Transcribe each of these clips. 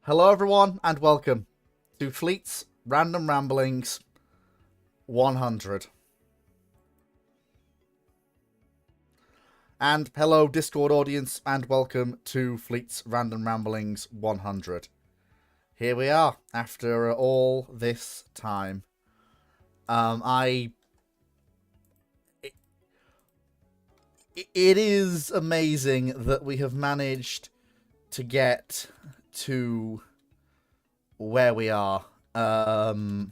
Hello, everyone, and welcome to Fleet's Random Ramblings 100. And hello, Discord audience, and welcome to Fleet's Random Ramblings 100. Here we are, after all this time. It is amazing that we have managed to get to where we are, and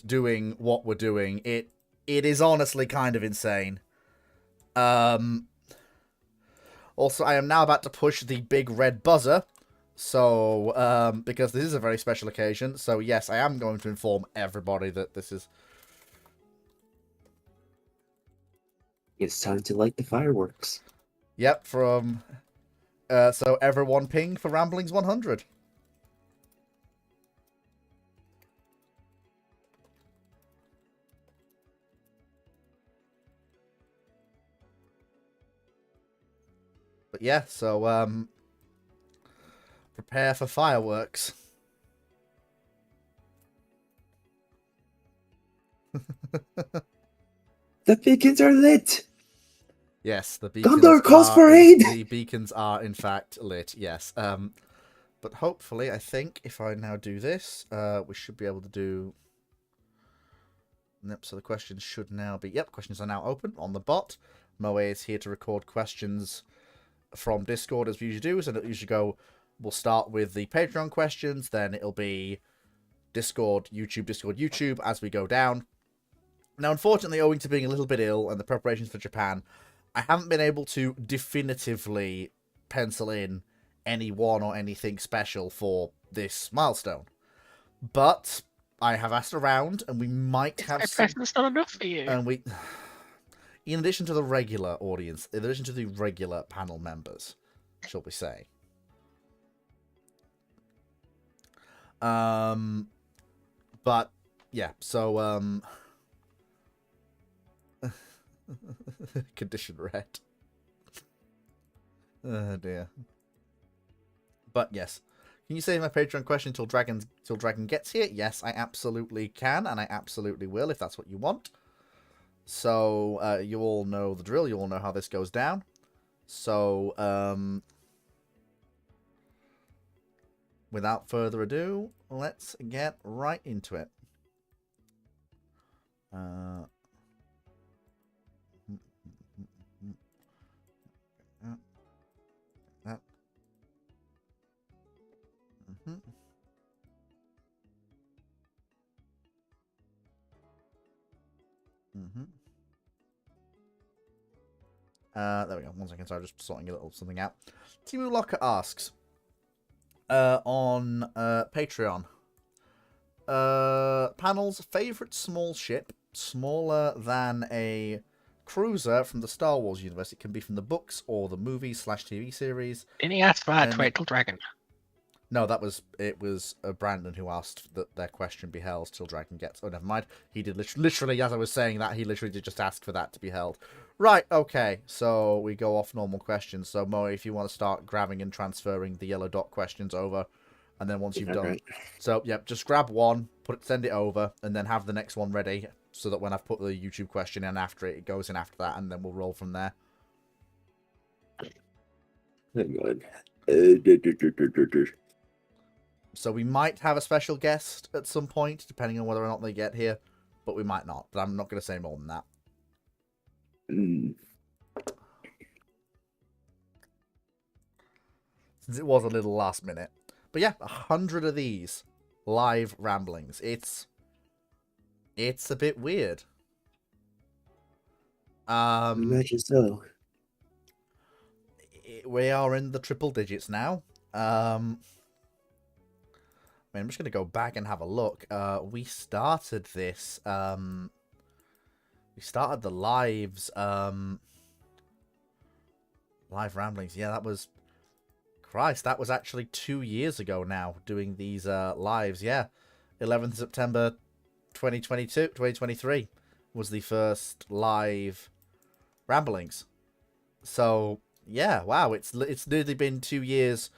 doing what we're doing. It is honestly kind of insane. Also, I am now about to push the big red buzzer, so because this is a very special occasion. So yes, I am going to inform everybody that this is. It's time to light the fireworks. Yep, from so everyone ping for Ramblings 100. But yeah, so prepare for fireworks. The beacons are lit! Yes, the beacons Gondor calls for aid! The beacons are in fact lit, yes. But hopefully, I think if I now do this, we should be able to do. Yep, so the questions should now be. Yep, questions are now open on the bot. Moe is here to record questions from Discord as we usually do, so it'll usually go. We'll start with the Patreon questions, then it'll be Discord, YouTube as we go down. Now, unfortunately, owing to being a little bit ill and the preparations for Japan, I haven't been able to definitively pencil in anyone or anything special for this milestone. But I have asked around, and we might have some. Present's not enough for you. And we, in addition to the regular audience, in addition to the regular panel members, shall we say. But yeah, so condition red. Oh dear. But yes. Can you save my Patreon question till Dragon gets here? Yes, I absolutely can, and I absolutely will if that's what you want. So you all know the drill, you all know how this goes down. So without further ado, let's get right into it. There we go. 1 second. Sorry, just sorting a little something out. Timu Locker asks on Patreon. Panel's favorite small ship, smaller than a cruiser from the Star Wars universe. It can be from the books or the movies / TV series. Didn't he ask for that to wait till Dragon? No, it was Brandon who asked that their question be held till Dragon gets. Oh, never mind. He did literally, as I was saying that, he literally did just ask for that to be held. Right, okay. So we go off normal questions. So Moe, if you want to start grabbing and transferring the yellow dot questions over, and then once you've done, right. So yep, just grab one, send it over, and then have the next one ready, so that when I've put the YouTube question in after it, it goes in after that, and then we'll roll from there. Hang on. So we might have a special guest at some point, depending on whether or not they get here, but we might not. But I'm not going to say more than that. Since it was a little last minute. But yeah, 100 of these live ramblings. It's a bit weird. Imagine so. We are in the triple digits now. I'm just going to go back and have a look. We started this. We started the lives. Live ramblings. Yeah, that was. Christ, that was actually 2 years ago now, doing these lives. Yeah, 11th September 2023 was the first live ramblings. So Yeah, wow, it's nearly been 2 years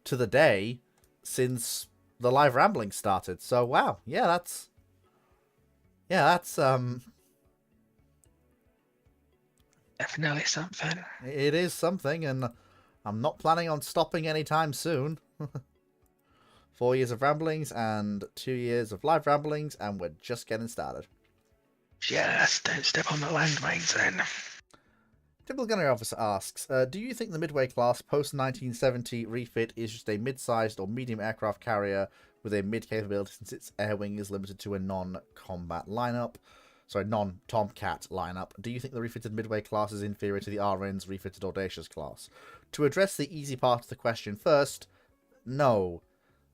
to the day since the live rambling started. So wow, that's Definitely something. it is something, and I'm not planning on stopping anytime soon. 4 years of ramblings and 2 years of live ramblings, and we're just getting started. Just don't step on the landmines then. Typical Gunnery Officer asks, do you think the Midway class post-1970 refit is just a mid-sized or medium aircraft carrier with a mid-capability since its air wing is limited to a non-combat lineup? Sorry, non-Tomcat lineup. Do you think the refitted Midway class is inferior to the RN's refitted Audacious class? To address the easy part of the question first, no.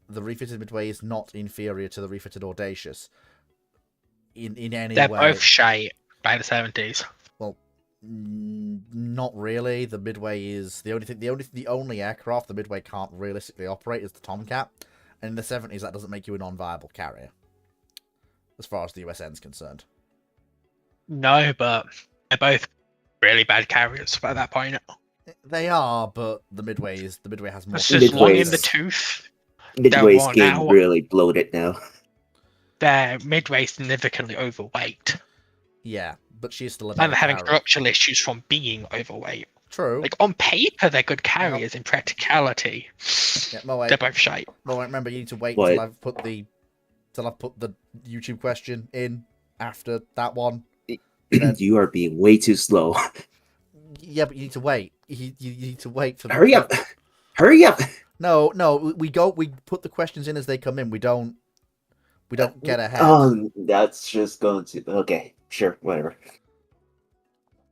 The refitted Midway is not inferior to the refitted Audacious in any They're way. both shy by the 70s. Well, not really. The Midway is the only thing. The only aircraft the Midway can't realistically operate is the Tomcat, and in the 70s that doesn't make you a non-viable carrier, as far as the USN's concerned. No, but they're both really bad carriers by that point. They are, but the Midway has more. It's just long in the Midway's- tooth. Midway's worn getting out. really bloated now. They're Midway significantly overweight. Yeah, but she's still a And better they're having carrier. structural issues from being overweight. True. Like, on paper, they're good carriers. In practicality, Yeah, Moe, they're both shite. remember you need to wait What? till I've put the YouTube question in after that one. Then- You are being way too slow. Yeah, but you need to wait. You need to wait for. Hurry up! Hurry up! No, we put the questions in as they come in. We don't get ahead. That's just going to. Okay, sure, whatever.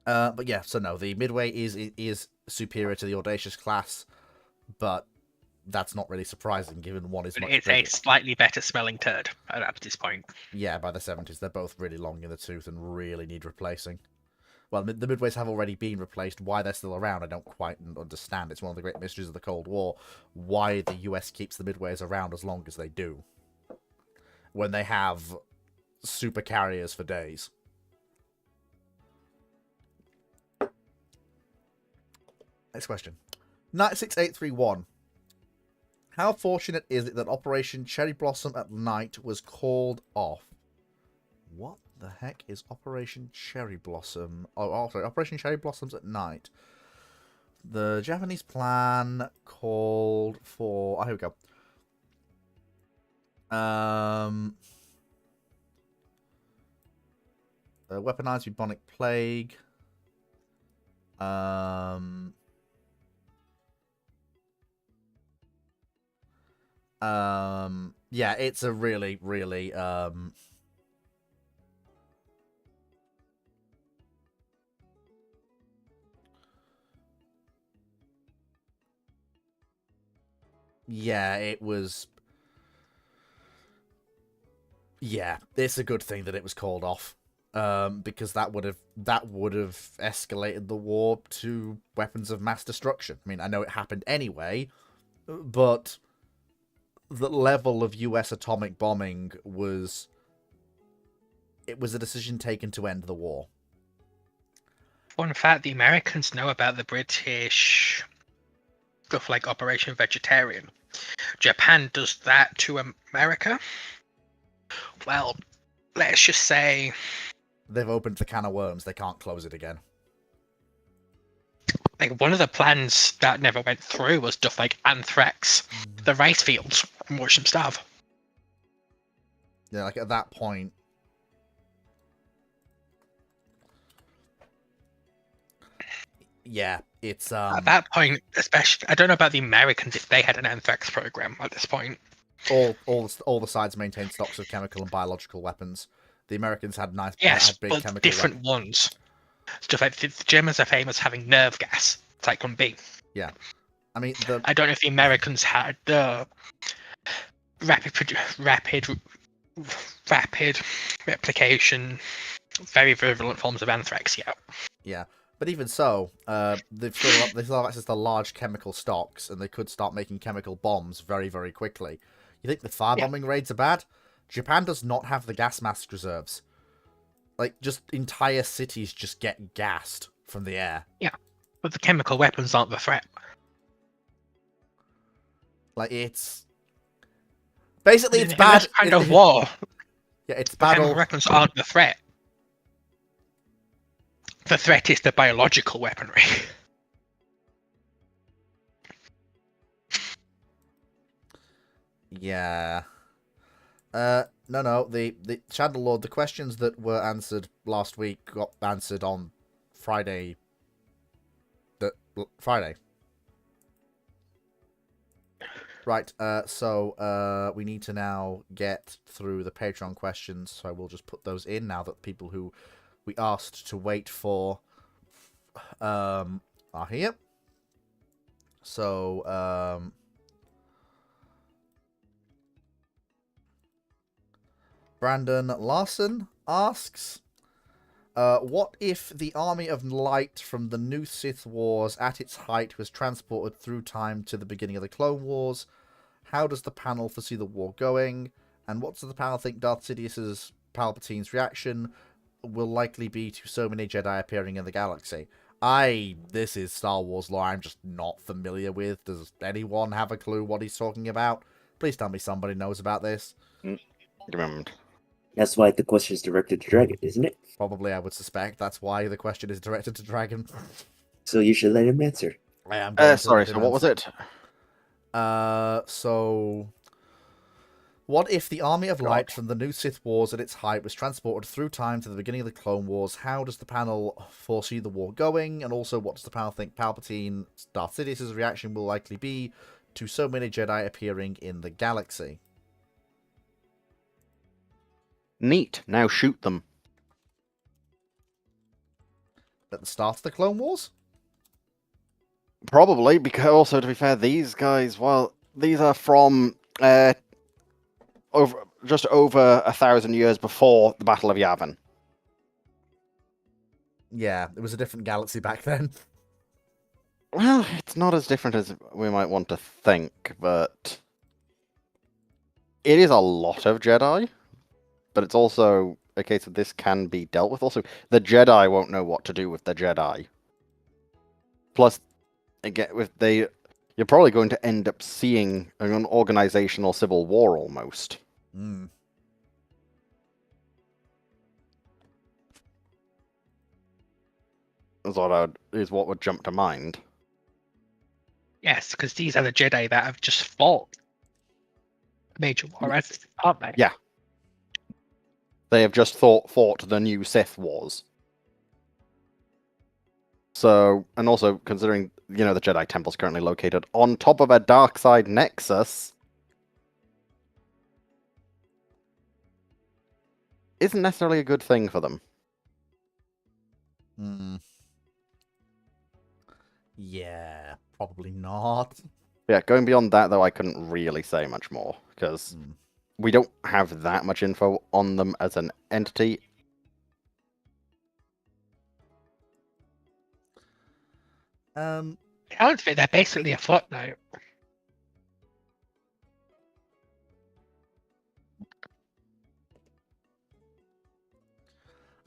But yeah, so no, the Midway is superior to the Audacious class, but that's not really surprising given one is But much it's bigger. a slightly better smelling turd at this point. Yeah, by the 70s, they're both really long in the tooth and really need replacing. Well, the Midways have already been replaced. Why they're still around, I don't quite understand. It's one of the great mysteries of the Cold War. Why the US keeps the Midways around as long as they do, when they have super carriers for days. Next question. 96831. How fortunate is it that Operation Cherry Blossom at night was called off? What the heck is Operation Cherry Blossom? Oh, sorry, Operation Cherry Blossoms at night. The Japanese plan called for... Oh, here we go. Weaponized bubonic plague. Yeah, it's a really, really, yeah, it was, yeah, it's a good thing that it was called off, because that would have escalated the war to weapons of mass destruction. I mean, I know it happened anyway, but the level of US atomic bombing was a decision taken to end the war. Fun fact, the Americans know about the British stuff like Operation Vegetarian. Japan does that to America. Well, let's just say They've opened the can of worms. They can't close it again. like one of the plans that never went through was stuff like anthrax, the rice fields, and watch them starve. Yeah, like at that point, yeah, it's At that point, especially, I don't know about the Americans if they had an anthrax program at this point. all the sides maintain stocks of chemical and biological weapons. The Americans had Yes, had big but chemical different weapons. ones. Stuff like the Germans are famous for having nerve gas, Cyclone B. Yeah, I mean I don't know if the Americans had the rapid replication, very virulent forms of anthrax yet. yeah, but even so, they still have access to large chemical stocks, and they could start making chemical bombs very, very quickly. You think the firebombing raids are bad? Japan does not have the gas mask reserves. Like, just entire cities just get gassed from the air. Yeah. But the chemical weapons aren't the threat. Like, it's... Basically, it's In bad. this kind of war, Yeah, it's the bad chemical all... weapons aren't the threat. The threat is the biological weaponry. Yeah. No. The Shadow Lord, the questions that were answered last week got answered on Friday. Friday. Right, so we need to now get through the Patreon questions, so I will just put those in now that people who we asked to wait for are here. So, Brandon Larson asks, what if the army of light from the new Sith Wars at its height was transported through time to the beginning of the Clone Wars? How does the panel foresee the war going? And what does the panel think Darth Sidious's Palpatine's reaction will likely be to so many Jedi appearing in the galaxy? This is Star Wars lore I'm just not familiar with. Does anyone have a clue what he's talking about? Please tell me somebody knows about this. Remember. That's why the question is directed to Dragon, isn't it? Probably, I would suspect. That's why the question is directed to Dragon. So you should let him answer. I am going to Sorry, let so him what was answer. it? So... What if the Army of Light from the new Sith Wars at its height was transported through time to the beginning of the Clone Wars? How does the panel foresee the war going? And also, what does the panel think Palpatine, Darth Sidious's reaction will likely be to so many Jedi appearing in the galaxy? Neat. Now shoot them. At the start of the Clone Wars? Probably, because also, to be fair, these guys, well, these are from just over 1,000 years before the Battle of Yavin. Yeah, it was a different galaxy back then. Well, it's not as different as we might want to think, but it is a lot of Jedi. But it's also a case of this can be dealt with. Also, the Jedi won't know what to do with the Jedi. Plus, again, you're probably going to end up seeing an organizational civil war almost. Mm. Is what would jump to mind. Yes, because these are the Jedi that have just fought major war, aren't they? Yeah. They have just fought the new Sith Wars. So, and also considering, the Jedi Temple's currently located on top of a dark side nexus, isn't necessarily a good thing for them. Mm. Yeah, probably not. Yeah, going beyond that, though, I couldn't really say much more, because we don't have that much info on them as an entity. I would say they're basically a footnote.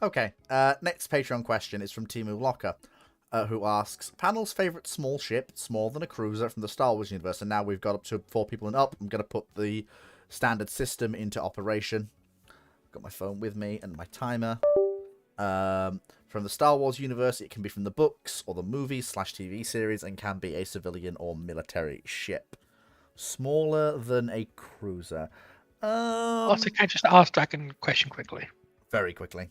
Okay, next Patreon question is from Timu Locker, who asks, panel's favourite small ship, smaller than a cruiser from the Star Wars universe, and now we've got up to 4 people and up. I'm going to put the standard system into operation. Got my phone with me and my timer. From the Star Wars universe, it can be from the books or the movies/TV series and can be a civilian or military ship. Smaller than a cruiser. Also, can I just ask Dragon a question quickly? Very quickly.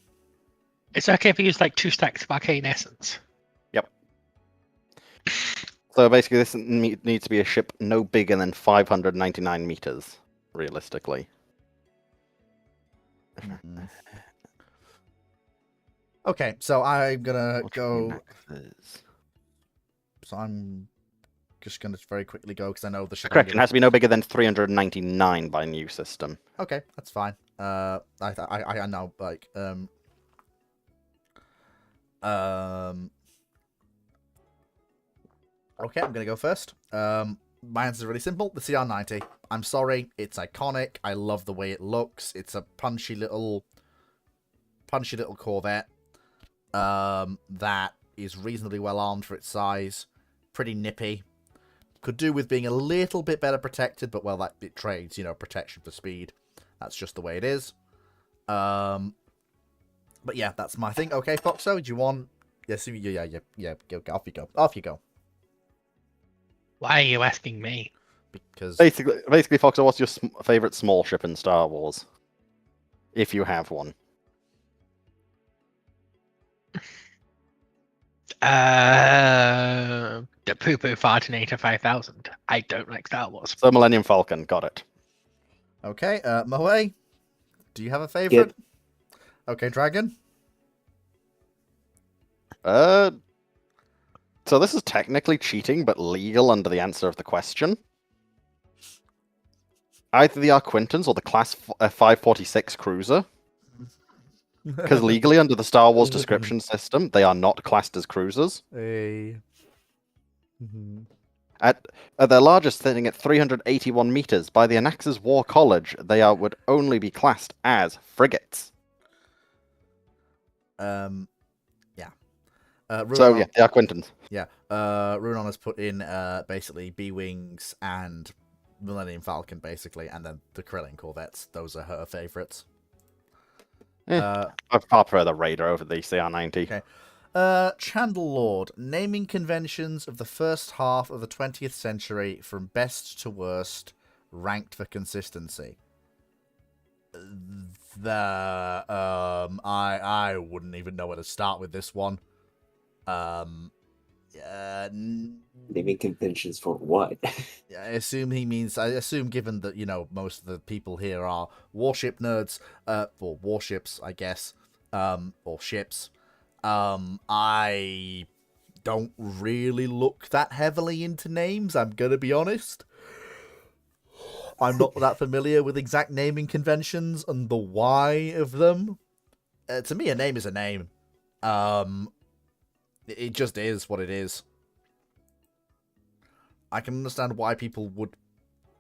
It's okay if you use like 2 stacks of arcane essence. Yep. So basically, this needs to be a ship no bigger than 599 meters, realistically. Mm-hmm. Okay, so I'm gonna go. So I'm just gonna very quickly go because I know the ship. Correct. It has to be no bigger than 399 by new system. Okay, that's fine. I know, like, okay, I'm gonna go first. My answer is really simple. The CR90. I'm sorry, it's iconic. I love the way it looks. It's a punchy little Corvette. That is reasonably well armed for its size, pretty nippy. Could do with being a little bit better protected, but well, that it trades, protection for speed. That's just the way it is. But yeah, that's my thing. Okay, Foxo, do you want? Yes, yeah. Go, off you go. Off you go. Why are you asking me? Because Basically, Foxer, what's your favorite small ship in Star Wars? If you have one. The Poo Poo Fartinator 5000. I don't like Star Wars. So Millennium Falcon, got it. okay, Moe, do you have a favorite? Okay, Dragon. So this is technically cheating, but legal under the answer of the question. Either the Arquintons or the Class 546 cruiser. Because legally, under the Star Wars description system, they are not classed as cruisers. Hey. At their largest, sitting at 381 meters, by the Anaxes War College, they would only be classed as frigates. Yeah. So yeah, the Arquintons. Yeah. Runon has put in basically B-Wings and Millennium Falcon, basically, and then the Krillin Corvettes. Those are her favorites. I prefer the Raider over the CR-90. Okay. Chandler Lord, naming conventions of the first half of the 20th century from best to worst, ranked for consistency. I wouldn't even know where to start with this one. Naming conventions for what? I assume given that, most of the people here are warship nerds, or warships, I guess, or ships, I don't really look that heavily into names, I'm gonna be honest. I'm not that familiar with exact naming conventions and the why of them. To me, a name is a name. It just is what it is. I can understand why people would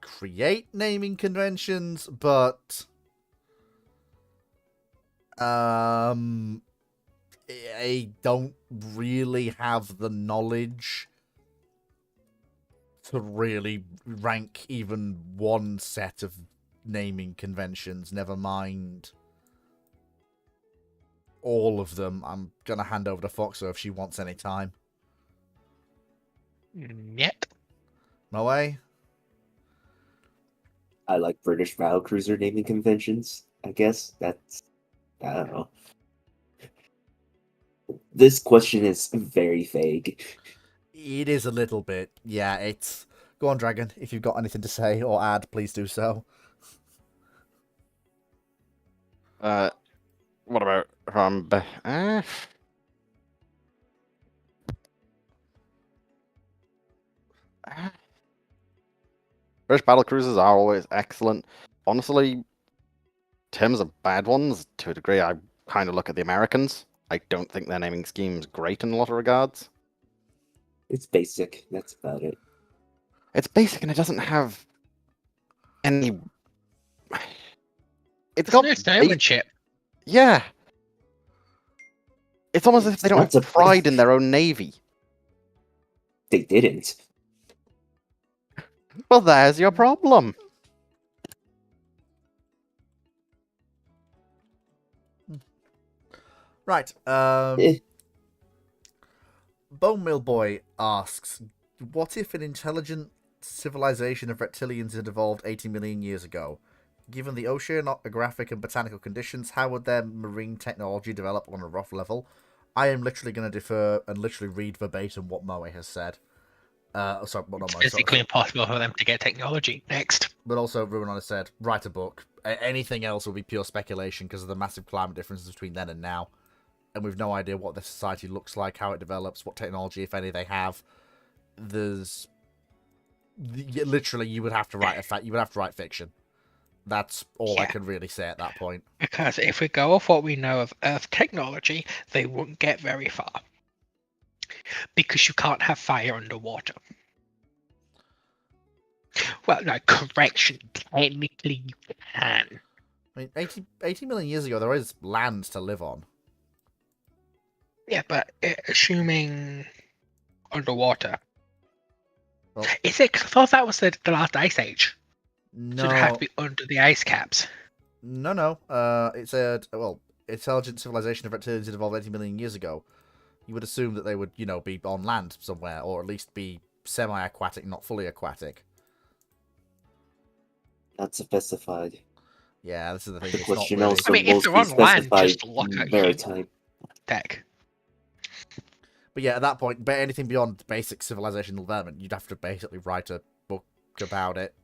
create naming conventions, but I don't really have the knowledge to really rank even one set of naming conventions, never mind all of them. I'm gonna hand over to Foxo if she wants any time. Yep. Moe? I like British battlecruiser naming conventions. I guess I don't know. This question is very vague. It is a little bit. Yeah, it's... Go on, Dragon. If you've got anything to say or add, please do so. What about from... British battlecruisers are always excellent. Honestly, in terms of bad ones, to a degree, I kind of look at the Americans. I don't think their naming scheme's great in a lot of regards. It's basic. That's about it. It's basic and it doesn't have any... It's got... No ship. Yeah. It's almost as if they don't That's have a- pride in their own navy. They didn't. Well, there's your problem. Right. Eh. Bone Mill Boy asks, what if an intelligent civilization of reptilians had evolved 80 million years ago? Given the oceanographic and botanical conditions, how would their marine technology develop on a rough level? I am literally going to defer and literally read verbatim what Moe has said. Sorry, well, not Moe, It's physically impossible for them to get technology. Next. But also, Ruin has said, write a book. Anything else will be pure speculation because of the massive climate differences between then and now. And we've no idea what their society looks like, how it develops, what technology, if any, they have. Literally, you would have to write fiction. That's all I can really say at that point. Because if we go off what we know of Earth technology, they won't get very far. Because you can't have fire underwater. Well, no, correction. Technically, you can. I mean, 80 million years ago, there is land to live on. Yeah, but assuming underwater. Well, Is it? 'Cause I thought that was the last ice age. So it'd have no, to be under the ice caps. no. It said, well, intelligent civilization of reptilians evolved 80 million years ago. You would assume that they would, be on land somewhere, or at least be semi-aquatic, not fully aquatic. Not specified. Yeah, this is the thing. The It's not question really. also I mean, if they're mostly on land, specified just look at maritime. tech. But yeah, at that point, but anything beyond basic civilizational development, you'd have to basically write a book about it.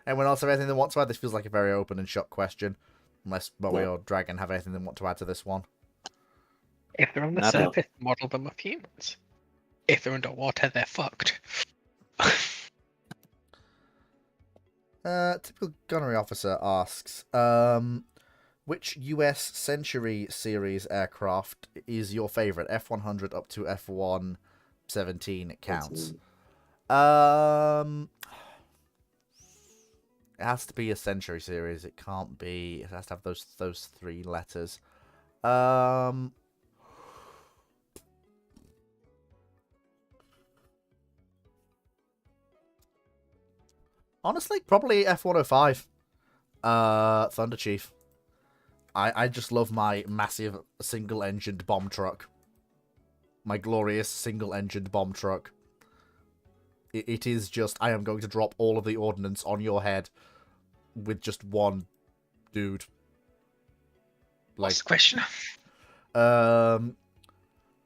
Anyone else have anything they want to add? This feels like a very open and shut question. Unless Moe No. or Dragon have anything they want to add to this one. If they're on the No. surface, model them of humans. If they're underwater, they're fucked. Typical gunnery officer asks, which US Century series aircraft is your favorite? F-100 up to F-117 counts. It has to be a Century series. It can't be. It has to have those three letters. Honestly, probably F-105. Thunder Chief. I just love my massive single-engined bomb truck. My glorious single-engined bomb truck. It is just, I am going to drop all of the ordnance on your head with just one dude. What's the question?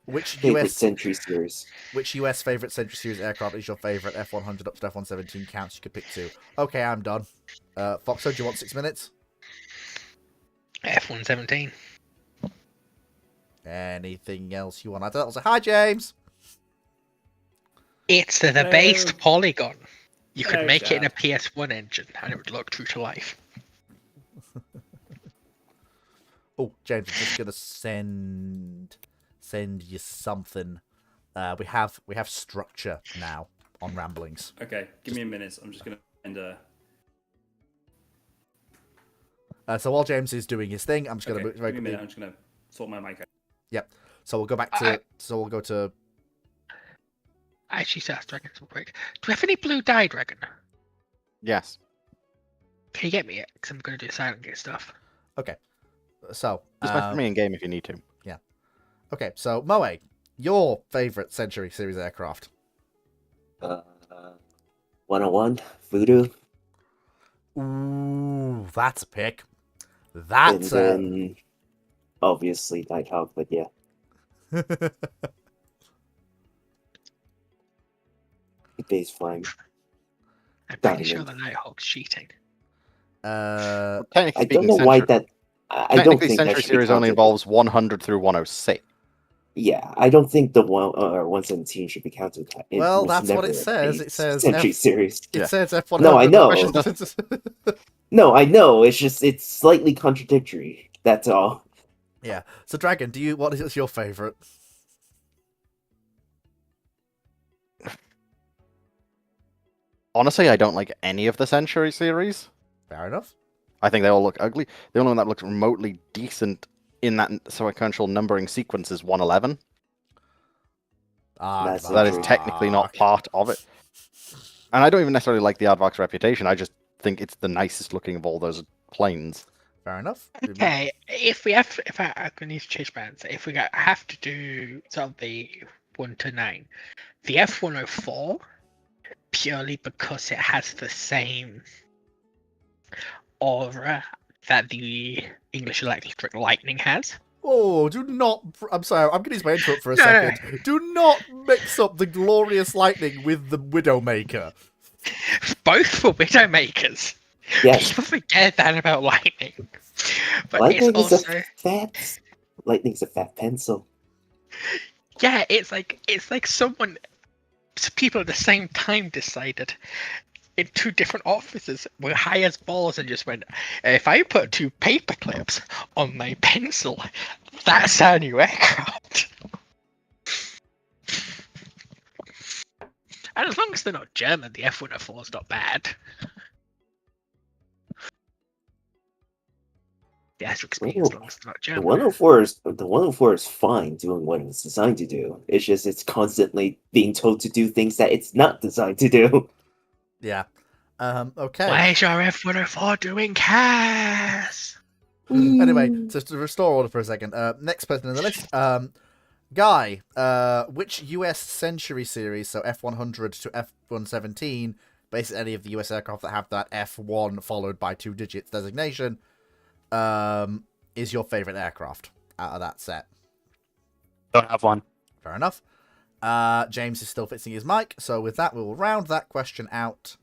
Which Favorite US Century series. Which US favorite Century Series aircraft is your favorite? F-100 up to F-117 counts. You could pick two. Okay, I'm done. Foxo, do you want 6 minutes? F-117. Anything else you want to add to that? Also, hi, James. It's the Hello. based polygon. You could Hello, make it in a Jack. PS1 engine, and it would look true to life. Oh, James, I'm just gonna send you something. We have structure now on Ramblings. Okay, give me a minute. I'm just gonna find a. So while James is doing his thing, I'm just gonna Okay, move give very me a minute. quickly. I'm just gonna sort my mic out. Yep. So we'll go back to. So we'll go to. I actually to ask Dragon real quick. Do we have any blue dye, Dragon? Yes. Can you get me it? Because I'm going to do silent gate stuff. Okay. So. Just message me in game if you need to. Okay. So Moe, your favorite Century Series aircraft? 101 Voodoo. Ooh, that's a pick. That's And then obviously Nighthawk, but yeah. Base flying. I'm pretty sure Diamond. the Nighthawk's cheating. Technically I don't speaking, know why Century, that. I don't technically think that Century should be series only counted. involves 100 through 106. Yeah, I don't think the 117 should be counted. It Well, was that's what never it says. a It says Century F- series. It Yeah. says F-100. No, I know. No, I know. It's just it's slightly contradictory. That's all. Yeah. So, Dragon, what is your favorite? Honestly, I don't like any of the Century series. Fair enough. I think they all look ugly. The only one that looks remotely decent in that sequential numbering sequence is 111. That's That is Century. technically not part of it. And I don't even necessarily like the Aardvark's reputation. I just think it's the nicest looking of all those planes. Fair enough. Okay, if I need to change my answer, if we have to do sort of the 1 to 9, the F-104, purely because it has the same aura that the English Electric Lightning has. Oh, do not. I'm sorry. I'm going to use my input for a No, no, second. Do not mix up the Glorious Lightning with the Widowmaker. Both for Widowmakers. Yes, People forget that about Lightning. But Lightning it's also is a fat. Lightning's a fat pencil. yeah, it's like people at the same time decided in two different offices were high as balls and just went, if I put 2 paper clips on my pencil, that's our new aircraft. And as long as they're not German, the F-104 is not bad. the asterisk being as long as it's not The German. 104 is fine doing what it's designed to do. It's just it's constantly being told to do things that it's not designed to do. Yeah. Okay. Why is your F-104 doing CAS? Anyway, so to restore order for a second, next person in the list, Guy, which US Century series, so F-100 to F-117, basically any of the US aircraft that have that F-1 followed by 2 digits designation, is your favorite aircraft out of that set? Don't have one. Fair enough. James is still fixing his mic, so with that, we will round that question out.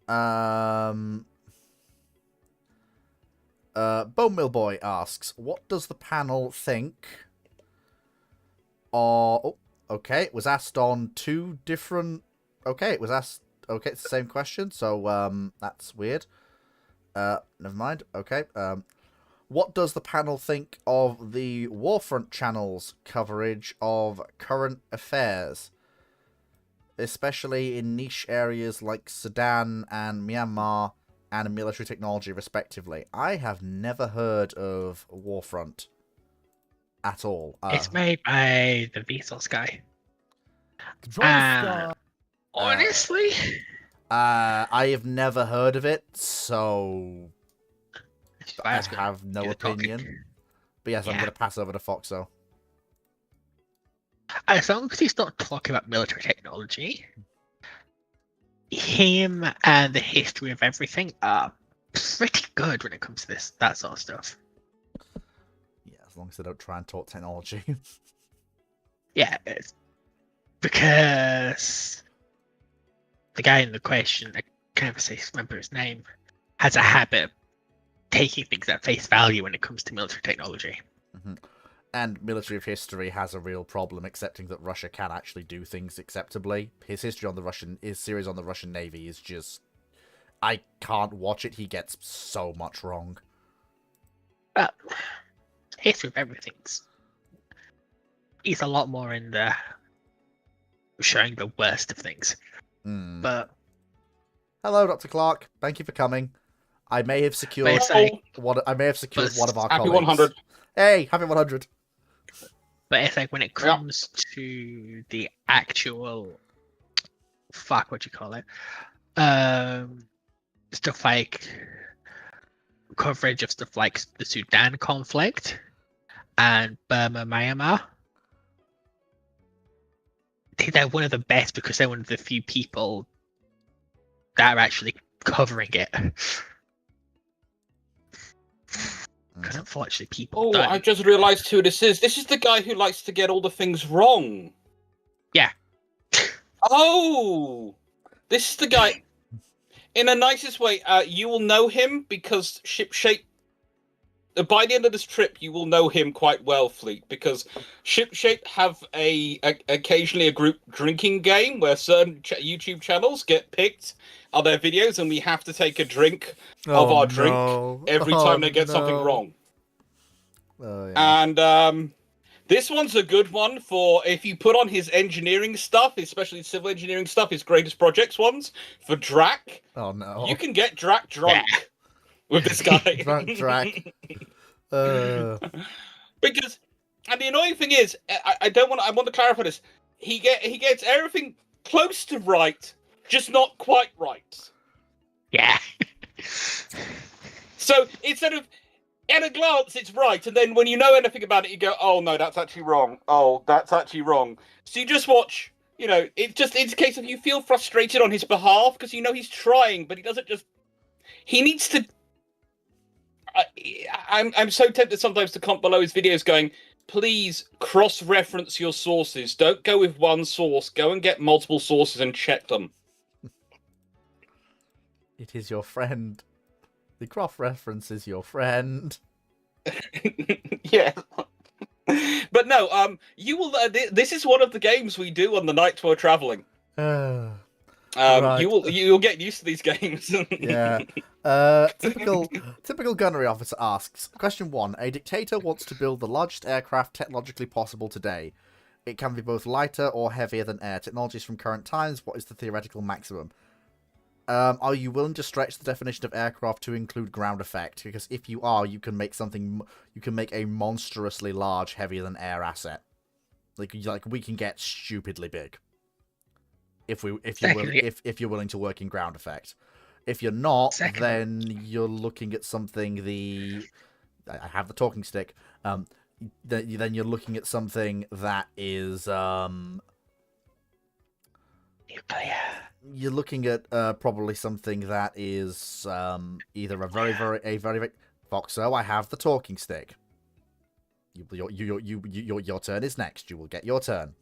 Bone Mill Boy asks, what does the panel think? Okay, it was asked on 2 different... Okay, it was asked... Okay, it's the same question, so, that's weird. Never mind. Okay, what does the panel think of the Warfront channel's coverage of current affairs, especially in niche areas like Sudan and Myanmar and military technology, respectively? I have never heard of Warfront at all. It's made by the Vsauce guy. Honestly, I have never heard of it, so I Fire's gonna have no do the talking. opinion. But yes, I'm Yeah. going to pass over to Foxo. As long as he's not talking about military technology, him and the history of everything are pretty good when it comes to that sort of stuff. Yeah, as long as they don't try and talk technology. Yeah, it's because the guy in the question, I can't ever remember his name, has a habit of taking things at face value when it comes to military technology. Mm-hmm. And military of history has a real problem accepting that Russia can actually do things acceptably. His series on the Russian Navy is just... I can't watch it. He gets so much wrong. But history of everything's he's a lot more in the showing the worst of things. But hello, Dr. Clark. Thank you for coming. I may have secured one of our Happy colleagues. 100. Hey, happy 100. But it's like when it comes to the actual what do you call it? Stuff like coverage of stuff like the Sudan conflict and Burma, Myanmar. I think they're one of the best because they're one of the few people that are actually covering it. Because unfortunately, people. Oh, I just realised who this is. This is the guy who likes to get all the things wrong. Yeah. Oh, this is the guy. In the nicest way, you will know him because Shipshape. By the end of this trip, you will know him quite well, Fleet, because Shipshape have occasionally a group drinking game where certain YouTube channels get picked on their videos, and we have to take a drink of our drink every time they get something wrong. Oh, yeah. And this one's a good one for if you put on his engineering stuff, especially civil engineering stuff, his greatest projects ones, for Drac. Oh, no. You can get Drac drunk with this guy. Drac. Because, and the annoying thing is, I want to clarify this. He gets everything close to right, just not quite right. Yeah. So instead of at a glance, it's right, and then when you know anything about it, you go, "Oh no, that's actually wrong. Oh, that's actually wrong." So you just watch. You know, it's a case of you feel frustrated on his behalf because you know he's trying, but he doesn't just. He needs to. I'm so tempted sometimes to comment below his videos going, please cross-reference your sources. Don't go with one source. Go and get multiple sources and check them. It is your friend. The cross-reference is your friend. Yeah. But no, you will. This is one of the games we do on the nights we're traveling. Right. You'll get used to these games. Yeah. Typical gunnery officer asks, question 1. A dictator wants to build the largest aircraft technologically possible today. It can be both lighter or heavier than air. Technologies from current times. What is the theoretical maximum? Are you willing to stretch the definition of aircraft to include ground effect? Because if you are, you can make a monstrously large, heavier than air asset. Like we can get stupidly big. If you're Secondly- if you're willing to work in ground effect. If you're not, Secondly- then you're looking at something. I have the talking stick. Then you're looking at something that is Nuclear. You're looking at probably something that is either a very Foxo. I have the talking stick. Your turn is next. You will get your turn.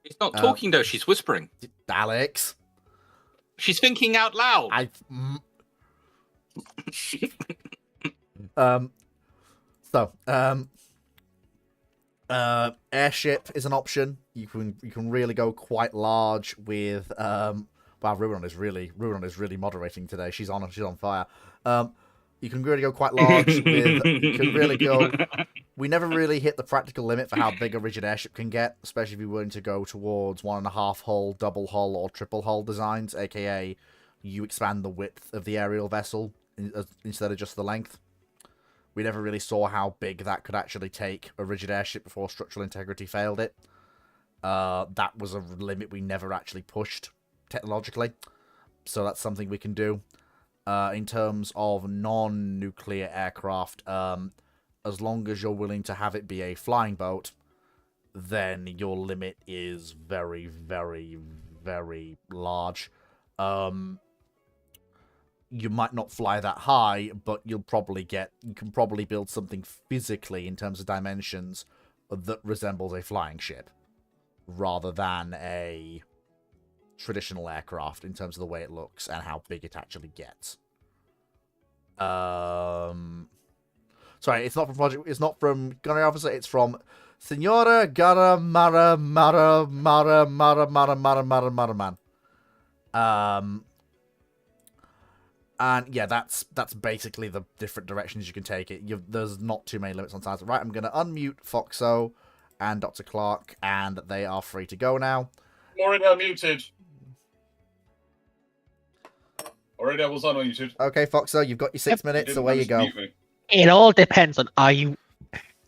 She's not talking though. She's whispering. Alex. She's thinking out loud. Airship is an option. You can really go quite large with wow, Ruin is really moderating today. She's on fire. You can really go quite large with you can really go. We never really hit the practical limit for how big a rigid airship can get, especially if you're willing to go towards 1.5 hull, double hull, or triple hull designs, aka you expand the width of the aerial vessel instead of just the length. We never really saw how big that could actually take a rigid airship before structural integrity failed it. That was a limit we never actually pushed technologically. So that's something we can do. In terms of non-nuclear aircraft, as long as you're willing to have it be a flying boat, then your limit is very, very, very large. You might not fly that high, but you can probably build something physically in terms of dimensions that resembles a flying ship rather than a traditional aircraft in terms of the way it looks and how big it actually gets. Sorry, it's not from Project. It's not from Gunnery Officer. It's from Senora Gara Mara Mara Mara Mara Mara Mara Mara Mara Man. And yeah, that's basically the different directions you can take it. There's not too many limits on size. Right, I'm gonna unmute Foxo and Dr. Clark, and they are free to go now. Already unmuted. Already I was unmuted. Okay, Foxo, you've got your 6 minutes. didn't Away you manage to go. mute me. It all depends on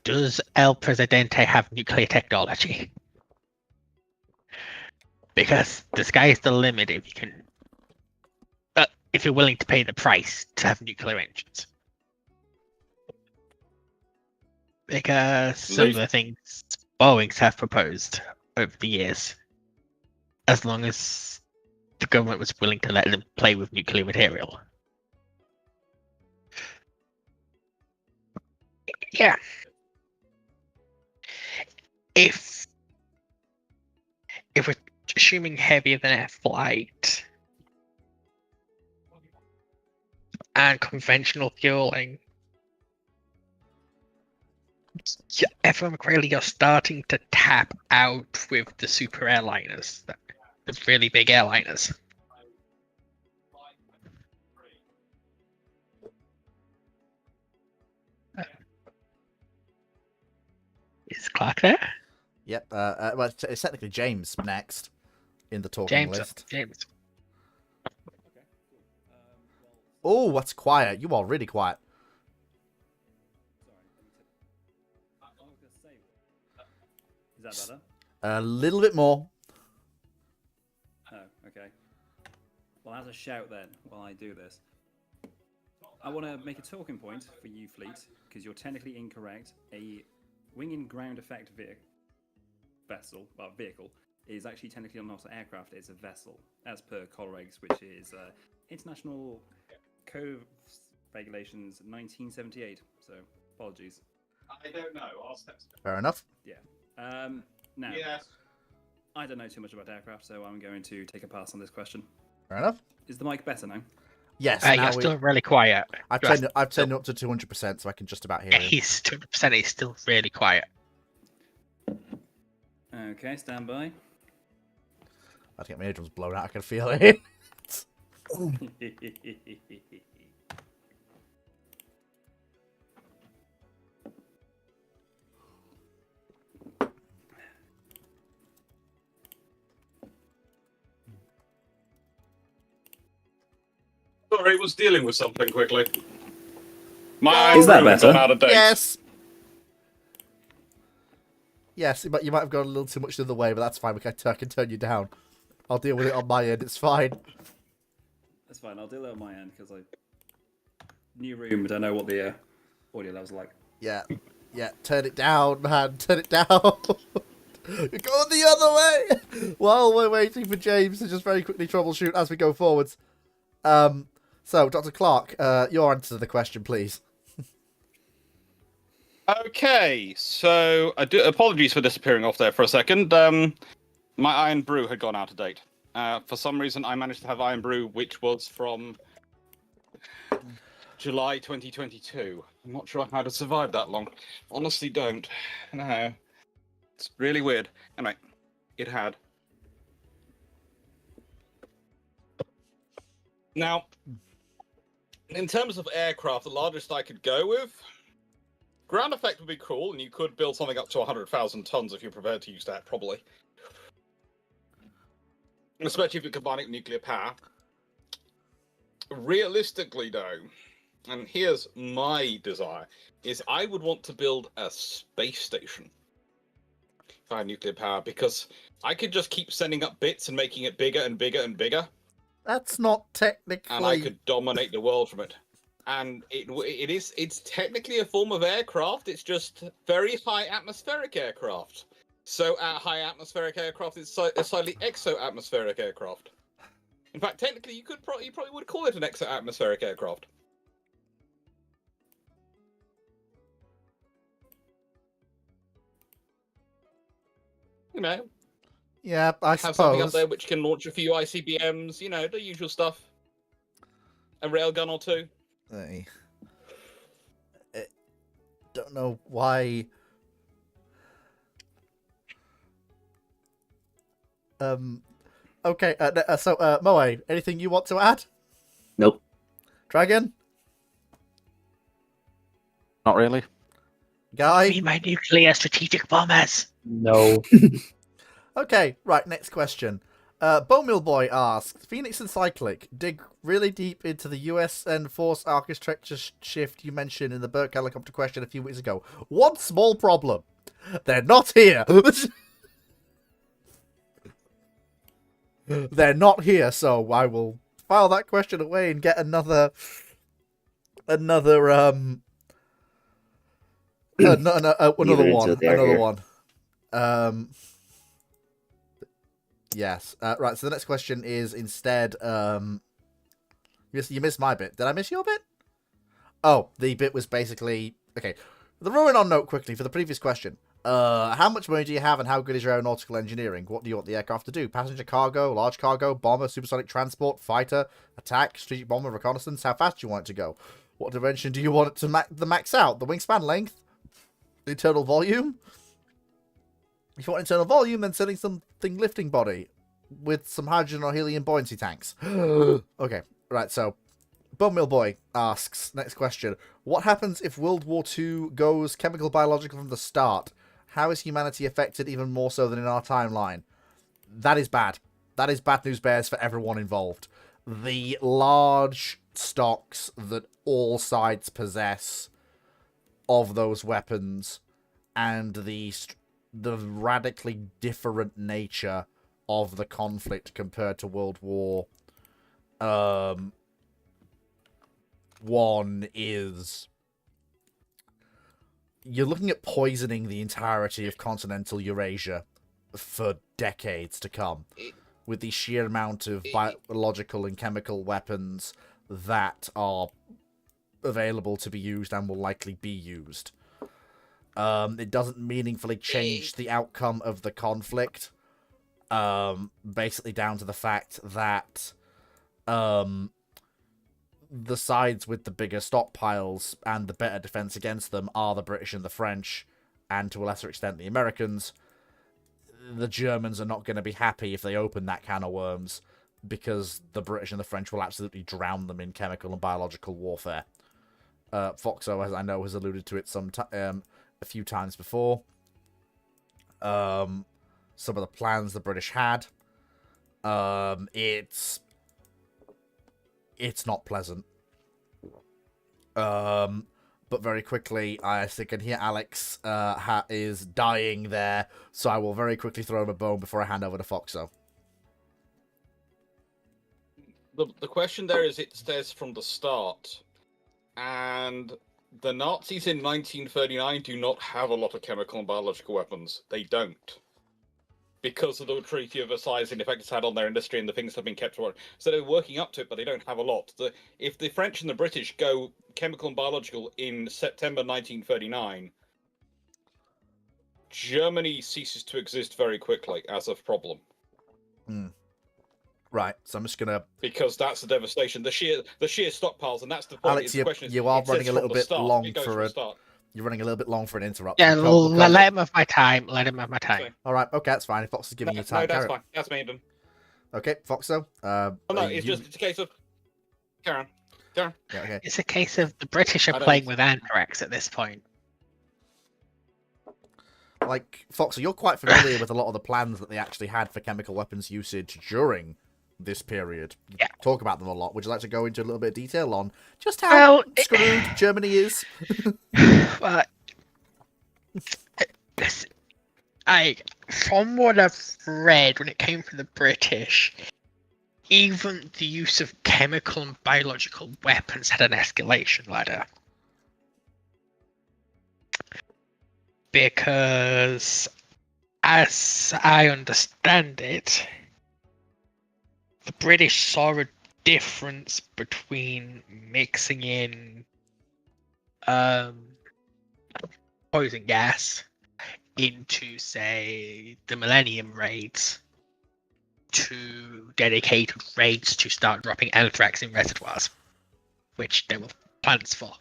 does El Presidente have nuclear technology? Because the sky's the limit if you're willing to pay the price to have nuclear engines. Because some of the things Boeings have proposed over the years, as long as the government was willing to let them play with nuclear material. Yeah. If we're assuming heavier than air flight and conventional fueling, everyone really you're starting to tap out with the super airliners, the really big airliners. Is Clark there? Yep. Well, it's technically James next in the talking list. James. Oh, what's quiet? You are really quiet. Is that better? A little bit more. Oh, okay. Well, as a shout then, while I do this, I want to make a talking point for you, Fleet, because you're technically incorrect. A wing and ground effect vehicle is actually technically not an aircraft, it's a vessel, as per Colregs, which is International Code of Regulations 1978. So, apologies. I don't know. I'll step. Fair enough. Yeah. Now, Yes. I don't know too much about aircraft, so I'm going to take a pass on this question. Fair enough. Is the mic better now? Yes. You're still really quiet. I've turned it up to 200%, so I can just about hear him. He's 200%. He's still really quiet. Okay, stand by. I think my eardrums blown out. I can feel it. Sorry, was dealing with something quickly. Is My that brew had better? gone out of date. Yes. Yes, but you might have gone a little too much the other way, but that's fine. I can turn you down. I'll deal with it on my end. It's fine. That's fine. I'll do it on my end because new room. I don't know what the audio levels are like. Yeah. Yeah. Turn it down, man. Turn it down. You're going the other way. While we're waiting for James to just very quickly troubleshoot as we go forwards. So, Dr. Clark, your answer to the question, please. Okay, so apologies for disappearing off there for a second. My Iron Brew had gone out of date. For some reason, I managed to have Iron Brew, which was from July 2022. I'm not sure how to survive that long. Honestly, don't. No. It's really weird. Anyway, it had. Now, in terms of aircraft, the largest I could go with, ground effect would be cool, and you could build something up to 100,000 tons if you're prepared to use that, probably. Especially if you combine it with nuclear power. Realistically, though, and here's my desire, is I would want to build a space station via nuclear power, because I could just keep sending up bits and making it bigger and bigger and bigger, That's not technically... and I could dominate the world from it. And it's technically a form of aircraft, it's just very high atmospheric aircraft. So high atmospheric aircraft is slightly exo-atmospheric aircraft. In fact, technically, you probably would call it an exo-atmospheric aircraft. You know, Yeah, I have something up suppose. there which can launch a few ICBMs, you know, the usual stuff. A railgun or two. I don't know why... Okay, so, Moe, anything you want to add? Nope. Dragon? Not really. Guy? Be my nuclear strategic bombers. No. Okay, right, next question. Bowmill Boy asks, Phoenix and Cyclic dig really deep into the US and Force architecture shift you mentioned in the Burke helicopter question a few weeks ago. One small problem. They're not here. They're not here, so I will file that question away and get another one. Yes. Right, so the next question is instead, you missed my bit. Did I miss your bit? Oh, the bit was basically... Okay, the rolling on note quickly for the previous question. How much money do you have and how good is your aeronautical engineering? What do you want the aircraft to do? Passenger cargo, large cargo, bomber, supersonic transport, fighter, attack, strategic bomber, reconnaissance? How fast do you want it to go? What dimension do you want it to max out? The wingspan length? The internal volume? If you want internal volume, then sending something lifting body with some hydrogen or helium buoyancy tanks. Okay, right, so Bowmill Boy asks, next question. What happens if World War II goes chemical biological from the start? How is humanity affected even more so than in our timeline? That is bad. That is bad news bears for everyone involved. The large stocks that all sides possess of those weapons and the radically different nature of the conflict compared to World War One is... You're looking at poisoning the entirety of continental Eurasia for decades to come, with the sheer amount of biological and chemical weapons that are available to be used and will likely be used. It doesn't meaningfully change the outcome of the conflict, basically down to the fact that the sides with the bigger stockpiles and the better defense against them are the British and the French, and to a lesser extent the Americans. The Germans are not going to be happy if they open that can of worms, because the British and the French will absolutely drown them in chemical and biological warfare. Foxo, as I know, has alluded to it a few times before. Some of the plans the British had. it's not pleasant. But very quickly, I can hear Alex is dying there, so I will very quickly throw him a bone before I hand over to Foxo. The question there is, it says from the start, and the Nazis in 1939 do not have a lot of chemical and biological weapons. They don't. Because of the Treaty of Versailles and the effect it's had on their industry and the things that have been kept on. So they're working up to it, but they don't have a lot. If the French and the British go chemical and biological in September 1939, Germany ceases to exist very quickly as a problem. Right, so I'm just gonna... Because that's the devastation, the sheer stockpiles, and that's the point. Alex, you are running a little bit long for a... You're running a little bit long for an interruption. Yeah, let him have my time. Let him have my time. Okay. All right, okay, that's fine. If Fox is giving you time, No, that's fine. That's me done. Okay, Foxo. Oh no, it's a case of Karen. Yeah, okay. It's a case of the British are playing with anthrax at this point. Like, Foxo, you're quite familiar with a lot of the plans that they actually had for chemical weapons usage during this period. You talk about them a lot. Would you like to go into a little bit of detail on just how screwed Germany is? Well, from what I've read, when it came from the British, even the use of chemical and biological weapons had an escalation ladder. Because, as I understand it, the British saw a difference between mixing in poison gas into, say, the Millennium raids, to dedicated raids to start dropping anthrax in reservoirs, which there were plans for,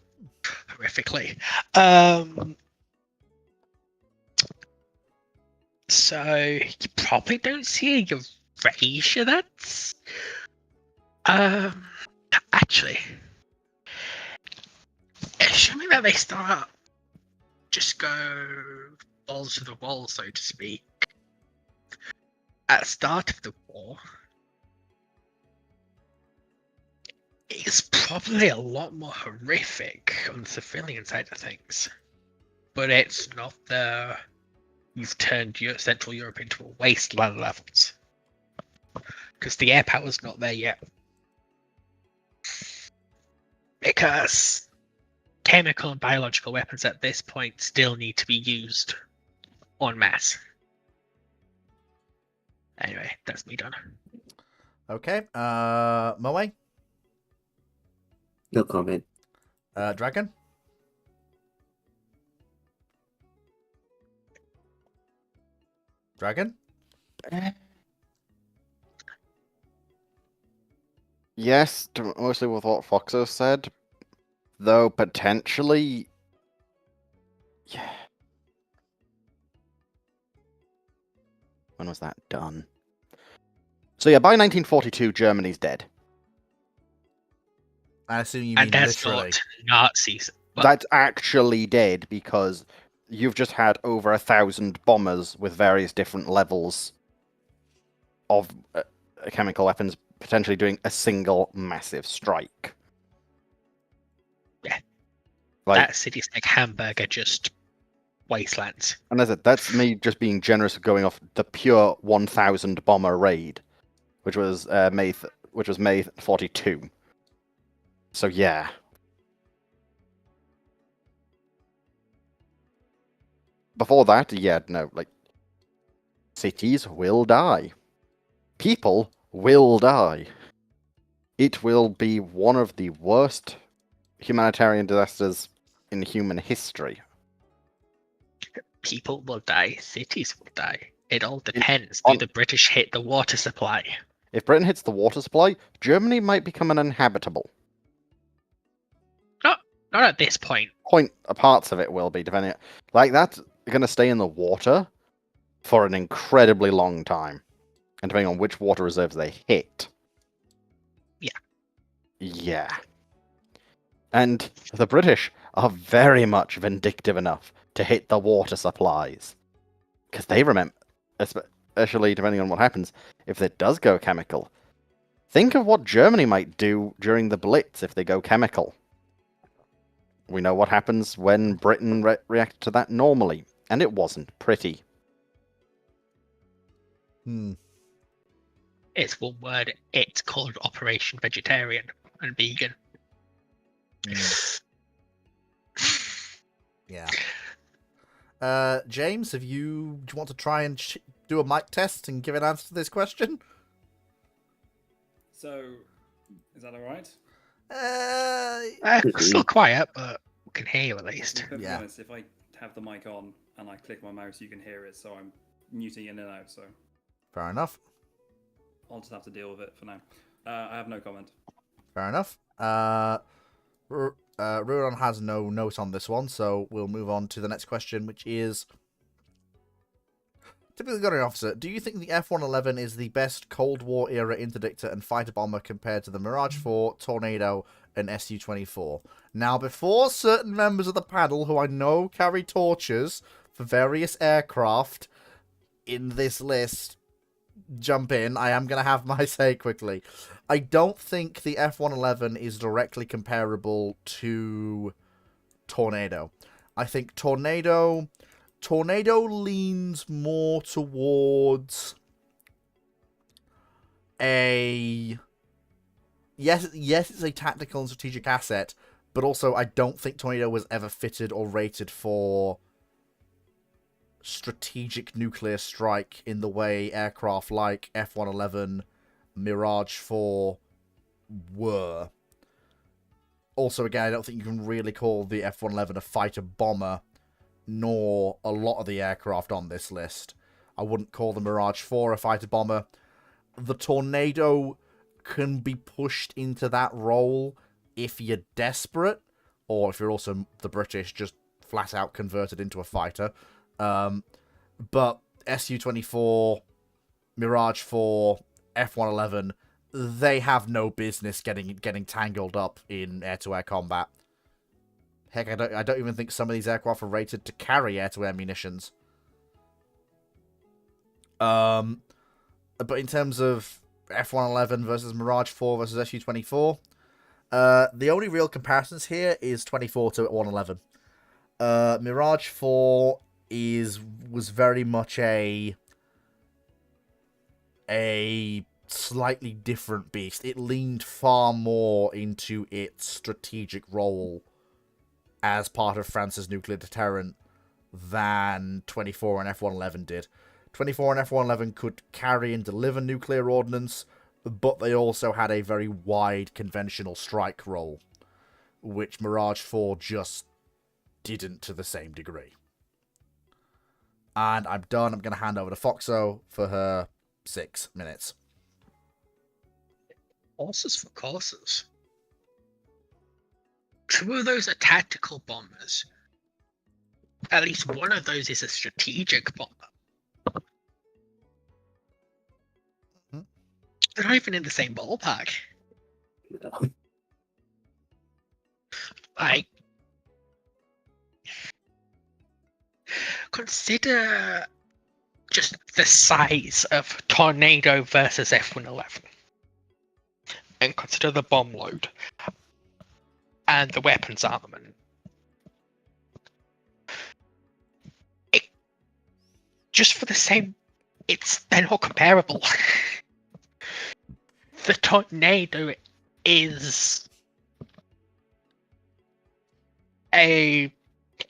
horrifically. So you probably don't see a erasure that's actually, assuming that they start just go balls to the wall, so to speak, at the start of the war, it's probably a lot more horrific on the civilian side of things. But it's not the you've turned Central Europe into a wasteland levels. Because the air power's not there yet. Because chemical and biological weapons at this point still need to be used en masse. Anyway, that's me done. Okay, Moe? No comment. Dragon? Dragon? Yes, mostly with what Foxo said, though potentially, yeah. When was that done? So yeah, by 1942, Germany's dead. I assume you mean And that's literally. not Nazis. But That's actually dead because you've just had over 1,000 bombers with various different levels of chemical weapons potentially doing a single massive strike. Yeah. Like, that cities like Hamburg are just wastelands. and that's me just being generous, going off the pure 1,000 bomber raid, which was May 42. So yeah. Before that, yeah, no, like, cities will die. People will die. It will be one of the worst humanitarian disasters in human history. People will die. Cities will die. It all depends. Do the British hit the water supply? If Britain hits the water supply, Germany might become uninhabitable. Not at this point. Parts of it will be, depending. Like, that's going to stay in the water for an incredibly long time. And depending on which water reserves they hit. Yeah. Yeah. And the British are very much vindictive enough to hit the water supplies. Because they remember, especially depending on what happens, if it does go chemical, Think of what Germany might do during the Blitz if they go chemical. We know what happens when Britain reacted to that normally, and it wasn't pretty. It's one word. It's called Operation Vegetarian and Vegan. Yeah. James, do you want to try and do a mic test and give an answer to this question? So, is that all right? Still quiet, but we can hear you at least. To be perfectly Yeah. honest, if I have the mic on and I click my mouse, you can hear it, so I'm muting in and out, so Fair enough. I'll just have to deal with it for now. I have no comment. Fair enough. Ruron has no note on this one, so we'll move on to the next question, which is... Typically gunnery officer, do you think the F-111 is the best Cold War era interdictor and fighter bomber compared to the Mirage 4, Tornado, and Su-24? Now, before certain members of the panel who I know carry torches for various aircraft in this list jump in, I am going to have my say quickly. I don't think the F-111 is directly comparable to Tornado. I think Tornado leans more towards a... Yes, it's a tactical and strategic asset, but also I don't think Tornado was ever fitted or rated for strategic nuclear strike in the way aircraft like F-111, Mirage 4 were. Also, again, I don't think you can really call the F-111 a fighter bomber, nor a lot of the aircraft on this list. I wouldn't call the Mirage 4 a fighter bomber. The Tornado can be pushed into that role if you're desperate, or if you're also the British, just flat out converted into a fighter. But Su-24, Mirage 4, F-111, they have no business getting tangled up in air-to-air combat. Heck, I don't even think some of these aircraft are rated to carry air-to-air munitions. But in terms of F-111 versus Mirage 4 versus Su-24, the only real comparisons here is 24 to 111. Mirage 4 was very much a slightly different beast. It leaned far more into its strategic role as part of France's nuclear deterrent than 24 and F-111 did. 24 and F-111 could carry and deliver nuclear ordnance, but they also had a very wide conventional strike role, which Mirage 4 just didn't to the same degree. And I'm done. I'm going to hand over to Foxo for her 6 minutes. Horses for courses. Two of those are tactical bombers. At least one of those is a strategic bomber. They're not even in the same ballpark. Like, consider just the size of Tornado versus F-111. And consider the bomb load. And the weapons armament. Just for the same... They're not comparable. The Tornado is a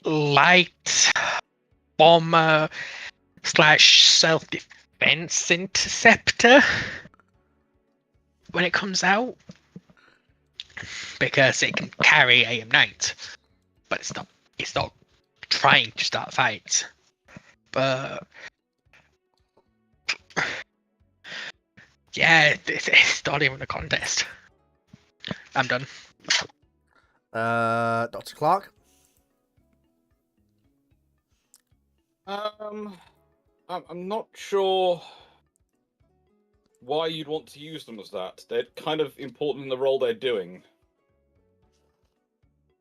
light bomber / self-defense interceptor when it comes out, because it can carry AM9s, but it's not trying to start fights. But yeah, it's not even a contest. I'm done. Dr. Clark? I'm not sure why you'd want to use them as that. They're kind of important in the role they're doing.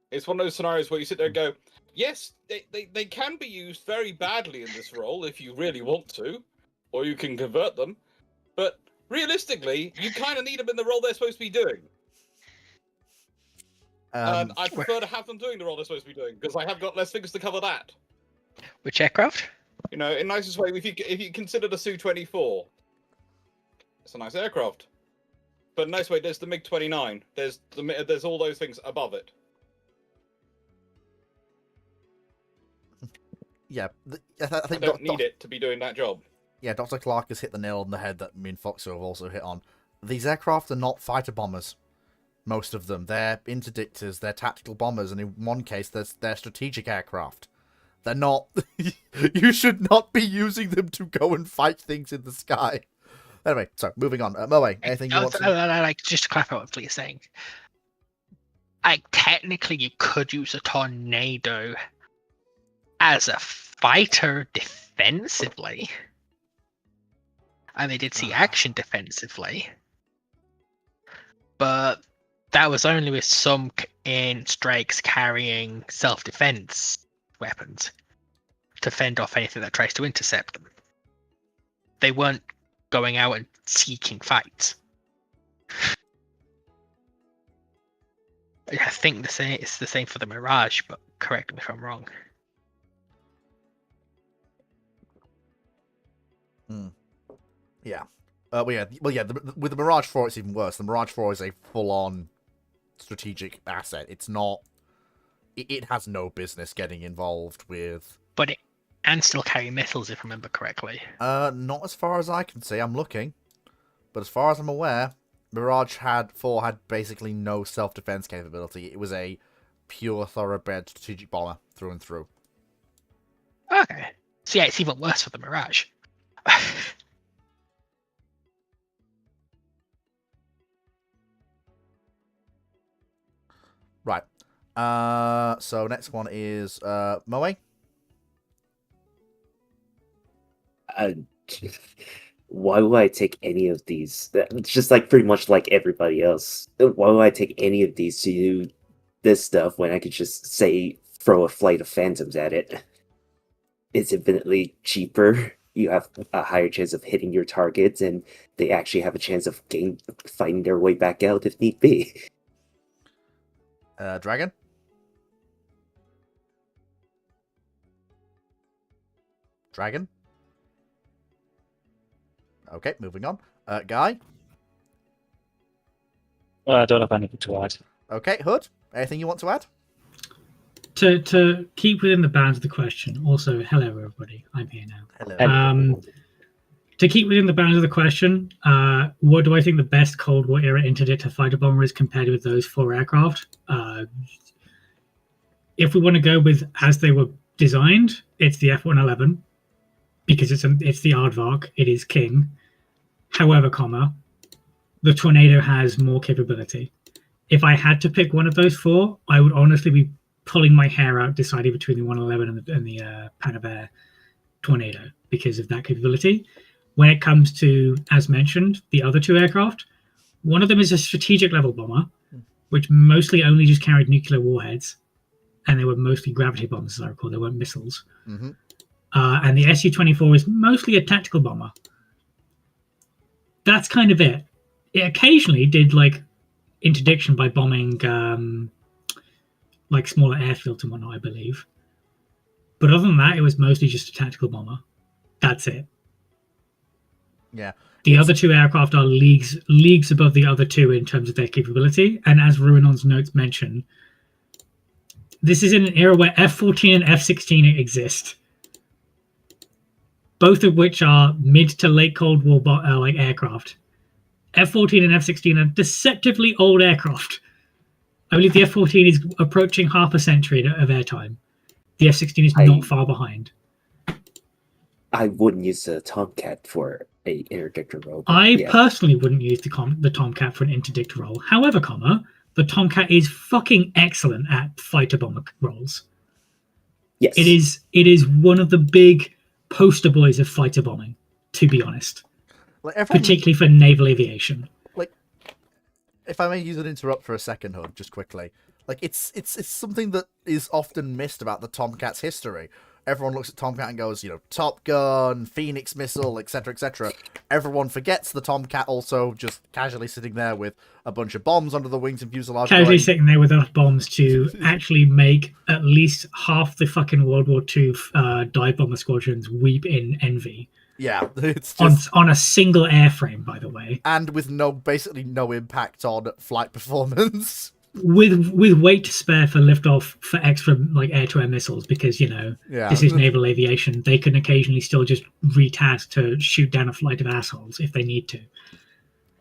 It's one of those scenarios where you sit there and go, yes, they can be used very badly in this role if you really want to, or you can convert them, but realistically, you kind of need them in the role they're supposed to be doing. And I prefer to have them doing the role they're supposed to be doing, because I have got less figures to cover that. Which aircraft? You know, in nicest way, if you consider the Su-24, it's a nice aircraft. But in a nice way, there's the MiG-29. There's all those things above it. Yeah, I I think don't need it to be doing that job. Yeah, Dr. Clark has hit the nail on the head that me and Foxer have also hit on. These aircraft are not fighter bombers. Most of them. They're interdictors, they're tactical bombers, and in one case, they're strategic aircraft. They're not... you should not be using them to go and fight things in the sky. Anyway, so, moving on. Moe, anything you want to... Like, just to clarify what you're saying. Like, technically, you could use a tornado as a fighter defensively. And they did see action defensively. But that was only with some in Strakes carrying self-defense weapons to fend off anything that tries to intercept them. They weren't going out and seeking fights. I think it's the same for the Mirage, but correct me if I'm wrong. Yeah. With the Mirage 4, it's even worse. The Mirage 4 is a full-on strategic asset. It's not... It has no business getting involved with... But it can still carry missiles, if I remember correctly. Not as far as I can see. I'm looking. But as far as I'm aware, Mirage 4 had basically no self-defense capability. It was a pure thoroughbred strategic bomber through and through. Okay. So yeah, it's even worse for the Mirage. Right. So next one is Moe. Why would I take any of these? It's just like pretty much like everybody else. Why would I take any of these to do this stuff when I could just say throw a flight of phantoms at it? It's infinitely cheaper. You have a higher chance of hitting your targets, and they actually have a chance of fighting their way back out if need be. Dragon. Dragon. Okay, moving on. Guy. I don't have anything to add. Okay, Hood. Anything you want to add? To keep within the bounds of the question. Also, hello everybody. I'm here now. Hello. To keep within the bounds of the question, what do I think the best Cold War era interdictor fighter bomber is compared with those 4 aircraft? If we want to go with as they were designed, it's the F-111 because it's the Aardvark. It is king. However, the Tornado has more capability. If I had to pick one of those 4, I would honestly be pulling my hair out deciding between the 111 and the Panavere Tornado because of that capability. When it comes to, as mentioned, the other 2 aircraft, one of them is a strategic level bomber, which mostly only just carried nuclear warheads, and they were mostly gravity bombs, as I recall. They weren't missiles. Mm-hmm. And the Su-24 is mostly a tactical bomber. That's kind of it. It occasionally did like interdiction by bombing like smaller airfields and whatnot, I believe. But other than that, it was mostly just a tactical bomber. That's it. Yeah. The other 2 aircraft are leagues above the other 2 in terms of their capability. And as Ruinon's notes mention, this is in an era where F-14 and F-16 exist, both of which are mid to late Cold War like aircraft. F-14 and F-16 are deceptively old aircraft. I believe the F-14 is approaching half a century of airtime. The F-16 is not far behind. I wouldn't use a Tomcat for a interdictor role. I personally wouldn't use the Tomcat for an interdictor role. However, the Tomcat is fucking excellent at fighter bomber roles. Yes. It is one of the big poster boys of fighter bombing, to be honest. Like everyone, particularly for naval aviation. Like, if I may use an interrupt for a second, Hood, just quickly. Like, it's something that is often missed about the Tomcat's history. everyone looks at Tomcat and goes, Top Gun, Phoenix missile, etc., etc. Everyone forgets the Tomcat also just casually sitting there with a bunch of bombs under the wings and fuselage. Casually going, sitting there with enough bombs to actually make at least half the fucking World War II dive bomber squadrons weep in envy. Yeah, it's just on a single airframe, by the way, and with basically no impact on flight performance. with weight to spare for liftoff for extra like air-to-air missiles, because this is naval aviation. They can occasionally still just retask to shoot down a flight of assholes if they need to.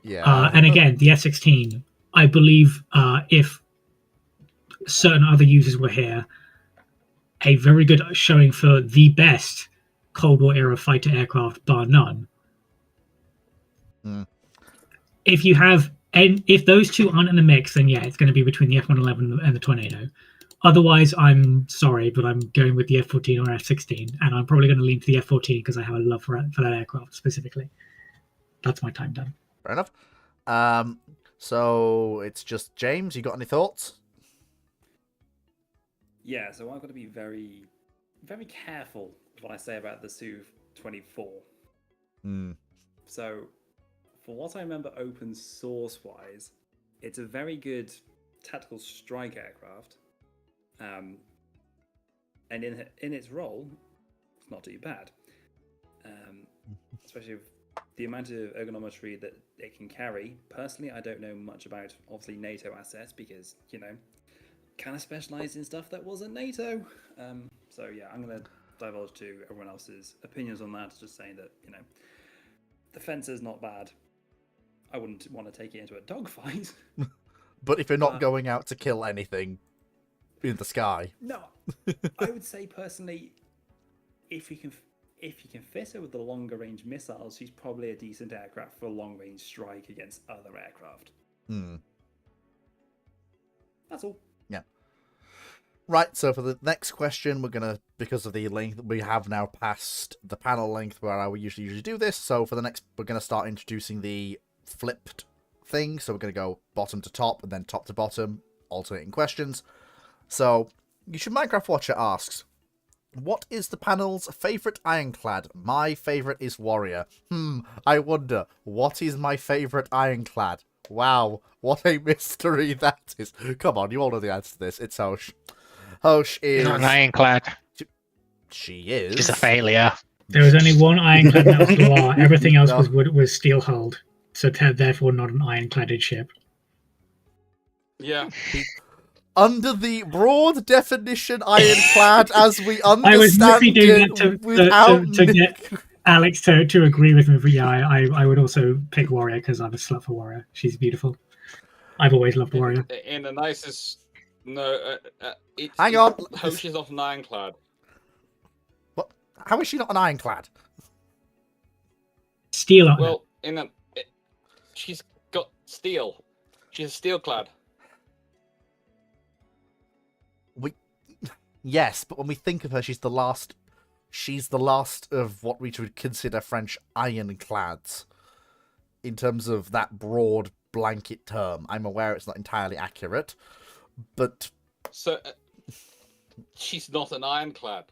Yeah. And again, the F-16, I believe, if certain other users were here, a very good showing for the best Cold War era fighter aircraft, bar none. If you have, and if those two aren't in the mix, then yeah, it's going to be between the F-111 and the Tornado. Otherwise, I'm sorry, but I'm going with the F-14 or F-16, and I'm probably going to lean to the F-14 because I have a love for that aircraft specifically. That's my time done. Fair enough. So it's just James. You got any thoughts? Yeah, so I've got to be very, very careful what I say about the Su-24. So, for what I remember open source-wise, it's a very good tactical strike aircraft. And in its role, it's not too bad. Especially with the amount of ergonometry that it can carry. Personally, I don't know much about, obviously, NATO assets because, kind of specialised in stuff that wasn't NATO. So yeah, I'm going to divulge to everyone else's opinions on that, just saying that, the fence is not bad. I wouldn't want to take it into a dogfight. But if you're not going out to kill anything in the sky. No, I would say personally, if you can fit her with the longer range missiles, she's probably a decent aircraft for a long range strike against other aircraft. That's all. Yeah. Right, so for the next question, we're going to, because of the length, we have now passed the panel length where I would usually do this. So for the next, we're going to start introducing the flipped thing. So we're going to go bottom to top and then top to bottom, alternating questions. So, You Should Minecraft Watcher asks, what is the panel's favourite ironclad? My favourite is Warrior. I wonder, what is my favourite ironclad? Wow, what a mystery that is. Come on, you all know the answer to this. It's Hosh. Hosh is... Not an ironclad. She is. She's a failure. There was only one ironclad, and that was Loire. Everything else was steel hulled, so therefore not an ironcladded ship. Yeah. Under the broad definition ironclad, as we understand I was literally doing that to Nick. get Alex to agree with me, but yeah, I would also pick Warrior because I'm a slut for Warrior. She's beautiful. I've always loved Warrior. In the nicest... No, Hang on. Hosh is not an ironclad. What? How is she not an ironclad? Steel. Well, she's got steel. She's a steelclad. Yes, but when we think of her, she's the last of what we would consider French ironclads in terms of that broad blanket term. I'm aware it's not entirely accurate, but so she's not an ironclad.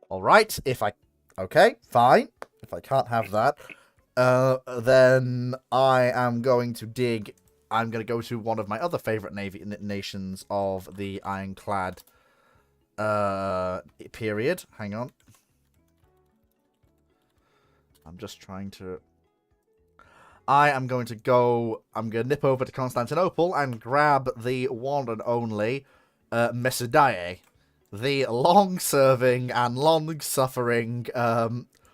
All right, okay, fine. If I can't have that, then I am going to dig. I'm going to go to one of my other favorite nations of the ironclad period. Hang on. I'm just trying to... I'm going to nip over to Constantinople and grab the one and only Mesudaiye, the long-serving and long-suffering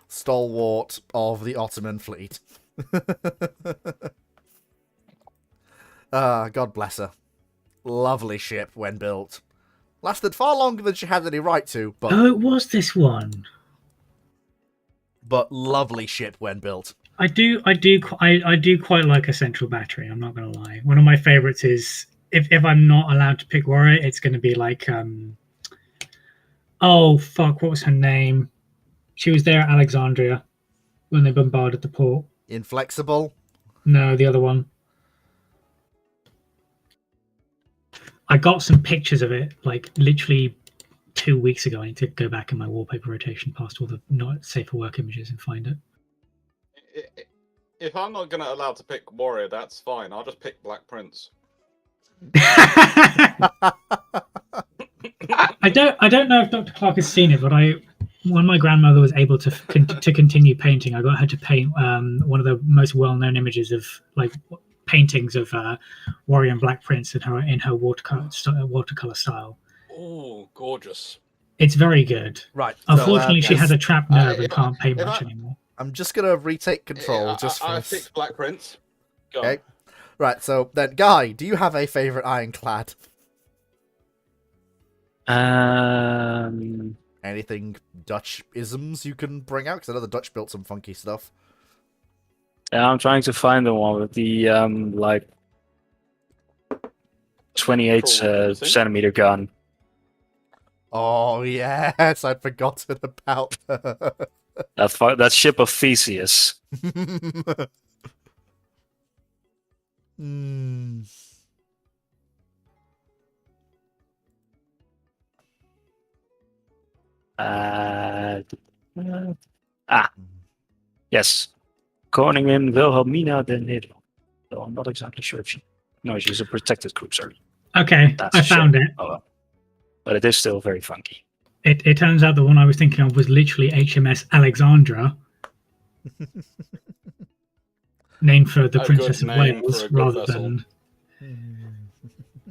stalwart of the Ottoman fleet. God bless her. Lovely ship when built. Lasted far longer than she had any right to, but... Oh, it was this one. But lovely ship when built. I do quite like a central battery. I'm not gonna lie. One of my favorites is if I'm not allowed to pick Warrior, it's gonna be like oh fuck, what was her name? She was there at Alexandria when they bombarded the port. Inflexible? No, the other one. I got some pictures of it, like literally 2 weeks ago. I need to go back in my wallpaper rotation past all the not safe for work images and find it. If I'm not gonna allow to pick warrior, that's fine. I'll just pick Black Prince. I don't know if Dr. Clark has seen it, but when my grandmother was able to continue painting, I got her to paint one of the most well-known images of like paintings of Warrior and Black Prince in her watercolor style. Oh, gorgeous! It's very good. Right. Unfortunately, she has a trapped nerve and if can't paint if much I- anymore. I'm just gonna retake control just for I this. picked Black Prince. Go Okay. Right. So then, Guy, do you have a favorite ironclad? Anything Dutch isms you can bring out? Because I know the Dutch built some funky stuff. Yeah, I'm trying to find the one with the like 28 Cool. centimeter gun. Oh yes, I'd forgotten about that. That ship of Theseus. Hmm. Yes, Koningin Wilhelmina de Nederland. So I'm not exactly sure if she. No, she's a protected cruiser. Okay, That's I a shame. found it. Oh, well. But it is still very funky. It turns out the one I was thinking of was literally HMS Alexandra, named for the A Princess good of name Wales, for a good rather vessel. than.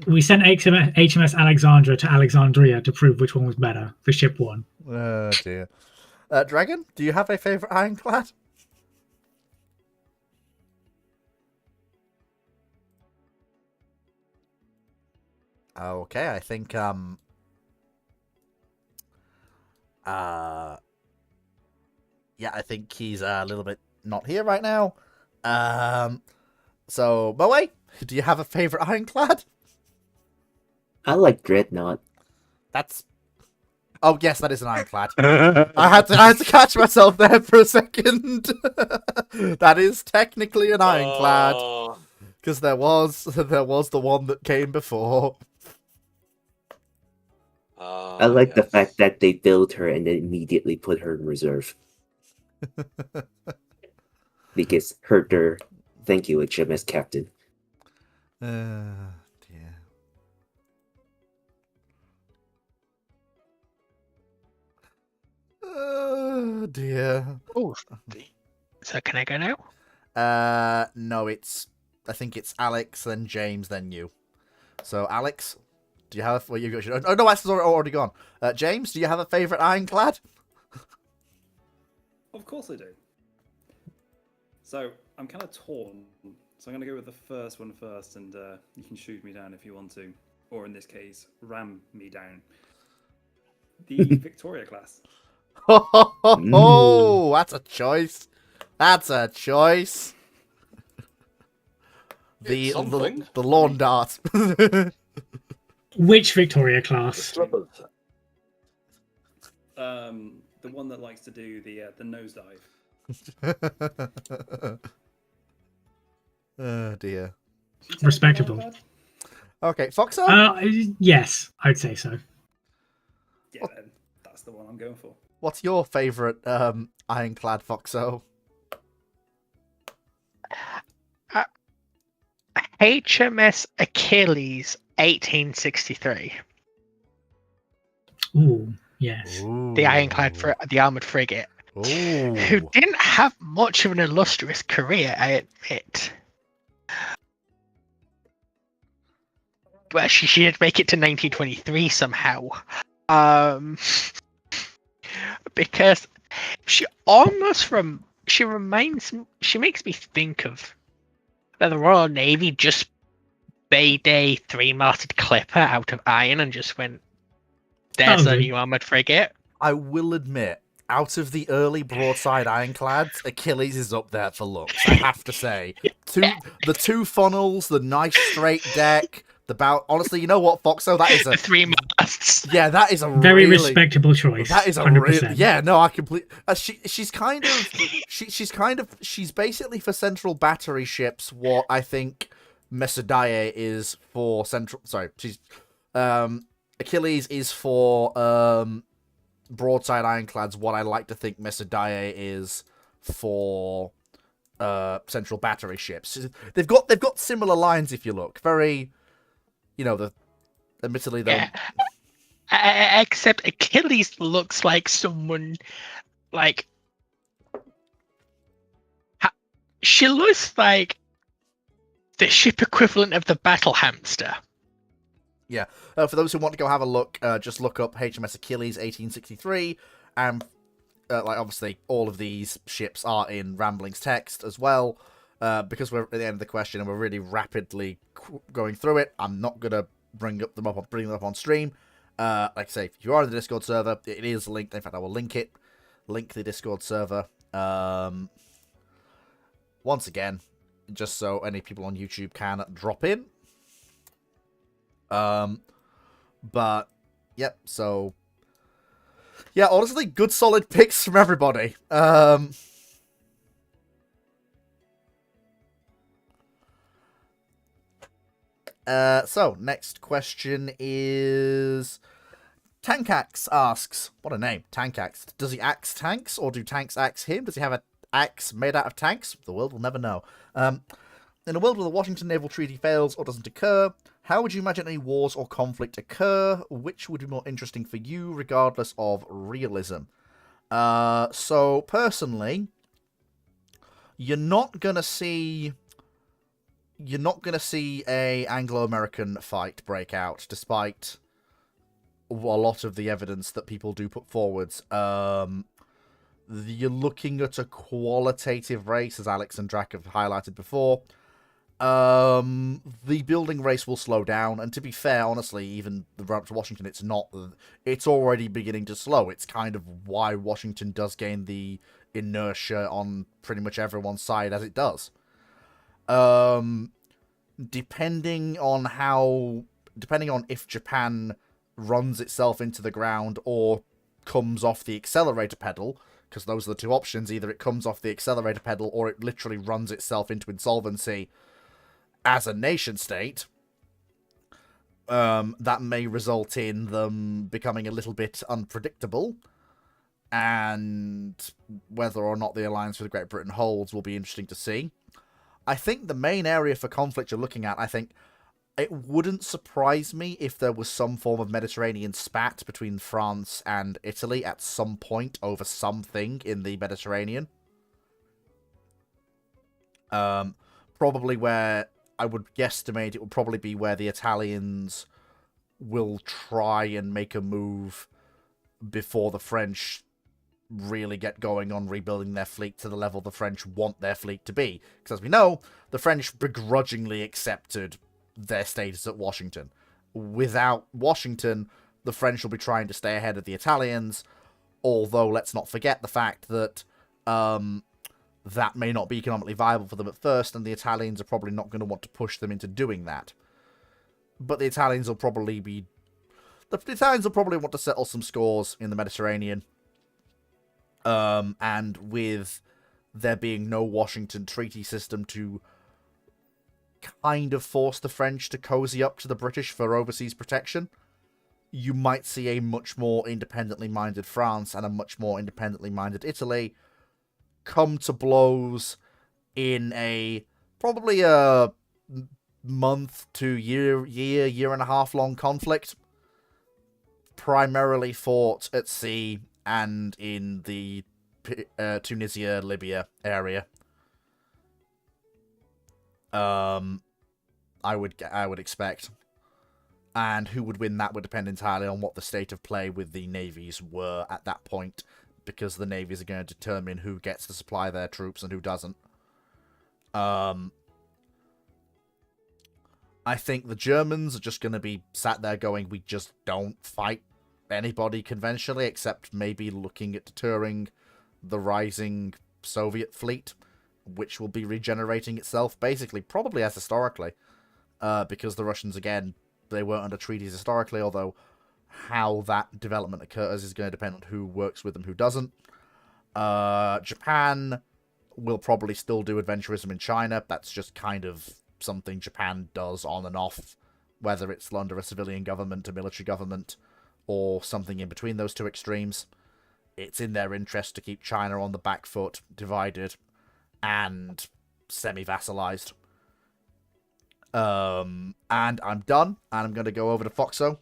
We sent HMS Alexandra to Alexandria to prove which one was better. The ship won. Oh dear. Dragon, do you have a favorite ironclad? Okay, I think yeah, I think he's a little bit not here right now. So Moe, do you have a favorite ironclad? I like Dreadnought. That's oh yes, that is an ironclad. I had to catch myself there for a second. That is technically an ironclad because there was the one that came before. I like the fact that they built her and then immediately put her in reserve. Because Herter, thank you, HMS Captain. Dear. Oh dear. Oh, so can I go now? No, I think it's Alex, then James, then you. So Alex, do you have? Well, you got. Oh no, Alex is already gone. James, do you have a favorite ironclad? Of course I do. So I'm kind of torn. So I'm going to go with the first one first, and you can shoot me down if you want to, or in this case, ram me down. The Victoria class. Oh, that's a choice. That's a choice. The lawn dart. Which Victoria class? The one that likes to do the nosedive. Oh dear. Respectable. Okay, Foxo? Yes, I'd say so. Yeah, then that's the one I'm going for. What's your favourite ironclad, Foxo? HMS Achilles 1863. Ooh, yes. The ironclad for the armored frigate. Ooh. Who didn't have much of an illustrious career, I admit. But she did make it to 1923 somehow. Because she makes me think of the Royal Navy just made a 3-masted clipper out of iron and just went, there's a new armored frigate. I will admit, out of the early broadside ironclads, Achilles is up there for looks, I have to say. The two funnels, the nice straight deck, the bow. Honestly, you know what, Foxo? That is a 3 masts. Yeah, that is a Very really respectable choice. That is a 100%. yeah. No, I completely. She's kind of she's basically for central battery ships what I think Mesadaye is for central. Sorry, she's Achilles is for broadside ironclads. What I like to think Mesadaye is for central battery ships. They've got similar lines if you look. Very, admittedly though. Yeah. Except Achilles looks like someone like she looks like the ship equivalent of the battle hamster. Yeah. For those who want to go have a look, just look up HMS Achilles 1863, and obviously all of these ships are in Rambling's text as well. Because we're at the end of the question and we're really rapidly going through it, I'm not gonna bring them up on stream. Like I say, if you are in the Discord server, it is linked. In fact, I will link the Discord server. Once again, just so any people on YouTube can drop in. But yep. So yeah, honestly, good solid picks from everybody. So next question is Tankax asks, what a name, Tankax. Does he axe tanks or do tanks axe him? Does he have an axe made out of tanks? The world will never know. In a world where the Washington Naval Treaty fails or doesn't occur, how would you imagine any wars or conflict occur? Which would be more interesting for you, regardless of realism? So personally, you're not gonna see a Anglo-American fight break out, despite a lot of the evidence that people do put forwards. You're looking at a qualitative race, as Alex and Drac have highlighted before. The building race will slow down, and to be fair, honestly, even the run up to Washington, it's already beginning to slow. It's kind of why Washington does gain the inertia on pretty much everyone's side as it does. Depending on if Japan runs itself into the ground or comes off the accelerator pedal, because those are the two options, either it comes off the accelerator pedal or it literally runs itself into insolvency as a nation state, that may result in them becoming a little bit unpredictable, and whether or not the alliance with Great Britain holds will be interesting to see. I think the main area for conflict you're looking at, I think it wouldn't surprise me if there was some form of Mediterranean spat between France and Italy at some point over something in the Mediterranean. Probably where I would guesstimate it would probably be where the Italians will try and make a move before the French really get going on rebuilding their fleet to the level the French want their fleet to be. Because as we know, the French begrudgingly accepted their status at Washington. Without Washington, the French will be trying to stay ahead of the Italians, although let's not forget the fact that that may not be economically viable for them at first, and the Italians are probably not going to want to push them into doing that. But the Italians will probably want to settle some scores in the Mediterranean. And with there being no Washington treaty system to kind of force the French to cozy up to the British for overseas protection, you might see a much more independently minded France and a much more independently minded Italy come to blows in probably a month to year and a half long conflict, primarily fought at sea and in the Tunisia, Libya area. I would expect. And who would win that would depend entirely on what the state of play with the navies were at that point, because the navies are going to determine who gets to supply their troops and who doesn't. I think the Germans are just going to be sat there going, we just don't fight anybody conventionally, except maybe looking at deterring the rising Soviet fleet, which will be regenerating itself, basically, probably as historically, because the Russians, again, they weren't under treaties historically, although how that development occurs is going to depend on who works with them, who doesn't. Japan will probably still do adventurism in China. That's just kind of something Japan does on and off whether it's under a civilian government, a military government, or something in between those two extremes. It's in their interest to keep China on the back foot, divided, and semi-vassalized. And I'm done, and I'm going to go over to Foxo,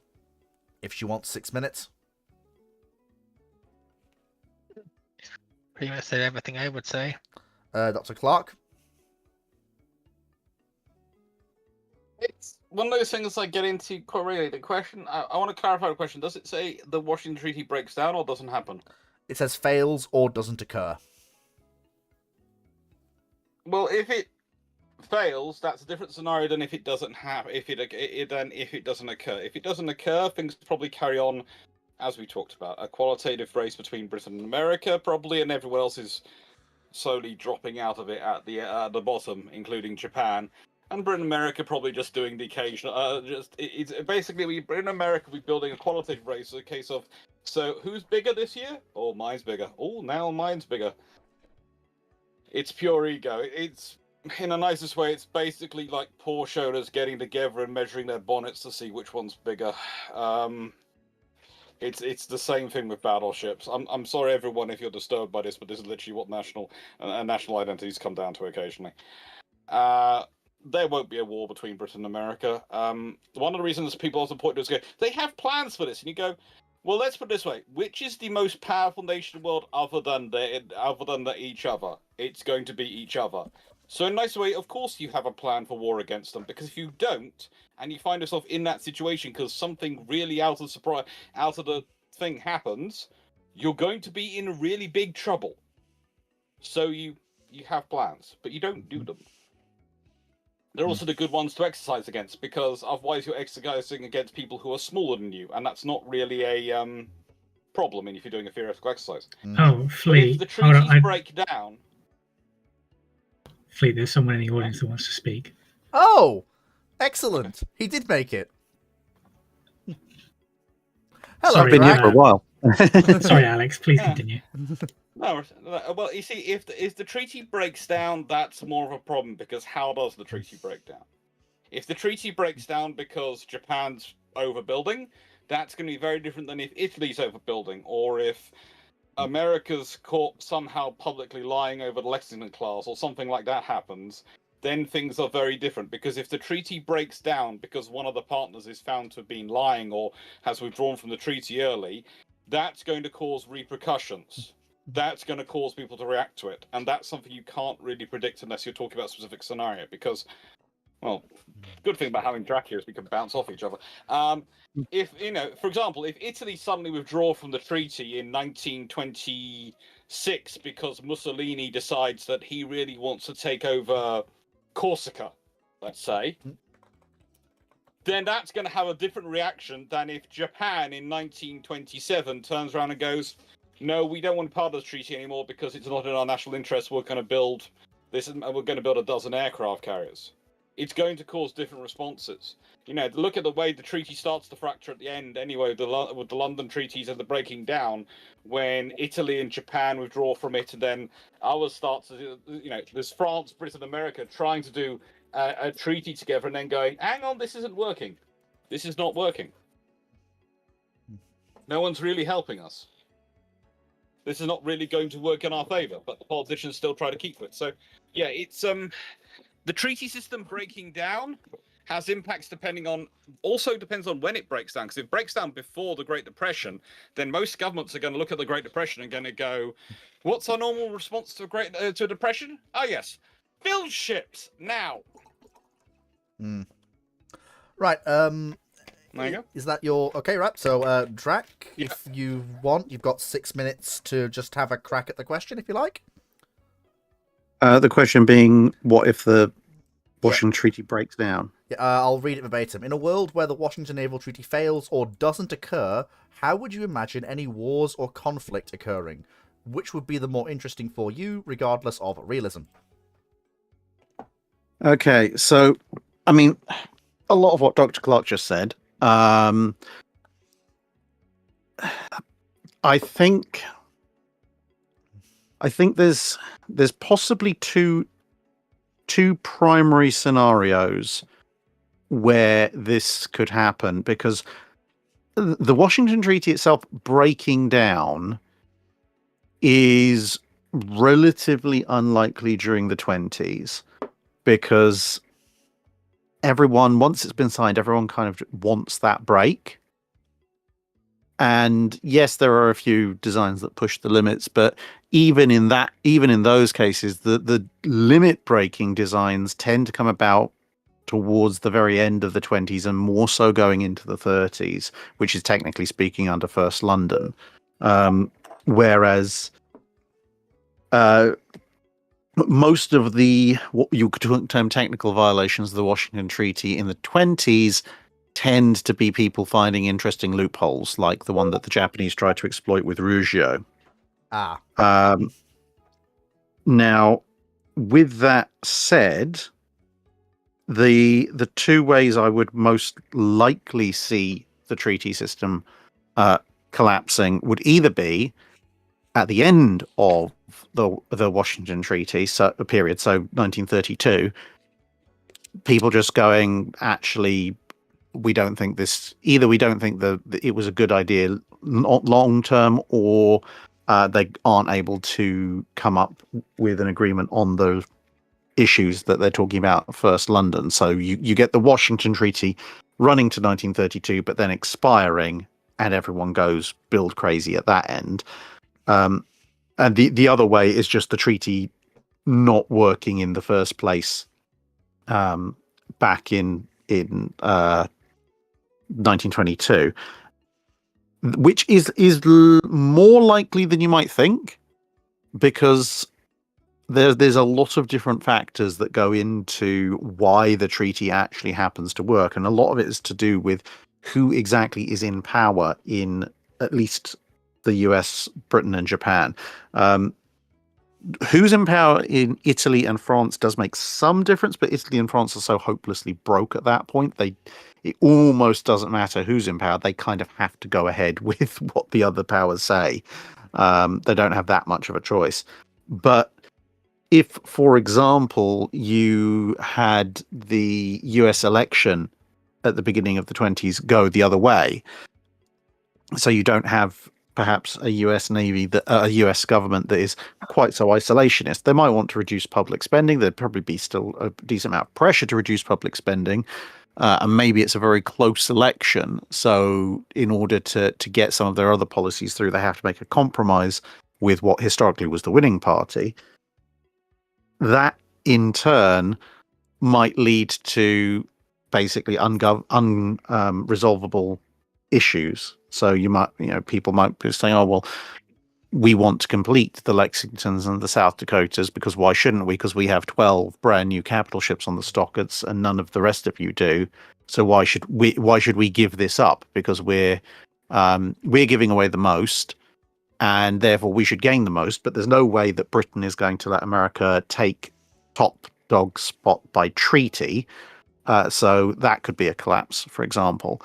if she wants 6 minutes. Pretty much said everything I would say. Dr. Clark? It's one of those things I get into quite regularly. The question, I want to clarify the question. Does it say the Washington Treaty breaks down or doesn't happen? It says fails or doesn't occur. Well, if it fails, that's a different scenario than if it doesn't have. If it doesn't occur. If it doesn't occur, things probably carry on, as we talked about, a qualitative race between Britain and America, probably, and everyone else is slowly dropping out of it at the bottom, including Japan. And Britain and America probably just doing the occasional. It's basically Britain and America will be building a qualitative race. A case of, so who's bigger this year? Oh, mine's bigger. Oh, now mine's bigger. It's pure ego. It's, in the nicest way, it's basically like Porsche owners getting together and measuring their bonnets to see which one's bigger. It's the same thing with battleships. I'm sorry, everyone, if you're disturbed by this, but this is literally what national identities come down to occasionally. There won't be a war between Britain and America. One of the reasons people also point to is they have plans for this, and you go, well, let's put it this way: which is the most powerful nation in the world other than each other? It's going to be each other. So in a nice way, of course, you have a plan for war against them, because if you don't, and you find yourself in that situation because something really out of the thing happens, you're going to be in really big trouble. So you have plans, but you don't do them. They're also the good ones to exercise against, because otherwise you're exercising against people who are smaller than you, and that's not really a problem if you're doing a theoretical exercise. Oh, Flea. If the treaties break down... Flea, there's someone in the audience that wants to speak. Oh! Excellent! He did make it. Hello, Sorry, I've been here for a while. Sorry, Alex, please continue. No, well, you see, if the treaty breaks down, that's more of a problem, because how does the treaty break down? If the treaty breaks down because Japan's overbuilding, that's going to be very different than if Italy's overbuilding, or if America's caught somehow publicly lying over the Lexington clause, or something like that happens. Then things are very different, because if the treaty breaks down because one of the partners is found to have been lying or has withdrawn from the treaty early, that's going to cause repercussions. That's going to cause people to react to it. And that's something you can't really predict unless you're talking about a specific scenario, because, well, good thing about having Dracula is we can bounce off each other. If, for example, if Italy suddenly withdraw from the treaty in 1926 because Mussolini decides that he really wants to take over Corsica, let's say, then that's going to have a different reaction than if Japan in 1927 turns around and goes, no, we don't want part of the treaty anymore because it's not in our national interest. We're going to build this, and we're going to build a dozen aircraft carriers. It's going to cause different responses. Look at the way the treaty starts to fracture at the end. Anyway, with the London treaties and the breaking down, when Italy and Japan withdraw from it, and then ours starts to, there's France, Britain, America trying to do a treaty together, and then going, hang on, this isn't working. This is not working. No one's really helping us. This is not really going to work in our favour, but the politicians still try to keep it. So, yeah, it's the treaty system breaking down has impacts depends on when it breaks down. Because if it breaks down before the Great Depression, then most governments are going to look at the Great Depression and going to go, "What's our normal response to a depression? Oh yes, build ships now." Right. There you go. Is that your okay? Right. So, Drac, Yeah. if you want, you've got 6 minutes to just have a crack at the question, if you like. The question being, what if the Washington Treaty breaks down? Yeah, I'll read it verbatim. In a world where the Washington Naval Treaty fails or doesn't occur, how would you imagine any wars or conflict occurring? Which would be the more interesting for you, regardless of realism? Okay, so, I mean, a lot of what Dr. Clark just said. I think there's possibly two primary scenarios where this could happen, because the Washington Treaty itself breaking down is relatively unlikely during the 20s, because everyone, once it's been signed, everyone kind of wants that break. And yes, there are a few designs that push the limits, but even in those cases, the limit breaking designs tend to come about towards the very end of the 20s and more so going into the 30s, which is technically speaking under First London. Whereas most of the what you could term technical violations of the Washington Treaty in the 20s tend to be people finding interesting loopholes, like the one that the Japanese tried to exploit with Ruggiero. Now, with that said, the two ways I would most likely see the treaty system collapsing would either be at the end of the Washington Treaty period, so 1932, people just going, actually, we don't think this, either we don't think that it was a good idea long term, or they aren't able to come up with an agreement on the issues that they're talking about First London. So you get the Washington Treaty running to 1932, but then expiring, and everyone goes build crazy at that end. And the other way is just the treaty not working in the first place back in 1922, which is more likely than you might think, because there's a lot of different factors that go into why the treaty actually happens to work, and a lot of it is to do with who exactly is in power in at least the US, Britain, and Japan. Who's in power in Italy and France does make some difference, but Italy and France are so hopelessly broke at that point, it almost doesn't matter who's in power. They kind of have to go ahead with what the other powers say. They don't have that much of a choice. But if, for example, you had the US election at the beginning of the 20s go the other way, so you don't have perhaps a US Navy, a US government that is quite so isolationist, they might want to reduce public spending. There'd probably be still a decent amount of pressure to reduce public spending. And maybe it's a very close election. So in order to get some of their other policies through, they have to make a compromise with what historically was the winning party. That, in turn, might lead to basically unresolvable issues. So people might be saying, oh, well, we want to complete the Lexingtons and the South Dakotas, because why shouldn't we? Because we have 12 brand new capital ships on the Stockets and none of the rest of you do. So why should we give this up? Because we're giving away the most, and therefore we should gain the most. But there's no way that Britain is going to let America take top dog spot by treaty. So that could be a collapse, for example.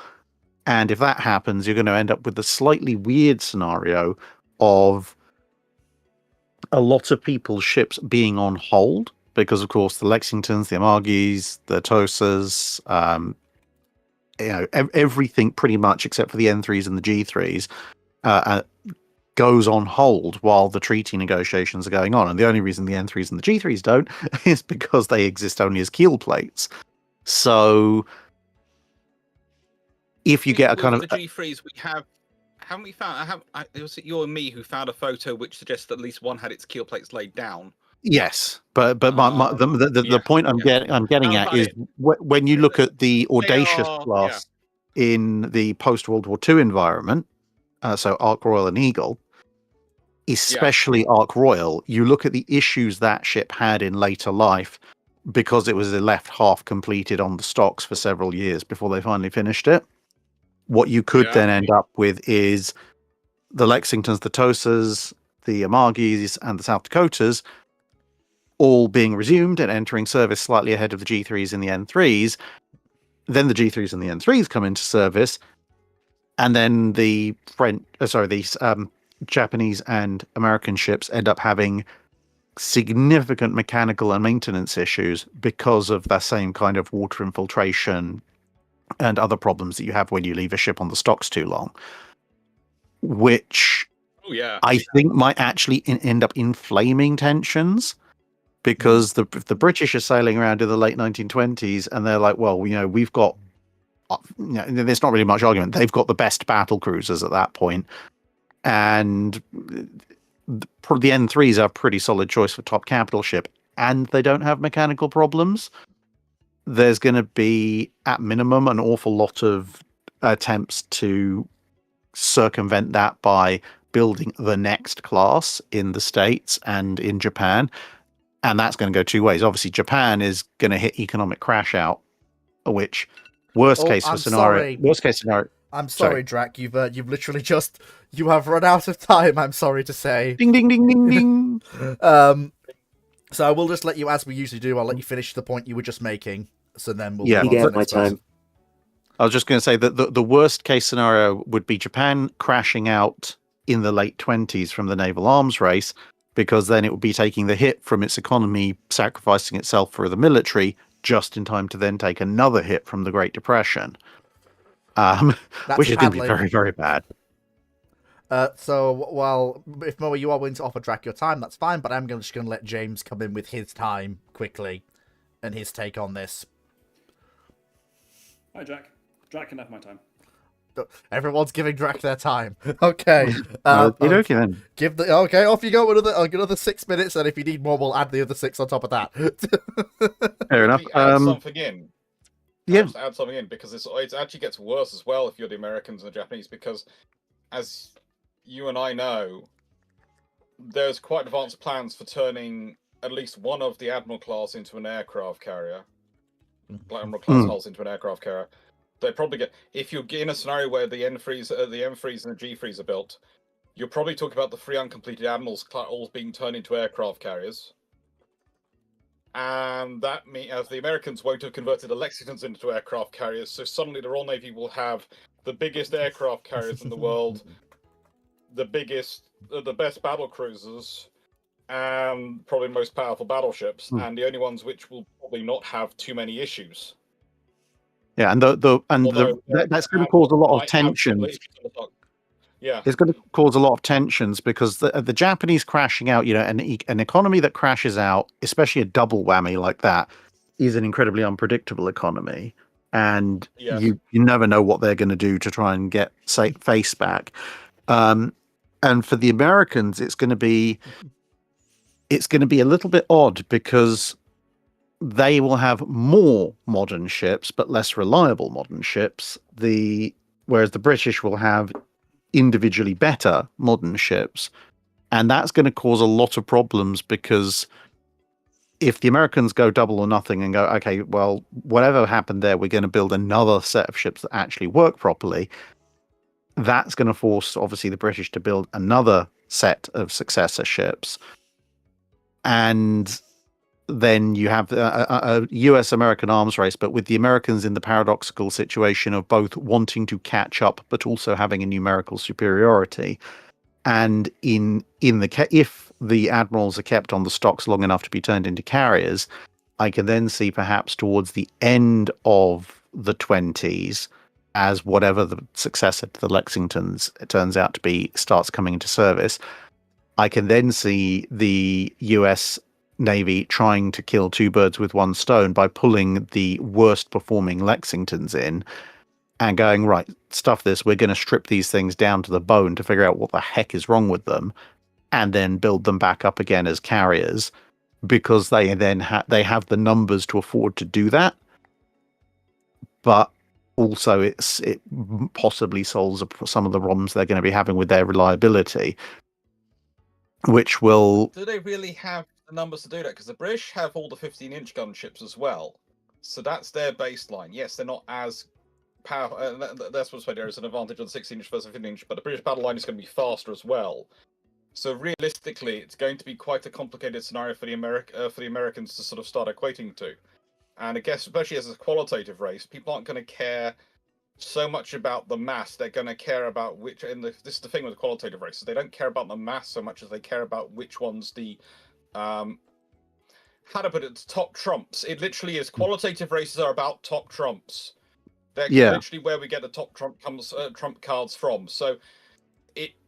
And if that happens, you're going to end up with a slightly weird scenario of a lot of people's ships being on hold, because of course the Lexingtons, the Amagis, the Tosas, everything pretty much except for the N3s and the G3s goes on hold while the treaty negotiations are going on. And the only reason the N3s and the G3s don't is because they exist only as keel plates. So if you get a kind of the G3s, we have. Haven't we found? Was it you and me who found a photo which suggests that at least one had its keel plates laid down? Yes, but the point I'm getting at is when you look at the Audacious class in the post World War II environment, so Ark Royal and Eagle, especially Ark Royal, you look at the issues that ship had in later life, because it was left half completed on the stocks for several years before they finally finished it. What you could then end up with is the Lexingtons, the Tosas, the Amagis, and the South Dakotas all being resumed and entering service slightly ahead of the G3s and the N3s. Then the G3s and the N3s come into service, and then the Japanese and American ships end up having significant mechanical and maintenance issues because of that same kind of water infiltration, and other problems that you have when you leave a ship on the stocks too long, which Oh yeah. I think might actually end up inflaming tensions, because if the British are sailing around in the late 1920s and they're like, well, we've got, there's not really much argument. They've got the best battle cruisers at that point, and the N3s are a pretty solid choice for top capital ship, and they don't have mechanical problems. There's going to be, at minimum, an awful lot of attempts to circumvent that by building the next class in the States and in Japan. And that's going to go two ways. Obviously, Japan is going to hit economic crash out, which worst case scenario. I'm sorry, Drac. You've literally you have run out of time. I'm sorry to say. Ding ding ding ding ding. So I will just let you, as we usually do, I'll let you finish the point you were just making. So then we'll Yeah, move on to the my next person. time. I was just going to say that the worst case scenario would be Japan crashing out in the late 20s from the naval arms race, because then it would be taking the hit from its economy, sacrificing itself for the military, just in time to then take another hit from the Great Depression, which is going to be very, very bad. So while if Moa, you are willing to offer Drac your time, that's fine. But I'm just going to let James come in with his time quickly, and his take on this. Hi, Jack. Drac can have my time. Everyone's giving Drac their time. Okay. Okay, then. Okay, off you go. Another 6 minutes, and if you need more, we'll add the other 6 on top of that. Fair enough. Add something in. Yeah. Just add something in, because it actually gets worse as well if you're the Americans and the Japanese, because as you and I know, there's quite advanced plans for turning at least one of the Admiral class into an aircraft carrier. Admiral class hulls into an aircraft carrier. They probably get, if you're in a scenario where the M3s and the G3s are built, you're probably talking about the 3 uncompleted Admirals all being turned into aircraft carriers. And that means, as the Americans won't have converted the Lexingtons into aircraft carriers, so suddenly the Royal Navy will have the biggest aircraft carriers in the world, the best battle cruisers, and probably the most powerful battleships, and the only ones which will probably not have too many issues. Yeah, and that's going to cause a lot of tensions. Yeah, it's going to cause a lot of tensions, because the Japanese crashing out, an economy that crashes out, especially a double whammy like that, is an incredibly unpredictable economy, and you never know what they're going to do to try and get face back. And for the Americans, it's going to be a little bit odd, because they will have more modern ships, but less reliable modern ships. Whereas the British will have individually better modern ships, and that's going to cause a lot of problems, because if the Americans go double or nothing and go, okay, well, whatever happened there, we're going to build another set of ships that actually work properly, that's going to force, obviously, the British to build another set of successor ships. And then you have a US-American arms race, but with the Americans in the paradoxical situation of both wanting to catch up, but also having a numerical superiority. And if the admirals are kept on the stocks long enough to be turned into carriers, I can then see perhaps towards the end of the 20s, as whatever the successor to the Lexingtons turns out to be starts coming into service, I can then see the US Navy trying to kill 2 birds with 1 stone by pulling the worst performing Lexingtons in and going, right, stuff this, we're going to strip these things down to the bone to figure out what the heck is wrong with them, and then build them back up again as carriers, because they then they have the numbers to afford to do that. But also it possibly solves some of the problems they're going to be having with their reliability, which will... Do they really have the numbers to do that? Because the British have all the 15-inch gunships as well, so that's their baseline. Yes, they're not as powerful. That's what's there is an advantage on the 16-inch versus 15-inch, but the British battle line is going to be faster as well. So realistically, it's going to be quite a complicated scenario for the Americans to sort of start equating to. And I guess, especially as a qualitative race, people aren't going to care so much about the mass. They're going to care about which, this is the thing with the qualitative races, they don't care about the mass so much as they care about which one's the, how to put it, top trumps. It literally is, qualitative races are about top trumps. That's Yeah. literally where we get the top trump cards from. So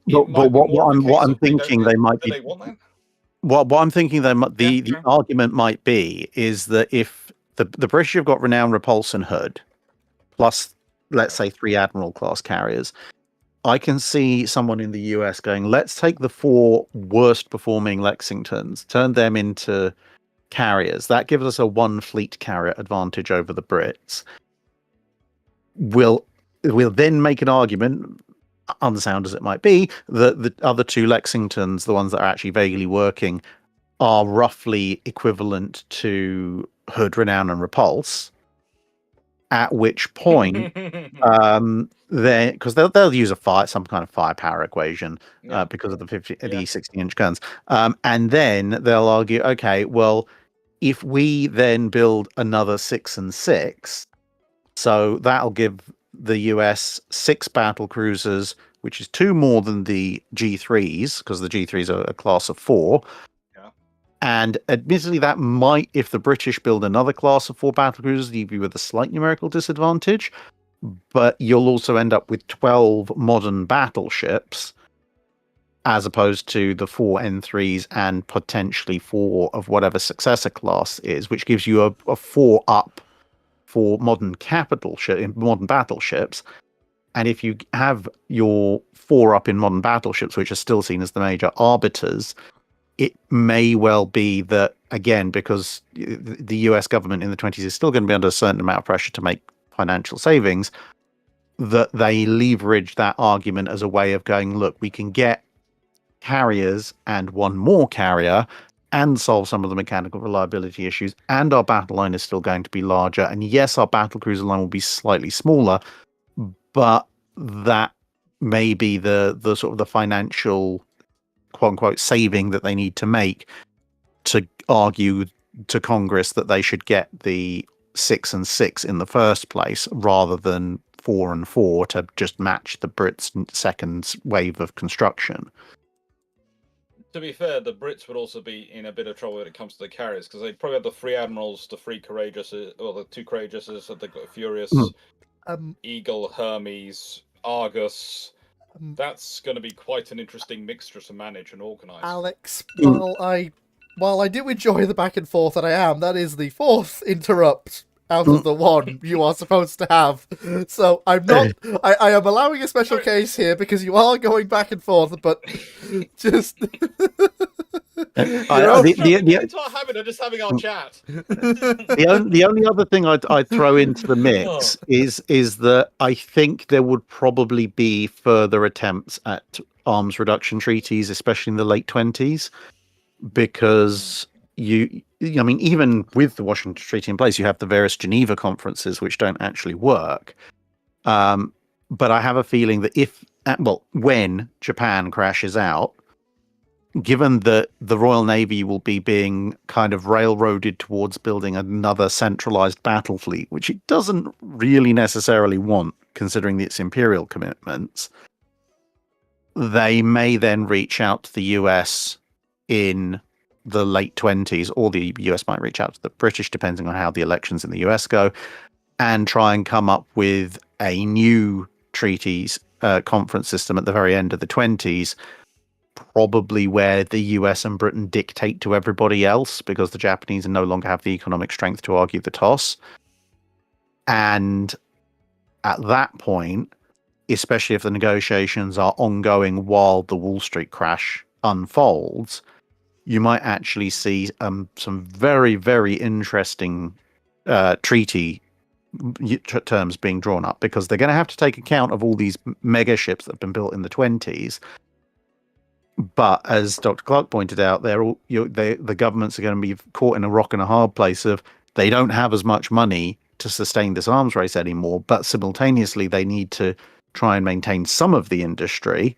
But might be what more of a what case I'm of they don't thinking really- they might do be they want that? what I'm thinking the sure. argument might be is that if the British have got Renown, Repulse, and Hood, plus let's say 3 Admiral class carriers, I can see someone in the US going, let's take the 4 worst performing Lexingtons, turn them into carriers. That gives us a 1 fleet carrier advantage over the Brits. We'll then make an argument, unsound as it might be, that the other 2 Lexingtons, the ones that are actually vaguely working, are roughly equivalent to Hood, Renown, and Repulse. At which point, because they'll use some kind of firepower equation because of the 16-inch guns, and then they'll argue, okay, well, if we then build another 6 and 6, so that'll give the US 6 battle cruisers, which is 2 more than the G3s, because the G3s are a class of 4. And admittedly, that might, if the British build another class of 4 battle cruisers, leave you with a slight numerical disadvantage. But you'll also end up with 12 modern battleships, as opposed to the 4 N3s and potentially 4 of whatever successor class is, which gives you a 4 up for modern modern battleships. And if you have your 4 up in modern battleships, which are still seen as the major arbiters, it may well be that, again, because the US government in the 20s is still going to be under a certain amount of pressure to make financial savings, that they leverage that argument as a way of going, look, we can get carriers and 1 more carrier and solve some of the mechanical reliability issues, and our battle line is still going to be larger. And yes, our battle cruiser line will be slightly smaller, but that may be the sort of the financial quote-unquote saving that they need to make to argue to Congress that they should get the 6 and 6 in the first place, rather than 4 and 4 to just match the Brits' second wave of construction. To be fair, the Brits would also be in a bit of trouble when it comes to the carriers, because they probably have the 3 Admirals, the 3 Courageouses, or the 2 Courageouses, so they've got Furious, Eagle, Hermes, Argus. That's going to be quite an interesting mixture to manage and organise. Alex, while I do enjoy the back and forth that I am, that is the 4th interrupt out of the 1 you are supposed to have. So I'm not. I am allowing a special case here because you are going back and forth, but just. It's not having it, just having our chat. The only other thing I'd throw into the mix is that I think there would probably be further attempts at arms reduction treaties, especially in the late 20s, because I mean, even with the Washington Treaty in place, you have the various Geneva conferences which don't actually work. But I have a feeling that when Japan crashes out, given that the Royal Navy will be being kind of railroaded towards building another centralized battle fleet, which it doesn't really necessarily want, considering its imperial commitments, they may then reach out to the US in the late 20s, or the US might reach out to the British, depending on how the elections in the US go, and try and come up with a new treaties conference system at the very end of the 20s, probably where the US and Britain dictate to everybody else, because the Japanese no longer have the economic strength to argue the toss. And at that point, especially if the negotiations are ongoing while the Wall Street crash unfolds, you might actually see some very, very interesting treaty terms being drawn up, because they're going to have to take account of all these mega ships that have been built in the 20s. But as Dr. Clark pointed out, the governments are going to be caught in a rock and a hard place of they don't have as much money to sustain this arms race anymore, but simultaneously they need to try and maintain some of the industry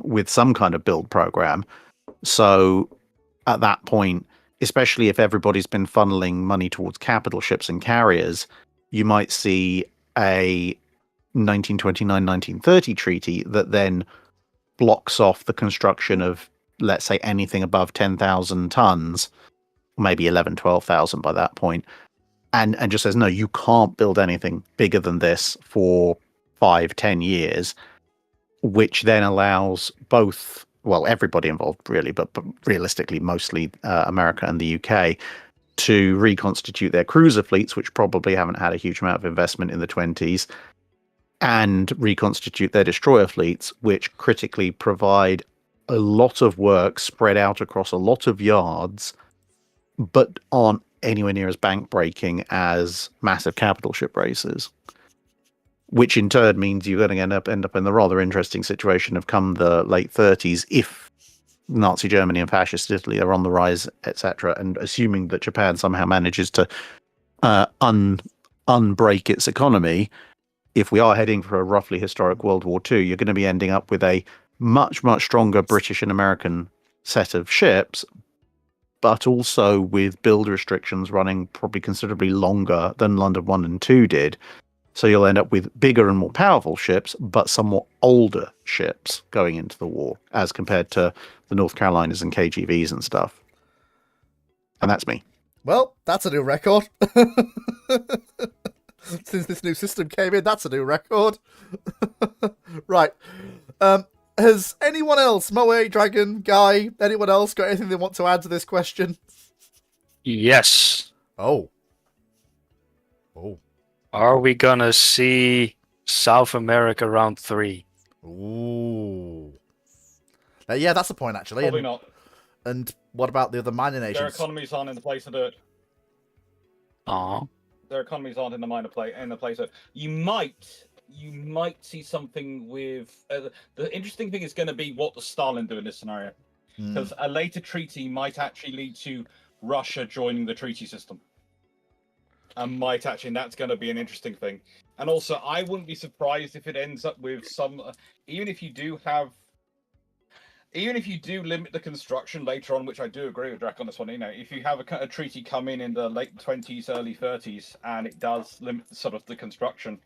with some kind of build program. So at that point, especially if everybody's been funneling money towards capital ships and carriers, you might see a 1929-1930 treaty that then blocks off the construction of, let's say, anything above 10,000 tons, maybe 11, 12,000 by that point, and just says, no, you can't build anything bigger than this for 5-10 years, which then allows both, well, everybody involved really, but realistically mostly America and the UK, to reconstitute their cruiser fleets, which probably haven't had a huge amount of investment in the 20s, and reconstitute their destroyer fleets, which critically provide a lot of work spread out across a lot of yards, but aren't anywhere near as bank breaking as massive capital ship races. Which in turn means you're going to end up in the rather interesting situation of, come the late 30s, if Nazi Germany and fascist Italy are on the rise, etc., and assuming that Japan somehow manages to unbreak its economy, if we are heading for a roughly historic World War II, you're going to be ending up with a much, much stronger British and American set of ships, but also with build restrictions running probably considerably longer than London 1 and 2 did. So you'll end up with bigger and more powerful ships, but somewhat older ships going into the war, as compared to the North Carolinas and KGVs and stuff. And that's me. Well, that's a new record. Since this new system came in, that's a new record. Right. Has anyone else, Moe, Dragon, Guy, anyone else got anything they want to add to this question? Yes. Oh. Are we gonna see South America round 3? Ooh. Yeah, that's the point, actually. Probably not. And what about the other mining nations? Their economies aren't in the place to do it. Aw. Their economies aren't in the place. So you might see something with the interesting thing is going to be what does Stalin do in this scenario, because a later treaty might actually lead to Russia joining the treaty system, and that's going to be an interesting thing. And also, I wouldn't be surprised if it ends up with some, even if you do limit the construction later on, which I do agree with Drac on this one. If you have a treaty come in the late 20s, early 30s, and it does limit sort of the construction,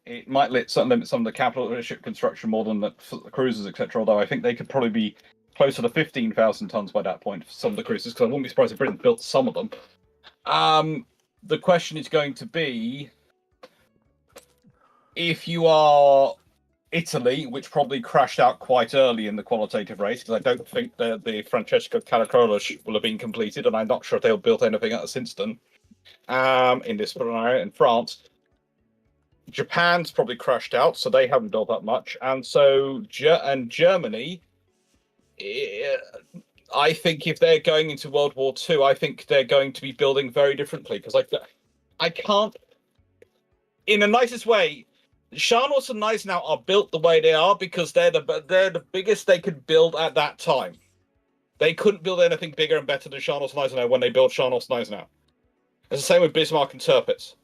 it might limit some of the capital ship construction more than the cruisers, etc. Although I think they could probably be closer to 15,000 tons by that point for some of the cruisers, because I wouldn't be surprised if Britain built some of them. The question is going to be, if you are Italy, which probably crashed out quite early in the qualitative race, because I don't think the Francesco Caracola will have been completed, and I'm not sure if they've built anything else since then. In this scenario, in France, Japan's probably crashed out, so they haven't built that much, and so Germany. I think if they're going into World War II, I think they're going to be building very differently, because I can't, in the nicest way. Scharnhorst and Gneisenau are built the way they are because they're the biggest they could build at that time. They couldn't build anything bigger and better than Scharnhorst and Gneisenau when they built Scharnhorst and Gneisenau. It's the same with Bismarck and Tirpitz.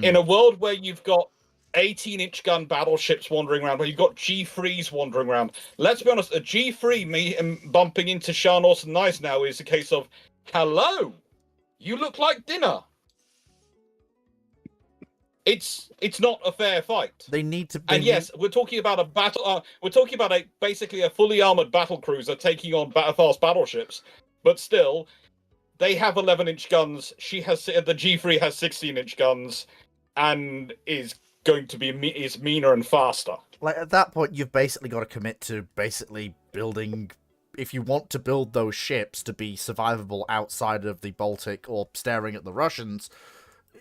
In a world where you've got 18-inch gun battleships wandering around, where you've got G3s wandering around, let's be honest, a G3 bumping into Scharnhorst and Gneisenau is a case of, hello, you look like dinner. It's not a fair fight. They need to. Yes, we're talking about a battle. We're talking about basically a fully armored battle cruiser taking on fast battleships. But still, they have 11-inch guns. The G3 has 16-inch guns, and is going to be meaner and faster. Like at that point, you've basically got to commit to basically building. If you want to build those ships to be survivable outside of the Baltic or staring at the Russians,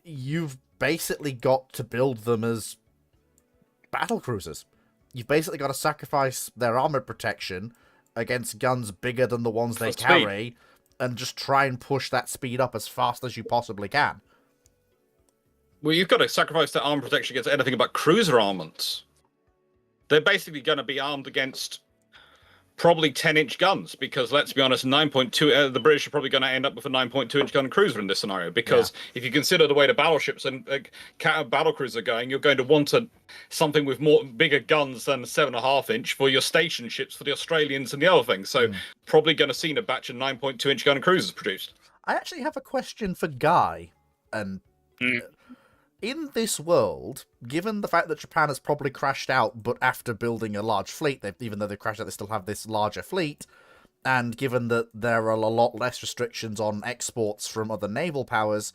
you've basically got to build them as battle cruisers. You've basically got to sacrifice their armor protection against guns bigger than the ones they carry, and just try and push that speed up as fast as you possibly can. Well, you've got to sacrifice their armor protection against anything but cruiser armaments. They're basically going to be armed against probably 10-inch guns, because let's be honest, 9.2. The British are probably going to end up with a 9.2-inch gun cruiser in this scenario, because if you consider the way the battleships and battle cruisers are going, you're going to want something with bigger guns than 7.5-inch for your station ships for the Australians and the other things. So probably going to see a batch of 9.2-inch gun cruisers produced. I actually have a question for Guy, and in this world, given the fact that Japan has probably crashed out, but after building a large fleet, even though they've crashed out, they still have this larger fleet. and given that there are a lot less restrictions on exports from other naval powers,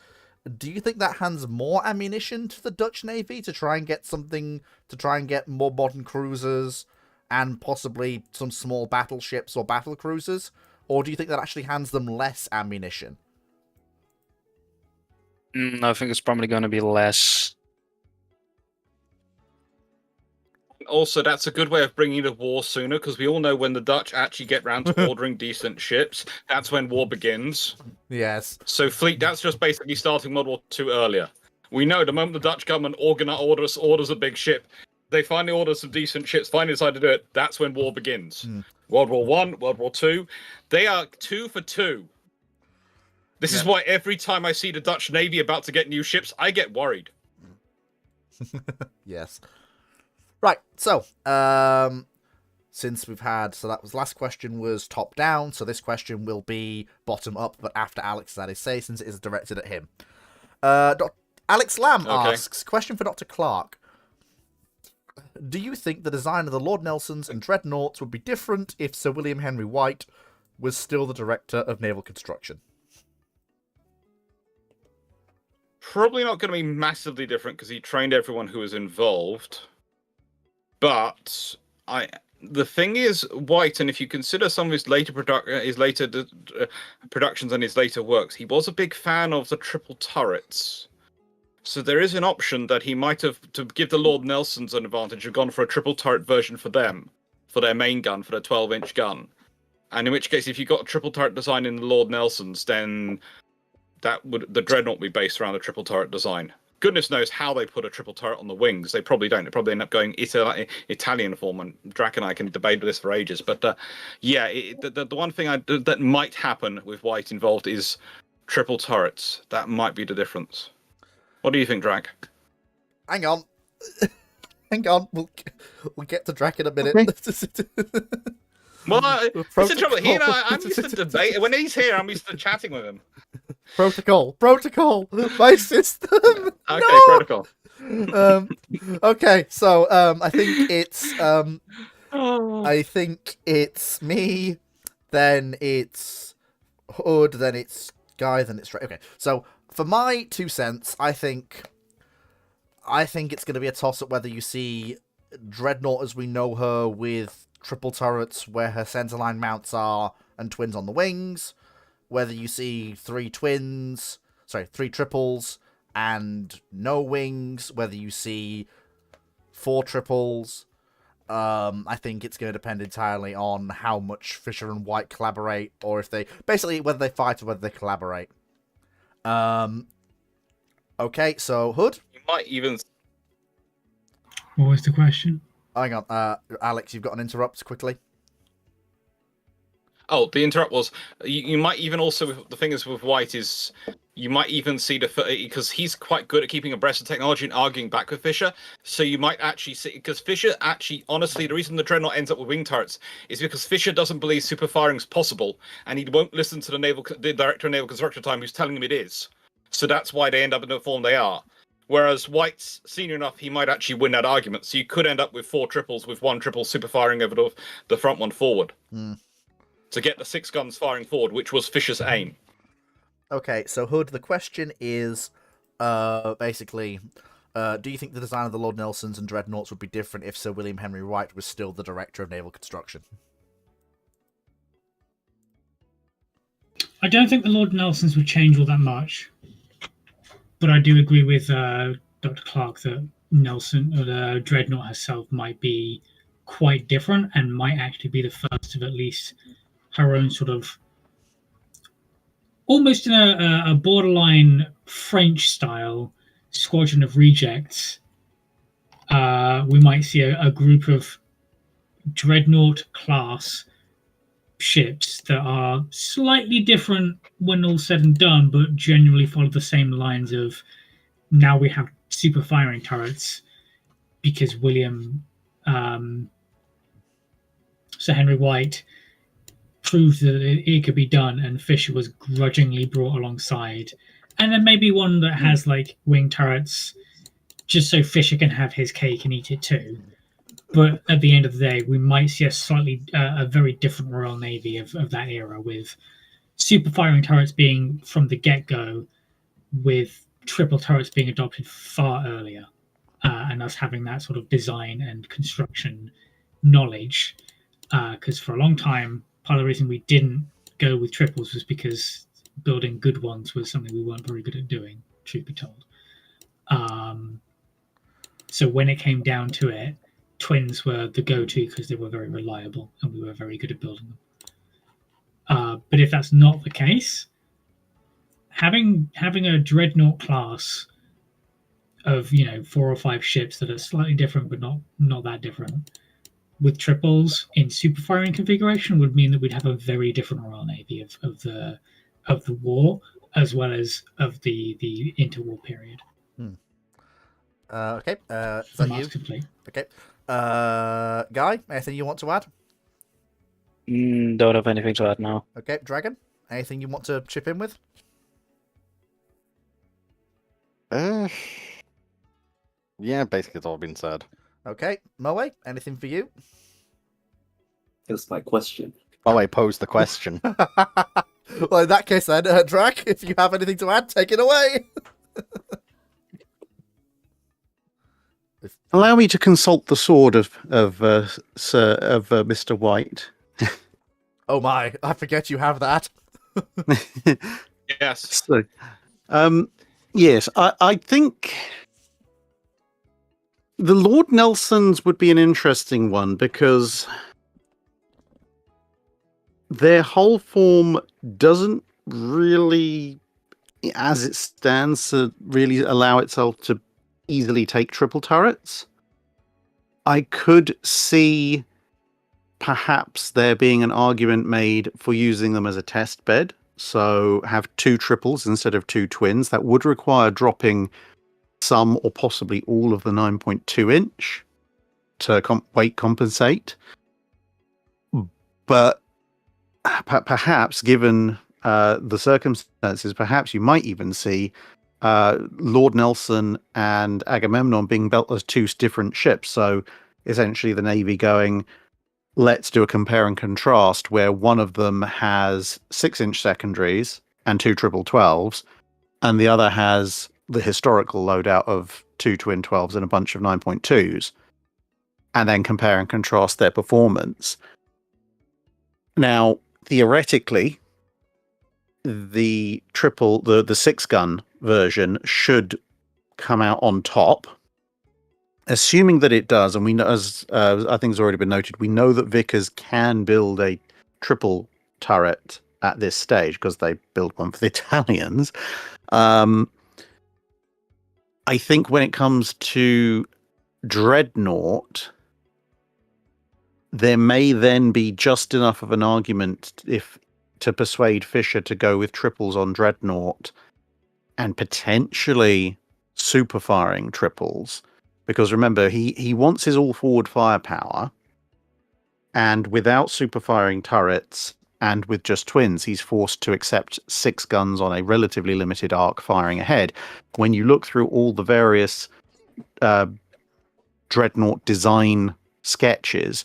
do you think that hands more ammunition to the Dutch Navy to try and get more modern cruisers and possibly some small battleships or battle cruisers? Or do you think that actually hands them less ammunition? I think it's probably going to be less. Also, that's a good way of bringing the war sooner, because we all know when the Dutch actually get round to ordering decent ships, that's when war begins. Yes. So fleet, that's just basically starting World War II earlier. We know the moment the Dutch government orders a big ship, they finally order some decent ships, finally decide to do it, that's when war begins. World War I, World War II, they are 2 for 2. This is why every time I see the Dutch Navy about to get new ships, I get worried. Yes. Right, so, since we've had, so that was last question was top down, so this question will be bottom up, but after Alex had his say, since it is directed at him. Alex Lamb asks, question for Dr. Clark. Do you think the design of the Lord Nelsons and Dreadnoughts would be different if Sir William Henry White was still the Director of Naval Construction? Probably not going to be massively different, because he trained everyone who was involved. But the thing is, White, and if you consider some of his later productions and his later works, he was a big fan of the triple turrets. So there is an option that he might have, to give the Lord Nelsons an advantage, have gone for a triple turret version for them, for their main gun, for their 12-inch gun. And in which case, if you got a triple turret design in the Lord Nelsons, then the Dreadnought would be based around the triple turret design. Goodness knows how they put a triple turret on the wings. They probably don't. They probably end up going Italian form, and Drac and I can debate this for ages. But the one thing that might happen with White involved is triple turrets. That might be the difference. What do you think, Drac? Hang on. Hang on. We'll get to Drac in a minute. Okay. Well, it's in trouble. He and I'm used to debate. When he's here, I'm used to chatting with him. Protocol, my system. Okay, no! protocol. Okay, so I think it's me, then it's Hood, then it's Guy, then it's Ray. Okay, so for my 2 cents, I think it's going to be a toss up whether you see Dreadnought as we know her with triple turrets where her centerline mounts are and twins on the wings, whether you see 3 triples and no wings, whether you see 4 triples. I think it's going to depend entirely on how much Fisher and White collaborate, or if they whether they fight or whether they collaborate. Okay, so Hood? You might even... What was the question? Hang on, Alex, you've got an interrupt quickly. Oh, the interrupt was, you might even also, the thing is with White is, you might even see because he's quite good at keeping abreast of technology and arguing back with Fisher, so you might actually see, because Fisher actually, honestly, the reason the Dreadnought ends up with wing turrets is because Fisher doesn't believe super firing is possible, and he won't listen to the Director of Naval Construction time who's telling him it is. So that's why they end up in the form they are. Whereas White's senior enough, he might actually win that argument. So you could end up with 4 triples with 1 triple super firing over the front one forward. To get the 6 guns firing forward, which was Fisher's aim. Okay, so Hood, the question is, basically, do you think the design of the Lord Nelsons and Dreadnoughts would be different if Sir William Henry White was still the Director of Naval Construction? I don't think the Lord Nelsons would change all that much. But I do agree with Dr. Clark that Nelson or the Dreadnought herself might be quite different and might actually be the first of at least her own sort of almost in a borderline French style squadron of rejects. We might see a group of Dreadnought class ships that are slightly different when all said and done, but generally follow the same lines of now we have super firing turrets because Sir Henry White proved that it could be done and Fisher was grudgingly brought alongside. And then maybe one that has like wing turrets just so Fisher can have his cake and eat it too. But at the end of the day, we might see a very different Royal Navy of that era, with super firing turrets being from the get-go, with triple turrets being adopted far earlier, and us having that sort of design and construction knowledge. Because for a long time, part of the reason we didn't go with triples was because building good ones was something we weren't very good at doing, truth be told. So when it came down to it, twins were the go-to because they were very reliable and we were very good at building them. But if that's not the case, having a dreadnought class of 4 or 5 ships that are slightly different but not that different with triples in super firing configuration would mean that we'd have a very different Royal Navy of the war as well as of the interwar period. Okay, is that you? Complete. Okay. Guy, anything you want to add? Don't have anything to add now. Okay, Dragon, anything you want to chip in with? Yeah, basically it's all been said. Okay, Moe, anything for you? That's my question. I posed the question. Well, in that case then, Drac, if you have anything to add, take it away. Allow me to consult the sword of Mr. White. Oh my, I forget you have that. Yes. So, yes, I think the Lord Nelsons would be an interesting one because their whole form doesn't really, as it stands, really allow itself to easily take triple turrets. I could see perhaps there being an argument made for using them as a test bed. So have 2 triples instead of 2 twins. That would require dropping some or possibly all of the 9.2 inch to weight compensate. But perhaps, given the circumstances, perhaps you might even see Lord Nelson and Agamemnon being built as 2 different ships. So essentially the Navy going, let's do a compare and contrast where one of them has 6-inch secondaries and 2 triple 12s, and the other has the historical loadout of 2 twin 12s and a bunch of 9.2s, and then compare and contrast their performance. Now, theoretically, the 6-gun version should come out on top. Assuming that it does, and we know, as I think has already been noted, we know that Vickers can build a triple turret at this stage because they built one for the Italians. I think when it comes to Dreadnought, there may then be just enough of an argument to persuade Fisher to go with triples on Dreadnought and potentially super firing triples. Because remember, he wants his all-forward firepower, and without super firing turrets and with just twins, he's forced to accept 6 guns on a relatively limited arc firing ahead. When you look through all the various Dreadnought design sketches,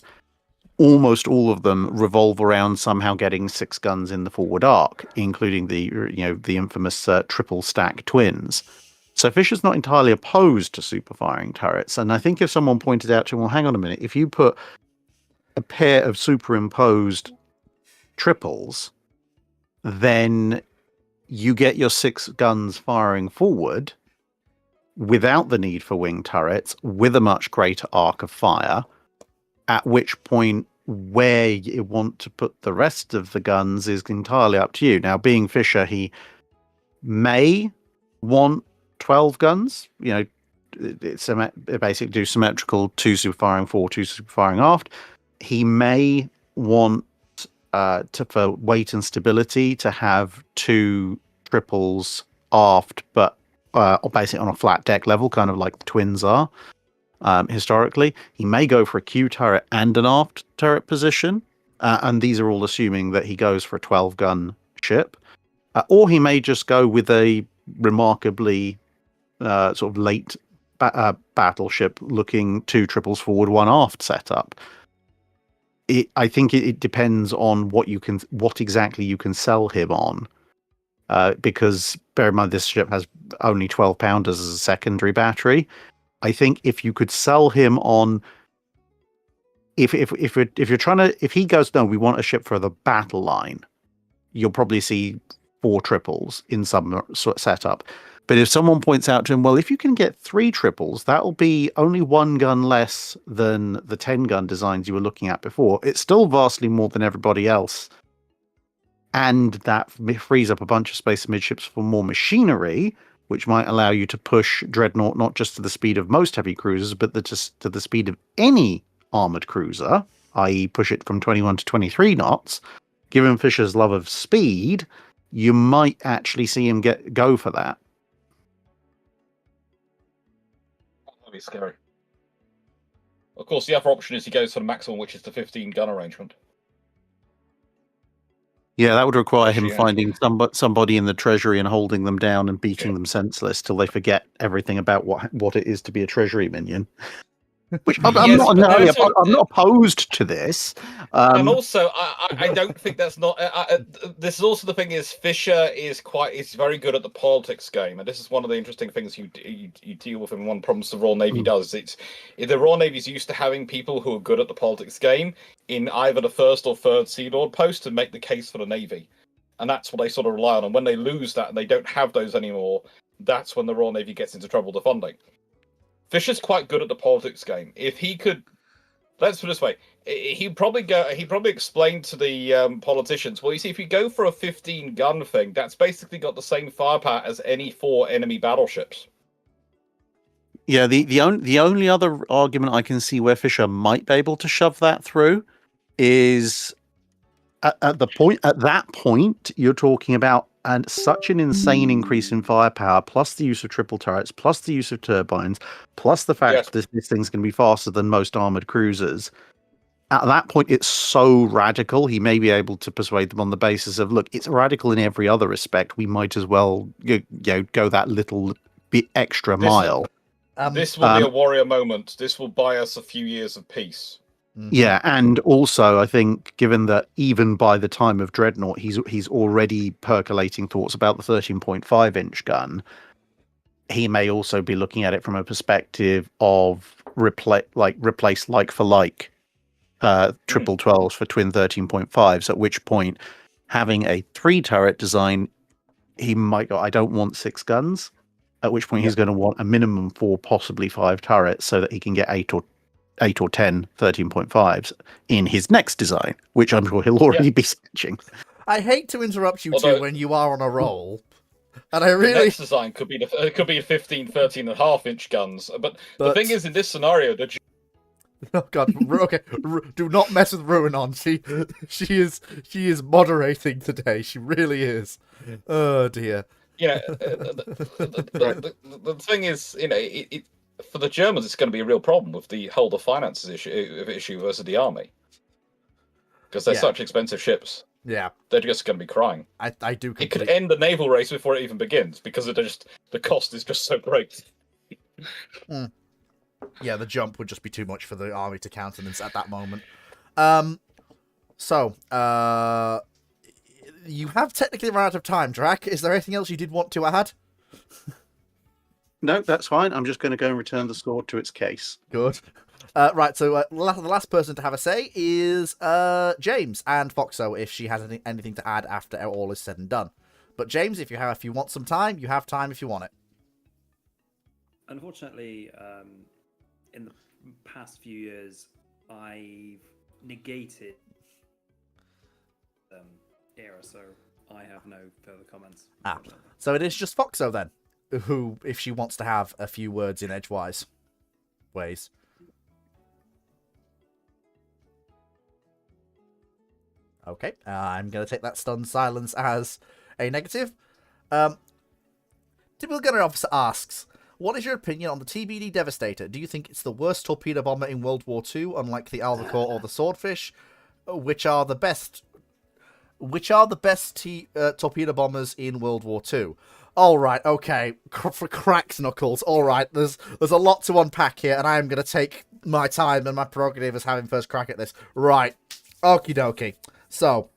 almost all of them revolve around somehow getting 6 guns in the forward arc, including the infamous triple stack twins. So Fisher's not entirely opposed to super firing turrets. And I think if someone pointed out to him, well, hang on a minute, if you put a pair of superimposed triples, then you get your 6 guns firing forward without the need for wing turrets, with a much greater arc of fire, at which point where you want to put the rest of the guns is entirely up to you. Now, being Fisher, he may want 12 guns, it's basically do symmetrical 2 super firing 4, 2 super firing aft. He may want for weight and stability to have 2 triples aft, but basically on a flat deck level, kind of like the twins are historically. He may go for a Q turret and an aft turret position, and these are all assuming that he goes for a 12 gun ship, or he may just go with a remarkably sort of late battleship looking 2 triples forward, 1 aft setup. I think it depends on what exactly you can sell him on. Because bear in mind this ship has only 12 pounders as a secondary battery. I think if you could sell him on, if he goes, no, we want a ship for the battle line, you'll probably see 4 triples in some sort of setup. But if someone points out to him, well, if you can get 3 triples, that'll be only 1 gun less than the 10 gun designs you were looking at before. It's still vastly more than everybody else. And that frees up a bunch of space midships for more machinery, which might allow you to push Dreadnought not just to the speed of most heavy cruisers, but just to the speed of any armored cruiser, i.e. push it from 21 to 23 knots. Given Fisher's love of speed, you might actually see him go for that. That'd be scary. Of course, the other option is he goes for the maximum, which is the 15 gun arrangement. Yeah, that would require him Yeah. finding somebody in the treasury and holding them down and beating them senseless till they forget everything about what it is to be a treasury minion. Which I'm not opposed to this. And also, I don't think that's not. This is also the thing is Fisher is very good at the politics game, and this is one of the interesting things you deal with, and one problem the Royal Navy does. The Royal Navy's used to having people who are good at the politics game in either the first or third Sea Lord post to make the case for the Navy, and that's what they sort of rely on. And when they lose that and they don't have those anymore, that's when the Royal Navy gets into trouble defunding. Fisher's quite good at the politics game. If he could, let's put it this way, he'd probably explain to the politicians, well, you see, if you go for a 15 gun thing, that's basically got the same firepower as any 4 enemy battleships. Yeah, the only other argument I can see where Fisher might be able to shove that through is at that point you're talking about such an insane increase in firepower, plus the use of triple turrets, plus the use of turbines, plus the fact that this thing's going to be faster than most armored cruisers. At that point, it's so radical, he may be able to persuade them on the basis of, look, it's radical in every other respect. We might as well go that little bit extra mile. This will be a warrior moment. This will buy us a few years of peace. Yeah, and also I think, given that even by the time of Dreadnought, he's already percolating thoughts about the 13.5-inch gun, he may also be looking at it from a perspective of replace like for like triple 12s for twin 13.5s, at which point having a 3-turret design, he might go, I don't want 6 guns, at which point he's going to want a minimum 4, possibly 5 turrets so that he can get 8 or 10 13.5s in his next design, which I'm sure he'll already be sketching. I hate to interrupt you two when you are on a roll, and I really... The next design could be 15, 13.5-inch guns, but the thing is, in this scenario, oh god, okay, do not mess with Ruinon. She is moderating today. She really is. Oh dear. Yeah, the thing is, for the Germans, it's going to be a real problem with the whole finances issue versus the army, because they're such expensive ships. Yeah, they're just going to be crying. I do. It could end the naval race before it even begins because the cost is just so great. Yeah, the jump would just be too much for the army to countenance at that moment. So, you have technically run out of time, Drac. Is there anything else you did want to add? No, that's fine. I'm just going to go and return the sword to its case. Good. Right, so the last person to have a say is James, and Foxo, if she has anything to add after all is said and done. But James, if you want some time, you have time if you want it. Unfortunately, in the past few years, I've negated era, so I have no further comments. So it is just Foxo then, who, if she wants to have a few words in edgewise ways. Okay, I'm going to take that stunned silence as a negative. Typical Gunner Officer asks, what is your opinion on the TBD Devastator? Do you think it's the worst torpedo bomber in World War II, unlike the Albacore or the Swordfish? Which are the best which are the best torpedo bombers in World War II? All right, okay, for cracks knuckles. All right, there's a lot to unpack here, and I am going to take my time and my prerogative as having first crack at this. Right, okie dokie. So,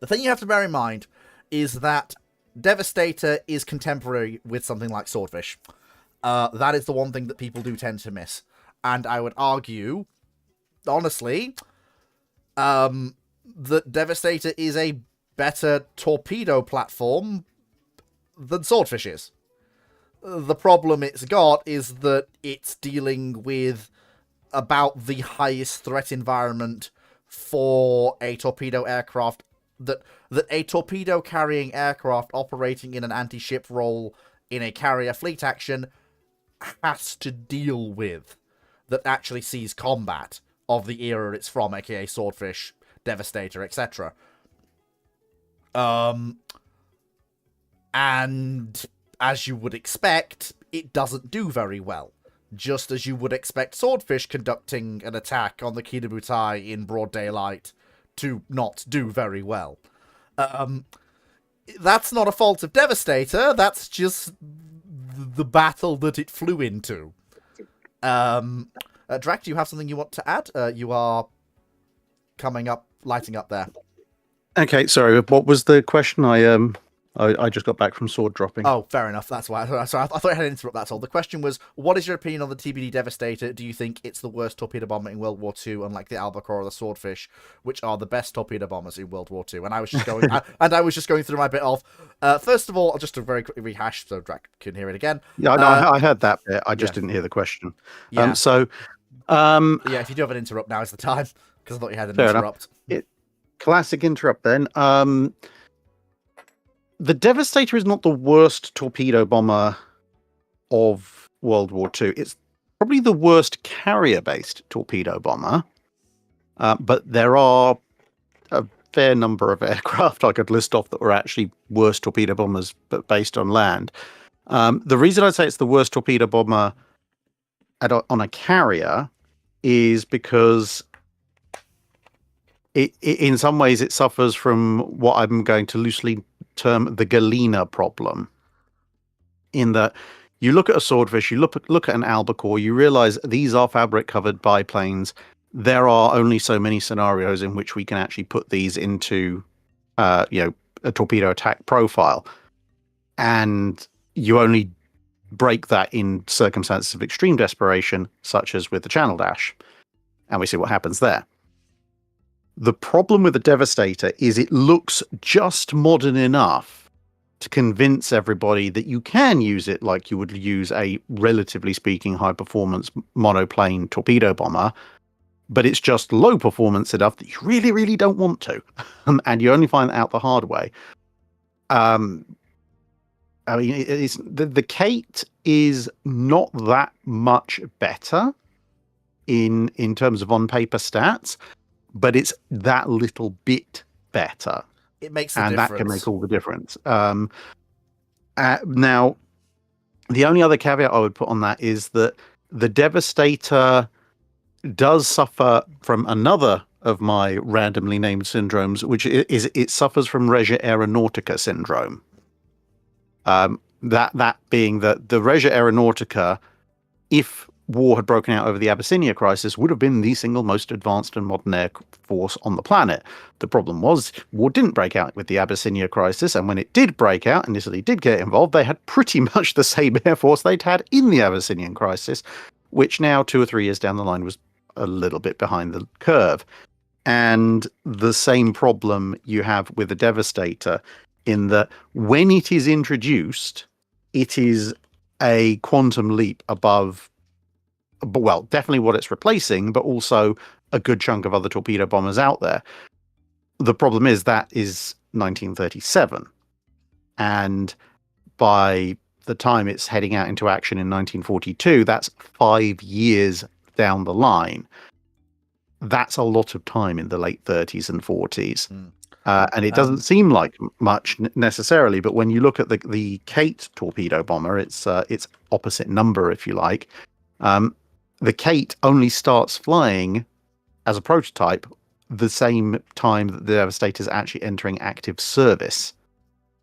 the thing you have to bear in mind is that Devastator is contemporary with something like Swordfish. That is the one thing that people do tend to miss. And I would argue, honestly, that Devastator is a better torpedo platform than Swordfish is. The problem it's got is that it's dealing with about the highest threat environment for a torpedo aircraft that a torpedo carrying aircraft operating in an anti-ship role in a carrier fleet action has to deal with, that actually sees combat of the era it's from, aka Swordfish, Devastator, etc. And as you would expect, it doesn't do very well. Just as you would expect Swordfish conducting an attack on the Kinabutai in broad daylight to not do very well. That's not a fault of Devastator, that's just the battle that it flew into. Drac, do you have something you want to add? You are coming up, lighting up there. Okay, sorry. What was the question? I just got back from sword dropping. Oh, fair enough. That's why. Sorry, I thought I had to interrupt. That's all. The question was, what is your opinion on the TBD Devastator? Do you think it's the worst torpedo bomber in World War II, unlike the Albacore or the Swordfish, which are the best torpedo bombers in World War II? And I was just going, I was just going through my bit of. First of all, just to very quickly rehash, so Drac can hear it again. Yeah, no, I heard that bit. I just didn't hear the question. Yeah. Yeah, if you do have an interrupt, now is the time, because I thought you had an Fair interrupt. Classic interrupt then. The Devastator is not the worst torpedo bomber of World War II. It's probably the worst carrier-based torpedo bomber. But there are a fair number of aircraft I could list off that were actually worse torpedo bombers, but based on land. The reason I'd say it's the worst torpedo bomber on a carrier is because in some ways it suffers from what I'm going to loosely term the Galena problem, in that you look at a Swordfish, you look at an Albacore, you realize these are fabric covered biplanes. There are only so many scenarios in which we can actually put these into a torpedo attack profile, and you only break that in circumstances of extreme desperation, such as with the Channel Dash, and we see what happens there. The problem with the Devastator is it looks just modern enough to convince everybody that you can use it like you would use a, relatively speaking, high-performance monoplane torpedo bomber, but it's just low performance enough that you really, really don't want to. And you only find out the hard way. I mean, it's the Kate is not that much better in terms of on-paper stats, but it's that little bit better. It makes a difference. And that can make all the difference. Now, the only other caveat I would put on that is that the Devastator does suffer from another of my randomly named syndromes, which is it suffers from Regia Aeronautica syndrome. That being that the Regia Aeronautica, if war had broken out over the Abyssinia crisis, would have been the single most advanced and modern air force on the planet. The problem was, war didn't break out with the Abyssinia crisis, and when it did break out and Italy did get involved, they had pretty much the same air force they'd had in the Abyssinian crisis, which now, 2 or 3 years down the line, was a little bit behind the curve. And the same problem you have with the Devastator, in that when it is introduced, it is a quantum leap above, well, definitely what it's replacing, but also a good chunk of other torpedo bombers out there. The problem is that is 1937. And by the time it's heading out into action in 1942, that's 5 years down the line. That's a lot of time in the late 30s and 40s. And it doesn't seem like much necessarily, but when you look at the Kate torpedo bomber, it's opposite number, if you like. The Kate only starts flying as a prototype the same time that the Devastator is actually entering active service.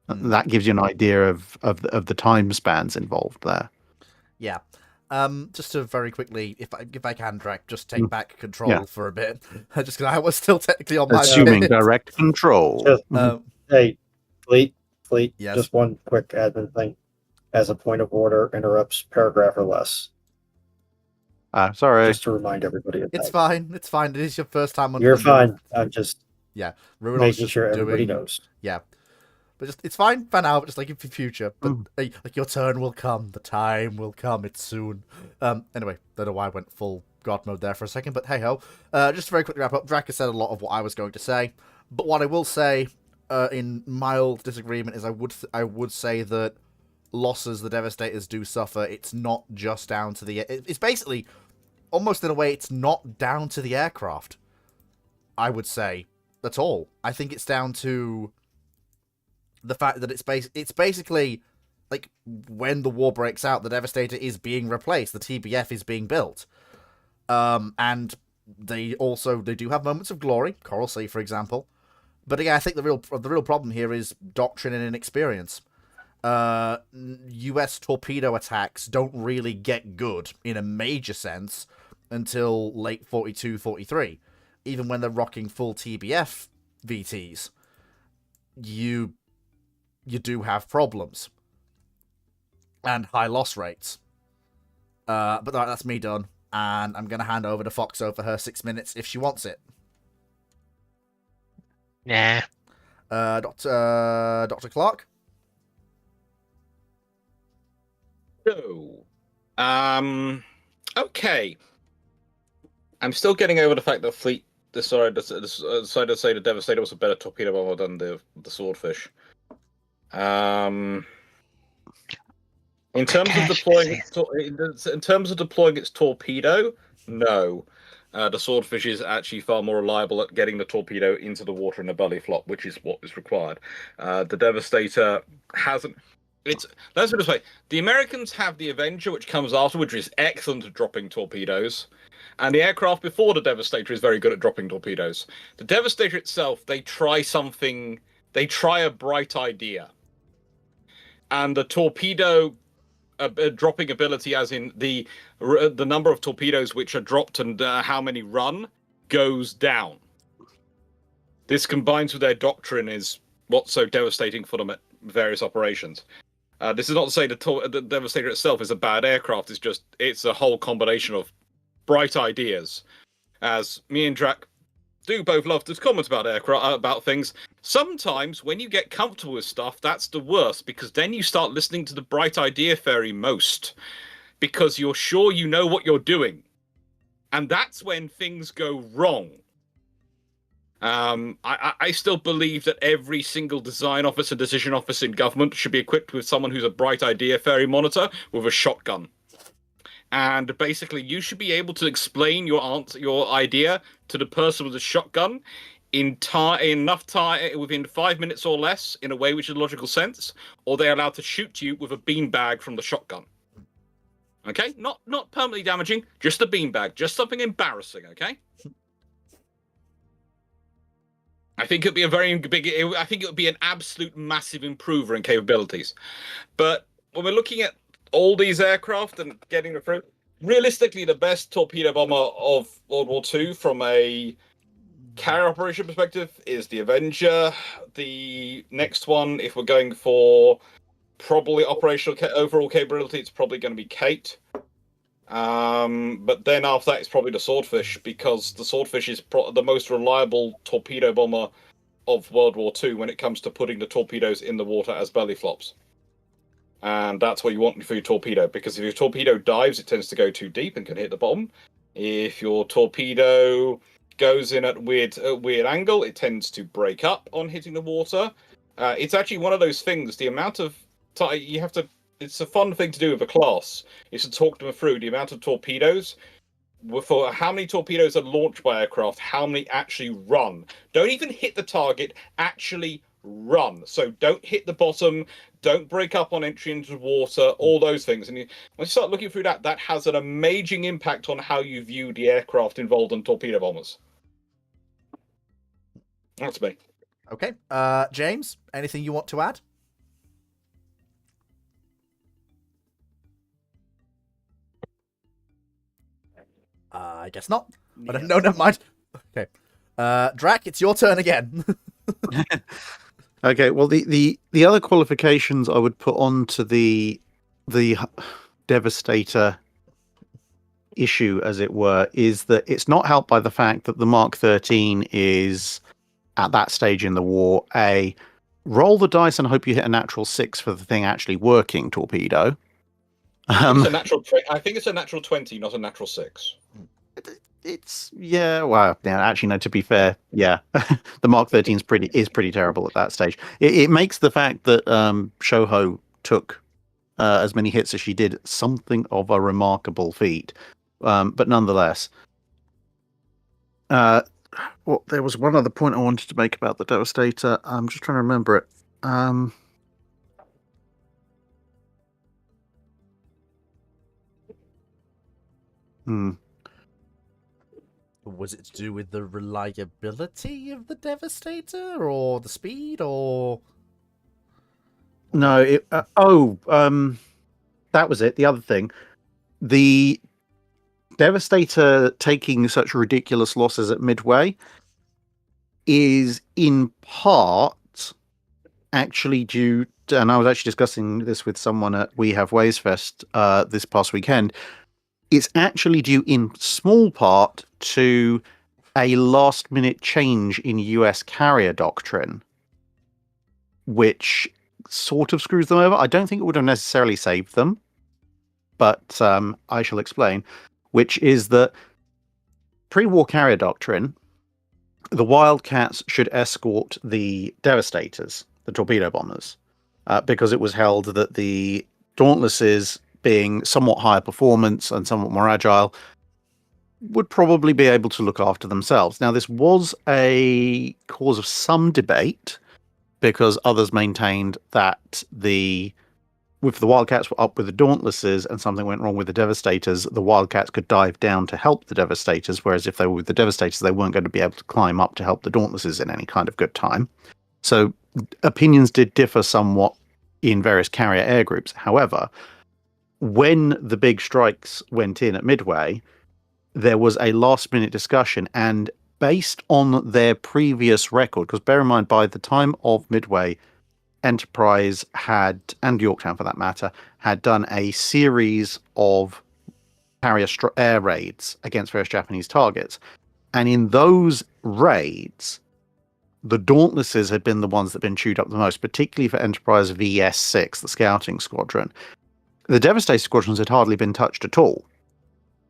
That gives you an idea of the time spans involved there. Yeah. Just to very quickly, if I can, Drake, just take back control for a bit, just because I was still technically on my Assuming bit. direct control. Just, hey, Fleet, Yes. just one quick admin thing. As a point of order, interrupts paragraph or less. Sorry. Just to remind everybody of that. It's fine. It's fine. It is your first time on. You're fine. I'm just Ruinal's making just sure everybody doing- knows. Yeah. But just it's fine for now, but just like in future. But like your turn will come, the time will come, it's soon. Anyway, don't know why I went full god mode there for a second, but hey ho. Just to very quickly wrap up, Drac has said a lot of what I was going to say. But what I will say, in mild disagreement, is I would say that losses the Devastators do suffer, it's not just down to the it's basically almost in a way it's not down to the aircraft, I would say, at all. I think it's down to the fact that it's basically like when the war breaks out, the Devastator is being replaced, the TBF is being built, and they do have moments of glory, Coral Sea for example, but again I think the real problem here is doctrine and inexperience. US torpedo attacks don't really get good in a major sense until late 42-43, even when they're rocking full TBF VTs. You do have problems and high loss rates. But that's me done, and I'm gonna hand over to Foxo for her 6 minutes if she wants it. Nah. Dr. Clark. So, okay. I'm still getting over the fact that Fleet decided to say the Devastator was a better torpedo bomber than the Swordfish. In terms of deploying its torpedo, no. The Swordfish is actually far more reliable at getting the torpedo into the water in a belly flop, which is what is required. The Devastator hasn't. Let's put it this way: the Americans have the Avenger, which comes after, which is excellent at dropping torpedoes, and the aircraft before the Devastator is very good at dropping torpedoes. The Devastator itself, they try a bright idea, and the torpedo dropping ability, as in the number of torpedoes which are dropped and how many run, goes down. This combines with their doctrine is what's so devastating for them at various operations. This is not to say the Devastator itself is a bad aircraft. It's a whole combination of bright ideas. As me and Drac do both love to comment about about things. Sometimes when you get comfortable with stuff, that's the worst, because then you start listening to the bright idea fairy most, because you're sure you know what you're doing, and that's when things go wrong. I still believe that every single design office and decision office in government should be equipped with someone who's a bright idea fairy monitor with a shotgun. And basically, you should be able to explain your idea to the person with a shotgun in enough time, within 5 minutes or less, in a way which is logical sense, or they're allowed to shoot you with a beanbag from the shotgun. Okay? Not permanently damaging, just a beanbag, just something embarrassing, okay? I think it'd be I think it would be an absolute massive improver in capabilities. But when we're looking at all these aircraft and getting them through, realistically, the best torpedo bomber of World War II from a carrier operation perspective is the Avenger. The next one, if we're going for probably operational overall capability, it's probably going to be Kate. But then after that, it's probably the Swordfish, because the Swordfish is the most reliable torpedo bomber of World War II when it comes to putting the torpedoes in the water as belly flops. And that's what you want for your torpedo, because if your torpedo dives, it tends to go too deep and can hit the bottom. If your torpedo goes in at weird angle, it tends to break up on hitting the water. It's actually one of those things. The amount of you have to. It's a fun thing to do with a class, is to talk them through the amount of torpedoes, for how many torpedoes are launched by aircraft, how many actually run. Don't even hit the target, actually run. So don't hit the bottom, don't break up on entry into the water, all those things. And when you start looking through that has an amazing impact on how you view the aircraft involved in torpedo bombers. That's me. Okay. James, anything you want to add? I guess not. But Yes. no, never mind. Okay. Drac, it's your turn again. Okay, well, the other qualifications I would put onto the Devastator issue, as it were, is that it's not helped by the fact that the Mark 13 is at that stage in the war a roll the dice and hope you hit a natural 6 for the thing actually working torpedo. It's a natural. I think it's a natural 20, not a natural 6. It's actually no, to be fair, yeah. The Mark 13 is pretty terrible at that stage. It makes the fact that Shoho took as many hits as she did something of a remarkable feat. But nonetheless, well, there was one other point I wanted to make about the Devastator. I'm just trying to remember it. Was it to do with the reliability of the Devastator, or the speed, or? No, that was it. The other thing, the Devastator taking such ridiculous losses at Midway is in part actually due to, and I was actually discussing this with someone at We Have Ways Fest this past weekend. It's actually due in small part to a last-minute change in US carrier doctrine, which sort of screws them over. I don't think it would have necessarily saved them, but I shall explain, which is that pre-war carrier doctrine, the Wildcats should escort the Devastators, the torpedo bombers, because it was held that the Dauntlesses, being somewhat higher performance and somewhat more agile, would probably be able to look after themselves. Now, this was a cause of some debate, because others maintained that if the Wildcats were up with the Dauntlesses and something went wrong with the Devastators, the Wildcats could dive down to help the Devastators, whereas if they were with the Devastators, they weren't going to be able to climb up to help the Dauntlesses in any kind of good time. So opinions did differ somewhat in various carrier air groups. However, when the big strikes went in at Midway, there was a last-minute discussion, and based on their previous record, because bear in mind, by the time of Midway, Enterprise had, and Yorktown for that matter, had done a series of carrier air raids against various Japanese targets. And in those raids, the Dauntlesses had been the ones that had been chewed up the most, particularly for Enterprise VS6, the scouting squadron. The Devastator squadrons had hardly been touched at all.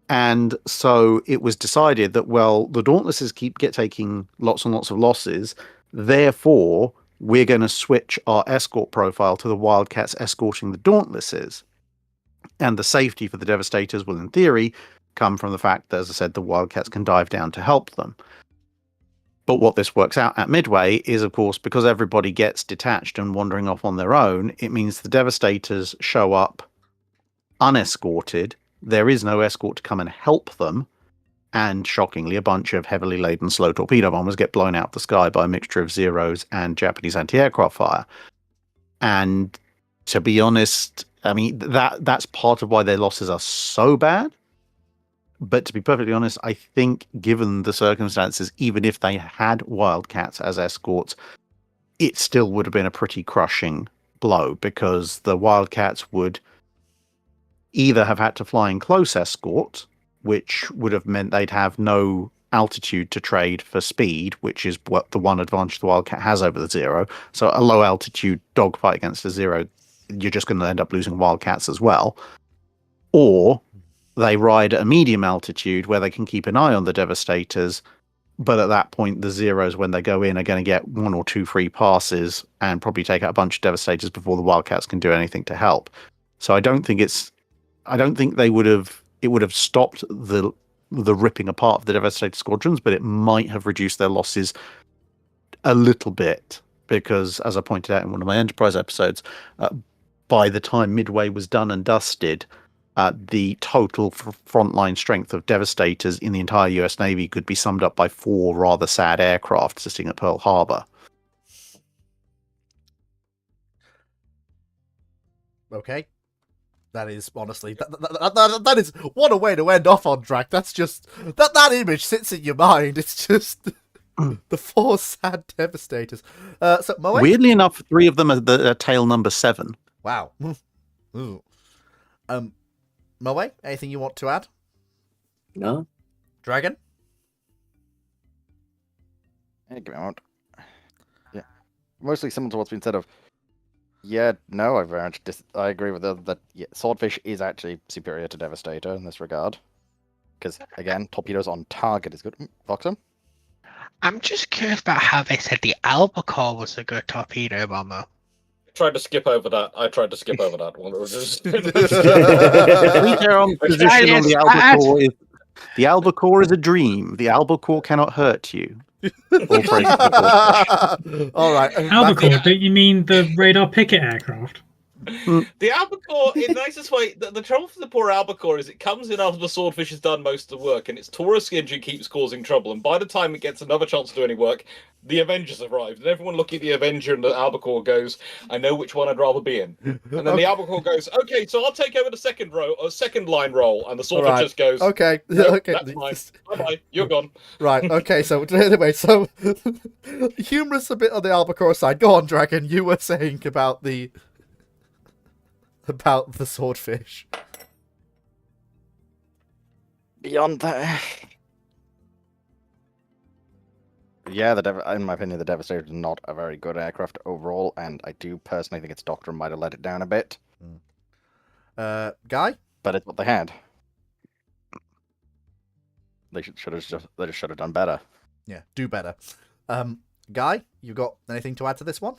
And so it was decided that, well, the Dauntlesses keep taking lots and lots of losses, therefore we're going to switch our escort profile to the Wildcats escorting the Dauntlesses. And the safety for the Devastators will, in theory, come from the fact that, as I said, the Wildcats can dive down to help them. But what this works out at Midway is, of course, because everybody gets detached and wandering off on their own, it means the Devastators show up unescorted. There is no escort to come and help them. And shockingly, a bunch of heavily laden slow torpedo bombers get blown out of the sky by a mixture of Zeros and Japanese anti-aircraft fire. And to be honest, I mean, that's part of why their losses are so bad. But to be perfectly honest, I think given the circumstances, even if they had Wildcats as escorts, it still would have been a pretty crushing blow, because the Wildcats would either have had to fly in close escort, which would have meant they'd have no altitude to trade for speed, which is what the one advantage the Wildcat has over the Zero. So a low altitude dogfight against a Zero, you're just going to end up losing Wildcats as well. Or they ride at a medium altitude where they can keep an eye on the Devastators, but at that point the Zeros, when they go in, are going to get 1 or 2 free passes and probably take out a bunch of Devastators before the Wildcats can do anything to help. So I don't think it would have stopped the ripping apart of the Devastator squadrons, but it might have reduced their losses a little bit, because, as I pointed out in one of my Enterprise episodes, by the time Midway was done and dusted, the total frontline strength of Devastators in the entire US Navy could be summed up by 4 rather sad aircraft sitting at Pearl Harbor. Okay. That is honestly that is what a way to end off on, Drac. That's just that image sits in your mind. It's just the 4 sad Devastators. So Moe? Weirdly enough, 3 of them are the tail number 7. Wow. Ooh. Moe, anything you want to add? No? Dragon? Hey, give me a moment. Yeah, mostly similar to what's been said of. Yeah, no, I very much I agree with that. Yeah, Swordfish is actually superior to Devastator in this regard. Because again, torpedoes on target is good. Voxer? I'm just curious about how they said the Albacore was a good torpedo bomber. Tried to skip over that. I tried to skip over that one. It was just... To be fair on position on the Albacore is the Albacore is a dream. The Albacore cannot hurt you. All praise to the Swordfish. All right. Albacore, don't you mean the radar picket aircraft? The Albacore, in the nicest way, the trouble for the poor Albacore is it comes in after the Swordfish has done most of the work, and its Taurus engine keeps causing trouble. And by the time it gets another chance to do any work, the Avengers arrived. And everyone looking at the Avenger and the Albacore goes, I know which one I'd rather be in. And then the Albacore goes, okay, so I'll take over the second line role. And the Swordfish just goes, okay, nope, okay. that's mine. Bye-bye, you're gone. Right, okay, so anyway, so humorous a bit on the Albacore side. Go on, Dragon, you were saying about the Swordfish. Beyond that, yeah, in my opinion, the Devastator is not a very good aircraft overall, and I do personally think its doctrine might have let it down a bit. Guy? But it's what they had. They should have done better. Yeah, do better. Guy, you got anything to add to this one?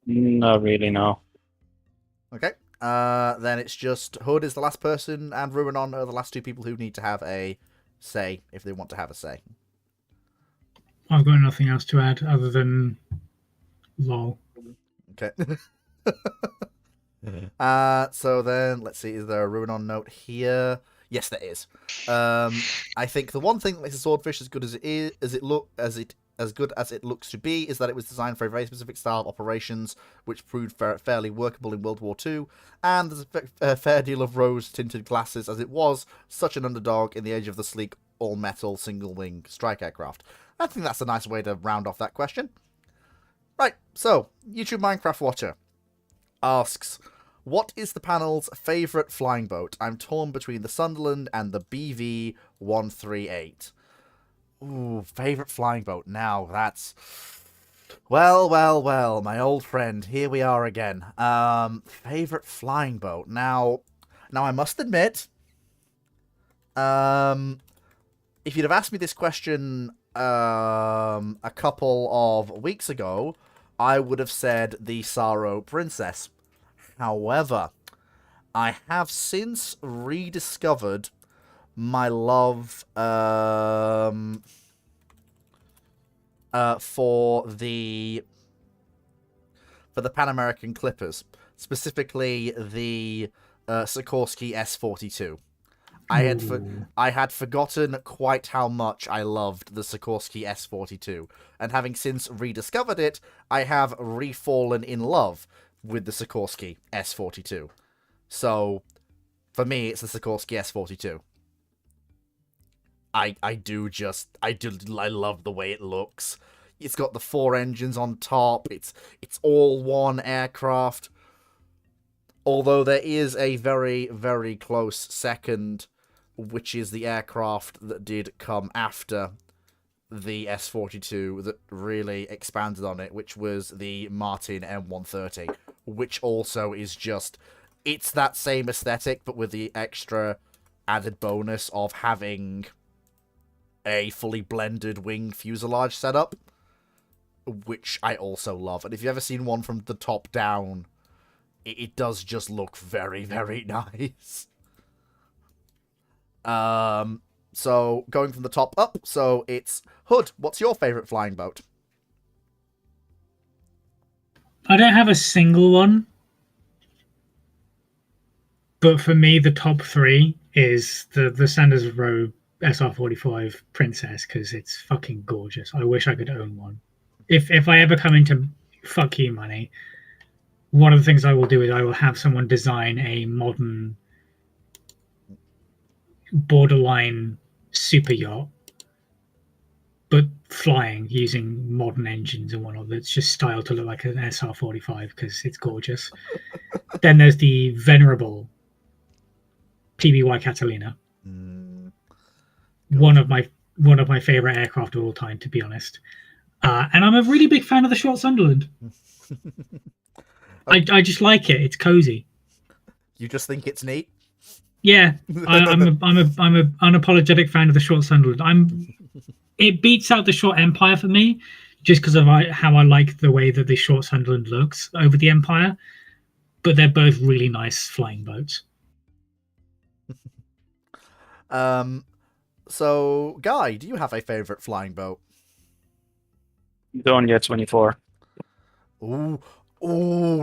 Not really, no. Okay. Then it's just Hood is the last person, and Ruinon are the last 2 people who need to have a say if they want to have a say. I've got nothing else to add other than lol. Okay. So then let's see, is there a Ruinon note here? Yes, there is. I think the one thing that makes a Swordfish as good as as good as it looks to be is that it was designed for a very specific style of operations, which proved fairly workable in World War II, and there's a fair deal of rose-tinted glasses, as it was such an underdog in the age of the sleek, all-metal, single-wing strike aircraft. I think that's a nice way to round off that question. Right, so, YouTube Minecraft Watcher asks, what is the panel's favourite flying boat? I'm torn between the Sunderland and the BV-138. Ooh, favourite flying boat. Now, that's... Well, my old friend, here we are again. Favourite flying boat. Now I must admit, if you'd have asked me this question a couple of weeks ago, I would have said the Saro Princess. However, I have since rediscovered my love for the Pan American Clippers, specifically the Sikorsky S-42. I had forgotten quite how much I loved the Sikorsky S-42, and having since rediscovered it, I have refallen in love with the Sikorsky S-42. So, for me, it's the Sikorsky S-42. I love the way it looks. It's got the 4 engines on top. It's all one aircraft. Although there is a very, very close second, which is the aircraft that did come after the S-42 that really expanded on it, which was the Martin M130, which also is just... It's that same aesthetic, but with the extra added bonus of having a fully blended wing fuselage setup, which I also love. And if you've ever seen one from the top down, it does just look very, very nice. So, going from the top up, so it's Hood, what's your favourite flying boat? I don't have a single one. But for me, the top three is the Sanders Row SR45 Princess because it's fucking gorgeous. I wish I could own one. If I ever come into fuck you money, one of the things I will do is I will have someone design a modern borderline super yacht, but flying using modern engines and whatnot. That's just styled to look like an SR45 because it's gorgeous. Then there's the venerable PBY Catalina. One of my favorite aircraft of all time, to be honest. And I'm a really big fan of the Short Sunderland. I just like it. It's cozy. You just think it's neat? Yeah, I'm a unapologetic fan of the Short Sunderland. It beats out the Short Empire for me, just because of how I like the way that the Short Sunderland looks over the Empire. But they're both really nice flying boats. So, Guy, do you have a favorite flying boat? Dornier 24. Ooh,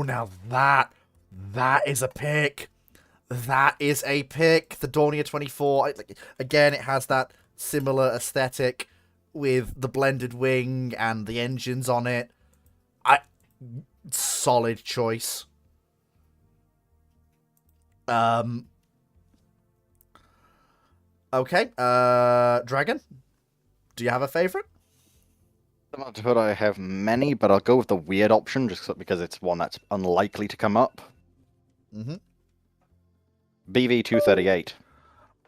now that is a pick. That is a pick. The Dornier 24. Again, it has that similar aesthetic with the blended wing and the engines on it. Solid choice. Okay, Dragon, do you have a favorite? Not that I have many, but I'll go with the weird option just because it's one that's unlikely to come up. Mm-hmm. BV-238.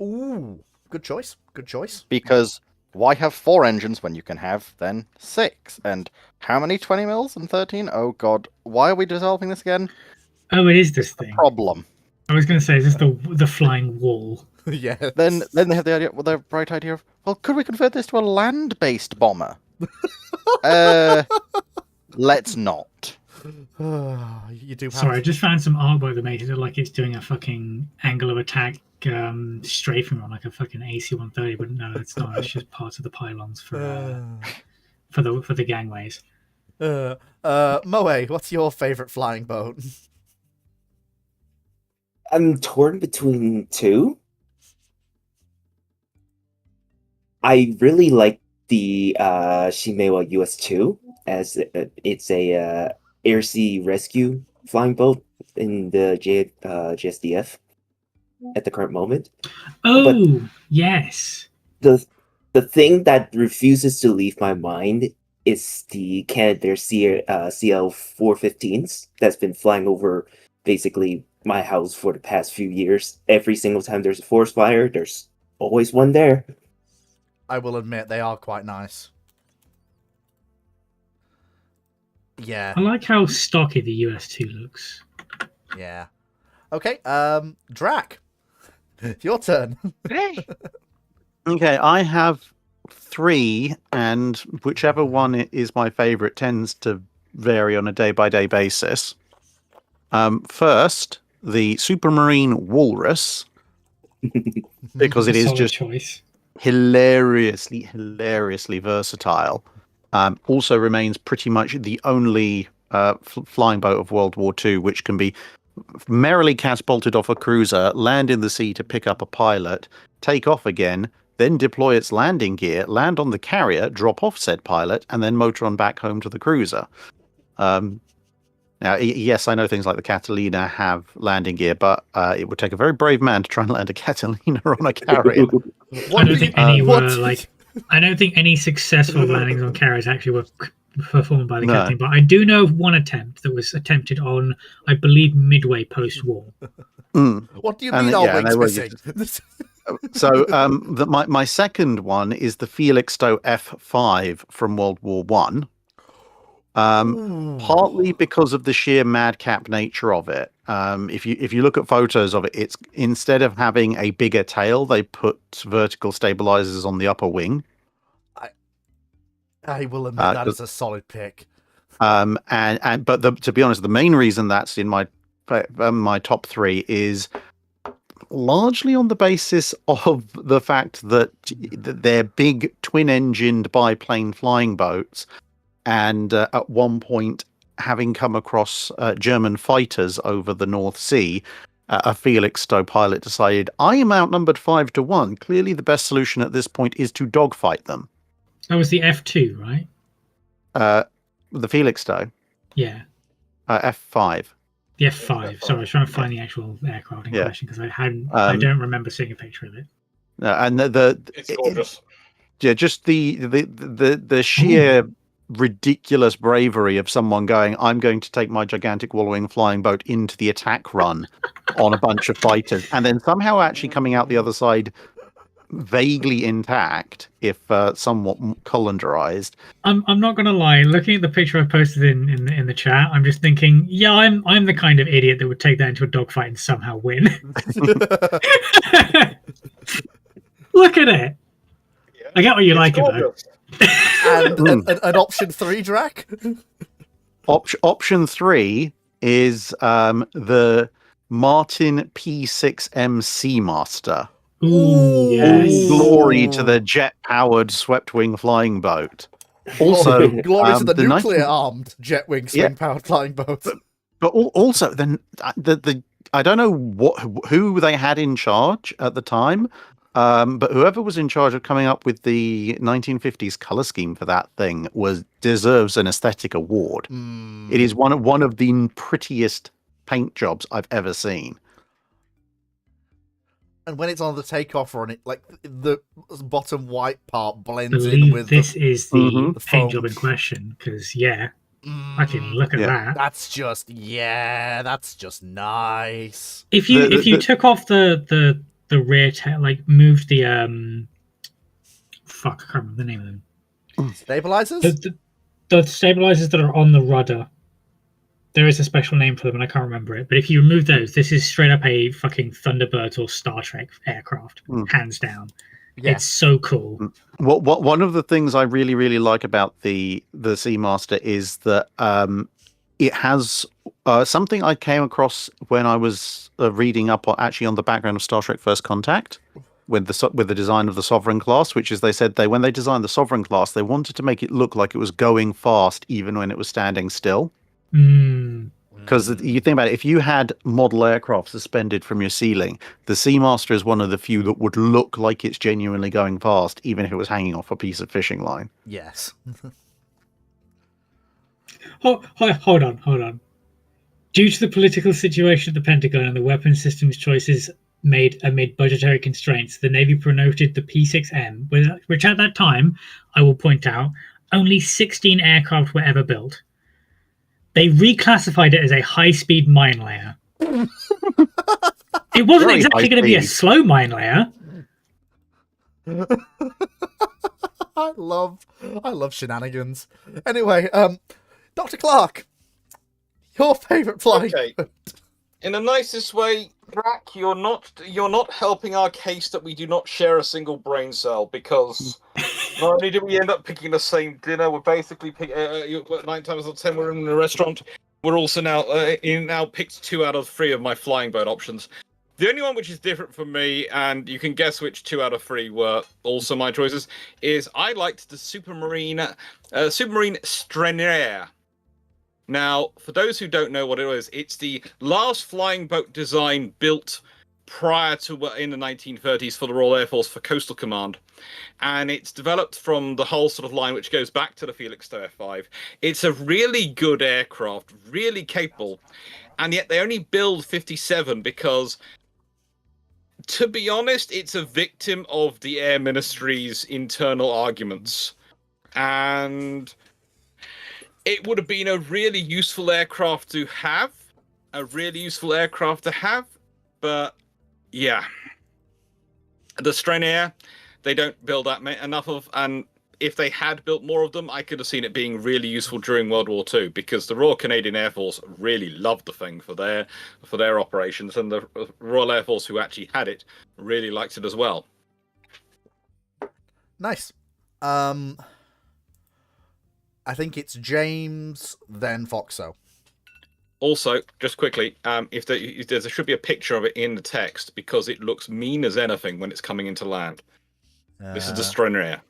Ooh, good choice. Good choice. Because why have 4 engines when you can have, then, 6? And how many 20 mils and 13? Oh god, why are we developing this again? Oh, it is this thing. Problem. I was going to say, is this the flying wall? Yeah. Then they have the idea, the bright idea of, well, could we convert this to a land-based bomber? Let's not. You do have... Sorry, I just found some artwork that makes it look like it's doing a fucking angle of attack strafing on like a fucking AC-130, but no, it's not. It's just part of the pylons for the gangways. Moe, what's your favorite flying boat? I'm torn between two. I really like the Shimewa US-2 as it's a air sea rescue flying boat in the JSDF at the current moment. Oh, yes. The thing that refuses to leave my mind is the Canadair CL-415s that's been flying over basically my house for the past few years. Every single time there's a forest fire, there's always one there. I will admit, they are quite nice. Yeah. I like how stocky the US-2 looks. Yeah. Okay, Drac, your turn. Hey. Okay, I have 3, and whichever one is my favorite tends to vary on a day-by-day basis. First, the Supermarine Walrus, because it is Solid just choice. hilariously versatile. Also remains pretty much the only flying boat of World War II which can be merrily catapulted off a cruiser, land in the sea to pick up a pilot, take off again, then deploy its landing gear, land on the carrier, drop off said pilot, and then motor on back home to the cruiser. Now, yes, I know things like the Catalina have landing gear, but it would take a very brave man to try and land a Catalina on a carrier. I don't think any were like. I don't think any successful landings on carriers actually were performed by the captain. But I do know of one attempt that was attempted on, I believe, midway post-war. What do you mean? Our wings missing? So, my second one is the Felixstowe F5 from World War One. Partly because of the sheer madcap nature of it. If you look at photos of it, it's instead of having a bigger tail, they put vertical stabilizers on the upper wing. I will admit that is a solid pick. But to be honest, the main reason that's in my top 3 is largely on the basis of the fact that they're big twin-engined biplane flying boats. And at one point, having come across German fighters over the North Sea, a Felixstowe pilot decided, I am outnumbered 5-1. Clearly, the best solution at this point is to dogfight them. That was the F2, right? The Felixstowe, Yeah. F5. The F5. Sorry, I was trying to find the actual aircraft in question because I don't remember seeing a picture of it. And It's gorgeous. Just the sheer ridiculous bravery of someone going, I'm going to take my gigantic wallowing flying boat into the attack run on a bunch of fighters, and then somehow actually coming out the other side vaguely intact, if somewhat calendarized. I'm not gonna lie. Looking at the picture I posted in the chat, I'm just thinking, yeah, I'm the kind of idiot that would take that into a dogfight and somehow win. Look at it. I get what you like it though. And option 3, Drac? Option 3 is the Martin P6M Seamaster. Ooh, yes. Glory to the jet-powered swept-wing flying boat. Also, glory to the nuclear-armed jet-wing swing-powered flying boat. But also, then I don't know who they had in charge at the time, but whoever was in charge of coming up with the 1950s color scheme for that thing deserves an aesthetic award. It is one of the prettiest paint jobs I've ever seen. And when it's on the takeoff run, it like the bottom white part blends in with. This is the paint job in question because I can look at that. That's just nice. If you took off the rear tail, like moved the fuck, I can't remember the name of them. Stabilizers. The stabilizers that are on the rudder. There is a special name for them, and I can't remember it. But if you remove those, this is straight up a fucking Thunderbird or Star Trek aircraft, hands down. Yeah. It's so cool. One of the things I really, really like about the Seamaster is that it has something I came across when I was reading up on the background of Star Trek First Contact with the design of the Sovereign class, which is they said when they designed the Sovereign class, they wanted to make it look like it was going fast even when it was standing still. Because you think about it, if you had model aircraft suspended from your ceiling, the Seamaster is one of the few that would look like it's genuinely going fast, even if it was hanging off a piece of fishing line. Yes. Hold on. Due to the political situation at the Pentagon and the weapon systems choices made amid budgetary constraints, the Navy promoted the P6M, which at that time, I will point out, only 16 aircraft were ever built. They reclassified it as a high-speed mine layer. It wasn't exactly going to be a slow mine layer. I love shenanigans. Anyway, Dr. Clark, your favourite flying boat. In the nicest way, Drac, you're not helping our case that we do not share a single brain cell, because not only do we end up picking the same dinner, we're basically 9 times out of 10 we're in a restaurant. We're also now picked 2 out of 3 of my flying boat options. The only one which is different from me, and you can guess which 2 out of 3 were also my choices, is I liked the Supermarine Strenair. Now, for those who don't know what it is, it's the last flying boat design built prior to in the 1930s for the Royal Air Force for Coastal Command. And it's developed from the whole sort of line which goes back to the Felixstowe F5. It's a really good aircraft, really capable, and yet they only build 57 because, to be honest, it's a victim of the Air Ministry's internal arguments. And it would have been a really useful aircraft to have. But, yeah. The Strenair, they don't build enough of, and if they had built more of them, I could have seen it being really useful during World War II, because the Royal Canadian Air Force really loved the thing for their operations, and the Royal Air Force, who actually had it, really liked it as well. Nice. I think it's James, then Foxo. Also, just quickly, there should be a picture of it in the text, because it looks mean as anything when it's coming into land. This is the Strenair.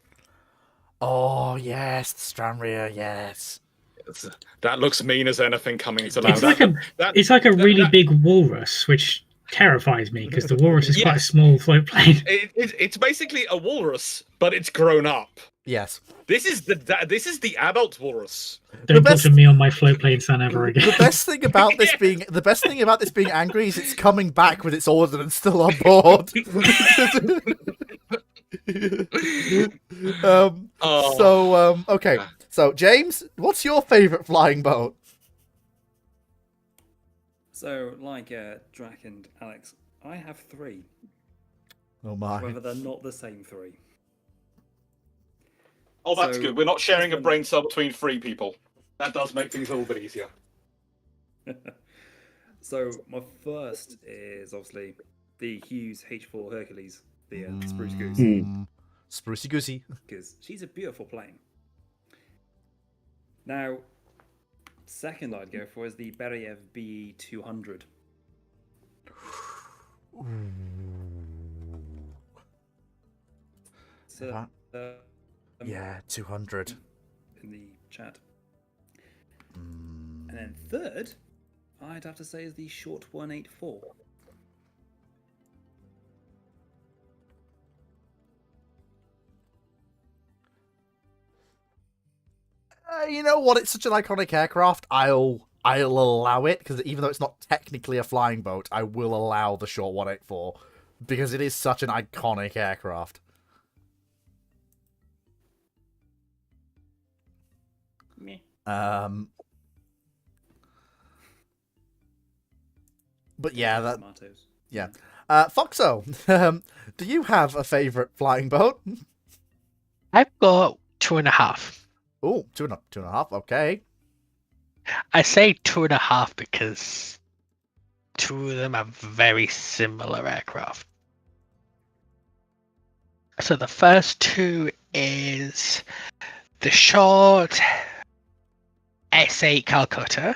Oh, yes, the Strenair, yes. That looks mean as anything coming into land. It's like a really big walrus, which terrifies me because the walrus is quite a Yes. small float plane. It's basically a walrus, but it's grown up. Yes. This is the adult walrus. Don't talk best- to me on my float plane son ever again. The best thing about this being angry is it's coming back with its ordnance still on board. Okay. So James, what's your favourite flying boat? So, like Drac and Alex, I have 3. Oh my. Whether they're not the same 3. Oh, that's So, good. We're not sharing a first brain cell between 3 people. That does make things a little bit easier. So, my first is obviously the Hughes H4 Hercules, the Spruce Goose, Sprucey goosey. because she's a beautiful plane. Now, second I'd go for is the Beriev BE 200. So, Yeah, 200. in the chat. And then third, I'd have to say is the Short 184. You know what? It's such an iconic aircraft. I'll allow it because even though it's not technically a flying boat, I will allow the Short 184 because it is such an iconic aircraft. Meh. But yeah, that Tomatoes. yeah. Foxo, do you have a favourite flying boat? I've got 2.5. Oh, two and a half. Okay. I say 2.5 because 2 of them are very similar aircraft. So the first 2 is the short S8 Calcutta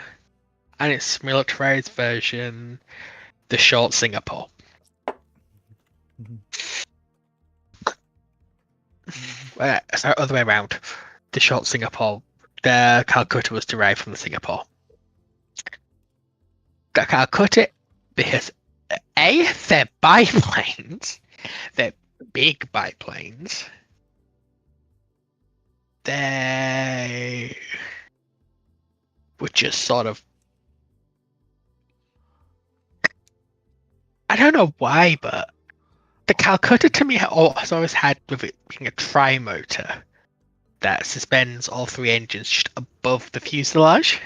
and its militarized version, the short Singapore. Sorry, other way around. The short Singapore, the Calcutta was derived from the Singapore. The Calcutta, because A, they're biplanes, they're big biplanes. They were just sort of, I don't know why, but the Calcutta to me has always had, with it being a tri-motor that suspends all 3 engines just above the fuselage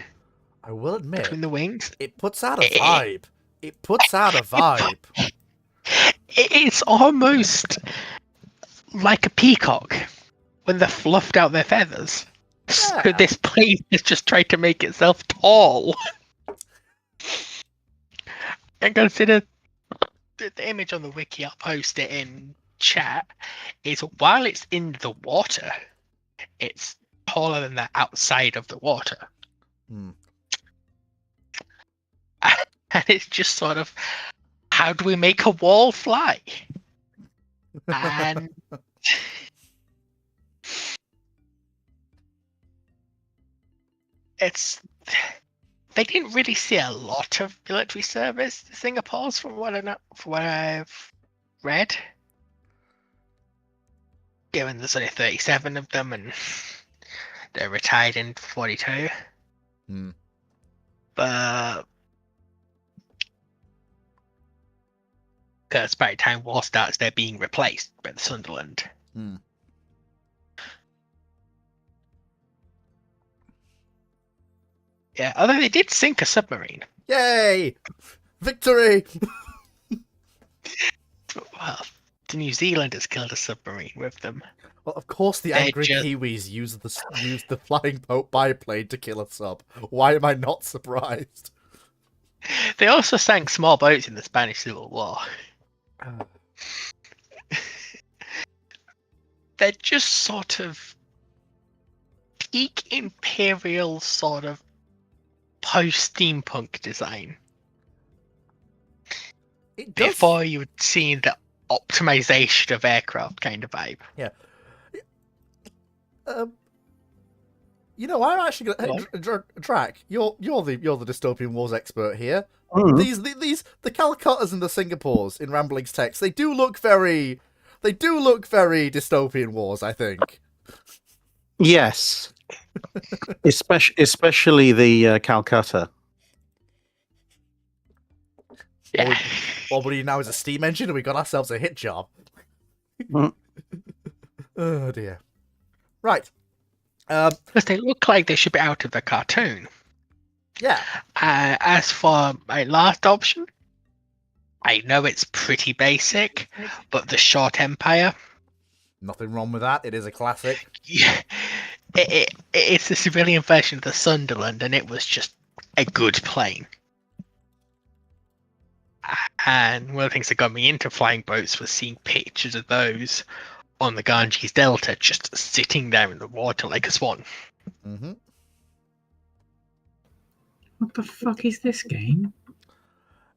I will admit, between the wings. it puts out a vibe. It puts out a vibe. It's almost like a peacock when they're fluffed out their feathers. So Yeah. this plane has just tried to make itself tall. And consider the image on the wiki, I'll post it in chat, is while it's in the water, it's taller than the outside of the water. Hmm. And it's just sort of, how do we make a wall fly? And they didn't really see a lot of military service in Singapore's from what I've read. Given there's only 37 of them and they're retired in 42. Hmm. But because by the time war starts, they're being replaced by the Sunderland. Hmm. Yeah, although they did sink a submarine. Yay! Victory! Well, the New Zealanders killed a submarine with them. Well, of course the They're angry just- Kiwis used the flying boat biplane to kill a sub. Why am I not surprised? They also sank small boats in the Spanish Civil War. They're just sort of peak imperial sort of post-steampunk design. It does. Before you would see the optimization of aircraft kind of vibe. Yeah. You know, I'm actually gonna. Hey, Drac, you're the dystopian wars expert here. the Calcuttas and the Singapores in Rambling's text, they do look very dystopian wars, I think. Yes. Especially the Calcutta. Yeah. What we need now is a steam engine, and we got ourselves a hit job. Mm. Oh dear. Right. Because they look like they should be out of the cartoon. Yeah. As for my last option, I know it's pretty basic, but the Short Empire. Nothing wrong with that. It is a classic. Yeah, it's the civilian version of the Sunderland, and it was just a good plane. And one of the things that got me into flying boats was seeing pictures of those on the Ganges Delta, just sitting there in the water like a swan. Mm-hmm. What the fuck is this game?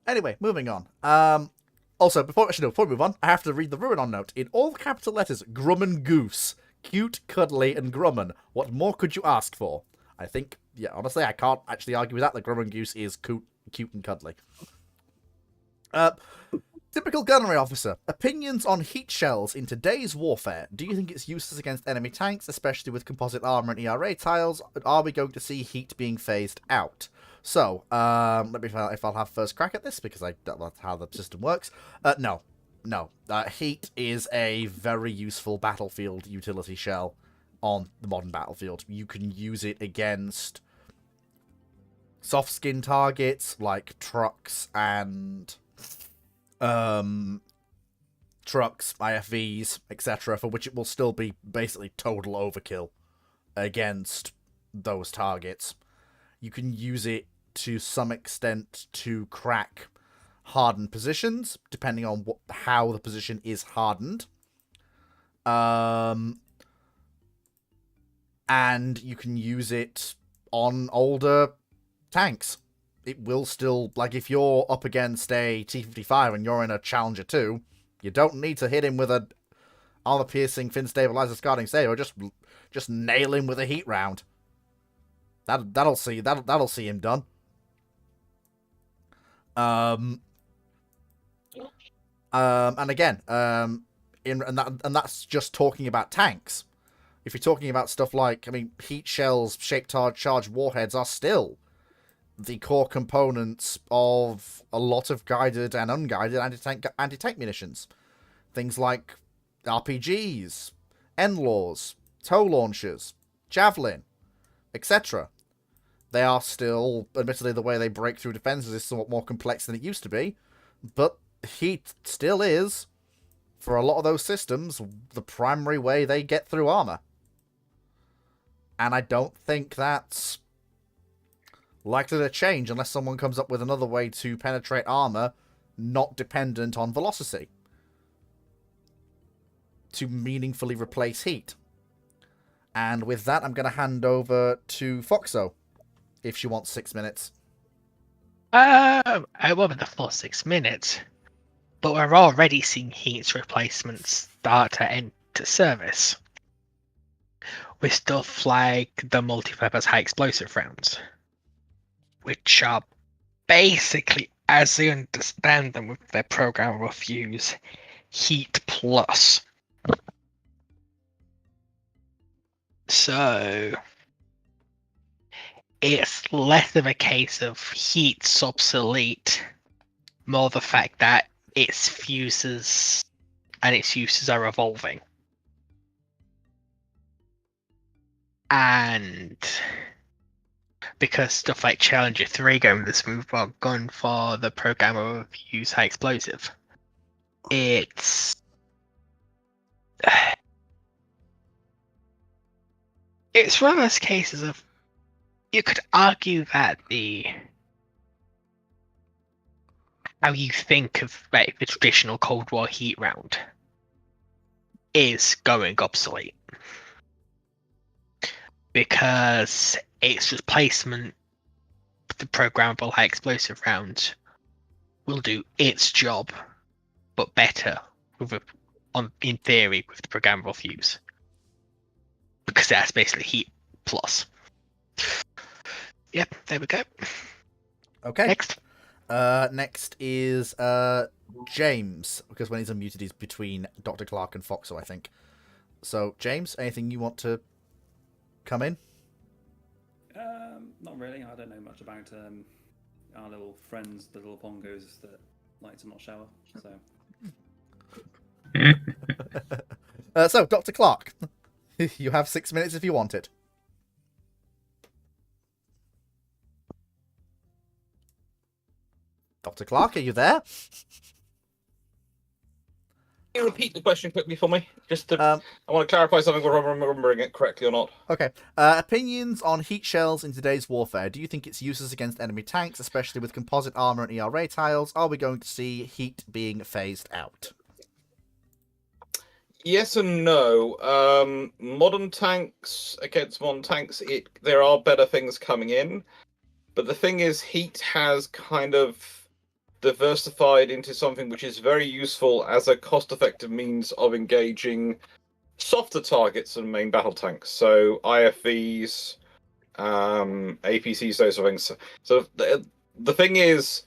Anyway, moving on. Also, before we move on, I have to read the Ruin on note. In all capital letters, Grumman Goose. Cute, cuddly, and Grumman. What more could you ask for? I think, yeah, honestly, I can't actually argue with that. The Grumman Goose is cute and cuddly. Typical gunnery officer. Opinions on heat shells in today's warfare. Do you think it's useless against enemy tanks, especially with composite armor and ERA tiles? Are we going to see heat being phased out? So, let me if I'll have first crack at this, because that's how the system works. No. Heat is a very useful battlefield utility shell on the modern battlefield. You can use it against soft skin targets like trucks and IFVs, etc., for which it will still be basically total overkill against those targets. You can use it to some extent to crack hardened positions, depending on how the position is hardened. And you can use it on older tanks. It will still, like, if you're up against a T-55 and you're in a Challenger 2, you don't need to hit him with a armor-piercing, fin-stabilizer, scarding saber. Just nail him with a heat round. That'll see him done. And again, that's just talking about tanks. If you're talking about stuff like, heat shells, shape-charged warheads are still the core components of a lot of guided and unguided anti-tank munitions. Things like RPGs, NLAWs, tow launchers, javelin, etc. They are still, admittedly, the way they break through defenses is somewhat more complex than it used to be, but heat still is, for a lot of those systems, the primary way they get through armor. And I don't think that's likely to change unless someone comes up with another way to penetrate armor not dependent on velocity to meaningfully replace heat. And with that, I'm going to hand over to Foxo if she wants 6 minutes. I won't the full 6 minutes, but we're already seeing heat replacements start to enter service with stuff like the multi-purpose high explosive rounds, which are basically, as they understand them with their programmable fuse, heat plus. So it's less of a case of heat's obsolete, more the fact that its fuses and its uses are evolving. And because stuff like Challenger 3 going this move while gone for the programmable fuse high explosive, it's one of those cases of, you could argue that how you think of the traditional Cold War heat round is going obsolete, because its replacement, the programmable high explosive round, will do its job, but better in theory with the programmable fuse, because that's basically heat plus. Yep, there we go. Okay. Next. Next is James, because when he's unmuted, he's between Dr. Clark and Foxo, I think. So, James, anything you want to come in? Not really. I don't know much about our little friends, the little pongos that like to not shower. So. So, Dr. Clark, you have 6 minutes if you want it. Dr. Clark, are you there? Can you repeat the question quickly for me? Just to, I want to clarify something, whether I'm remembering it correctly or not. Okay. Opinions on heat shells in today's warfare. Do you think its uses against enemy tanks, especially with composite armor and ERA tiles? Are we going to see heat being phased out? Yes and no. Modern tanks against modern tanks, there are better things coming in, but the thing is, heat has kind of diversified into something which is very useful as a cost-effective means of engaging softer targets than main battle tanks. So IFVs, APCs, those sort of things. So the thing is,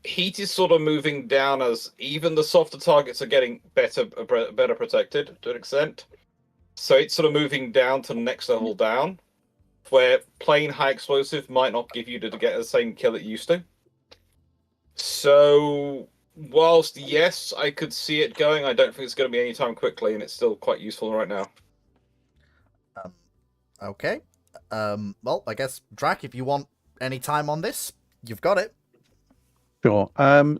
heat is sort of moving down as even the softer targets are getting better protected to an extent. So it's sort of moving down to the next level down, where plain high explosive might not give you to get the same kill it used to. So whilst yes, I could see it going, I don't think it's going to be any time quickly, and it's still quite useful right now. Okay. Well, I guess, Drac, if you want any time on this, you've got it. Sure.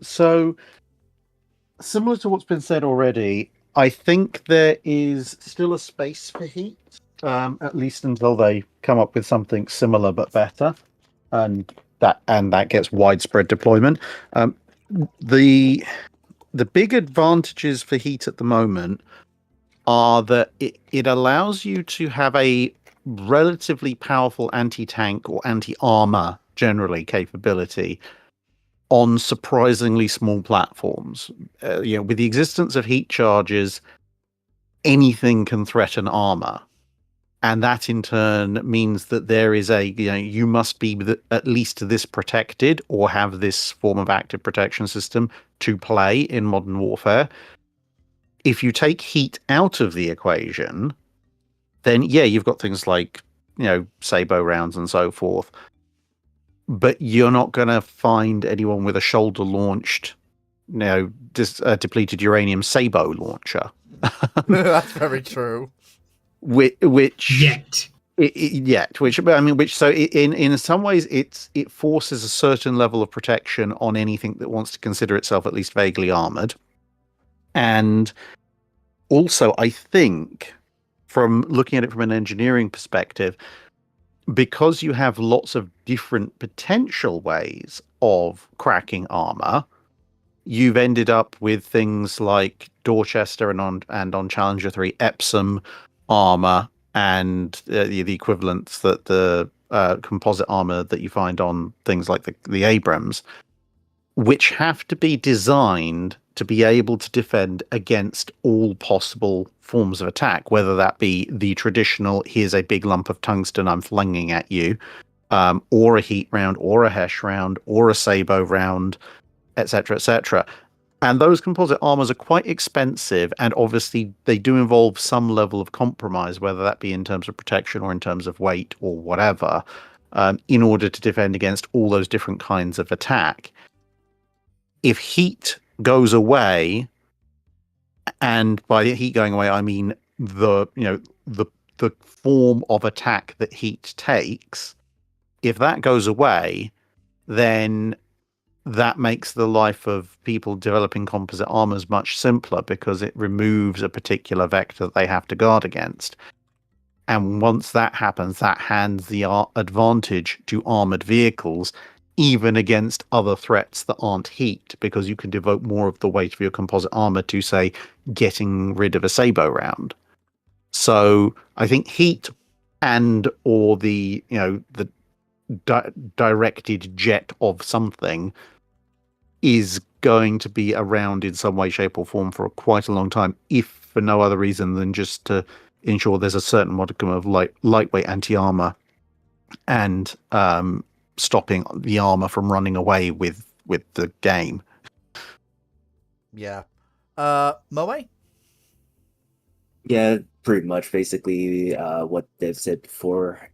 So, similar to what's been said already, I think there is still a space for heat, at least until they come up with something similar but better, and that gets widespread deployment. The big advantages for heat at the moment are that it allows you to have a relatively powerful anti-tank or anti-armor generally capability on surprisingly small platforms. With the existence of heat charges, anything can threaten armor. And that in turn means that there is you must be at least this protected or have this form of active protection system to play in modern warfare. If you take heat out of the equation, then yeah, you've got things like, sabot rounds and so forth. But you're not going to find anyone with a shoulder launched, depleted uranium sabot launcher. That's very true. Which Yet. So in some ways it forces a certain level of protection on anything that wants to consider itself at least vaguely armored. And also, I think, from looking at it from an engineering perspective, because you have lots of different potential ways of cracking armor, you've ended up with things like Dorchester and on Challenger 3 Epsom armor and the equivalents that the composite armor that you find on things like the Abrams, which have to be designed to be able to defend against all possible forms of attack, whether that be the traditional, here's a big lump of tungsten I'm flinging at you, or a heat round, or a Hesh round, or a sabot round, etc., etc. And those composite armors are quite expensive, and obviously they do involve some level of compromise, whether that be in terms of protection or in terms of weight or whatever, in order to defend against all those different kinds of attack. If heat goes away, and by heat going away, I mean the form of attack that heat takes, if that goes away, then that makes the life of people developing composite armors much simpler, because it removes a particular vector that they have to guard against. And once that happens, that hands the advantage to armored vehicles, even against other threats that aren't heat, because you can devote more of the weight of your composite armor to, say, getting rid of a sabot round. So I think heat or the directed jet of something is going to be around in some way, shape, or form for quite a long time, if for no other reason than just to ensure there's a certain modicum of lightweight anti-armor and stopping the armor from running away with with the game. Yeah. Moe? Yeah, pretty much basically what they've said before.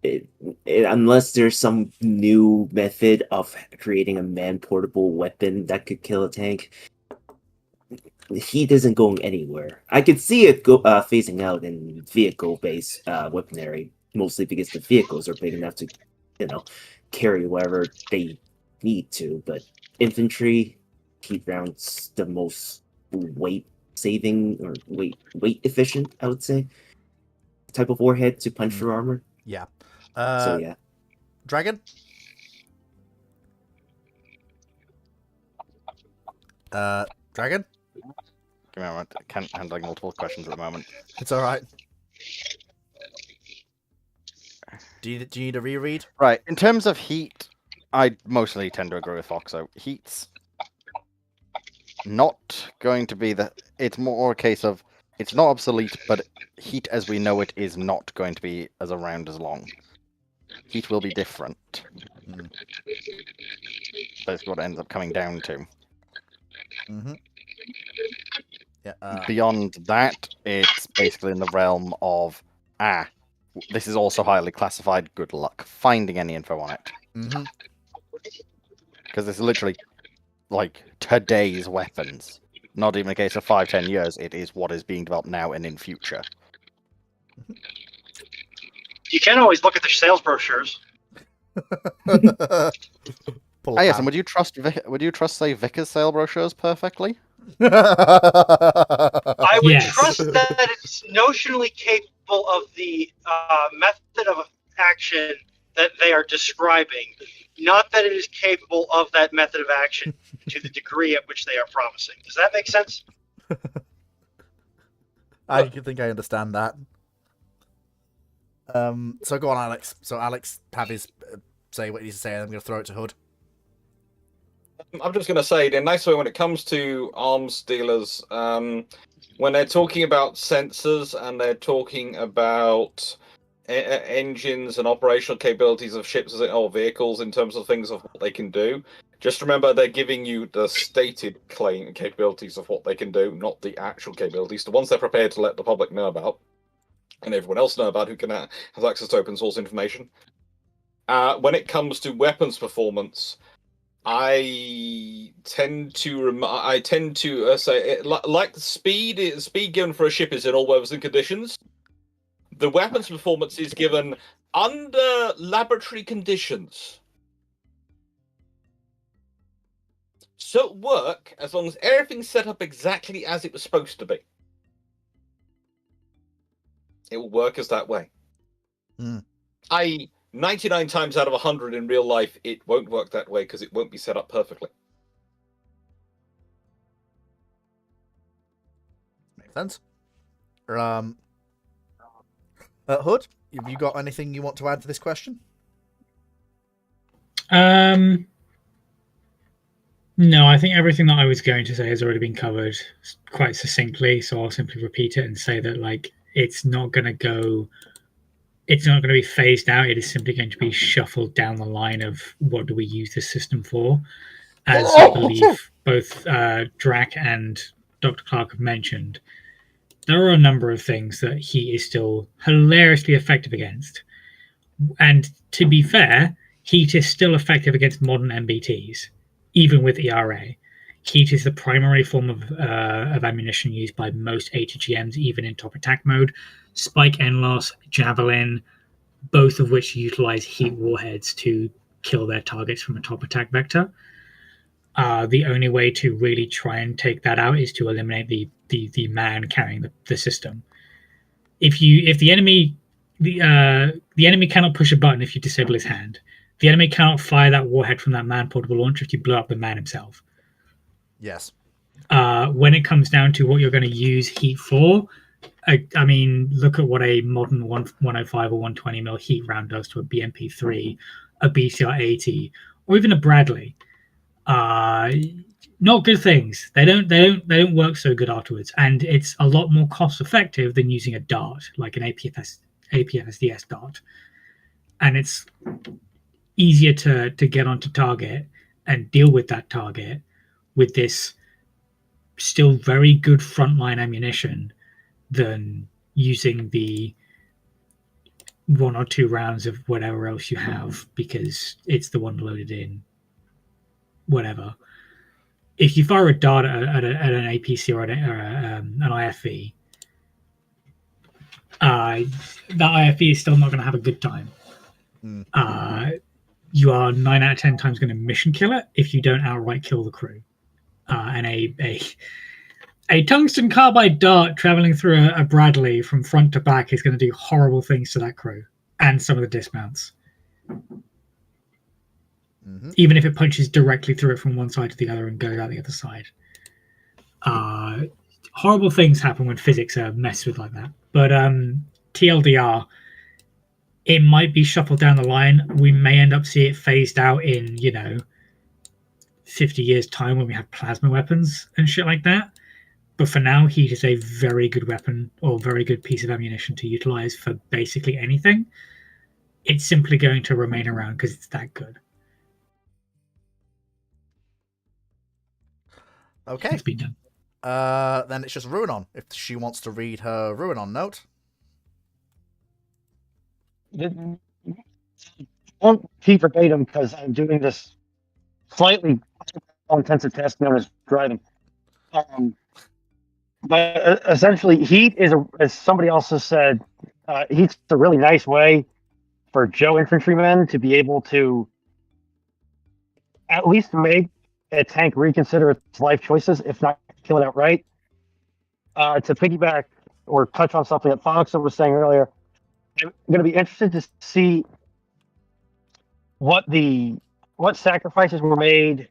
Unless there's some new method of creating a man-portable weapon that could kill a tank, heat isn't going anywhere. I could see it phasing out in vehicle-based weaponry, mostly because the vehicles are big enough to, carry whatever they need to. But infantry, heat rounds the most weight saving or weight efficient, I would say, type of warhead to punch through armor. Yeah. So yeah. Dragon? Dragon? Give me a moment. I can't handle multiple questions at the moment. It's alright. Do you need a reread? Right. In terms of heat, I mostly tend to agree with Foxo. Heat's not going to be it's more a case of it's not obsolete, but heat as we know it is not going to be around as long. Heat will be different. Basically what it ends up coming down to. Mm-hmm. Yeah. Beyond that, it's basically in the realm of this is also highly classified. Good luck finding any info on it. Mm-hmm. Because it's literally like today's weapons. Not even a case of 5-10 years. It is what is being developed now and in future. You can always look at the sales brochures. Yes, and would you trust say Vickers sale brochures perfectly? I would trust that it's notionally capable of the method of action that they are describing, not that it is capable of that method of action to the degree at which they are promising. Does that make sense? I think I understand that. So go on, Alex. So Alex, have his say what he needs to say, and I'm going to throw it to Hood. I'm just going to say, in a nice way, when it comes to arms dealers, when they're talking about sensors and they're talking about engines and operational capabilities of ships or vehicles in terms of things of what they can do, just remember they're giving you the stated capabilities of what they can do, not the actual capabilities, the ones they're prepared to let the public know about and everyone else know about who can has access to open source information. When it comes to weapons performance, I tend to say like the speed given for a ship is in all weathers and conditions. The weapons performance is given under laboratory conditions. So it work as long as everything's set up exactly as it was supposed to be. It will work as that way. 99 times out of 100 in real life, it won't work that way because it won't be set up perfectly. Makes sense. Hood, have you got anything you want to add to this question? No, I think everything that I was going to say has already been covered quite succinctly, so I'll simply repeat it and say that it's not going to be phased out. It is simply going to be shuffled down the line of what do we use this system for. As I believe both Drac and Dr. Clark have mentioned, there are a number of things that heat is still hilariously effective against. And to be fair, heat is still effective against modern MBTs, even with ERA. Heat is the primary form of ammunition used by most ATGMs, even in top attack mode. Spike NLOS, Javelin, both of which utilize heat warheads to kill their targets from a top attack vector. The only way to really try and take that out is to eliminate the man carrying the system. If the enemy cannot push a button if you disable his hand. The enemy cannot fire that warhead from that man portable launcher if you blow up the man himself. Yes. When it comes down to what you're going to use heat for, I mean, look at what a modern 105 or 120 mil heat round does to a BMP3, a BCR-80, or even a Bradley. Not good things. They don't work so good afterwards, and it's a lot more cost effective than using a dart like an APFSDS dart, and it's easier to get onto target and deal with that target with this still very good frontline ammunition than using the 1 or 2 rounds of whatever else you have because it's the one loaded in whatever. If you fire a dart at an APC or an IFV, that IFV is still not going to have a good time. You are 9 out of 10 times going to mission kill it if you don't outright kill the crew. And a tungsten carbide dart traveling through a Bradley from front to back is going to do horrible things to that crew and some of the dismounts. Even if it punches directly through it from one side to the other and goes out the other side. Horrible things happen when physics are messed with like that. But TLDR, it might be shuffled down the line. We may end up seeing it phased out in, 50 years' time when we have plasma weapons and shit like that. But for now, heat is a very good weapon or very good piece of ammunition to utilize for basically anything. It's simply going to remain around because it's that good. Okay. It's been done. Then it's just Ruinon, if she wants to read her Ruinon note. Won't keep verbatim because I'm doing this slightly intensive test known as driving. But essentially, heat is, as somebody also said, heat's a really nice way for Joe infantrymen to be able to at least make a tank reconsider its life choices, if not kill it outright. To piggyback or touch on something that Fox was saying earlier, I'm going to be interested to see what sacrifices were made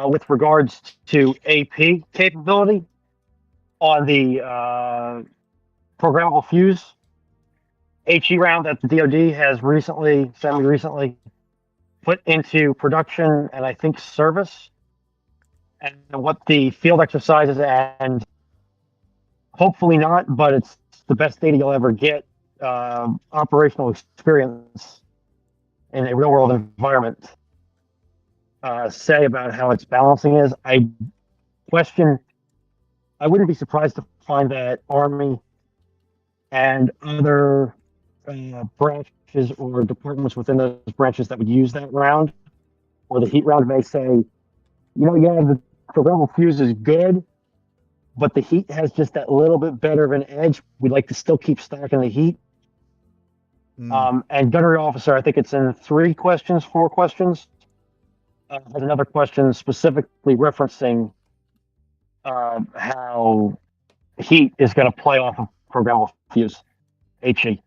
with regards to AP capability on the programmable fuse HE round that the DoD has semi-recently put into production and I think service, and what the field exercises and hopefully not, but it's the best data you'll ever get, operational experience in a real world environment say about how its balancing is. I wouldn't be surprised to find that Army and other branches or departments within those branches that would use that round or the heat round may say, the programmable fuse is good, but the heat has just that little bit better of an edge. We'd like to still keep stacking the heat. And gunnery officer, I think it's in 4 questions, has another question specifically referencing how heat is going to play off of programmable fuse, HE.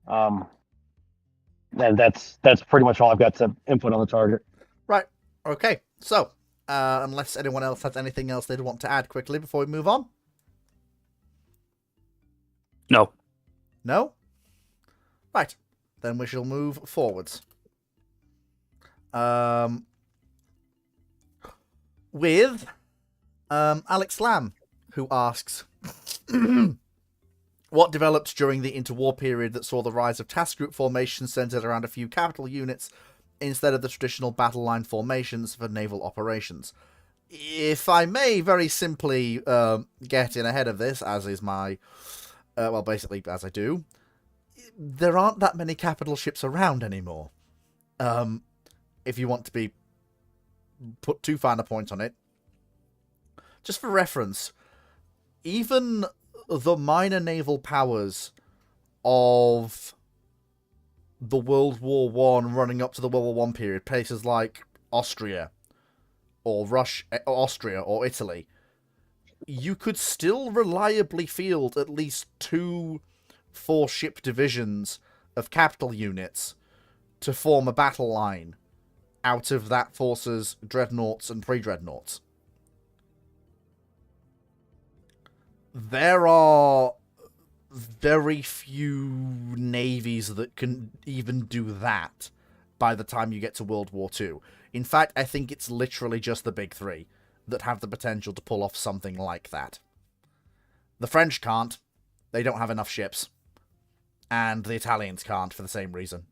And that's pretty much all I've got to input on the target. Right. Okay. So, unless anyone else has anything else they'd want to add quickly before we move on? No. No? Right. Then we shall move forwards. With Alex Lamb, who asks, what developed during the interwar period that saw the rise of task group formations centered around a few capital units instead of the traditional battle line formations for naval operations? If I may very simply get in ahead of this, as is my, basically as I do, there aren't that many capital ships around anymore. If you want to put too fine a point on it. Just for reference, even the minor naval powers of the World War One running up to the World War One period, places like Austria or Austria or Italy, you could still reliably field at least 2 4-ship divisions of capital units to form a battle line out of that force's dreadnoughts and pre-dreadnoughts. There are very few navies that can even do that by the time you get to World War II. In fact, I think it's literally just the big 3 that have the potential to pull off something like that. The French can't. They don't have enough ships. And the Italians can't for the same reason.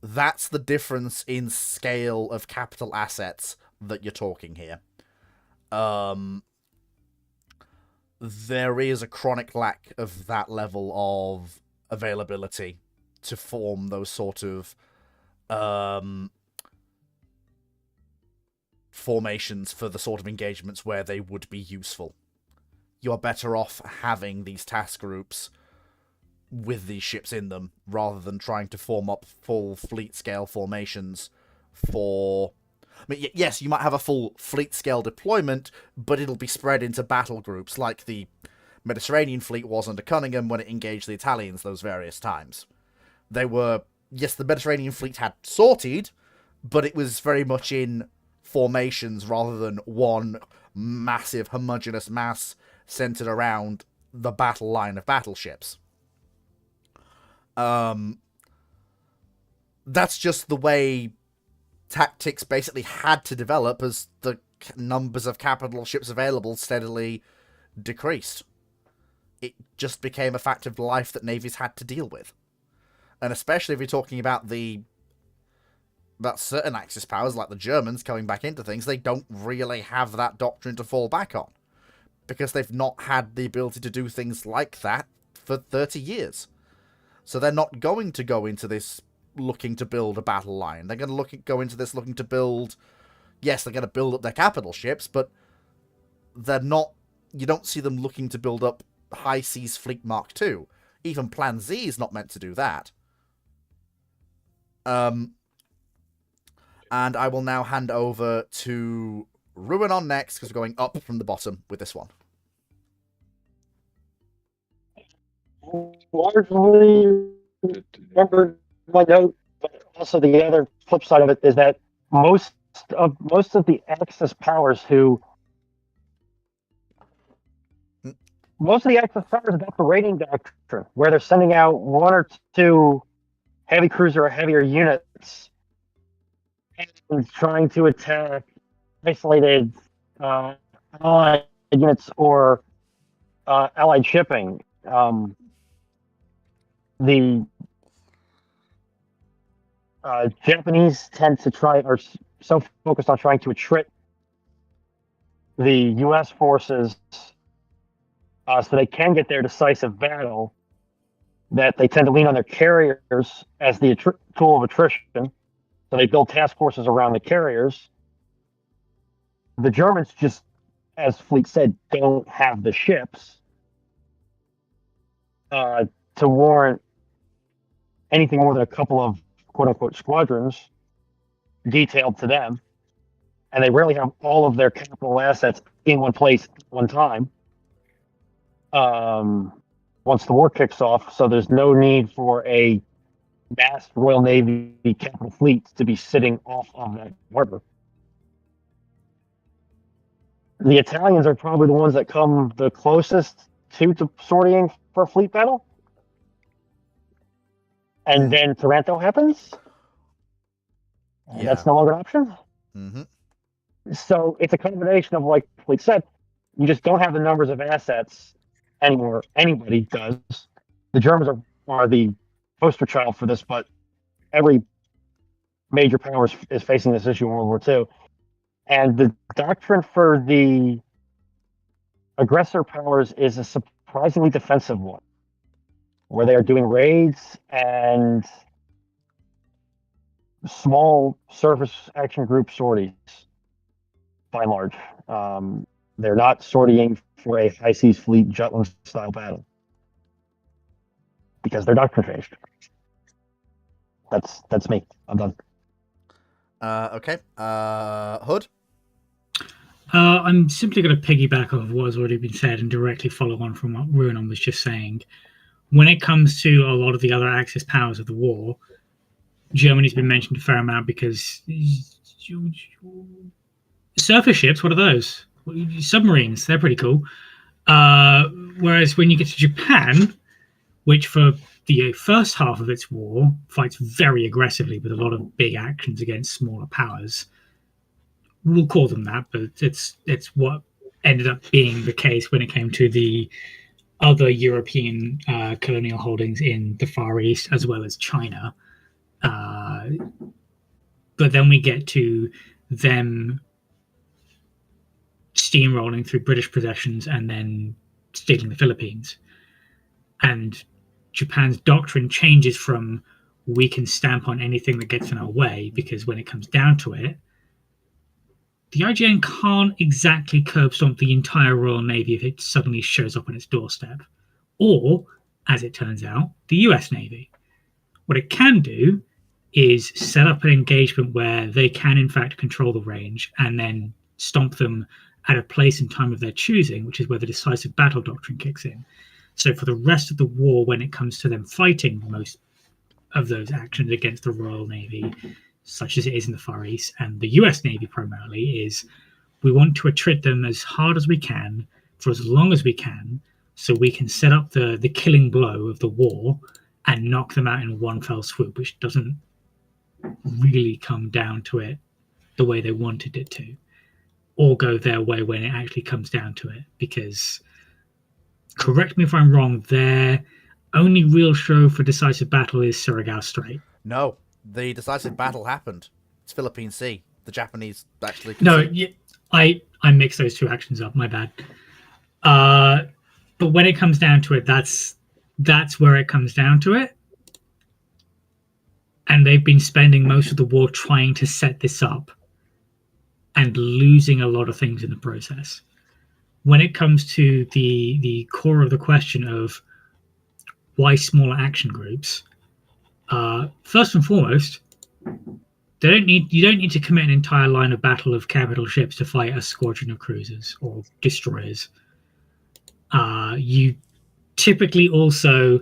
That's the difference in scale of capital assets that you're talking here. There is a chronic lack of that level of availability to form those sort of formations for the sort of engagements where they would be useful. You're better off having these task groups with these ships in them, rather than trying to form up full fleet-scale formations for... I mean, yes, you might have a full fleet-scale deployment, but it'll be spread into battle groups, like the Mediterranean fleet was under Cunningham when it engaged the Italians those various times. They were... Yes, the Mediterranean fleet had sorted, but it was very much in formations rather than one massive homogeneous mass centered around the battle line of battleships. That's just the way tactics basically had to develop as the numbers of capital ships available steadily decreased. It just became a fact of life that navies had to deal with. And especially if you're talking about certain Axis powers, like the Germans coming back into things, they don't really have that doctrine to fall back on, because they've not had the ability to do things like that for 30 years. So they're not going to go into this looking to build a battle line. They're going to go into this looking to build... Yes, they're going to build up their capital ships, but they're not... You don't see them looking to build up High Seas Fleet Mark II. Even Plan Z is not meant to do that. And I will now hand over to Ruin on next, because we're going up from the bottom with this one. Largely, remember my note, but also the other flip side of it is that most of the Axis powers adopt the rating doctrine, where they're sending out one or two heavy cruiser or heavier units and trying to attack isolated allied units or allied shipping. The Japanese tend to are so focused on trying to attrit the U.S. forces so they can get their decisive battle, that they tend to lean on their carriers as the tool of attrition. So they build task forces around the carriers. The Germans just, as Fleet said, don't have the ships to warrant anything more than a couple of quote-unquote squadrons detailed to them. And they rarely have all of their capital assets in one place at one time once the war kicks off. So there's no need for a vast Royal Navy capital fleet to be sitting off of that harbor. The Italians are probably the ones that come the closest to sorting for a fleet battle. And then Taranto happens. And that's no longer an option. Mm-hmm. So it's a combination of, like Fleet said, you just don't have the numbers of assets anymore. Anybody does. The Germans are the poster child for this, but every major power is facing this issue in World War II. And the doctrine for the aggressor powers is a surprisingly defensive one, where they are doing raids and small surface action group sorties, by and large. They're not sortying for a high seas fleet Jutland style battle, because their doctrine changed. That's me. I'm done. Okay. Hood? I'm simply going to piggyback off what has already been said and directly follow on from what Ruinon was just saying. When it comes to a lot of the other Axis powers of the war, Germany's been mentioned a fair amount because surface ships, what are those? Submarines, they're pretty cool. Whereas when you get to Japan, which for the first half of its war fights very aggressively with a lot of big actions against smaller powers, we'll call them that, but it's what ended up being the case when it came to the other European colonial holdings in the Far East, as well as China. But then we get to them steamrolling through British possessions and then stealing the Philippines. And Japan's doctrine changes from we can stamp on anything that gets in our way, because when it comes down to it, the IJN can't exactly curb stomp the entire Royal Navy if it suddenly shows up on its doorstep. Or, as it turns out, the US Navy. What it can do is set up an engagement where they can in fact control the range and then stomp them at a place and time of their choosing, which is where the decisive battle doctrine kicks in. So for the rest of the war, when it comes to them fighting most of those actions against the Royal Navy, such as it is in the Far East, and the US Navy primarily, is we want to attrit them as hard as we can for as long as we can, so we can set up the killing blow of the war and knock them out in one fell swoop, which doesn't really come down to it the way they wanted it to, or go their way when it actually comes down to it. Because, correct me if I'm wrong, their only real show for decisive battle is Surigao Strait. No, the decisive battle happened. It's Philippine Sea. The Japanese actually... No, I mixed those two actions up. My bad. But when it comes down to it, that's where it comes down to it. And they've been spending most of the war trying to set this up and losing a lot of things in the process. When it comes to the core of the question of why smaller action groups, first and foremost, you don't need to commit an entire line of battle of capital ships to fight a squadron of cruisers or destroyers. You typically also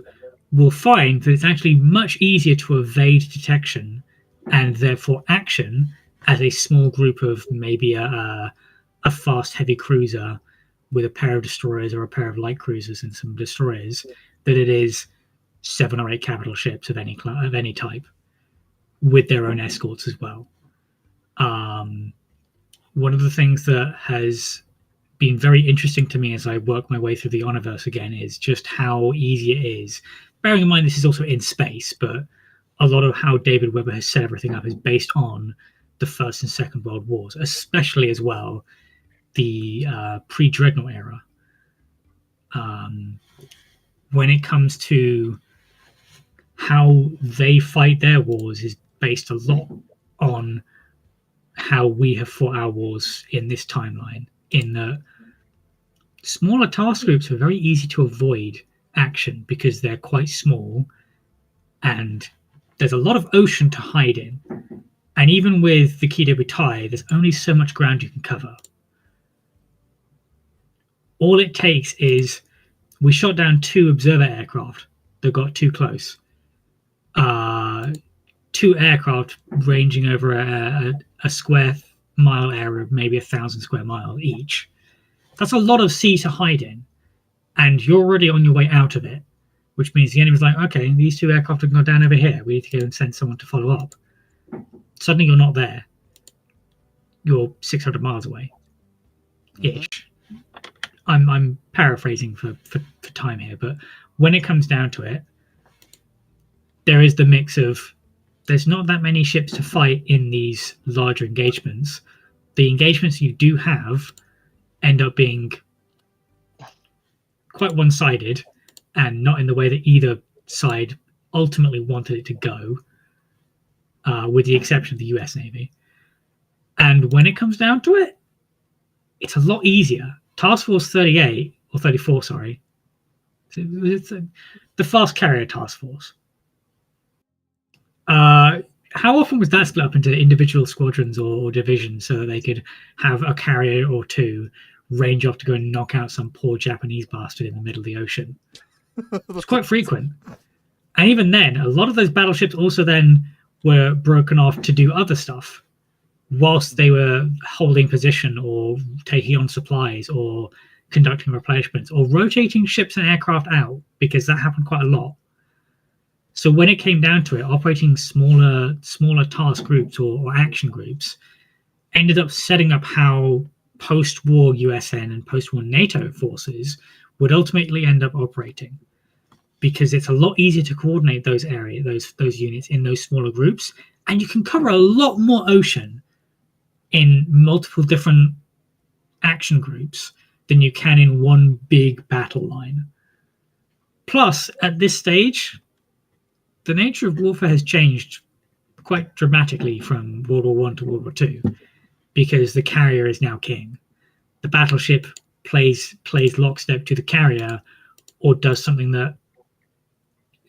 will find that it's actually much easier to evade detection and therefore action as a small group of maybe a fast heavy cruiser with a pair of destroyers or a pair of light cruisers and some destroyers than it is 7 or 8 capital ships of any type with their own escorts as well. One of the things that has been very interesting to me as I work my way through the Honorverse again is just how easy it is. Bearing in mind this is also in space, but a lot of how David Weber has set everything up is based on the First and Second World Wars, especially as well the pre-Dreadnought era. When it comes to how they fight their wars is based a lot on how we have fought our wars in this timeline, in that smaller task groups are very easy to avoid action because they're quite small and there's a lot of ocean to hide in. And even with the Kido Butai, there's only so much ground you can cover. All it takes is we shot down 2 observer aircraft that got too close. 2 aircraft ranging over a square mile area of maybe 1,000 square miles each. That's a lot of sea to hide in. And you're already on your way out of it, which means the enemy's like, okay, these 2 aircraft have gone down over here. We need to go and send someone to follow up. Suddenly you're not there. You're 600 miles away. Ish. I'm paraphrasing for time here, but when it comes down to it, there is the mix of there's not that many ships to fight in these larger engagements. The engagements you do have end up being quite one-sided and not in the way that either side ultimately wanted it to go, with the exception of the US Navy. And when it comes down to it, it's a lot easier. Task Force 38, or 34, sorry. It's the Fast Carrier Task Force. How often was that split up into individual squadrons or divisions so that they could have a carrier or 2 range off to go and knock out some poor Japanese bastard in the middle of the ocean? It's quite frequent. And even then, a lot of those battleships also then were broken off to do other stuff whilst they were holding position or taking on supplies or conducting replenishments or rotating ships and aircraft out, because that happened quite a lot. So when it came down to it, operating smaller task groups or action groups ended up setting up how post-war USN and post-war NATO forces would ultimately end up operating. because it's a lot easier to coordinate those those units in those smaller groups, and you can cover a lot more ocean in multiple different action groups than you can in one big battle line. Plus, at this stage, the nature of warfare has changed quite dramatically from World War One to World War Two, because the carrier is now king. The battleship plays lockstep to the carrier, or does something that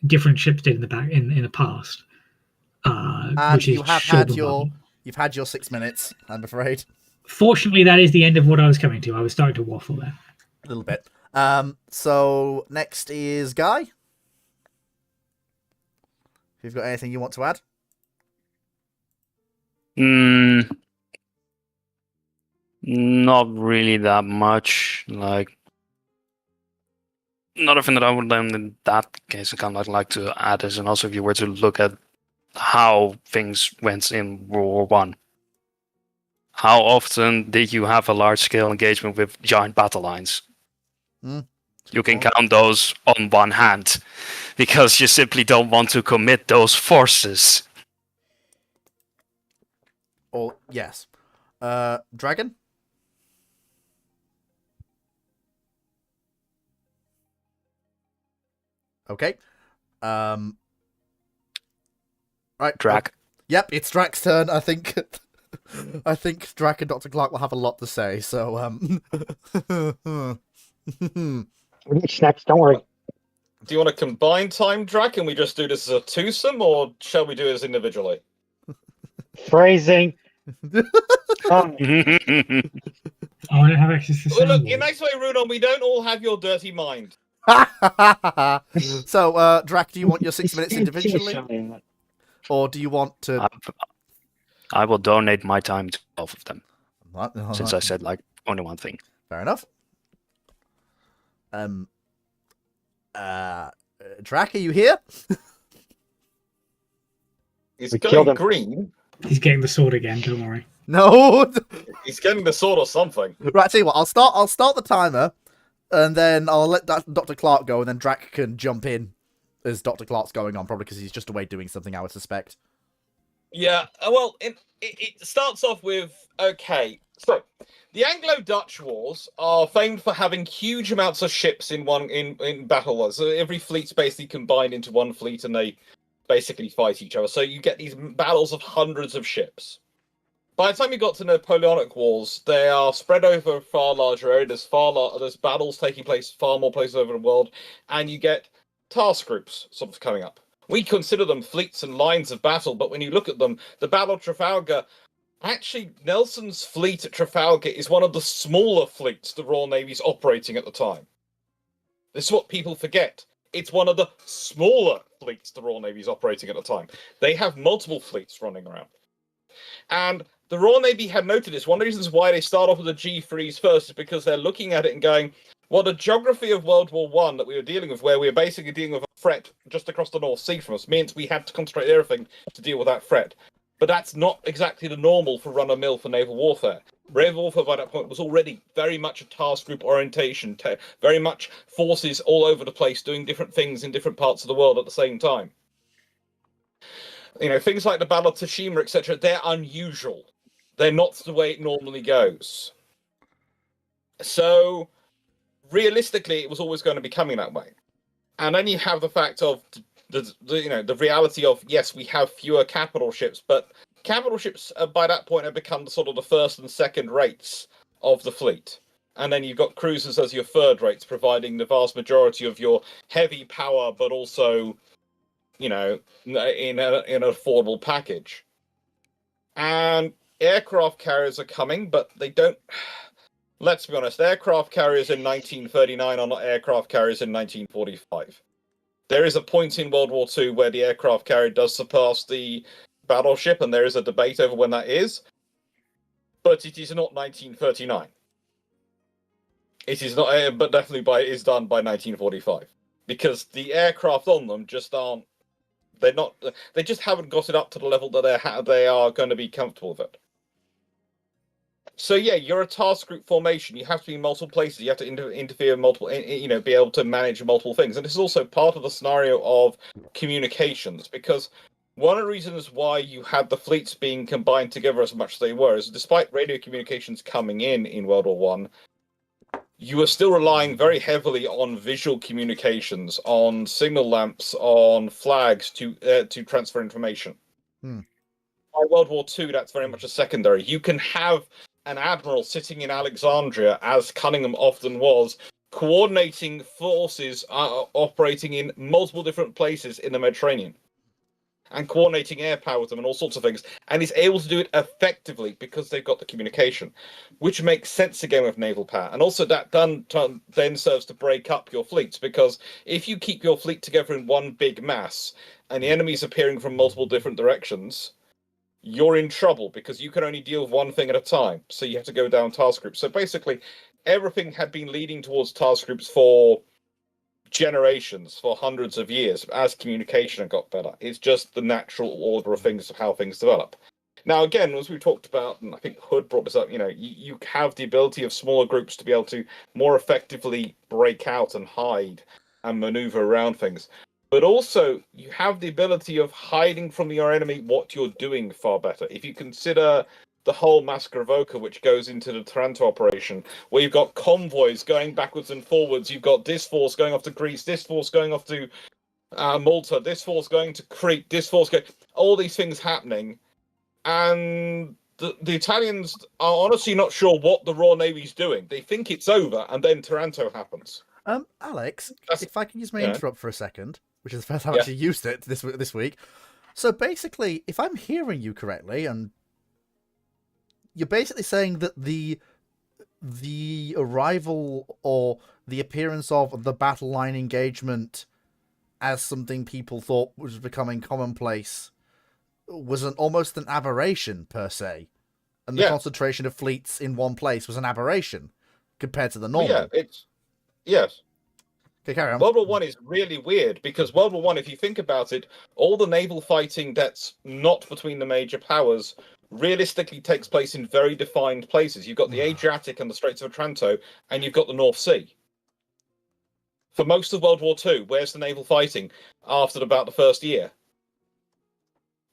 different ships did in the past, And which is you've had your 6 minutes, I'm afraid. Fortunately, that is the end of what I was coming to. I was starting to waffle there. A little bit. So next is Guy. If you've got anything you want to add. Not really that much. Like, another thing that I would in that case I kind of like to add is, and also if you were to look at how things went in World War One, how often did you have a large scale engagement with giant battle lines? You can count those on one hand, because you simply don't want to commit those forces. Or yes, Dragon. Okay. Right. Drac. Yep, it's Drac's turn. I think. I think Drac and Dr. Clark will have a lot to say. So Snacks, don't worry. Do you want to combine time, Drac, and we just do this as a twosome, or shall we do this individually? Phrasing. I want to have access to Well, look, soundboard. in nice way, Rudon, we don't all have your dirty mind. So, Drac, do you want your 6 minutes individually, or do you want to? I will donate my time to both of them. What? Since I said like only one thing. Fair enough. Drac, are you here? He's We killed going him. green. He's getting the sword again. Don't worry. No. He's getting the sword or something. Right. Tell you what. I'll start the timer, and then I'll let Dr. Clark go, and then Drac can jump in as Dr. Clark's going on, probably because he's just away doing something, I would suspect. Yeah, well, it starts off with, okay, so the Anglo-Dutch wars are famed for having huge amounts of ships in battle. So every fleet's basically combined into one fleet, and they basically fight each other. So you get these battles of hundreds of ships. By the time you got to Napoleonic Wars, they are spread over a far larger area. There's battles taking place far more places over the world, and you get task groups sort of coming up. We consider them fleets and lines of battle, but when you look at them, the Battle of Trafalgar, actually, Nelson's fleet at Trafalgar is one of the smaller fleets the Royal Navy's operating at the time. This is what people forget. It's one of the smaller fleets the Royal Navy's operating at the time. They have multiple fleets running around. And the Royal Navy had noted this. One of the reasons why they start off with the G3s first is because they're looking at it and going, well, the geography of World War One that we were dealing with, where we were basically dealing with a threat just across the North Sea from us, means we had to concentrate everything to deal with that threat. But that's not exactly the normal for run-of-mill for naval warfare. Naval warfare by that point was already very much a task group orientation, very much forces all over the place doing different things in different parts of the world at the same time. You know, things like the Battle of Tsushima, etc., they're unusual. They're not the way it normally goes. So, realistically, it was always going to be coming that way. And then you have the fact of the reality of, yes, we have fewer capital ships, but capital ships by that point have become sort of the first and second rates of the fleet. And then you've got cruisers as your third rates, providing the vast majority of your heavy power, but also, in an affordable package. And aircraft carriers are coming, but they don't. Let's be honest, aircraft carriers in 1939 are not aircraft carriers in 1945. There is a point in World War II where the aircraft carrier does surpass the battleship, and there is a debate over when that is. But it is not 1939. It is not, but definitely it is done by 1945. Because the aircraft on them just aren't. They just haven't got it up to the level that they are going to be comfortable with it. So yeah, you're a task group formation. You have to be in multiple places. You have to interfere in multiple, be able to manage multiple things. And this is also part of the scenario of communications, because one of the reasons why you had the fleets being combined together as much as they were is, despite radio communications coming in World War One, you were still relying very heavily on visual communications, on signal lamps, on flags to transfer information. By World War II, that's very much a secondary. You can have an admiral sitting in Alexandria, as Cunningham often was, coordinating forces operating in multiple different places in the Mediterranean, and coordinating air power with them and all sorts of things. And he's able to do it effectively because they've got the communication, which makes sense again with naval power. And also that then serves to break up your fleets, because if you keep your fleet together in one big mass and the enemy's appearing from multiple different directions, you're in trouble, because you can only deal with one thing at a time. So you have to go down task groups. So basically, everything had been leading towards task groups for generations, for hundreds of years, as communication had got better. It's just the natural order of things, of how things develop. Now, again, as we talked about, and I think Hood brought this up, you have the ability of smaller groups to be able to more effectively break out and hide and maneuver around things. But also, you have the ability of hiding from your enemy what you're doing far better. If you consider the whole Massacre of Oka, which goes into the Taranto operation, where you've got convoys going backwards and forwards, you've got this force going off to Greece, this force going off to Malta, this force going to Crete, this force going... all these things happening, and the Italians are honestly not sure what the Royal Navy's doing. They think it's over, and then Taranto happens. Alex, if I can use my interrupt for a second, which is the first time I Yeah. actually used it this week. So basically, if I'm hearing you correctly, and you're basically saying that the arrival or the appearance of the battle line engagement as something people thought was becoming commonplace was almost an aberration per se, and the concentration of fleets in one place was an aberration compared to the normal. Yes. Okay, carry on. World War One is really weird, because World War One, if you think about it, all the naval fighting that's not between the major powers realistically takes place in very defined places. You've got the Adriatic and the Straits of Otranto, and you've got the North Sea. For most of World War Two, where's the naval fighting after about the first year?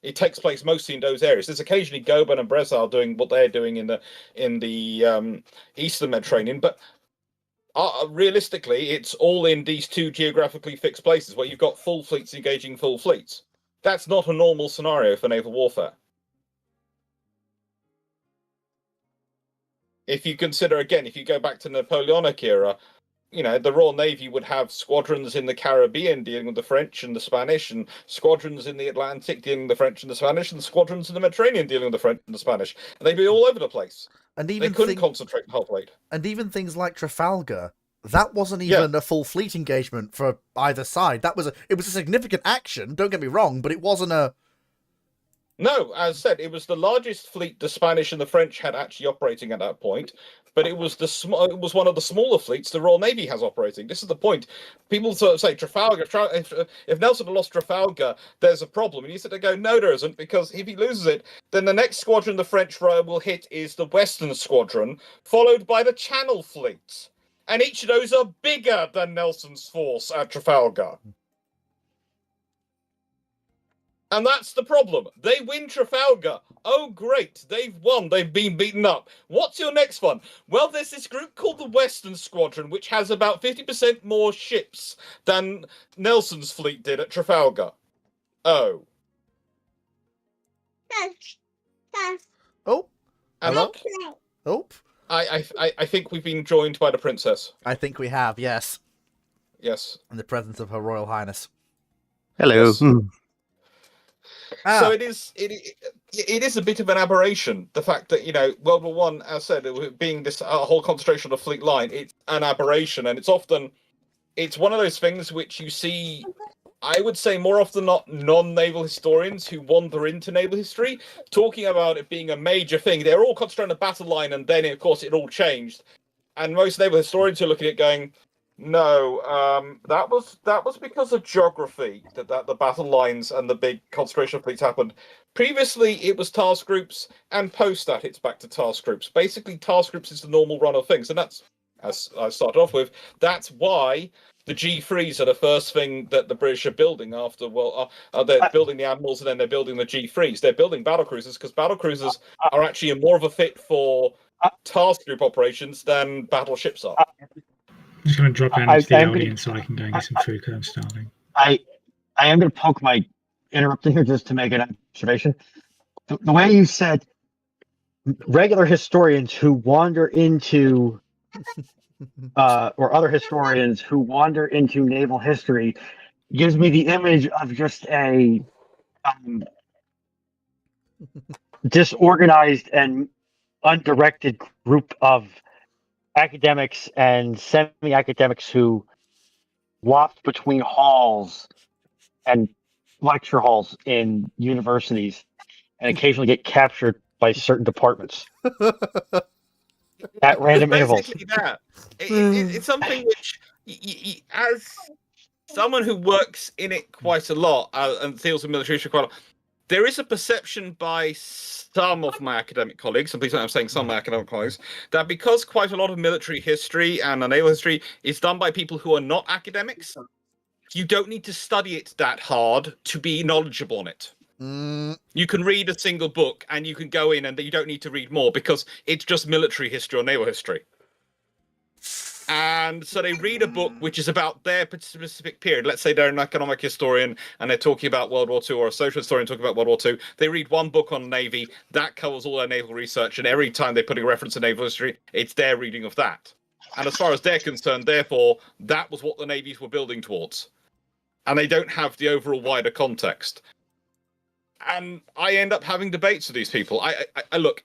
It takes place mostly in those areas. There's occasionally Goeben and Breslau doing what they're doing in the Eastern Mediterranean, but realistically, it's all in these two geographically fixed places where you've got full fleets engaging full fleets. That's not a normal scenario for naval warfare. If you consider, again, if you go back to Napoleonic era, the Royal Navy would have squadrons in the Caribbean dealing with the French and the Spanish, and squadrons in the Atlantic dealing with the French and the Spanish, and squadrons in the Mediterranean dealing with the French and the Spanish. And they'd be all over the place. And even they couldn't concentrate the whole fleet. And even things like Trafalgar, that wasn't even a full fleet engagement for either side. It was a significant action, don't get me wrong, but it wasn't a... No, as I said, it was the largest fleet the Spanish and the French had actually operating at that point, but it was one of the smaller fleets the Royal Navy has operating. This is the point. People sort of say Trafalgar. If Nelson had lost Trafalgar, there's a problem, and you sort of go, no, there isn't, because if he loses it, then the next squadron the French will hit is the Western Squadron, followed by the Channel Fleet, and each of those are bigger than Nelson's force at Trafalgar. And that's the problem. They win Trafalgar. Oh, great. They've won. They've been beaten up. What's your next one? Well, there's this group called the Western Squadron, which has about 50% more ships than Nelson's fleet did at Trafalgar. Oh. Oh. Hello? Oh. I think we've been joined by the princess. I think we have, yes. Yes. In the presence of Her Royal Highness. Hello. Yes. So it is a bit of an aberration, the fact that World War One, as I said, being this whole concentration of the fleet line, it's an aberration, and it's one of those things which you see, I would say more often than not, non-naval historians who wander into naval history talking about it being a major thing. They're all concentrated on the battle line, and then of course it all changed, and most naval historians are looking at it going, No, that was because of geography that the battle lines and the big concentration of fleets happened. Previously, it was task groups, and post that, it's back to task groups. Basically, task groups is the normal run of things, and that's, as I started off with, that's why the G3s are the first thing that the British are building after. Well, they're building the admirals, and then they're building the G3s. They're building battle cruisers because battle cruisers are actually more of a fit for task group operations than battleships are. I'm just going to drop down into the audience so I can go and get some food because I'm starving. I am going to poke my interrupting here just to make an observation. The way you said regular historians who wander into or other historians who wander into naval history gives me the image of just a disorganized and undirected group of academics and semi-academics who walk between halls and lecture halls in universities and occasionally get captured by certain departments at random intervals. Basically that. It's something which, as someone who works in it quite a lot and deals with military history quite a lot, there is a perception by some of my academic colleagues, and please don't I'm saying some of my academic colleagues, that because quite a lot of military history and naval history is done by people who are not academics, you don't need to study it that hard to be knowledgeable on it. You can read a single book and you can go in and you don't need to read more because it's just military history or naval history. And so they read a book which is about their specific period. Let's say they're an economic historian and they're talking about World War II, or a social historian talking about World War II. They read one book on Navy, that covers all their naval research, and every time they put a reference to naval history, it's their reading of that. And as far as they're concerned, therefore, that was what the navies were building towards. And they don't have the overall wider context. And I end up having debates with these people. I look,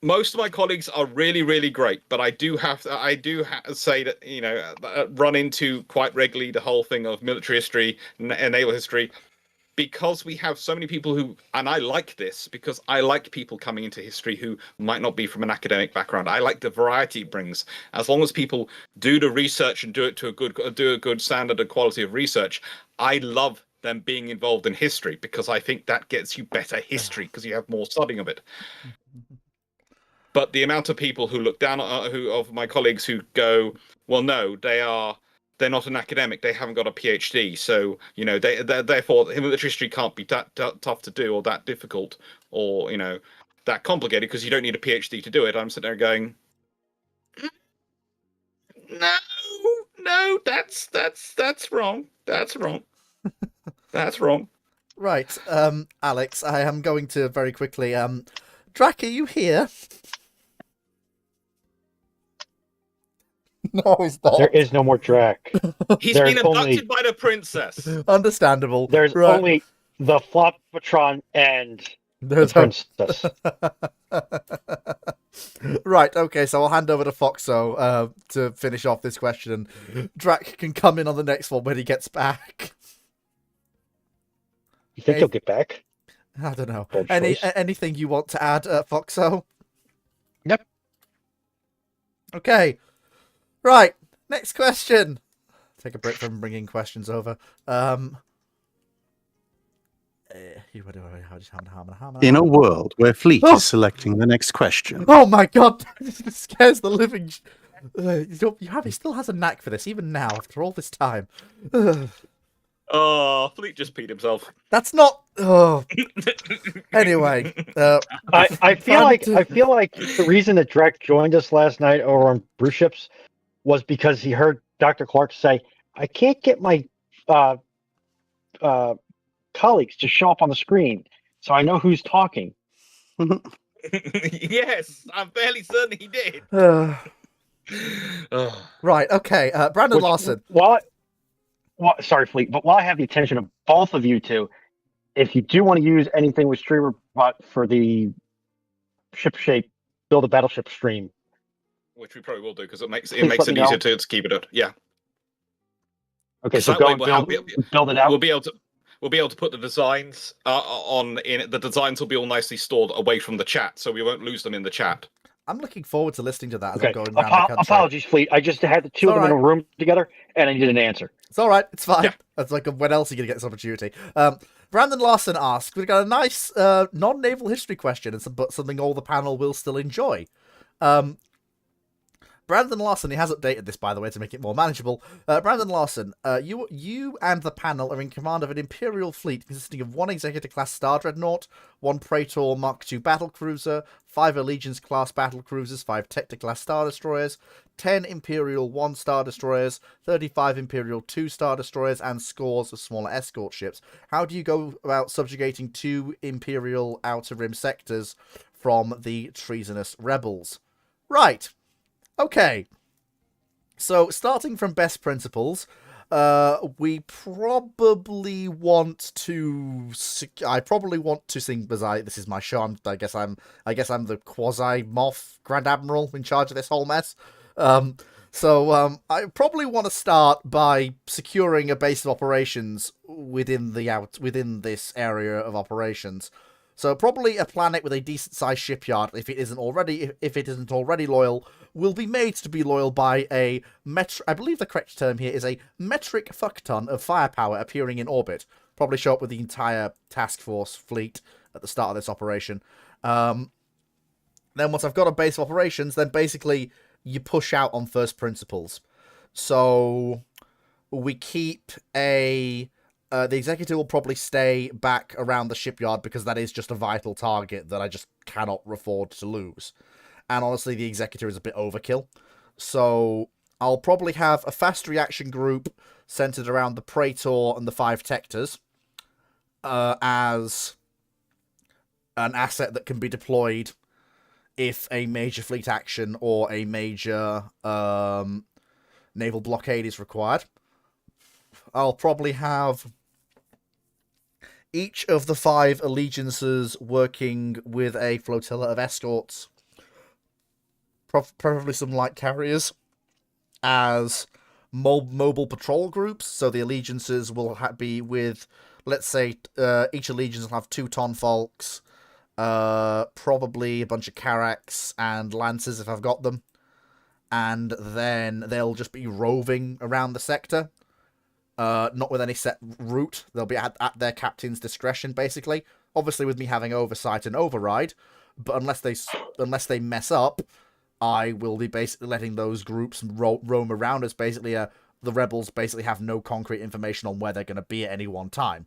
most of my colleagues are really, really great, but I do have to say that, run into quite regularly the whole thing of military history and naval history, because we have so many people who, and I like this because I like people coming into history who might not be from an academic background. I like the variety it brings. As long as people do the research and do it to a good standard and quality of research, I love them being involved in history because I think that gets you better history because you have more studying of it. But the amount of people who look down of my colleagues who go, well, no, they're not an academic, they haven't got a PhD, so therefore military history can't be that tough to do or that difficult or that complicated because you don't need a PhD to do it. I'm sitting there going, no, that's wrong. That's wrong. That's wrong. Right, Alex, I am going to very quickly. Drac, are you here? No, he's not. There is no more Drac. He's been abducted by the princess. Understandable. There's only the Flopatron and the princess. Right, okay, so I'll hand over to Foxo to finish off this question. Drac can come in on the next one when he gets back. You think he'll get back? I don't know. Anything you want to add, Foxo? Yep. Okay. Right. Next question. Take a break from bringing questions over. In a world where Fleet is selecting the next question. Oh my god! This scares the living. He still has a knack for this, even now, after all this time. Oh, Fleet just peed himself. That's not. Oh. Anyway, I feel like the reason that Drac joined us last night over on Bruce Ships was because he heard Dr. Clark say, "I can't get my colleagues to show up on the screen, so I know who's talking." Yes, I'm fairly certain he did. Right. Okay. Brandon Larson. Sorry, Fleet, but while I have the attention of both of you two, if you do want to use anything with StreamerBot for the ship shape, build a battleship stream, which we probably will do because it makes it easier to keep it up. Yeah. Okay, so go and build it out. We'll be able to put the designs on in it. The designs will be all nicely stored away from the chat, so we won't lose them in the chat. I'm looking forward to listening to that as Okay. I'm going around the country. Apologies, Fleet. I just had the two of them in a room together, and I needed an answer. It's all right. It's fine. Yeah. It's like, when else are you going to get this opportunity? Brandon Larson asks, we've got a nice non-naval history question, but something all the panel will still enjoy. Brandon Larson, he has updated this, by the way, to make it more manageable. Brandon Larson, you and the panel are in command of an Imperial fleet consisting of 1 Executor-class Star Dreadnought, 1 Praetor Mark II battlecruiser, 5 Allegiance-class battlecruisers, 5 Tector-class Star Destroyers, 10 Imperial 1-star destroyers, 35 Imperial 2-star destroyers, and scores of smaller escort ships. How do you go about subjugating 2 Imperial Outer Rim sectors from the treasonous rebels? Right. Okay, so starting from best principles, we probably want to. I probably want to sing Bazai. This is my show. I guess I'm the quasi Moff Grand Admiral in charge of this whole mess. So I probably want to start by securing a base of operations within this area of operations. So probably a planet with a decent-sized shipyard, if it isn't already loyal, will be made to be loyal by a I believe the correct term here is a metric fuckton of firepower appearing in orbit. Probably show up with the entire task force fleet at the start of this operation. Then once I've got a base of operations, then basically you push out on first principles. So we keep the Executor will probably stay back around the shipyard because that is just a vital target that I just cannot afford to lose. And honestly, the Executor is a bit overkill. So I'll probably have a fast reaction group centered around the Praetor and the 5 Tectors as an asset that can be deployed if a major fleet action or a major naval blockade is required. I'll probably have each of the 5 allegiances working with a flotilla of escorts, preferably some light carriers, as mobile patrol groups. So the allegiances will be with, let's say, each allegiance will have 2 Tonfalks, probably a bunch of Carracks and Lancers if I've got them. And then they'll just be roving around the sector. Not with any set route. They'll be at their captain's discretion, basically. Obviously, with me having oversight and override, but unless they mess up, I will be basically letting those groups roam around as basically the rebels basically have no concrete information on where they're going to be at any one time.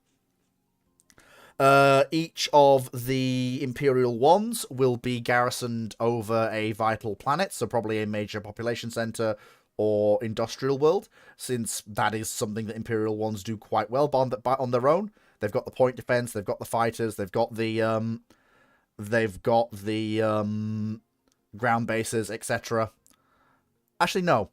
Each of the Imperial ones will be garrisoned over a vital planet, so probably a major population center or industrial world, since that is something that Imperial ones do quite well on their own. They've got the point defense, they've got the fighters, they've got the ground bases, etc. Actually, no.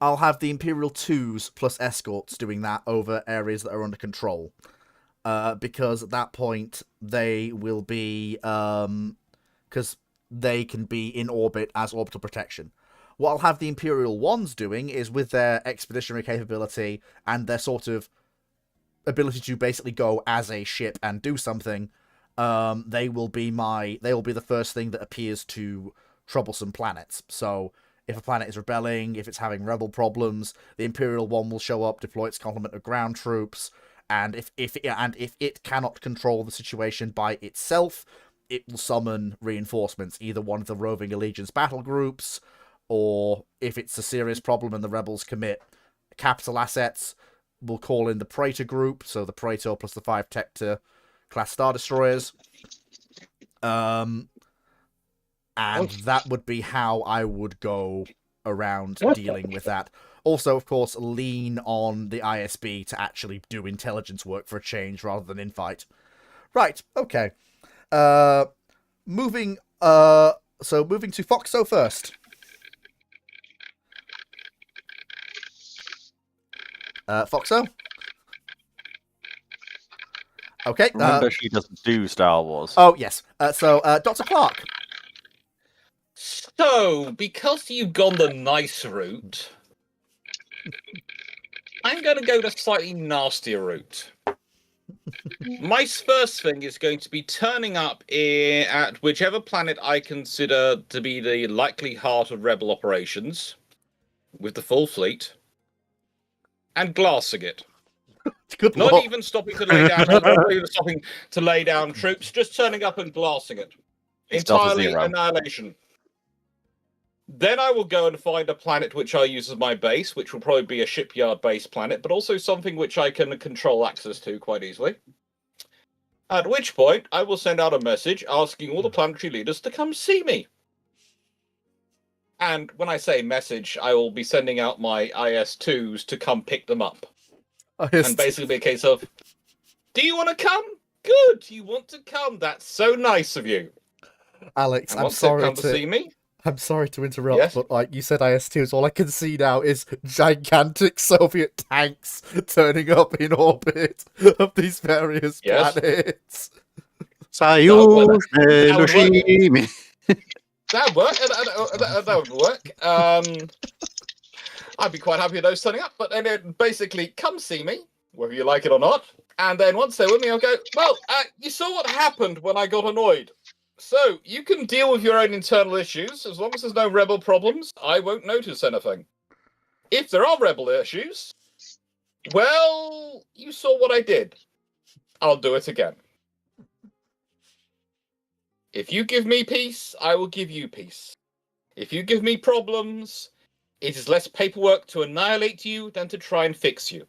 I'll have the Imperial 2s plus escorts doing that over areas that are under control. Because at that point, they will be... because they can be in orbit as orbital protection. What I'll have the Imperial 1s doing is, with their expeditionary capability and their sort of ability to basically go as a ship and do something, they will be the first thing that appears to troublesome planets. So if a planet is rebelling, if it's having rebel problems, the Imperial 1 will show up, deploy its complement of ground troops, and if it cannot control the situation by itself, it will summon reinforcements, either one of the roving Allegiance battle groups, or if it's a serious problem and the rebels commit capital assets, we'll call in the Praetor group, so the Praetor plus the 5 Tector class Star Destroyers. And that would be how I would go around dealing with that. Also, of course, lean on the ISB to actually do intelligence work for a change rather than infight. Right, okay. Moving to Foxo first. Foxo? Okay. Remember, she doesn't do Star Wars. Oh, yes. So, Dr. Clark. So, because you've gone the nice route, I'm going to go the slightly nastier route. My first thing is going to be turning up at whichever planet I consider to be the likely heart of rebel operations, with the full fleet, and glassing it. Good Not luck. even stopping to lay down. Not even stopping to lay down troops. Just turning up and glassing it. It's Delta Entirely Zero. annihilation. Then I will go and find a planet which I use as my base, which will probably be a shipyard-based planet, but also something which I can control access to quite easily. At which point, I will send out a message asking all the planetary leaders to come see me. And when I say message, I will be sending out my IS-2s to come pick them up. And basically be a case of, do you want to come? Good, you want to come. That's so nice of you. Alex, And I'm once they've sorry come to see me, I'm sorry to interrupt, Yes? but like you said IS-2s, all I can see now is gigantic Soviet tanks turning up in orbit of these various Yes. planets. Sayur would work. Hiroshima. that would work. That would work. I'd be quite happy with those turning up. But then basically, come see me, whether you like it or not. And then once they're with me, I'll go, well, you saw what happened when I got annoyed. So, you can deal with your own internal issues. As long as there's no rebel problems, I won't notice anything. If there are rebel issues, well, you saw what I did. I'll do it again. If you give me peace, I will give you peace. If you give me problems, it is less paperwork to annihilate you than to try and fix you.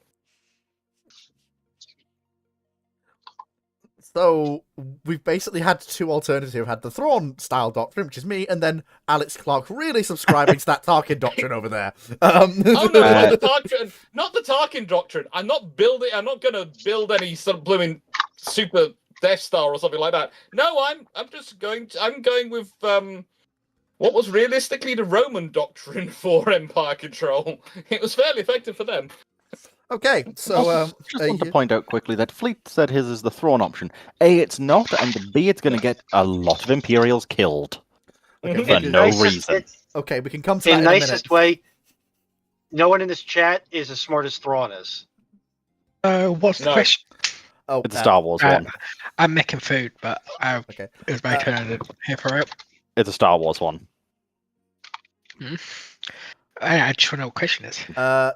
So we've basically had two alternatives here. We've had the Thrawn-style doctrine, which is me, and then Alex Clark really subscribing to that Tarkin doctrine over there. Oh no, not the Tarkin, not the Tarkin doctrine. I'm not going to build any sort of blooming super Death Star or something like that. No, I'm going with what was realistically the Roman doctrine for empire control. It was fairly effective for them. Okay, so just want to point out quickly that Fleet said his is the Thrawn option. A, it's not, and B, it's going to get a lot of Imperials killed Okay, for no reason. Okay, we can come to that In in the a minute. nicest way, no one in this chat is as smart as Thrawn is. What's the question? Oh, It's a Star Wars one. I'm making food, but okay. It's my turn here for it. It's a Star Wars one. I just want to know what the question is.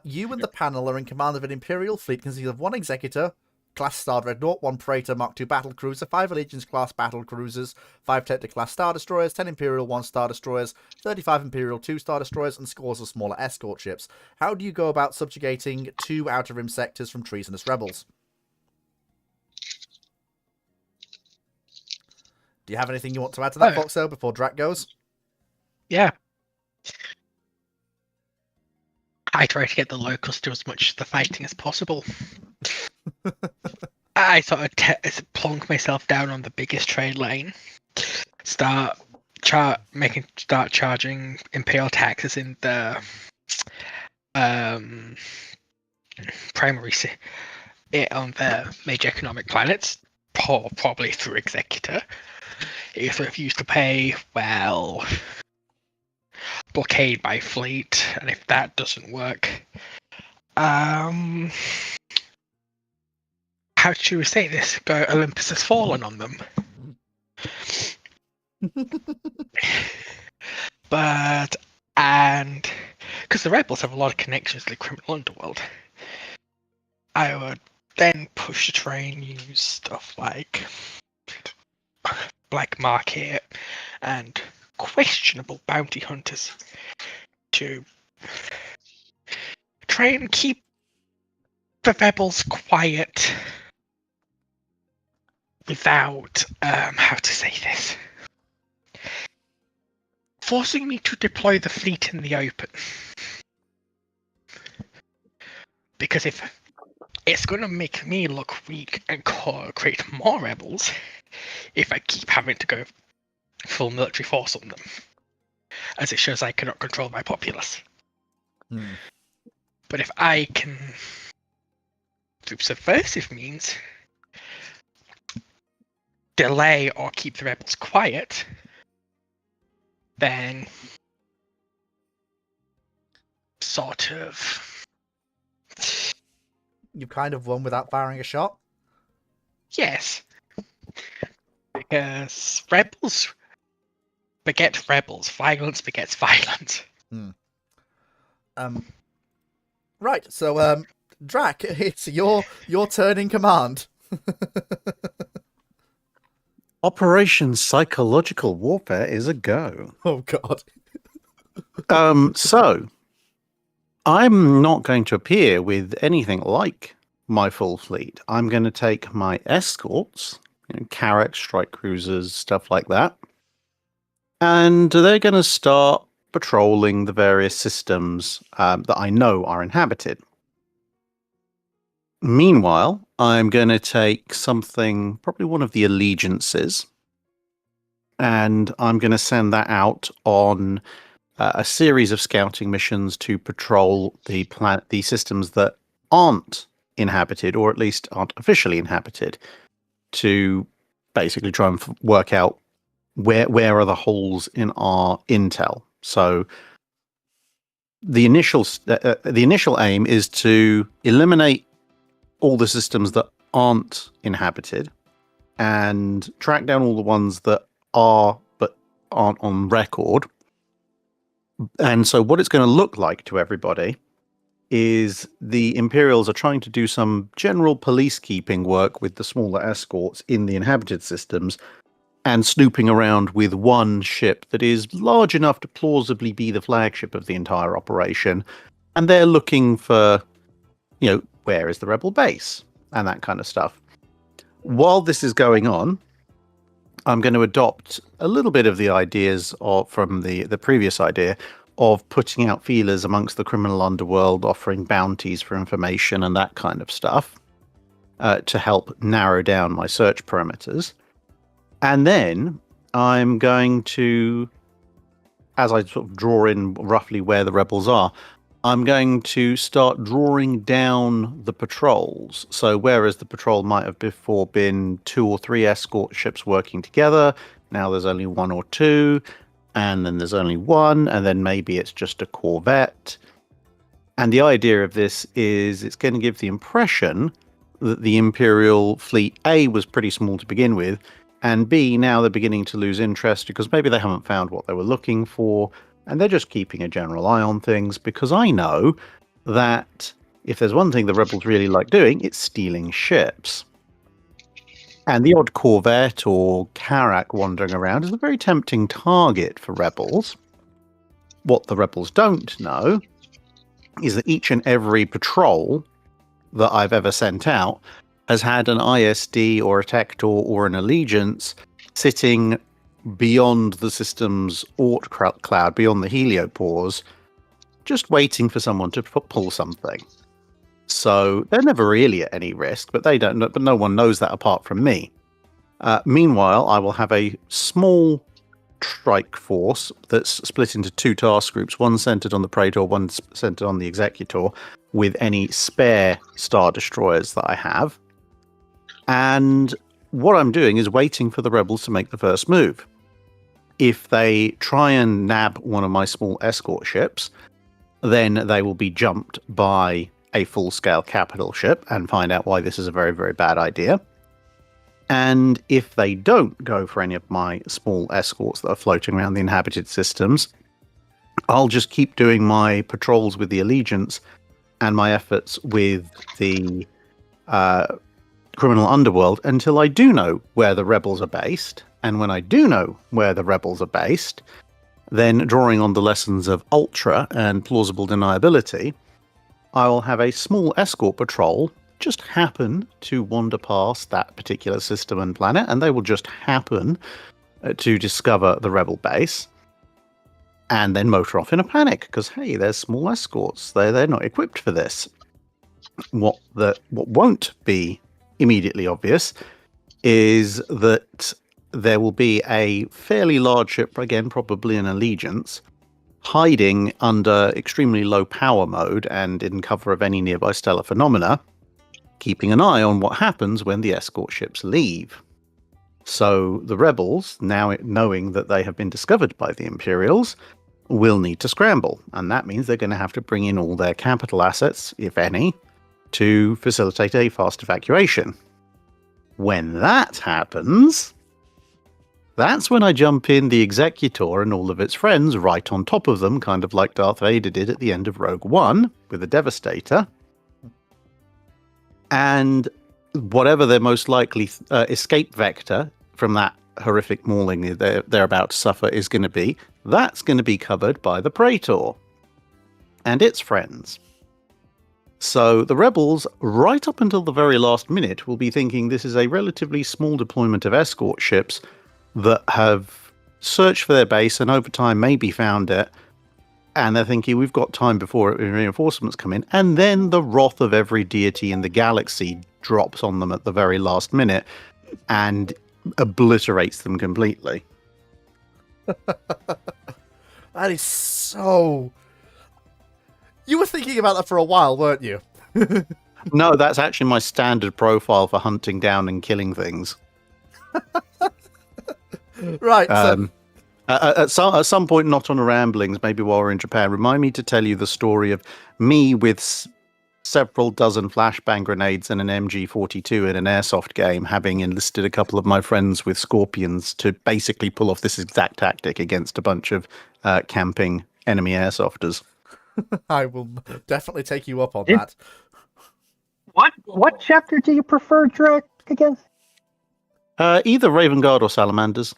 You and the panel are in command of an Imperial fleet consisting of 1 Executor, class Star Dreadnought, 1 Praetor Mark II battle cruiser, 5 Allegiance class battle cruisers, 5 Technic class Star Destroyers, 10 Imperial 1 Star Destroyers, 35 Imperial 2 Star Destroyers, and scores of smaller escort ships. How do you go about subjugating 2 Outer Rim sectors from treasonous rebels? Do you have anything you want to add to that, Foxo, before Drak goes? Yeah. I try to get the locals to as much of the fighting as possible. I sort of plonk myself down on the biggest trade lane, start charging imperial taxes in the primary on the major economic planets, probably through Executor. If they refuse to pay, well, blockade by fleet, and if that doesn't work, how should we say this? Go Olympus has fallen on them. And because the rebels have a lot of connections to the criminal underworld, I would then push the train, use stuff like black market and questionable bounty hunters to try and keep the rebels quiet without how to say this, forcing me to deploy the fleet in the open. Because if it's going to make me look weak and create more rebels if I keep having to go full military force on them, as it shows I cannot control my populace. But if I can, through subversive means, delay or keep the rebels quiet, then sort of... You've kind of won without firing a shot? Yes. Because rebels beget rebels. Violence begets violence. Right, so Drac, it's your turn in command. Operation Psychological Warfare is a go. Oh god. So I'm not going to appear with anything like my full fleet. I'm going to take my escorts, Carrack, strike cruisers, stuff like that, and they're going to start patrolling the various systems that I know are inhabited. Meanwhile, I'm going to take something, probably one of the allegiances, and I'm going to send that out on a series of scouting missions to patrol the systems that aren't inhabited, or at least aren't officially inhabited, to basically try and work out where are the holes in our intel. So the initial aim is to eliminate all the systems that aren't inhabited and track down all the ones that are but aren't on record. And so what it's going to look like to everybody is the Imperials are trying to do some general police keeping work with the smaller escorts in the inhabited systems and snooping around with one ship that is large enough to plausibly be the flagship of the entire operation. And they're looking for, where is the rebel base and that kind of stuff. While this is going on, I'm going to adopt a little bit of the ideas from the previous idea of putting out feelers amongst the criminal underworld, offering bounties for information and that kind of stuff to help narrow down my search parameters. And then I'm going to, as I sort of draw in roughly where the rebels are, I'm going to start drawing down the patrols. So whereas the patrol might have before been 2 or 3 escort ships working together, now there's only 1 or 2, and then there's only 1, and then maybe it's just a corvette. And the idea of this is it's going to give the impression that the Imperial fleet, A, was pretty small to begin with, and B, now they're beginning to lose interest because maybe they haven't found what they were looking for, and they're just keeping a general eye on things, because I know that if there's one thing the rebels really like doing, it's stealing ships. And the odd corvette or carrack wandering around is a very tempting target for rebels. What the rebels don't know is that each and every patrol that I've ever sent out has had an ISD or a Tector or an Allegiance sitting beyond the system's Oort cloud, beyond the heliopause, just waiting for someone to pull something. So they're never really at any risk, but they don't know, but no one knows that apart from me. Meanwhile, I will have a small strike force that's split into 2 task groups, one centered on the Praetor, one centered on the Executor, with any spare Star Destroyers that I have. And what I'm doing is waiting for the rebels to make the first move. If they try and nab one of my small escort ships, then they will be jumped by a full-scale capital ship and find out why this is a very, very bad idea. And if they don't go for any of my small escorts that are floating around the inhabited systems, I'll just keep doing my patrols with the Allegiance and my efforts with the criminal underworld until I do know where the rebels are based. And when I do know where the rebels are based, then drawing on the lessons of Ultra and plausible deniability, I will have a small escort patrol just happen to wander past that particular system and planet, and they will just happen to discover the rebel base and then motor off in a panic because, hey, there's small escorts. They're not equipped for this. What won't be immediately obvious is that there will be a fairly large ship, again, probably an Allegiance, hiding under extremely low power mode and in cover of any nearby stellar phenomena, keeping an eye on what happens when the escort ships leave. So the rebels, now knowing that they have been discovered by the Imperials, will need to scramble, and that means they're going to have to bring in all their capital assets, if any, to facilitate a fast evacuation. When that happens, that's when I jump in the Executor and all of its friends right on top of them, kind of like Darth Vader did at the end of Rogue One with the Devastator. And whatever their most likely escape vector from that horrific mauling they're about to suffer is going to be, that's going to be covered by the Praetor and its friends. So the rebels, right up until the very last minute, will be thinking this is a relatively small deployment of escort ships that have searched for their base and over time maybe found it. And they're thinking, we've got time before reinforcements come in. And then the wrath of every deity in the galaxy drops on them at the very last minute and obliterates them completely. That is so... You were thinking about that for a while, weren't you? No, that's actually my standard profile for hunting down and killing things. Right, so... At some point, not on a ramblings, maybe while we're in Japan, remind me to tell you the story of me with several dozen flashbang grenades and an MG42 in an airsoft game, having enlisted a couple of my friends with Scorpions to basically pull off this exact tactic against a bunch of camping enemy airsofters. I will definitely take you up on that. What chapter do you prefer, Drake, again? Either Raven Guard or Salamanders.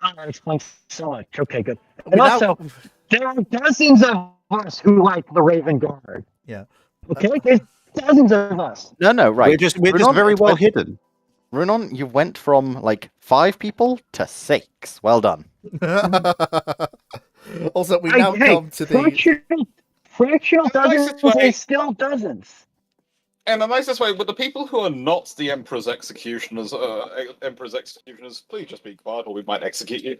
Oh, that explains so much. Okay, good. And also, there are dozens of us who like the Raven Guard. Yeah. Okay, there's dozens of us. No, right. We're just very well hidden. Runon, you went from like 5 people to 6. Well done. Also, we now come to the... Fractional dozens and still dozens. In the nicest way, but the people who are not the Emperor's executioners, please just be quiet, or we might execute you.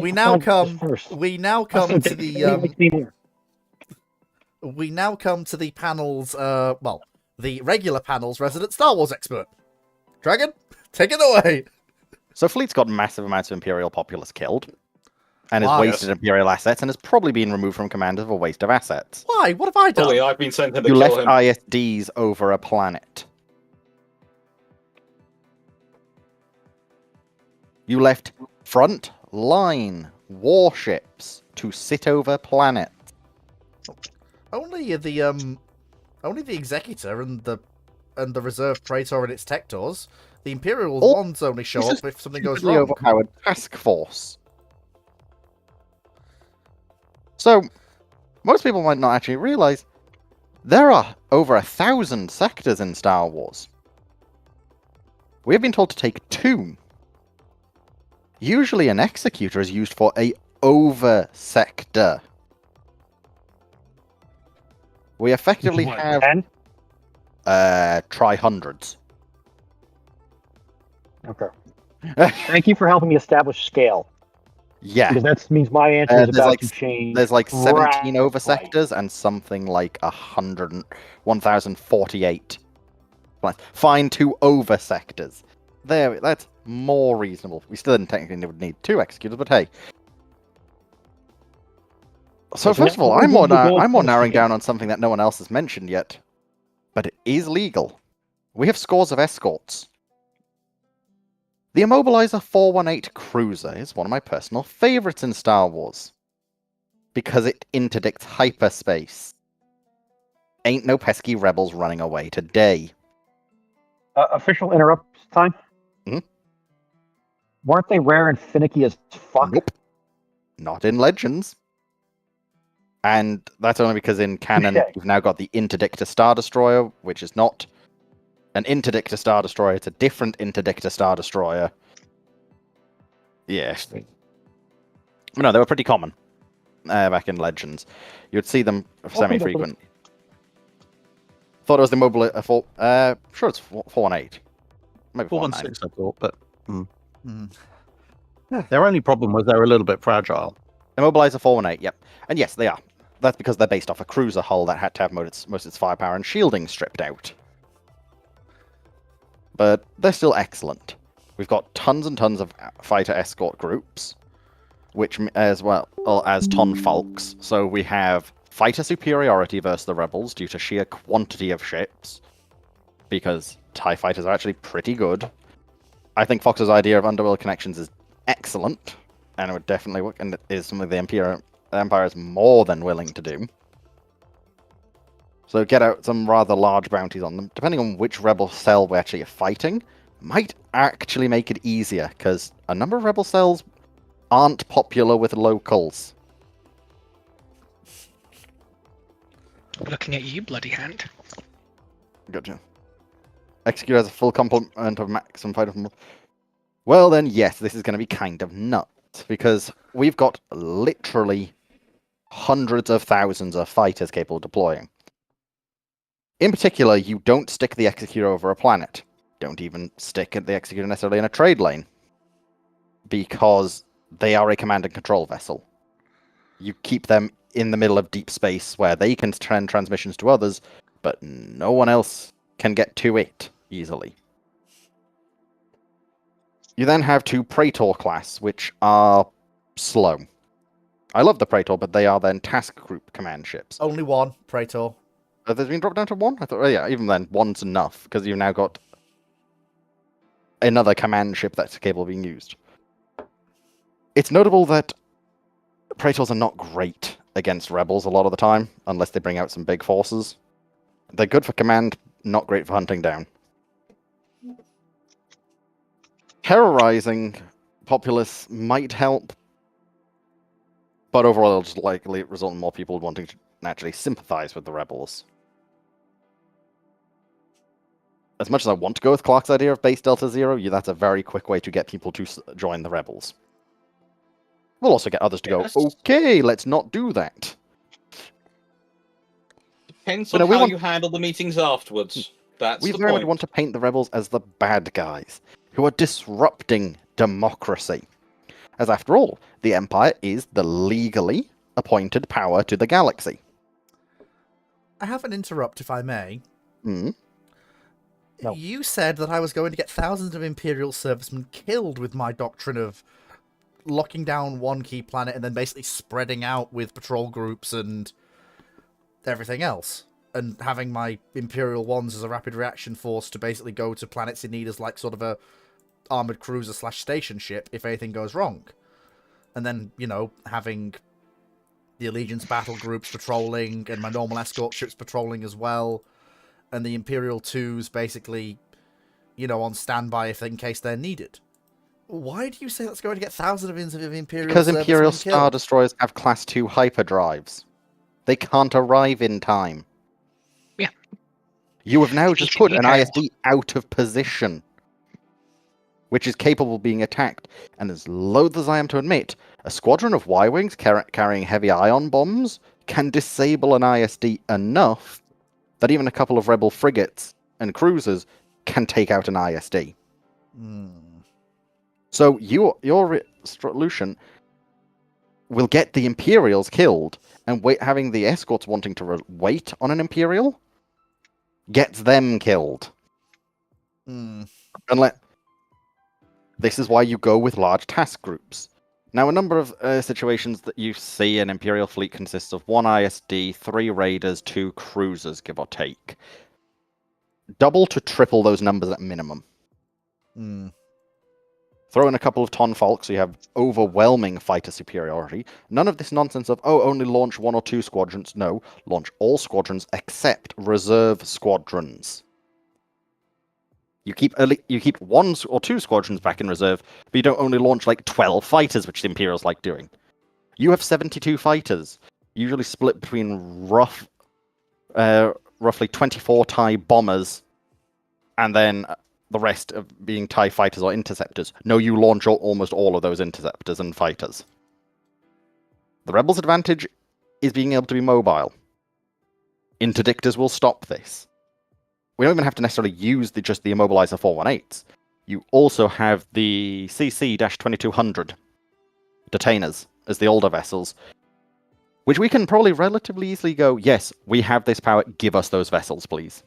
We now come to the we now come to the panel's the regular panel's resident Star Wars expert. Dragon, take it away. So Fleet's got massive amounts of Imperial populace killed, and has Why? wasted Imperial assets, and has probably been removed from command of a waste of assets. Why? What have I done? I've been sent in to You kill left him. ISDs over a planet. You left front line warships to sit over planets. Only the Executor and the Reserve Praetor and its Tectors. The Imperial ones only show up if something goes wrong. Overpowered task force. So, most people might not actually realize there are over 1,000 sectors in Star Wars. We have been told to take 2. Usually an executor is used for a over sector. We effectively have 10? Try hundreds. Okay. Thank you for helping me establish scale. Yeah. Because that means my answer is about to change. There's like 17 over radically. sectors and something like 1,048. Find 2 over sectors. There, that's more reasonable. We still didn't technically would need 2 executors, but hey. So first of all, I'm more narrowing down on something that no one else has mentioned yet, but it is legal. We have scores of escorts. The Immobilizer 418 Cruiser is one of my personal favorites in Star Wars, because it interdicts hyperspace. Ain't no pesky rebels running away today. Official interrupt time? Mhm. Weren't they rare and finicky as fuck? Nope. Not in Legends. And that's only because in canon, you've now got the Interdictor Star Destroyer, which is not an Interdictor Star Destroyer, it's a different Interdictor Star Destroyer. Yes. No, they were pretty common back in Legends. You'd see them semi-frequent. Thought it was the mobile. Sure, it's 418. Maybe 416, I thought, but their only problem was they were a little bit fragile. Immobilizer 418, yep. And yes, they are. That's because they're based off a cruiser hull that had to have most of its firepower and shielding stripped out. But they're still excellent. We've got tons and tons of fighter escort groups, which as well as ton Falks. So we have fighter superiority versus the rebels due to sheer quantity of ships, because TIE fighters are actually pretty good. I think Fox's idea of underworld connections is excellent, and it would definitely work, and it is something the Empire is more than willing to do. So get out some rather large bounties on them, depending on which rebel cell we're actually fighting, might actually make it easier, because a number of rebel cells aren't popular with locals. Looking at you, bloody hand. Gotcha. Execute has a full complement of maximum fighter. Well then, yes, this is going to be kind of nuts, because we've got literally hundreds of thousands of fighters capable of deploying. In particular, you don't stick the Executor over a planet. Don't even stick the Executor necessarily in a trade lane, because they are a command and control vessel. You keep them in the middle of deep space where they can send transmissions to others, but no one else can get to it easily. You then have 2 Praetor class, which are slow. I love the Praetor, but they are then task group command ships. Only one, Praetor. Have they been dropped down to 1? I thought, yeah, even then, 1's enough, because you've now got another command ship that's capable of being used. It's notable that Praetors are not great against rebels a lot of the time, unless they bring out some big forces. They're good for command, not great for hunting down. Terrorizing populace might help, but overall it'll just likely result in more people wanting to naturally sympathize with the rebels. As much as I want to go with Clark's idea of base Delta Zero, that's a very quick way to get people to join the rebels. We'll also get others to go, okay, let's not do that. Depends But on no, how you handle the meetings afterwards. That's We the very much point. want to paint the rebels as the bad guys, who are disrupting democracy. As after all, the Empire is the legally appointed power to the galaxy. I have an interrupt, if I may. Hmm? No. You said that I was going to get thousands of Imperial servicemen killed with my doctrine of locking down one key planet and then basically spreading out with patrol groups and everything else. And having my Imperial ones as a rapid reaction force to basically go to planets in need as like sort of a armored cruiser / station ship if anything goes wrong. And then, you know, having the Allegiance battle groups patrolling and my normal escort ships patrolling as well. And the Imperial 2s basically, you know, on standby if in case they're needed. Why do you say that's going to get thousands of Imperial Because servicemen Imperial Star killed? Destroyers have Class 2 hyperdrives. They can't arrive in time. Yeah. You have now just put an Details. ISD out of position, which is capable of being attacked. And as loath as I am to admit, a squadron of Y-Wings carrying heavy ion bombs can disable an ISD enough that even a couple of rebel frigates and cruisers can take out an ISD. So your solution will get the Imperials killed, and having the escorts wanting to wait on an Imperial gets them killed. This is why you go with large task groups. Now, a number of situations that you see an Imperial fleet consists of 1 ISD, 3 raiders, 2 cruisers, give or take. Double to triple those numbers at minimum. Throw in a couple of Tonfalks, so you have overwhelming fighter superiority. None of this nonsense of, oh, only launch 1 or 2 squadrons. No, launch all squadrons except reserve squadrons. You keep 1 or 2 squadrons back in reserve, but you don't only launch like 12 fighters, which the Imperials like doing. You have 72 fighters, usually split between roughly 24 TIE bombers, and then the rest of being TIE fighters or interceptors. No, you launch almost all of those interceptors and fighters. The Rebels' advantage is being able to be mobile. Interdictors will stop this. We don't even have to necessarily use just the Immobilizer 418s. You also have the CC-2200 detainers as the older vessels, which we can probably relatively easily go, yes, we have this power, give us those vessels, please.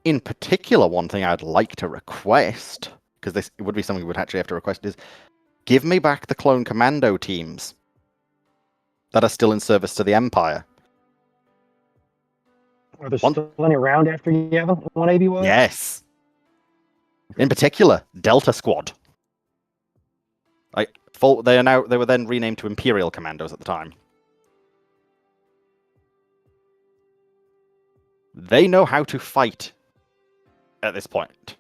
In particular, one thing I'd like to request, because this would be something we would actually have to request, is give me back the clone commando teams that are still in service to the Empire. Are there One- still any around after Yavin? 180 was? Yes. In particular, Delta Squad. They were then renamed to Imperial Commandos at the time. They know how to fight at this point.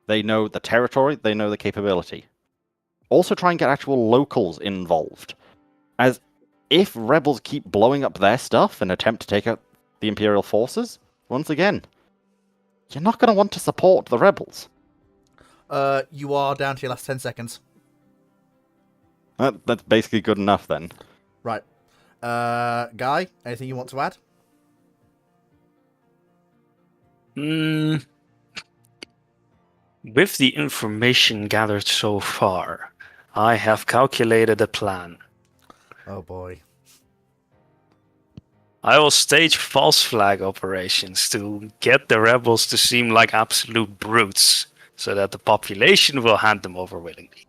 They know the territory, they know the capability. Also try and get actual locals involved. As if rebels keep blowing up their stuff and attempt to take out the Imperial forces, once again, you're not going to want to support the rebels. You are down to your last 10 seconds. That's basically good enough then. Right. Guy, anything you want to add? With the information gathered so far, I have calculated a plan. Oh boy. I will stage false flag operations to get the rebels to seem like absolute brutes, so that the population will hand them over willingly.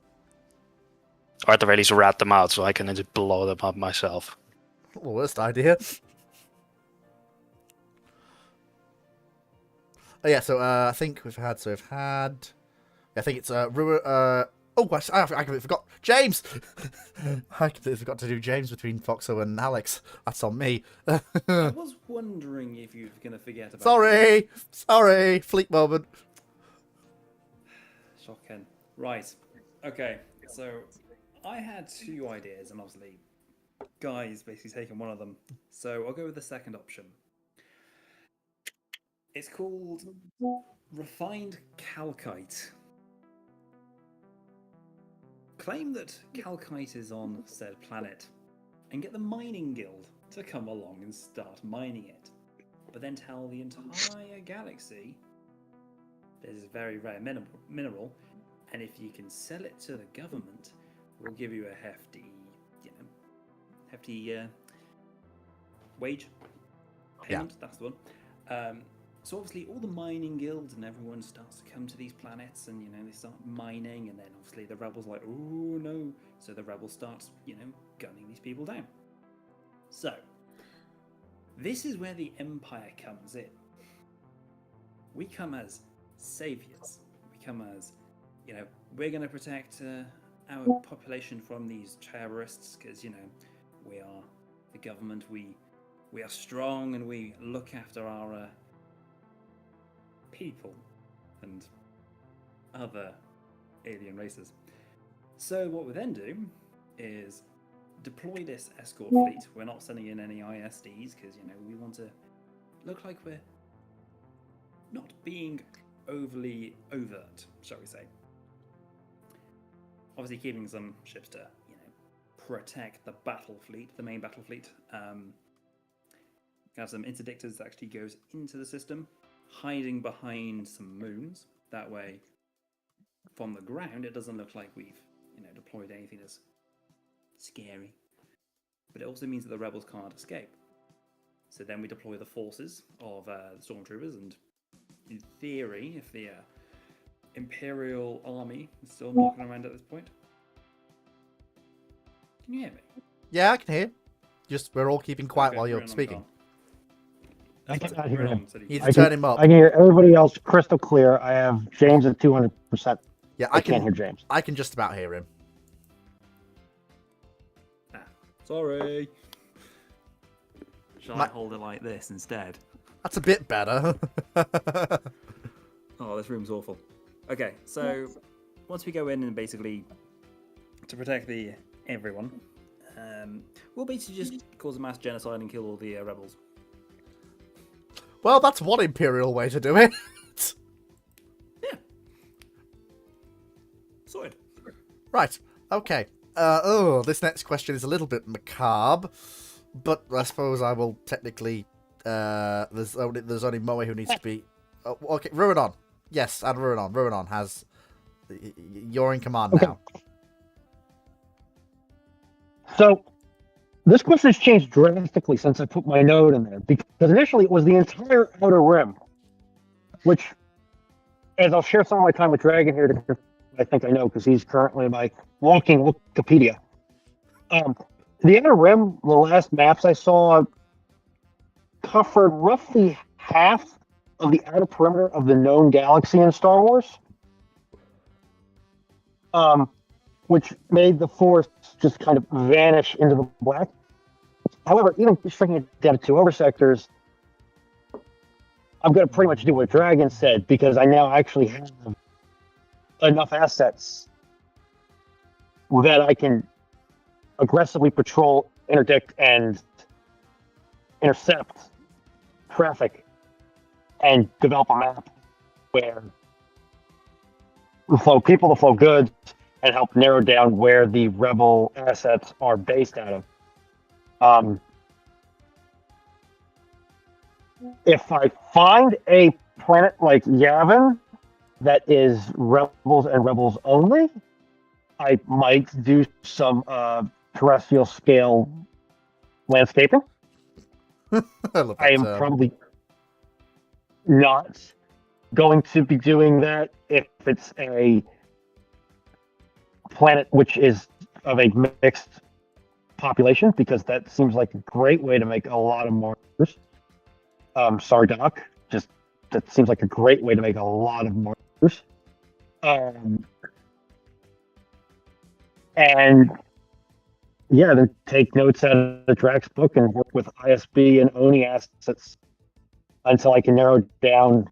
Or at the very least rat them out, so I can just blow them up myself. The worst idea. Oh yeah, so I think we've had. I think it's I completely forgot James. I completely forgot to do James between Foxo and Alex. That's on me. I was wondering if you were going to forget about Sorry, fleet moment. Shocking. Right. Okay. So I had two ideas, and obviously, Guy's basically taken one of them. So I'll go with the second option. It's called refined calcite. Claim that calcite is on said planet, and get the mining guild to come along and start mining it. But then tell the entire galaxy there's this very rare mineral, and if you can sell it to the government, we'll give you a hefty wage payment. That's the one. So obviously all the mining guilds and everyone starts to come to these planets, and they start mining, and then obviously the rebels are like, oh no, so the rebels start gunning these people down. So this is where the Empire comes in. We come as saviors. We come as we're going to protect our population from these terrorists, because we are the government. We are strong, and we look after our people and other alien races. So what we then do is deploy this escort fleet. We're not sending in any ISDs because we want to look like we're not being overly overt, shall we say. Obviously keeping some ships to protect the battle fleet, the main battle fleet. Have some interdictors that actually goes into the system, hiding behind some moons. That way, from the ground, it doesn't look like we've deployed anything that's scary. But it also means that the rebels can't escape. So then we deploy the forces of the stormtroopers, and in theory, if the Imperial army is still knocking around at this point. Can you hear me? Yeah, I can hear. Just we're all keeping quiet while you're speaking. I cannot hear him. You need to turn him up. I can hear everybody else crystal clear. I have James at 200%. Yeah, I can't hear James. I can just about hear him. Sorry. Shall I hold it like this instead? That's a bit better. Oh, this room's awful. Okay, so once we go in and basically to protect everyone, we'll basically just cause a mass genocide and kill all the rebels. Well, that's one Imperial way to do it. Yeah. Sorted. Right. Okay. This next question is a little bit macabre, but I suppose I will technically. There's only Moe who needs to be. Oh, okay, Ruinon. Yes, and Ruinon. Ruinon has. You're in command now. So, this question has changed drastically since I put my note in there, because initially it was the entire Outer Rim, which, as I'll share some of my time with Dragon here, I think I know because he's currently my walking Wikipedia. The Outer Rim, the last maps I saw covered roughly half of the outer perimeter of the known galaxy in Star Wars, which made the Force just kind of vanish into the black. However, even shrinking it down to 2 oversectors, I'm going to pretty much do what Dragon said, because I now actually have enough assets that I can aggressively patrol, interdict, and intercept traffic and develop a map where the flow goods, and help narrow down where the rebel assets are based out of. If I find a planet like Yavin that is rebels and rebels only, I might do some terrestrial scale landscaping. I love that I am term. probably not going to be doing that if it's a planet which is of a mixed population, because that seems like a great way to make a lot of markers. Sorry, Doc. Just that seems like a great way to make a lot of markers. And yeah, then take notes out of the Drax book and work with ISB and ONI assets until I can narrow down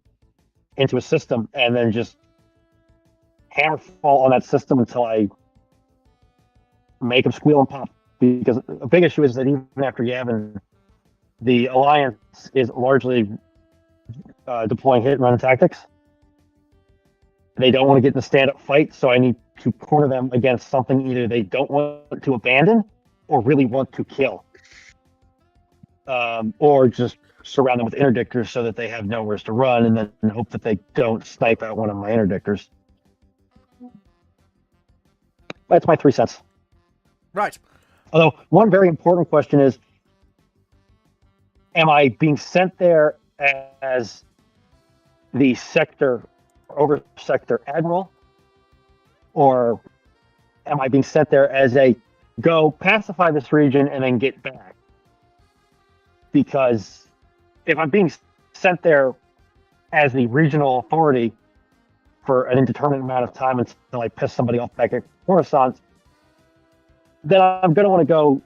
into a system, and then just hammerfall on that system until I make them squeal and pop. Because a big issue is that even after Yavin, the Alliance is largely deploying hit and run tactics. They don't want to get in a stand-up fight, so I need to corner them against something either they don't want to abandon or really want to kill. Or just surround them with interdictors so that they have nowhere to run, and then hope that they don't snipe out one of my interdictors. That's my 3 cents. Right. Although, one very important question is, am I being sent there as the sector, over sector admiral? Or am I being sent there as a go pacify this region and then get back? Because if I'm being sent there as the regional authority for an indeterminate amount of time until I piss somebody off back at Coruscant, then I'm going to want to go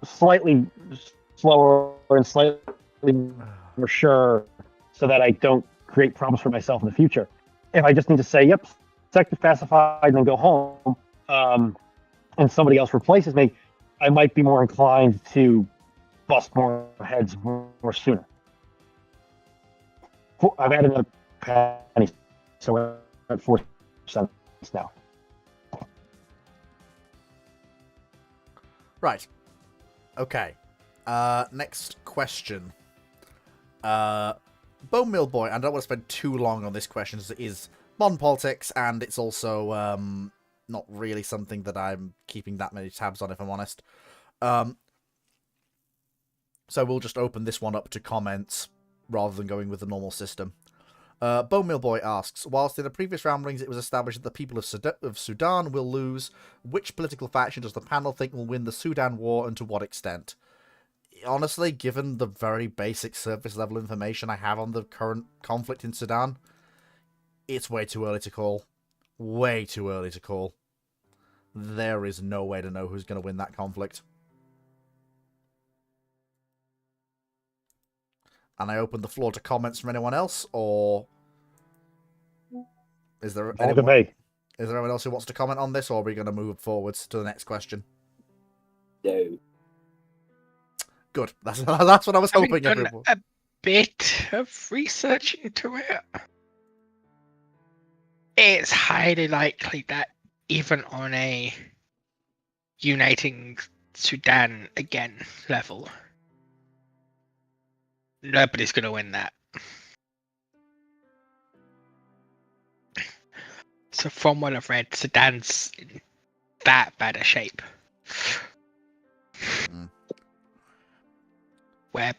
slightly slower and slightly more sure, so that I don't create problems for myself in the future. If I just need to say, yep, sector pacified, and then go home, and somebody else replaces me, I might be more inclined to bust more heads more sooner. I've added another penny, so we're at 4 cents now. Right. Okay. Next question. Bone Mill Boy, and I don't want to spend too long on this question, as it is modern politics, and it's also not really something that I'm keeping that many tabs on, if I'm honest. So we'll just open this one up to comments rather than going with the normal system. Bone Mill Boy asks, whilst in the previous ramblings it was established that the people of Sudan will lose, which political faction does the panel think will win the Sudan war, and to what extent? Honestly, given the very basic surface level information I have on the current conflict in Sudan, it's way too early to call. Way too early to call. There is no way to know who's going to win that conflict. And I open the floor to comments from anyone else, or is there anyone else who wants to comment on this, or are we going to move forwards to the next question? No. Good. That's what I was Having hoping. done Everyone. a bit of research into it, it's highly likely that even on a uniting Sudan again level, nobody's going to win that. So from what I've read, Sudan's in that bad a shape. Where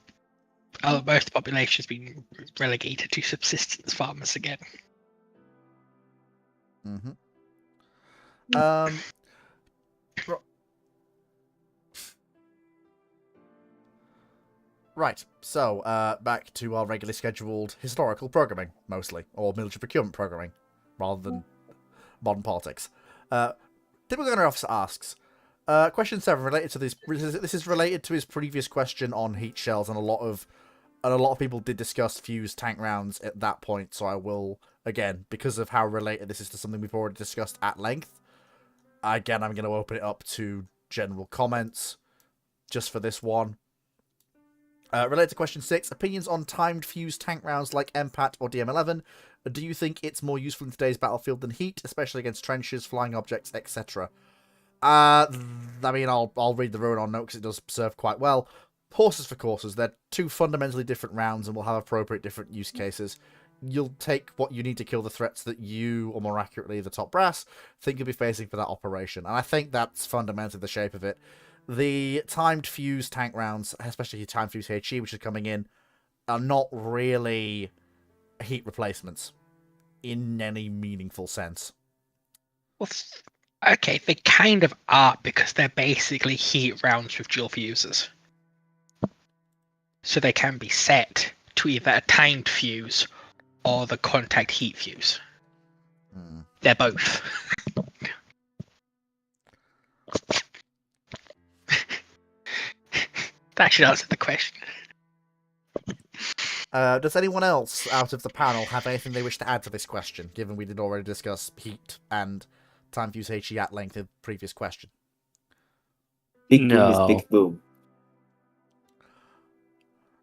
most of the population has been relegated to subsistence farmers again. Mm-hmm. Right, so back to our regularly scheduled historical programming, mostly, or military procurement programming, rather than modern politics. Typical Gunner Officer asks, question 7 related to this. This is related to his previous question on heat shells, and a lot of people did discuss fused tank rounds at that point. So I will, again, because of how related this is to something we've already discussed at length. Again, I'm going to open it up to general comments, just for this one. Related to question 6, opinions on timed fused tank rounds like MPAT or DM11. Do you think it's more useful in today's battlefield than heat, especially against trenches, flying objects, etc.? I mean, I'll read the Rowan on note because it does serve quite well. Horses for courses. They're two fundamentally different rounds and will have appropriate different use cases. You'll take what you need to kill the threats that you, or more accurately, the top brass, think you'll be facing for that operation. And I think that's fundamentally the shape of it. The timed fuse tank rounds, especially timed fuse HE, which is coming in, are not really heat replacements in any meaningful sense. Well, okay, they kind of are because they're basically heat rounds with dual fuses. So they can be set to either a timed fuse or the contact heat fuse. They're both. That should answer the question. Does anyone else out of the panel have anything they wish to add to this question, given we did already discuss heat and time fuse HE at length in the previous question? Big boom is big boom.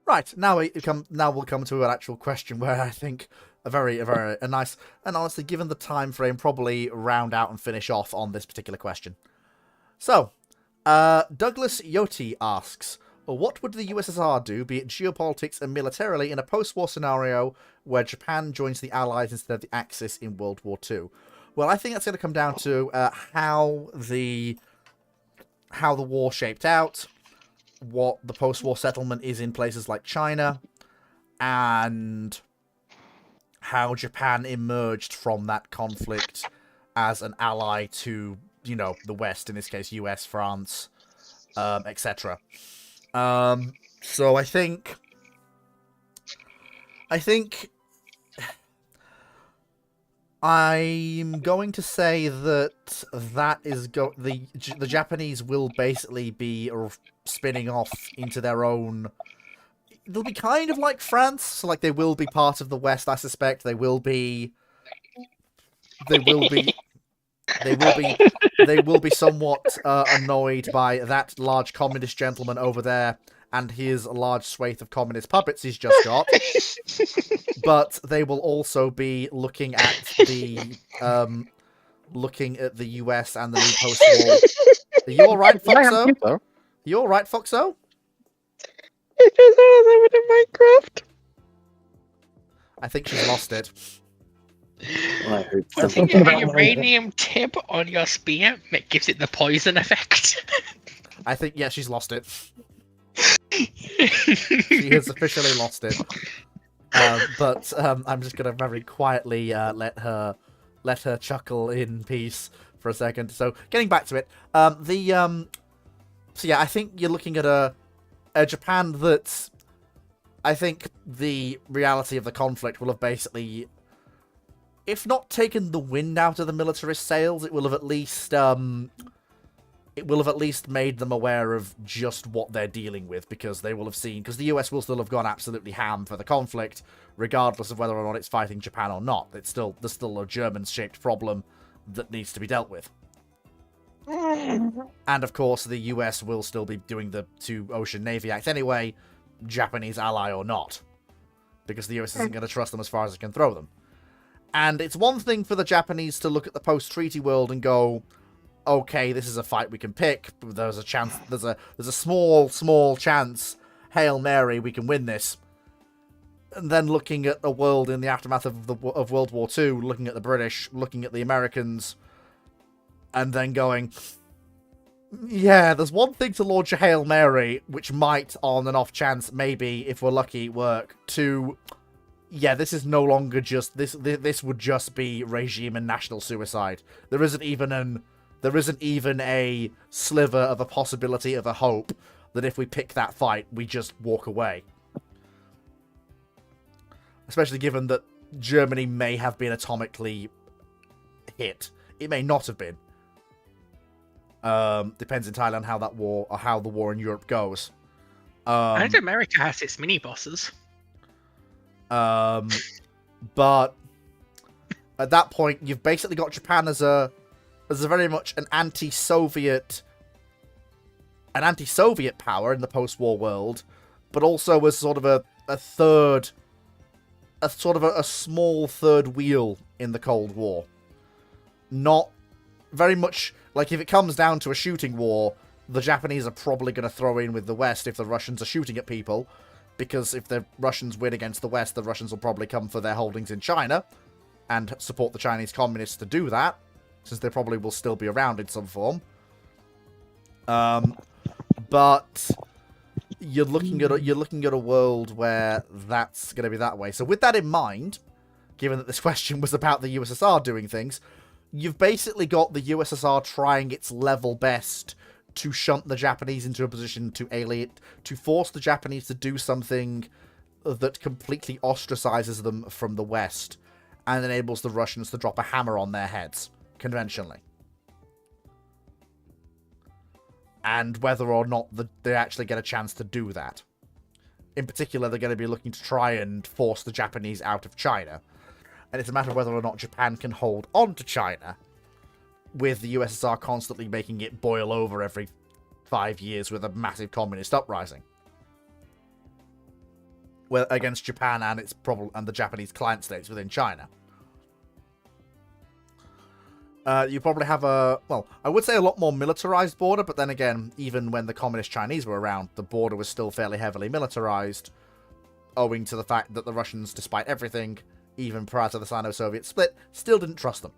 Right, now we'll come to an actual question where I think a very nice, and honestly, given the time frame, probably round out and finish off on this particular question. So, Douglas Yoti asks, what would the USSR do, be it geopolitics and militarily, in a post-war scenario where Japan joins the Allies instead of the Axis in World War II? Well, I think that's going to come down to how the war shaped out, what the post-war settlement is in places like China, and how Japan emerged from that conflict as an ally to, you know, the West, in this case, US, France, etc. So I think I'm going to say that is the Japanese will basically be spinning off into their own. They'll be kind of like France, so like they will be part of the West. I suspect they will be somewhat annoyed by that large communist gentleman over there and his large swathe of communist puppets he's just got. But they will also be looking at the US and the new post-war. Are you all right, Foxo? You all right, Foxo? It just over to Minecraft. I think she's lost it. Oh, I heard I something. think a uranium tip on your spear gives it the poison effect. I think, yeah, she's lost it. She has officially lost it. But I'm just gonna very quietly let her chuckle in peace for a second. So getting back to it, so yeah, I think you're looking at a Japan that I think the reality of the conflict will have basically, if not taken the wind out of the militarist sails, it will have at least made them aware of just what they're dealing with, because they will have seen, because the US will still have gone absolutely ham for the conflict, regardless of whether or not it's fighting Japan or not. There's still a German-shaped problem that needs to be dealt with. And of course, the US will still be doing the Two Ocean Navy Act anyway, Japanese ally or not, because the US isn't going to trust them as far as it can throw them. And it's one thing for the Japanese to look at the post-treaty world and go, okay, this is a fight we can pick. There's a chance. There's a small chance. Hail Mary, we can win this. And then looking at a world in the aftermath of World War II, looking at the British, looking at the Americans, and then going, yeah, there's one thing to launch a Hail Mary, which might, on an off chance, maybe, if we're lucky, work. To, yeah, this is no longer just this. This would just be regime and national suicide. There isn't even a sliver of a possibility of a hope that if we pick that fight, we just walk away. Especially given that Germany may have been atomically hit. It may not have been. Depends entirely on how that war, or how the war in Europe goes. And America has its mini bosses. But at that point, you've basically got Japan as a very much an anti-Soviet power in the post-war world, but also as sort of a small third wheel in the Cold War. Not very much like, if it comes down to a shooting war, the Japanese are probably going to throw in with the West if the Russians are shooting at people, because if the Russians win against the West, the Russians will probably come for their holdings in China and support the Chinese communists to do that, since they probably will still be around in some form. But you're looking at a world where that's going to be that way. So with that in mind, given that this question was about the USSR doing things, you've basically got the USSR trying its level best to shunt the Japanese into a position to force the Japanese to do something that completely ostracizes them from the West and enables the Russians to drop a hammer on their heads, conventionally. And whether or not they actually get a chance to do that. In particular, they're going to be looking to try and force the Japanese out of China. And it's a matter of whether or not Japan can hold on to China, with the USSR constantly making it boil over every 5 years with a massive communist uprising. Well, against Japan and the Japanese client states within China. You probably have I would say a lot more militarized border, but then again, even when the communist Chinese were around, the border was still fairly heavily militarized, owing to the fact that the Russians, despite everything, even prior to the Sino-Soviet split, still didn't trust them.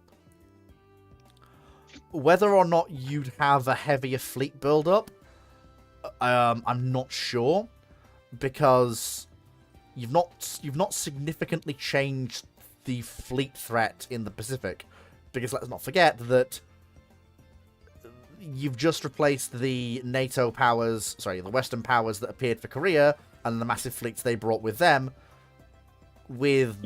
Whether or not you'd have a heavier fleet build-up, I'm not sure, because you've not significantly changed the fleet threat in the Pacific. Because let's not forget that you've just replaced the NATO powers, the Western powers that appeared for Korea and the massive fleets they brought with them, with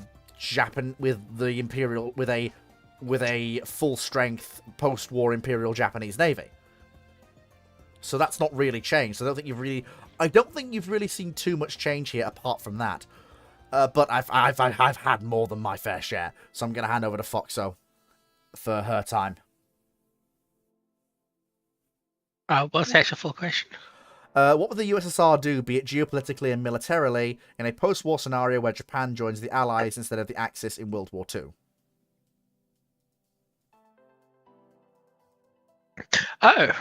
a full-strength post-war Imperial Japanese Navy. So that's not really changed. So I don't think you've really seen too much change here apart from that. But I've had more than my fair share. So I'm going to hand over to Foxo for her time. What's the actual full question? What would the USSR do, be it geopolitically and militarily, in a post-war scenario where Japan joins the Allies instead of the Axis in World War II? Oh,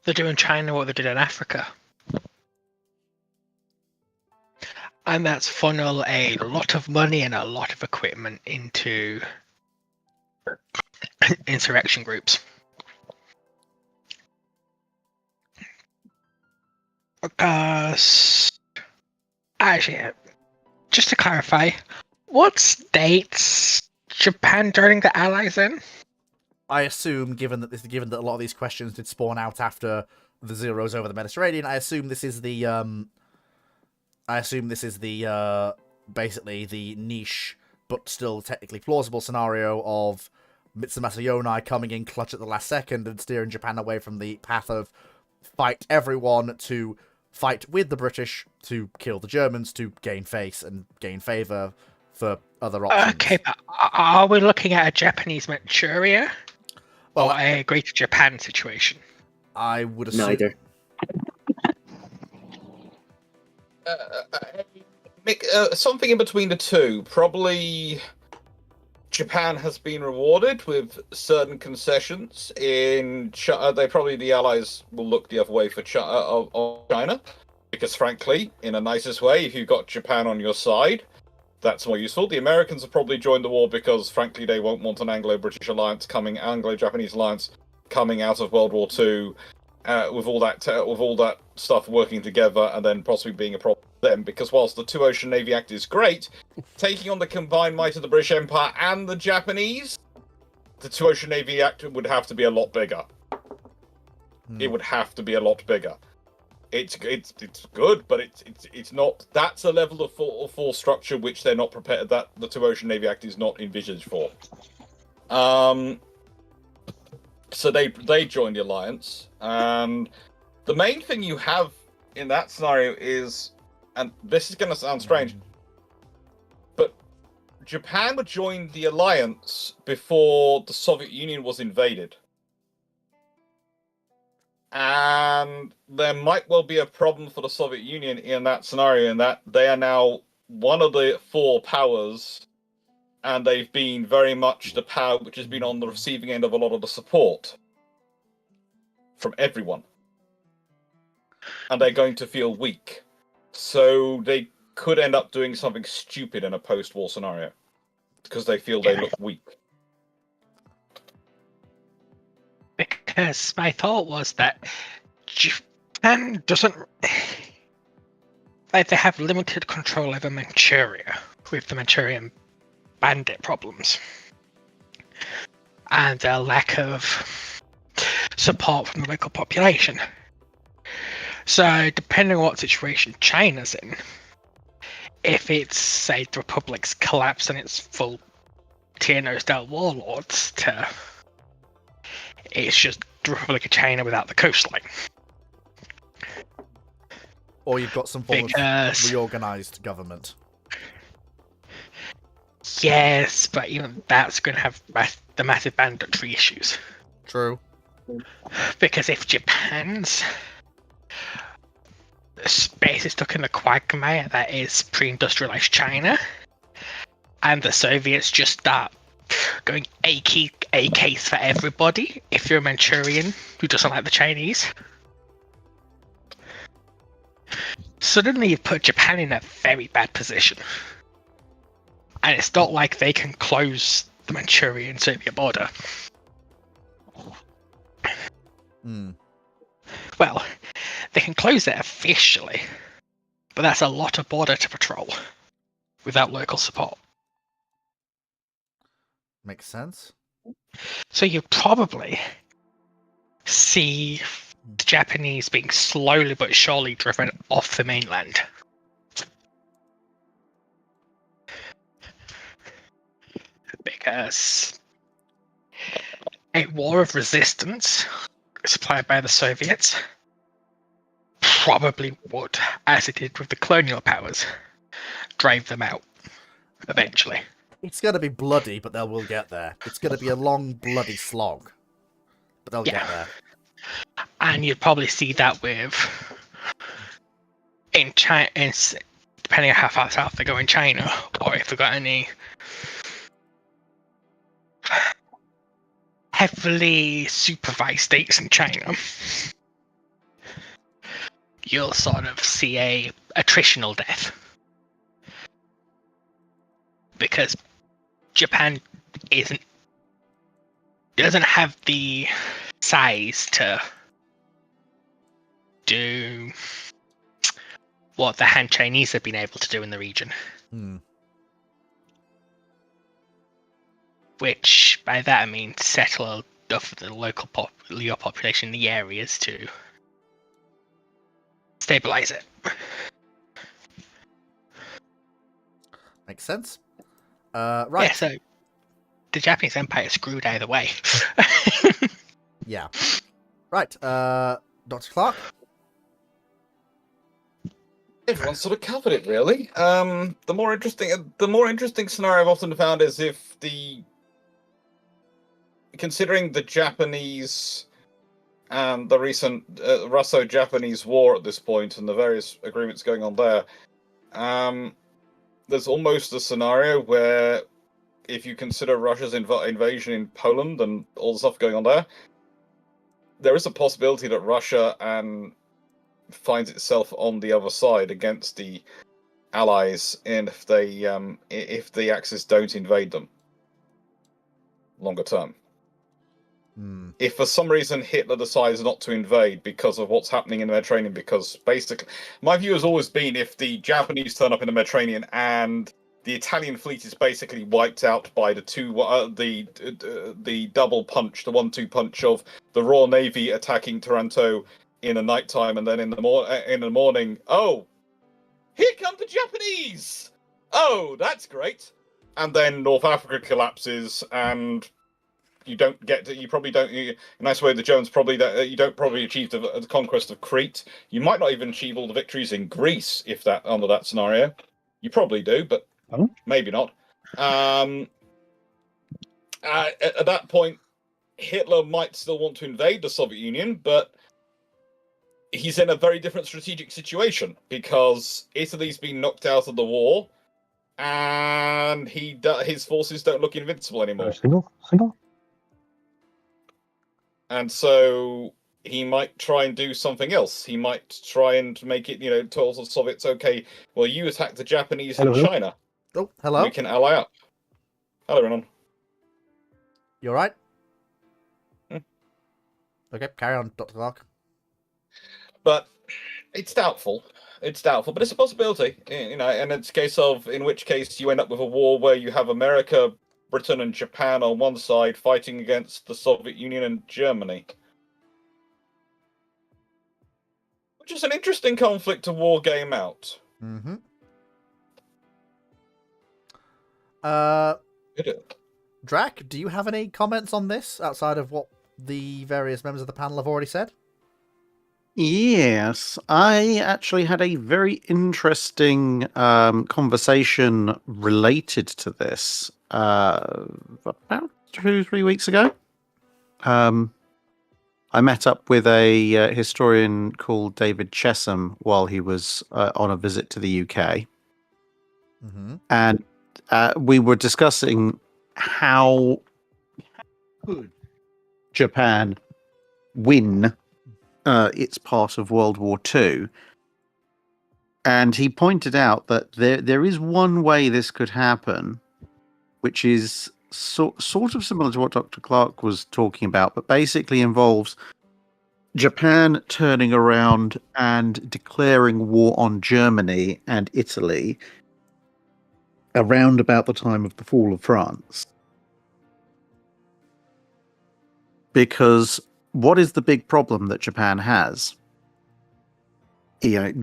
they're doing China what they did in Africa. And that's funnel a lot of money and a lot of equipment into insurrection groups. Actually, just to clarify, what states Japan joining the Allies in? I assume, given that a lot of these questions did spawn out after the zeros over the Mediterranean, I assume this is the basically the niche but still technically plausible scenario of Mitsumasa Yonai coming in clutch at the last second and steering Japan away from the path of fight everyone to fight with the British to kill the Germans to gain face and gain favour for other options. Okay, but are we looking at a Japanese Manchuria or a Greater Japan situation? I would assume Neither. Something in between the two. Probably Japan has been rewarded with certain concessions in China. The Allies will look the other way for China, because frankly, in a nicest way, if you've got Japan on your side, that's more useful. The Americans have probably joined the war because frankly they won't want an Anglo-Japanese alliance coming out of World War II. With all that stuff working together, and then possibly being a problem for them, because whilst the Two Ocean Navy Act is great, taking on the combined might of the British Empire and the Japanese, the Two Ocean Navy Act would have to be a lot bigger. It would have to be a lot bigger. It's good, but it's not. That's a level of force structure which they're not prepared. That the Two Ocean Navy Act is not envisaged for. So they joined the alliance, and the main thing you have in that scenario is, and this is going to sound strange, but Japan would join the alliance before the Soviet Union was invaded. And there might well be a problem for the Soviet Union in that scenario, in that they are now one of the four powers, and they've been very much the power which has been on the receiving end of a lot of the support from everyone. And they're going to feel weak. So they could end up doing something stupid in a post-war scenario, because they feel they look weak. Because my thought was that Japan doesn't. Like, they have limited control over Manchuria with the Manchurian bandit problems. And a lack of support from the local population. So, depending on what situation China's in, if it's, say, the Republic's collapse and it's full Tierno-style warlords to. It's just the Republic of China without the coastline. Or you've got some form of reorganized government. Yes, but even that's going to have the massive banditry issues. True. Because if Japan's space is stuck in the quagmire that is pre-industrialized China, and the Soviets just start going a case for everybody, if you're a Manchurian who doesn't like the Chinese, suddenly you've put Japan in a very bad position. And it's not like they can close the Manchurian-Soviet border. Well, they can close it officially, but that's a lot of border to patrol without local support. Makes sense. So you probably see the Japanese being slowly but surely driven off the mainland. Because a war of resistance supplied by the Soviets probably would, as it did with the colonial powers, drive them out eventually. It's going to be bloody, but they will get there. It's going to be a long, bloody slog, but they'll get there. And you'd probably see that with in China, depending on how far south they go in China, or if they've got any heavily supervised states in China, you'll sort of see a attritional death. Because Japan doesn't have the size to do what the Han Chinese have been able to do in the region. Which, by that I mean settle enough of the local population in the areas to stabilize it. Makes sense. Right. Yeah, so the Japanese Empire screwed either way. Yeah. Right. Dr. Clark? Everyone's sort of covered it, really. The more interesting scenario I've often found is if considering the Japanese and the recent Russo-Japanese war at this point and the various agreements going on there, there's almost a scenario where, if you consider Russia's invasion in Poland and all the stuff going on there is a possibility that Russia finds itself on the other side against the Allies, and if the Axis don't invade them longer term. If for some reason Hitler decides not to invade because of what's happening in the Mediterranean, because basically my view has always been, if the Japanese turn up in the Mediterranean and the Italian fleet is basically wiped out by the double punch, the 1-2 punch of the Royal Navy attacking Taranto in the nighttime, and then in the morning, oh, here come the Japanese! Oh, that's great. And then North Africa collapses, and you don't get to, you probably don't, in a nice way, the Germans probably, you don't probably achieve the conquest of Crete. You might not even achieve all the victories in Greece, if that, under that scenario. You probably do, but maybe not. At that point, Hitler might still want to invade the Soviet Union, but he's in a very different strategic situation, because Italy's been knocked out of the war, and his forces don't look invincible anymore. Single. And so he might try and do something else. He might try and make it, tell the Soviets, okay, well, you attack the Japanese in China. Oh, hello. We can ally up. Hello, Renan. You alright? Okay, carry on, Dr. Clark. But it's doubtful. It's doubtful, but it's a possibility. And it's a case of, in which case you end up with a war where you have America, Britain, and Japan on one side fighting against the Soviet Union and Germany. Which is an interesting conflict to war game out. Mm-hmm. Drac, do you have any comments on this outside of what the various members of the panel have already said? Yes, I actually had a very interesting conversation related to this about 2-3 weeks ago. I met up with a historian called David Chesham while he was on a visit to the UK. Mm-hmm. And we were discussing how could Japan win its part of World War II. And he pointed out that there is one way this could happen, which is sort of similar to what Dr. Clark was talking about, but basically involves Japan turning around and declaring war on Germany and Italy around about the time of the fall of France. Because what is the big problem that Japan has?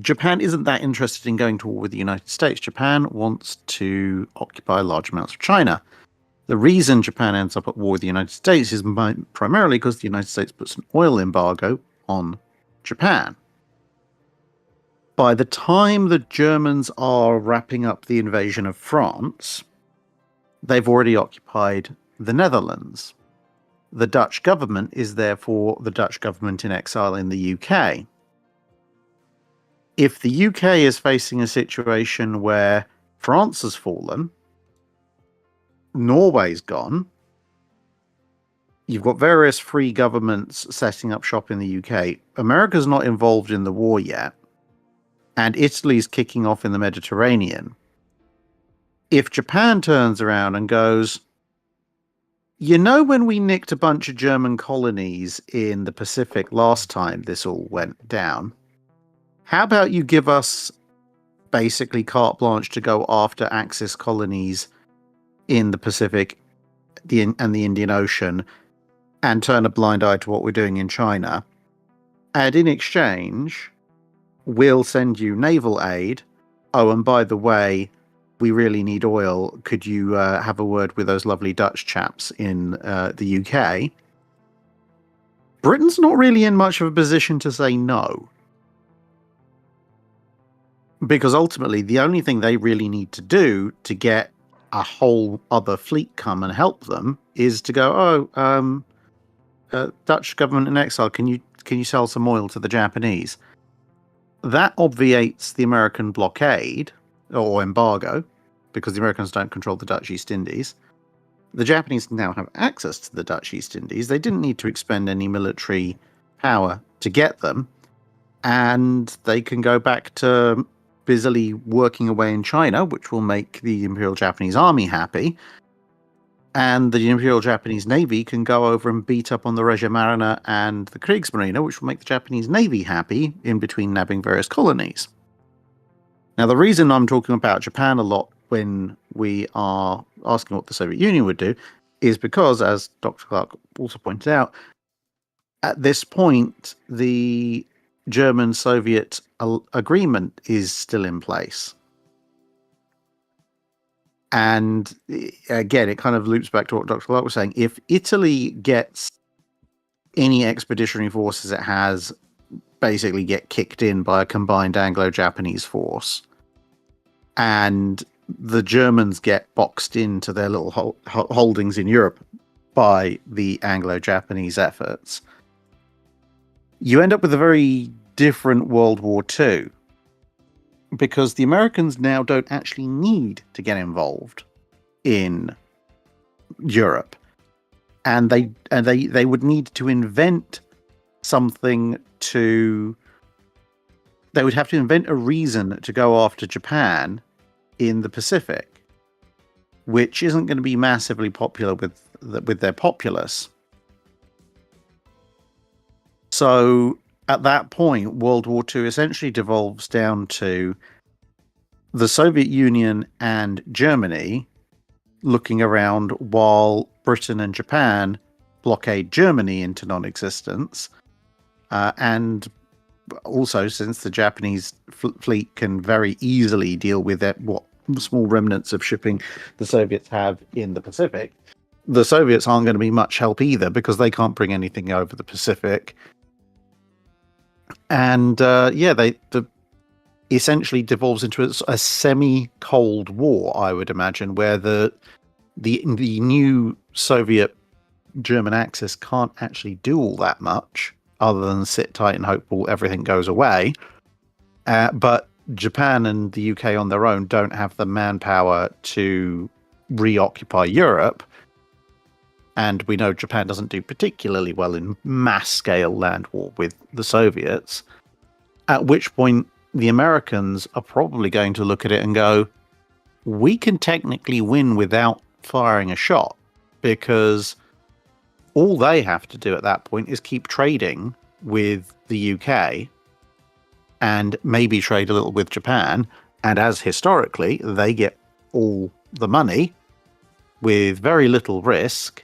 Japan isn't that interested in going to war with the United States. Japan wants to occupy large amounts of China. The reason Japan ends up at war with the United States is primarily because the United States puts an oil embargo on Japan. By the time the Germans are wrapping up the invasion of France, they've already occupied the Netherlands. The Dutch government is therefore the Dutch government in exile in the UK. If the UK is facing a situation where France has fallen, Norway's gone, you've got various free governments setting up shop in the UK, America's not involved in the war yet, and Italy's kicking off in the Mediterranean. If Japan turns around and goes, when we nicked a bunch of German colonies in the Pacific last time this all went down, how about you give us basically carte blanche to go after Axis colonies in the Pacific and the Indian Ocean and turn a blind eye to what we're doing in China? And in exchange, we'll send you naval aid. Oh, and by the way, we really need oil. Could you have a word with those lovely Dutch chaps in the UK? Britain's not really in much of a position to say no. Because ultimately, the only thing they really need to do to get a whole other fleet come and help them is to go, Dutch government in exile, can you sell some oil to the Japanese? That obviates the American blockade or embargo, because the Americans don't control the Dutch East Indies. The Japanese now have access to the Dutch East Indies. They didn't need to expend any military power to get them, and they can go back to busily working away in China, which will make the Imperial Japanese Army happy, and the Imperial Japanese Navy can go over and beat up on the Regia Marina and the Kriegsmarine, which will make the Japanese Navy happy in between nabbing various colonies. Now, the reason I'm talking about Japan a lot when we are asking what the Soviet Union would do is because, as Dr. Clark also pointed out, at this point, the German-Soviet agreement is still in place. And again, it kind of loops back to what Dr. Clark was saying. If Italy gets any expeditionary forces it has basically get kicked in by a combined Anglo-Japanese force, and the Germans get boxed into their little holdings in Europe by the Anglo-Japanese efforts, you end up with a very different World War II, because the Americans now don't actually need to get involved in Europe, and they would need to invent something to. They would have to invent a reason to go after Japan in the Pacific, which isn't going to be massively popular with their populace. So at that point, World War II essentially devolves down to the Soviet Union and Germany looking around while Britain and Japan blockade Germany into non-existence. And also, since the Japanese fleet can very easily deal with what small remnants of shipping the Soviets have in the Pacific, the Soviets aren't going to be much help either, because they can't bring anything over the Pacific. And essentially devolves into a semi-cold war, I would imagine, where the new Soviet German Axis can't actually do all that much other than sit tight and hope everything goes away. But Japan and the UK on their own don't have the manpower to reoccupy Europe. And we know Japan doesn't do particularly well in mass-scale land war with the Soviets. At which point, the Americans are probably going to look at it and go, we can technically win without firing a shot, because all they have to do at that point is keep trading with the UK and maybe trade a little with Japan. And as historically, they get all the money with very little risk.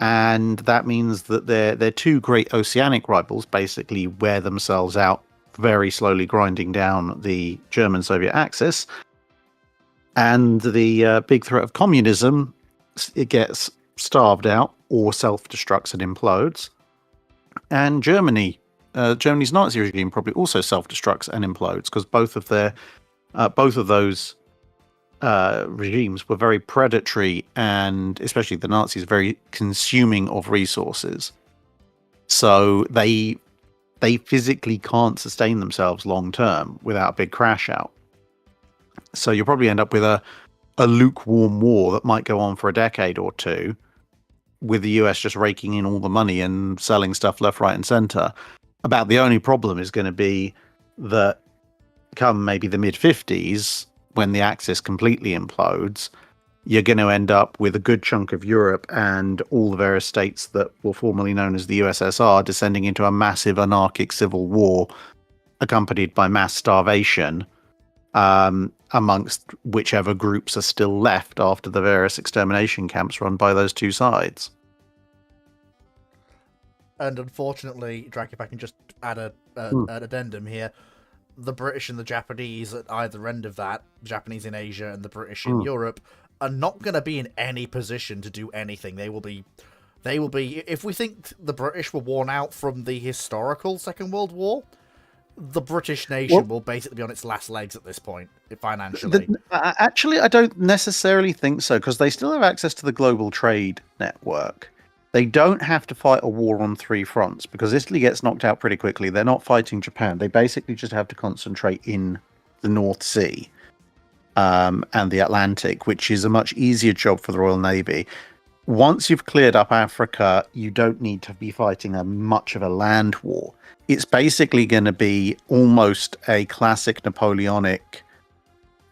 And that means that their two great oceanic rivals basically wear themselves out, very slowly grinding down the German-Soviet axis. And the big threat of communism, it gets starved out or self-destructs and implodes. And Germany's Nazi regime probably also self-destructs and implodes, because both of those regimes were very predatory, and especially the Nazis very consuming of resources. So they physically can't sustain themselves long term without a big crash out. So you'll probably end up with a lukewarm war that might go on for a decade or two, with the US just raking in all the money and selling stuff left, right, and center. About the only problem is going to be that come maybe the mid-50s, when the Axis completely implodes, you're going to end up with a good chunk of Europe and all the various states that were formerly known as the USSR descending into a massive anarchic civil war, accompanied by mass starvation, amongst whichever groups are still left after the various extermination camps run by those two sides. And unfortunately, Drake, if I can just add an addendum here, the British and the Japanese at either end of that, the Japanese in Asia and the British in Europe, are not going to be in any position to do anything. They will be, if we think the British were worn out from the historical Second World War, the British nation will basically be on its last legs at this point, financially. Actually, I don't necessarily think so, because they still have access to the global trade network. They don't have to fight a war on three fronts, because Italy gets knocked out pretty quickly. They're not fighting Japan. They basically just have to concentrate in the North Sea and the Atlantic, which is a much easier job for the Royal Navy. Once you've cleared up Africa, you don't need to be fighting much of a land war. It's basically going to be almost a classic Napoleonic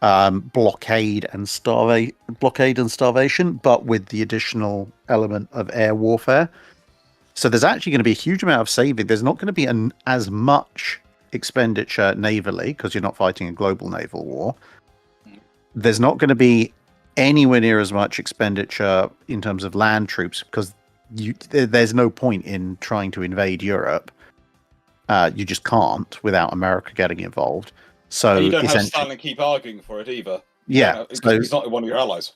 blockade and starvation, but with the additional element of air warfare. So there's actually going to be a huge amount of saving. There's not going to be as much expenditure navally, because you're not fighting a global naval war. There's not going to be anywhere near as much expenditure in terms of land troops, because there's no point in trying to invade Europe. You just can't without America getting involved. So And you don't have essentially, Stalin keep arguing for it either. yeah. Because So he's not one of your allies.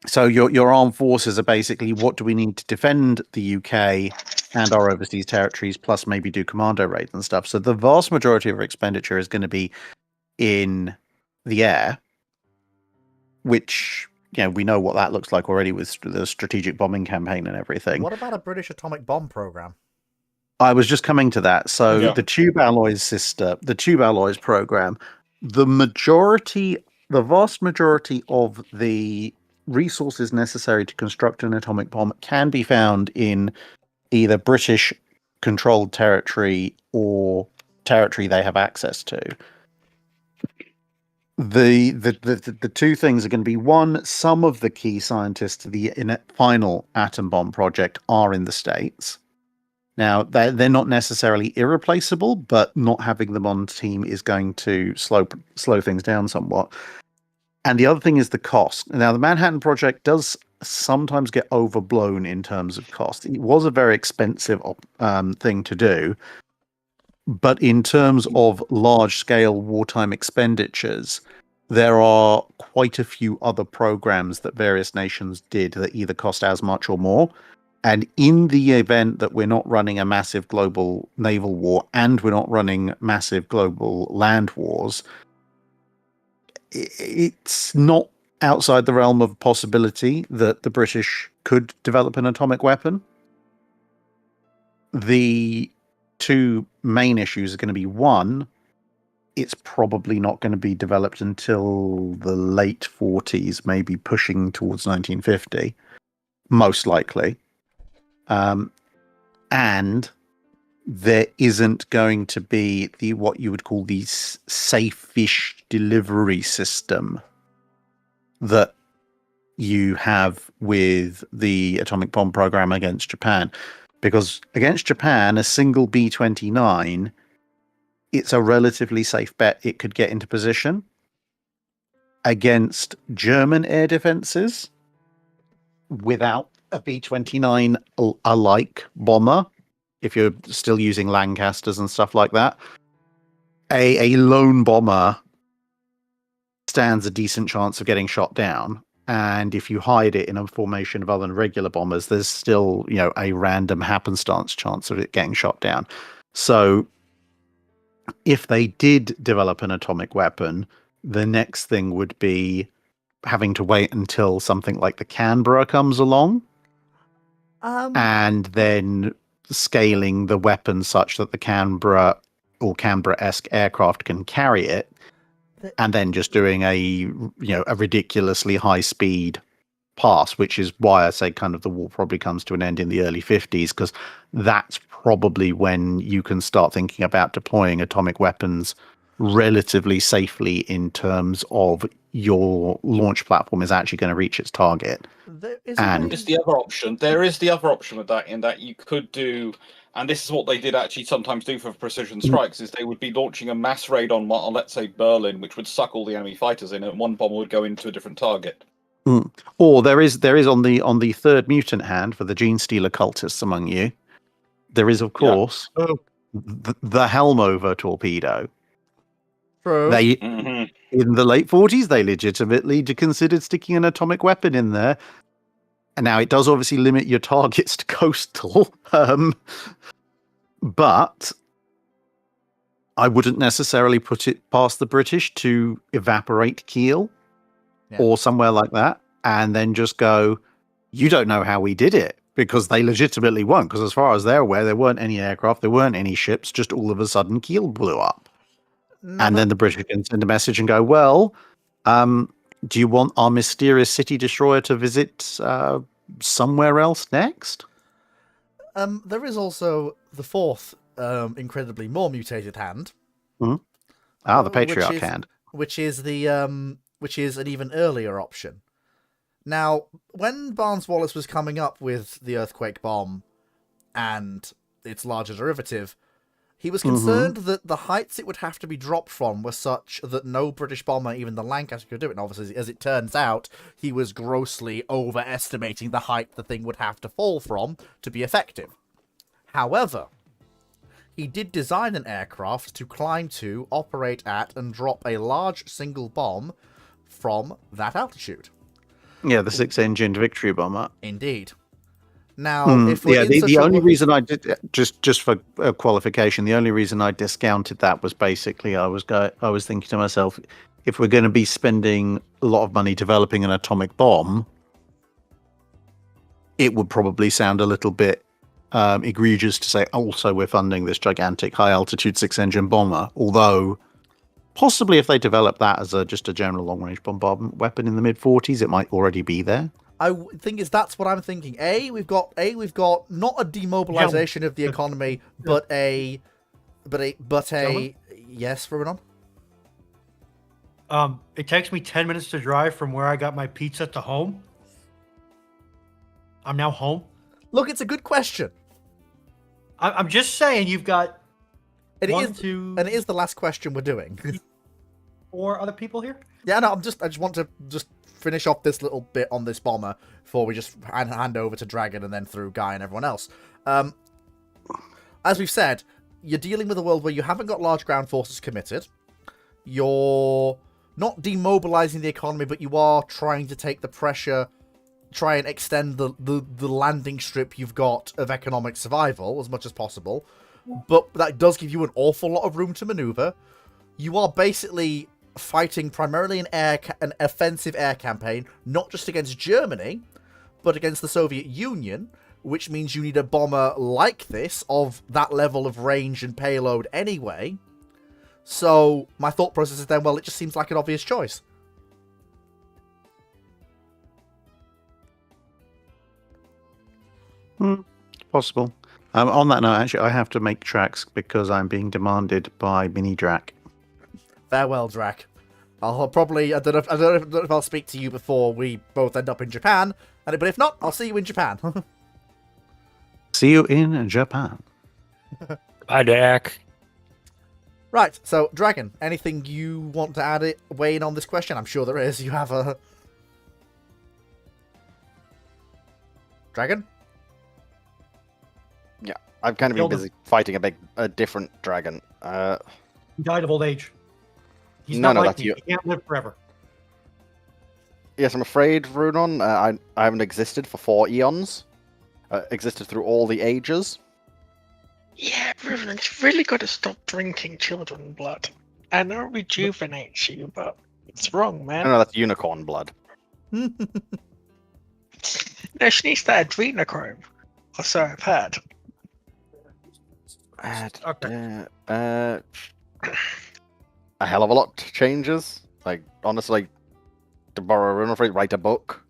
So your armed forces are basically what do we need to defend the UK and our overseas territories, plus maybe do commando raids and stuff. So the vast majority of our expenditure is going to be in the air, which we know what that looks like already with the strategic bombing campaign and everything. What about a British atomic bomb program? I was just coming to that. So Yeah. the Tube Alloys program, the vast majority of the resources necessary to construct an atomic bomb can be found in either British controlled territory or territory they have access to. The two things are going to be, one, some of the key scientists to the final atom bomb project are in the States. Now, they're not necessarily irreplaceable, but not having them on team is going to slow things down somewhat. And the other thing is the cost. Now, the Manhattan Project does sometimes get overblown in terms of cost. It was a very expensive thing to do. But in terms of large-scale wartime expenditures, there are quite a few other programs that various nations did that either cost as much or more. And in the event that we're not running a massive global naval war and we're not running massive global land wars, it's not outside the realm of possibility that the British could develop an atomic weapon. The two main issues are going to be, one, it's probably not going to be developed until the late 40s, maybe pushing towards 1950, most likely. And there isn't going to be what you would call the safe-ish delivery system that you have with the atomic bomb program against Japan. Because against Japan, a single B-29, it's a relatively safe bet it could get into position. Against German air defenses, without a B-29 alike bomber, if you're still using Lancasters and stuff like that, a lone bomber stands a decent chance of getting shot down. And if you hide it in a formation of other regular bombers, there's still, a random happenstance chance of it getting shot down. So if they did develop an atomic weapon, the next thing would be having to wait until something like the Canberra comes along. And then scaling the weapon such that the Canberra or Canberra-esque aircraft can carry it, and then just doing a ridiculously high speed pass, which is why I say kind of the war probably comes to an end in the early 50s, because that's probably when you can start thinking about deploying atomic weapons relatively safely in terms of your launch platform is actually going to reach its target. There is the other option. There is the other option with that, in that you could do, and this is what they did actually sometimes do for precision strikes, is they would be launching a mass raid on let's say, Berlin, which would suck all the enemy fighters in, and one bomber would go into a different target. Or there is on the third mutant hand for the gene stealer cultists among you, there is, of course, the Helmover torpedo. True. They, in the late 40s, they legitimately considered sticking an atomic weapon in there. And now it does obviously limit your targets to coastal, but I wouldn't necessarily put it past the British to evaporate Kiel or somewhere like that, and then just go, you don't know how we did it, because they legitimately won't, because as far as they're aware, there weren't any aircraft, there weren't any ships, just all of a sudden Kiel blew up. And then the British can send a message and go, well, do you want our mysterious city destroyer to visit somewhere else next? There is also the fourth, incredibly more mutated hand. The Patriarch hand. Which is an even earlier option. Now, when Barnes-Wallis was coming up with the earthquake bomb and its larger derivative, he was concerned that the heights it would have to be dropped from were such that no British bomber, even the Lancaster, could do it. And obviously, as it turns out, he was grossly overestimating the height the thing would have to fall from to be effective. However, he did design an aircraft to climb to, operate at, and drop a large single bomb from that altitude. Yeah, the 6-engined Victory bomber. Indeed. Now, if we're yeah, in such the a only wo- reason I did just for qualification, the only reason I discounted that was basically I was thinking to myself, if we're going to be spending a lot of money developing an atomic bomb, it would probably sound a little bit egregious to say also we're funding this gigantic high altitude 6-engine bomber. Although possibly if they develop that as just a general long range bombardment weapon in the mid 40s, it might already be there. Think that's what I'm thinking. We've got not a demobilization of the economy, but a yes, Ruben. It takes me 10 minutes to drive from where I got my pizza to home. I'm now home. Look, it's a good question. I'm just saying you've got it is the last question we're doing. 4 other people here? Yeah, no, I just want to finish off this little bit on this bomber before we just hand over to Dragon and then through Guy and everyone else. As we've said, you're dealing with a world where you haven't got large ground forces committed. You're not demobilizing the economy, but you are trying to take the pressure, try and extend the landing strip you've got of economic survival as much as possible. But that does give you an awful lot of room to maneuver. You are basically fighting primarily an offensive air campaign, not just against Germany, but against the Soviet Union, which means you need a bomber like this of that level of range and payload anyway. So my thought process is then, well, it just seems like an obvious choice. Possible. On that note, actually, I have to make tracks because I'm being demanded by Mini Drac. Farewell, Drac. I'll probably I don't know if I'll speak to you before we both end up in Japan, but if not, I'll see you in Japan. See you in Japan. Bye, Drac. Right, so Dragon, anything you want to weigh in on this question? I'm sure there is. You have a Dragon? Yeah, I've kind of been busy fighting a different dragon. He died of old age. He's No, not like that's me. you. He can't live forever. Yes, I'm afraid, Runon, I haven't existed for 4 eons. Existed through all the ages. Yeah, Riven, you've really got to stop drinking children blood. I know it rejuvenates you, but it's wrong, man. No, that's unicorn blood. No, she needs that adrenochrome. Or so I've heard. A hell of a lot changes. Like, honestly, to borrow a rune, I'm afraid, write a book.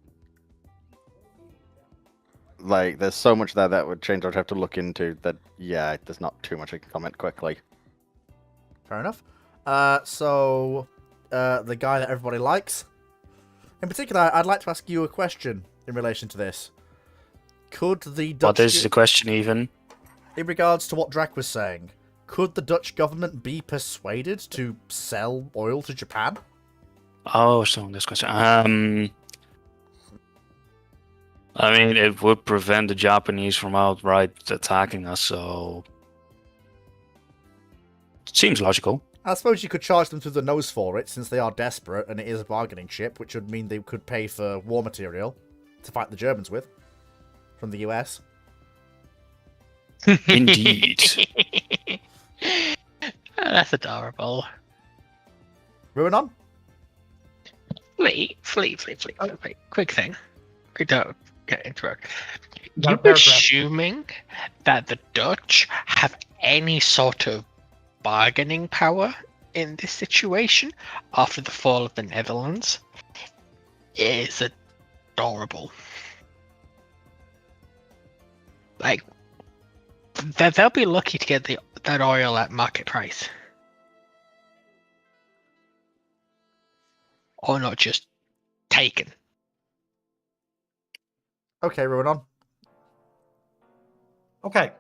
Like, there's so much there that would change. I'd have to look into that. Yeah, there's not too much I can comment quickly. Fair enough. So, the guy that everybody likes. In particular, I'd like to ask you a question in relation to this. Could the Dutch... What is the question, even? In regards to what Drac was saying, could the Dutch government be persuaded to sell oil to Japan? Oh, so this question. I mean, it would prevent the Japanese from outright attacking us, so... Seems logical. I suppose you could charge them through the nose for it, since they are desperate, and it is a bargaining chip, which would mean they could pay for war material to fight the Germans with, from the US. Indeed. That's adorable. Ruin on? Fleet. Quick thing. We don't get interrupted. Got a You paragraph. assuming that the Dutch have any sort of bargaining power in this situation after the fall of the Netherlands is adorable. Like, they'll be lucky to get that oil at market price. Or not just taken. Okay, Ruin on. Okay.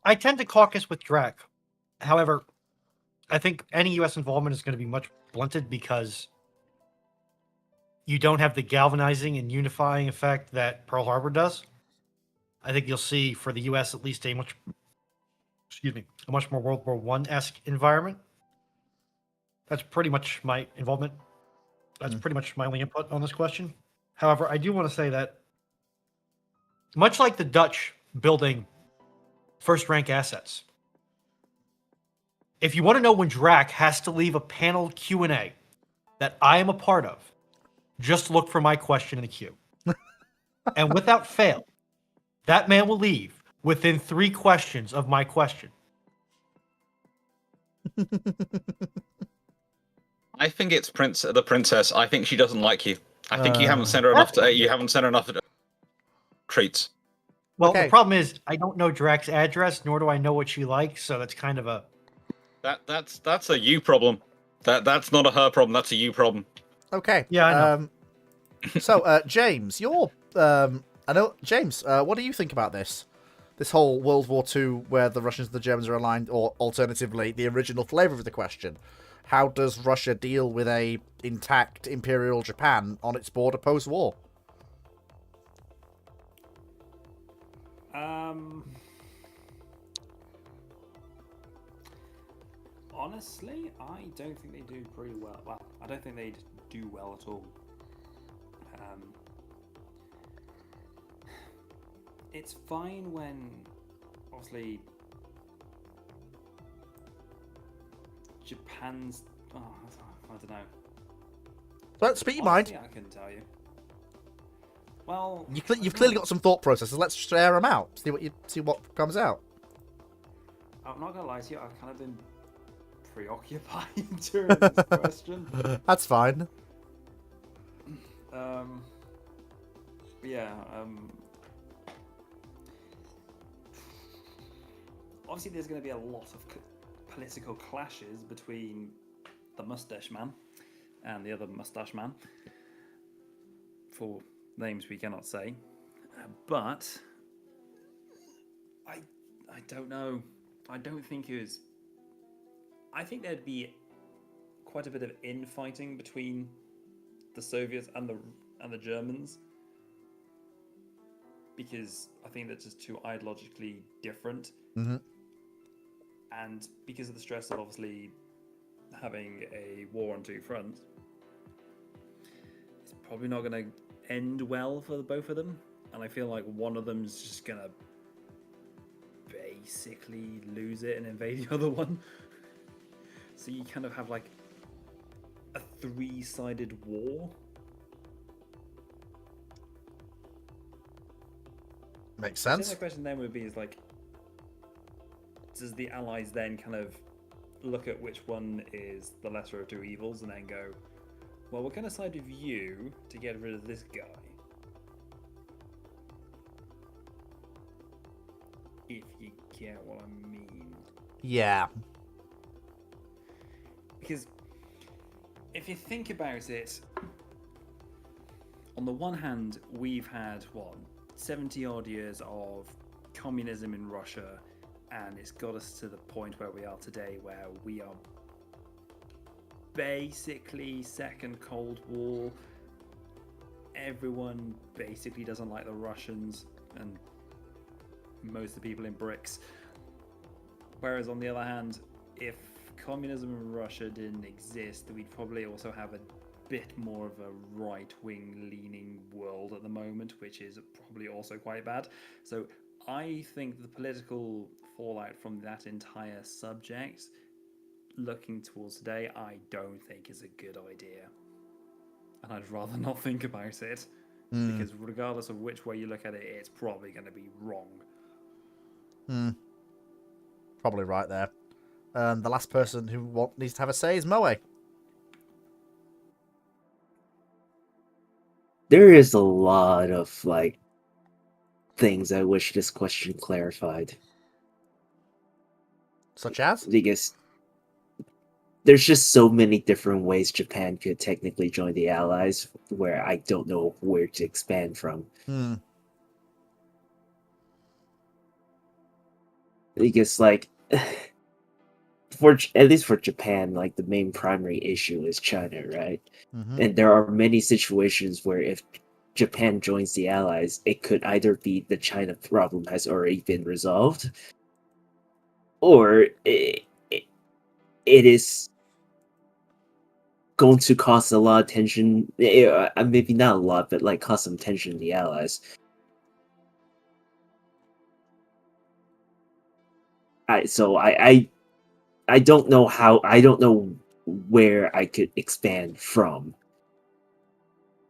I tend to caucus with Drac. However, I think any U.S. involvement is going to be much blunted because you don't have the galvanizing and unifying effect that Pearl Harbor does. I think you'll see for the U.S. at least a much more World War One-esque environment. That's pretty much my involvement. That's pretty much my only input on this question. However, I do want to say that much like the Dutch building first-rank assets, if you want to know when Drac has to leave a panel Q&A that I am a part of, just look for my question in the queue. And without fail, that man will leave within 3 questions of my question. I think it's the princess. I think she doesn't like you. I think you haven't sent her enough. You haven't sent her enough treats. Well, the problem is I don't know Drac's address, nor do I know what she likes. So that's kind of a that's a you problem. That's not a her problem. That's a you problem. Okay. Yeah, I know. So, James, I know, James. What do you think about this? This whole World War II, where the Russians and the Germans are aligned, or alternatively, the original flavor of the question: how does Russia deal with a intact Imperial Japan on its border post-war? Honestly, I don't think they do pretty well. Well, I don't think they do well at all. It's fine when, obviously, Japan's. Oh, I don't know. But speak your mind. I couldn't tell you. Well, You've clearly got some thought processes. Let's share them out. See what comes out. I'm not gonna lie to you. I've kind of been preoccupied during this question. That's fine. Yeah. Obviously, there's going to be a lot of political clashes between the mustache man and the other mustache man, for names we cannot say. But I don't know. I don't think it was. I think there'd be quite a bit of infighting between the Soviets and the Germans, because I think they're just too ideologically different. Mm-hmm. And because of the stress of obviously having a war on 2 fronts, it's probably not going to end well for both of them. And I feel like one of them is just going to basically lose it and invade the other one. So you kind of have like a 3-sided war. Makes I think sense. the question then would be is like, does the Allies then kind of look at which one is the lesser of 2 evils and then go, well, we're going to side with you to get rid of this guy? If you get what I mean. Yeah. Because if you think about it, on the one hand, we've had, 70 odd years of communism in Russia, and it's got us to the point where we are today, where we are basically second Cold War. Everyone basically doesn't like the Russians, and most of the people in BRICS. Whereas on the other hand, if communism in Russia didn't exist, we'd probably also have a bit more of a right-wing leaning world at the moment, which is probably also quite bad. So I think the political fallout from that entire subject, looking towards today, I don't think is a good idea. And I'd rather not think about it, because regardless of which way you look at it, it's probably going to be wrong. Probably right there. The last person who needs to have a say is Moe. There is a lot of things I wish this question clarified. Such as? Because there's just so many different ways Japan could technically join the Allies, where I don't know where to expand from. Because at least for Japan, the main primary issue is China, right? And there are many situations where if Japan joins the Allies, it could either be the China problem has already been resolved, or it is going to cause a lot of tension. Maybe not a lot, but like cause some tension in the Allies. I don't know how. I don't know where I could expand from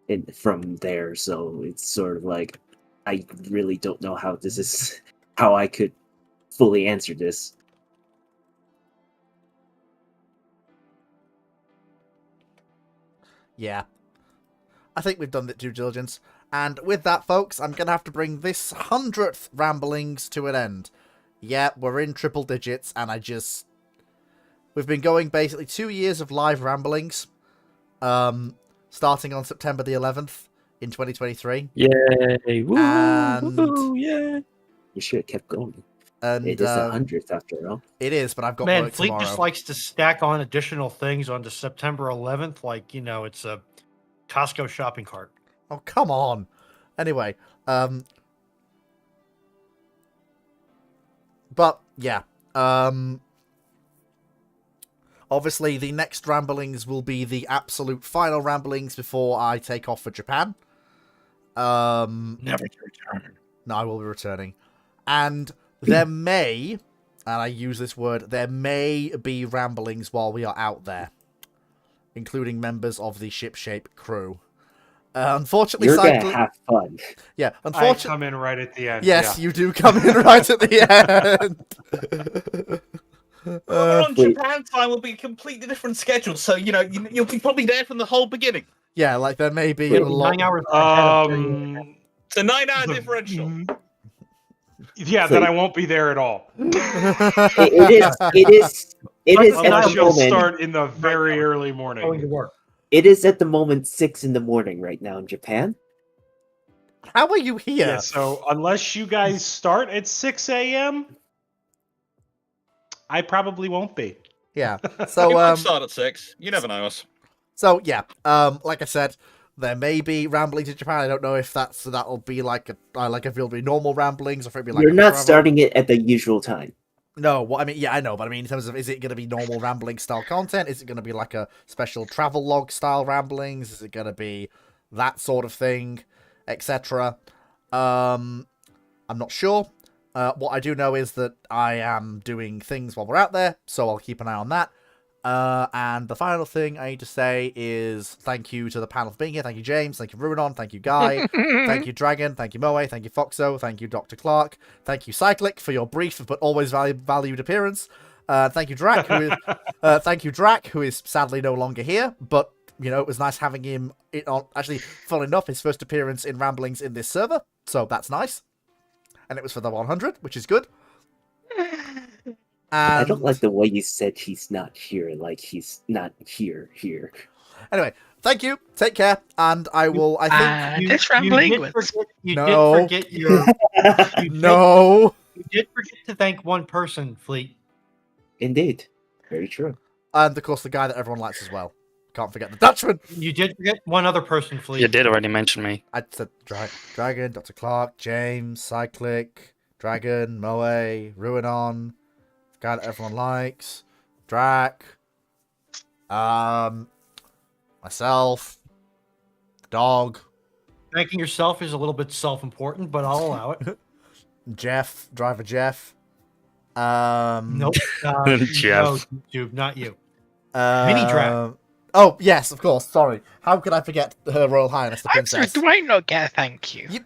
there. So it's sort of like I really don't know how this is how I could fully answer this. Yeah. I think we've done the due diligence. And with that, folks, I'm going to have to bring this 100th Ramblings to an end. Yeah, we're in triple digits, and we've been going basically 2 years of live Ramblings, starting on September the 11th in 2023. Yay! Woo! And Woo! Yeah! You should have kept going. And it is the 100th after all. It is, but I've got Man, work Fleet tomorrow. just likes to stack on additional things onto September 11th, like, you know, it's a Costco shopping cart. Oh, come on. Anyway, but yeah, obviously the next Ramblings will be the absolute final Ramblings before I take off for Japan. Never to return. No, I will be returning. And there may, and I use this word, there may be Ramblings while we are out there, including members of the Shipshape crew. Unfortunately, you're gonna have fun. Yeah, I unfortunately, come in right at the end. yes, yeah. you do come in right at the end. On Japan time will be a completely different schedule, so you'll be probably there from the whole beginning. Yeah, like there may be a lot. 9 hours. It's a 9-hour differential. Yeah, then I won't be there at all. It is Unless you'll moment, start in the very early morning. Going to work. It is at the moment 6 in the morning right now in Japan. How are you here? Yeah, so unless you guys start at 6 a.m., I probably won't be. Yeah. We So might start at 6. You never know us. So yeah, like I said, there may be Ramblings in Japan. I don't know if that'll be like if it'll be normal Ramblings or if it'll be like. You're not starting it at the usual time. No, what I mean, yeah, I know, but I mean, in terms of, is it going to be normal Rambling style content? Is it going to be like a special travel log style Ramblings? Is it going to be that sort of thing, etc.? I'm not sure. What I do know is that I am doing things while we're out there, so I'll keep an eye on that. And the final thing I need to say is thank you to the panel for being here. Thank you, James. Thank you, Ruinon. Thank you, Guy. Thank you, Dragon. Thank you, Moe. Thank you, Foxo. Thank you, Dr. Clark. Thank you, Cyclic, for your brief but always valued appearance. Thank you, Drac. Thank you, Drac, who is sadly no longer here, but you know, it was nice having him on. Actually, funnily enough, his first appearance in Ramblings in this server, so that's nice. And it was for the 100, which is good. I don't like the way you said he's not here, like he's not here. Anyway, thank you. Take care, and I will. I think this Rambling did was. forget your. No. You did forget to thank one person, Fleet. Indeed, very true. And of course, the guy that everyone likes as well. Can't forget the Dutchman. You did forget one other person, Fleet. You did already mention me. I said Dragon, Dr. Clark, James, Cyclic, Dragon, Moe, Ruinon, the guy that everyone likes, Drac, myself, Dog. Thanking yourself is a little bit self-important, but I'll allow it. Jeff, Driver Jeff. Nope. Jeff. No, YouTube, not you. Mini Drac. Oh, yes, of course. Sorry. How could I forget Her Royal Highness the I'm sorry, Princess? do I not get a thank you? You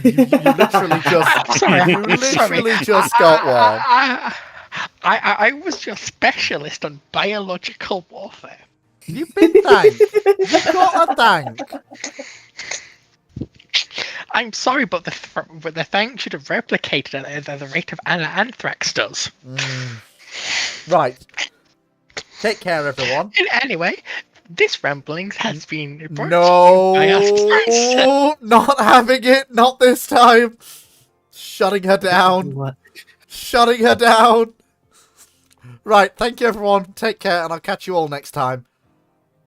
literally just. Sorry, you literally just got one. I was your specialist on biological warfare. You've been thanked. You got a thank. I'm sorry, but the thank should have replicated at the rate of anthrax does. Right. Take care, everyone. Anyway, this Ramblings has been brought No, to you by our sponsor. not having it. Not this time. Shutting her down. Shutting her down. Right. Thank you, everyone. Take care, and I'll catch you all next time.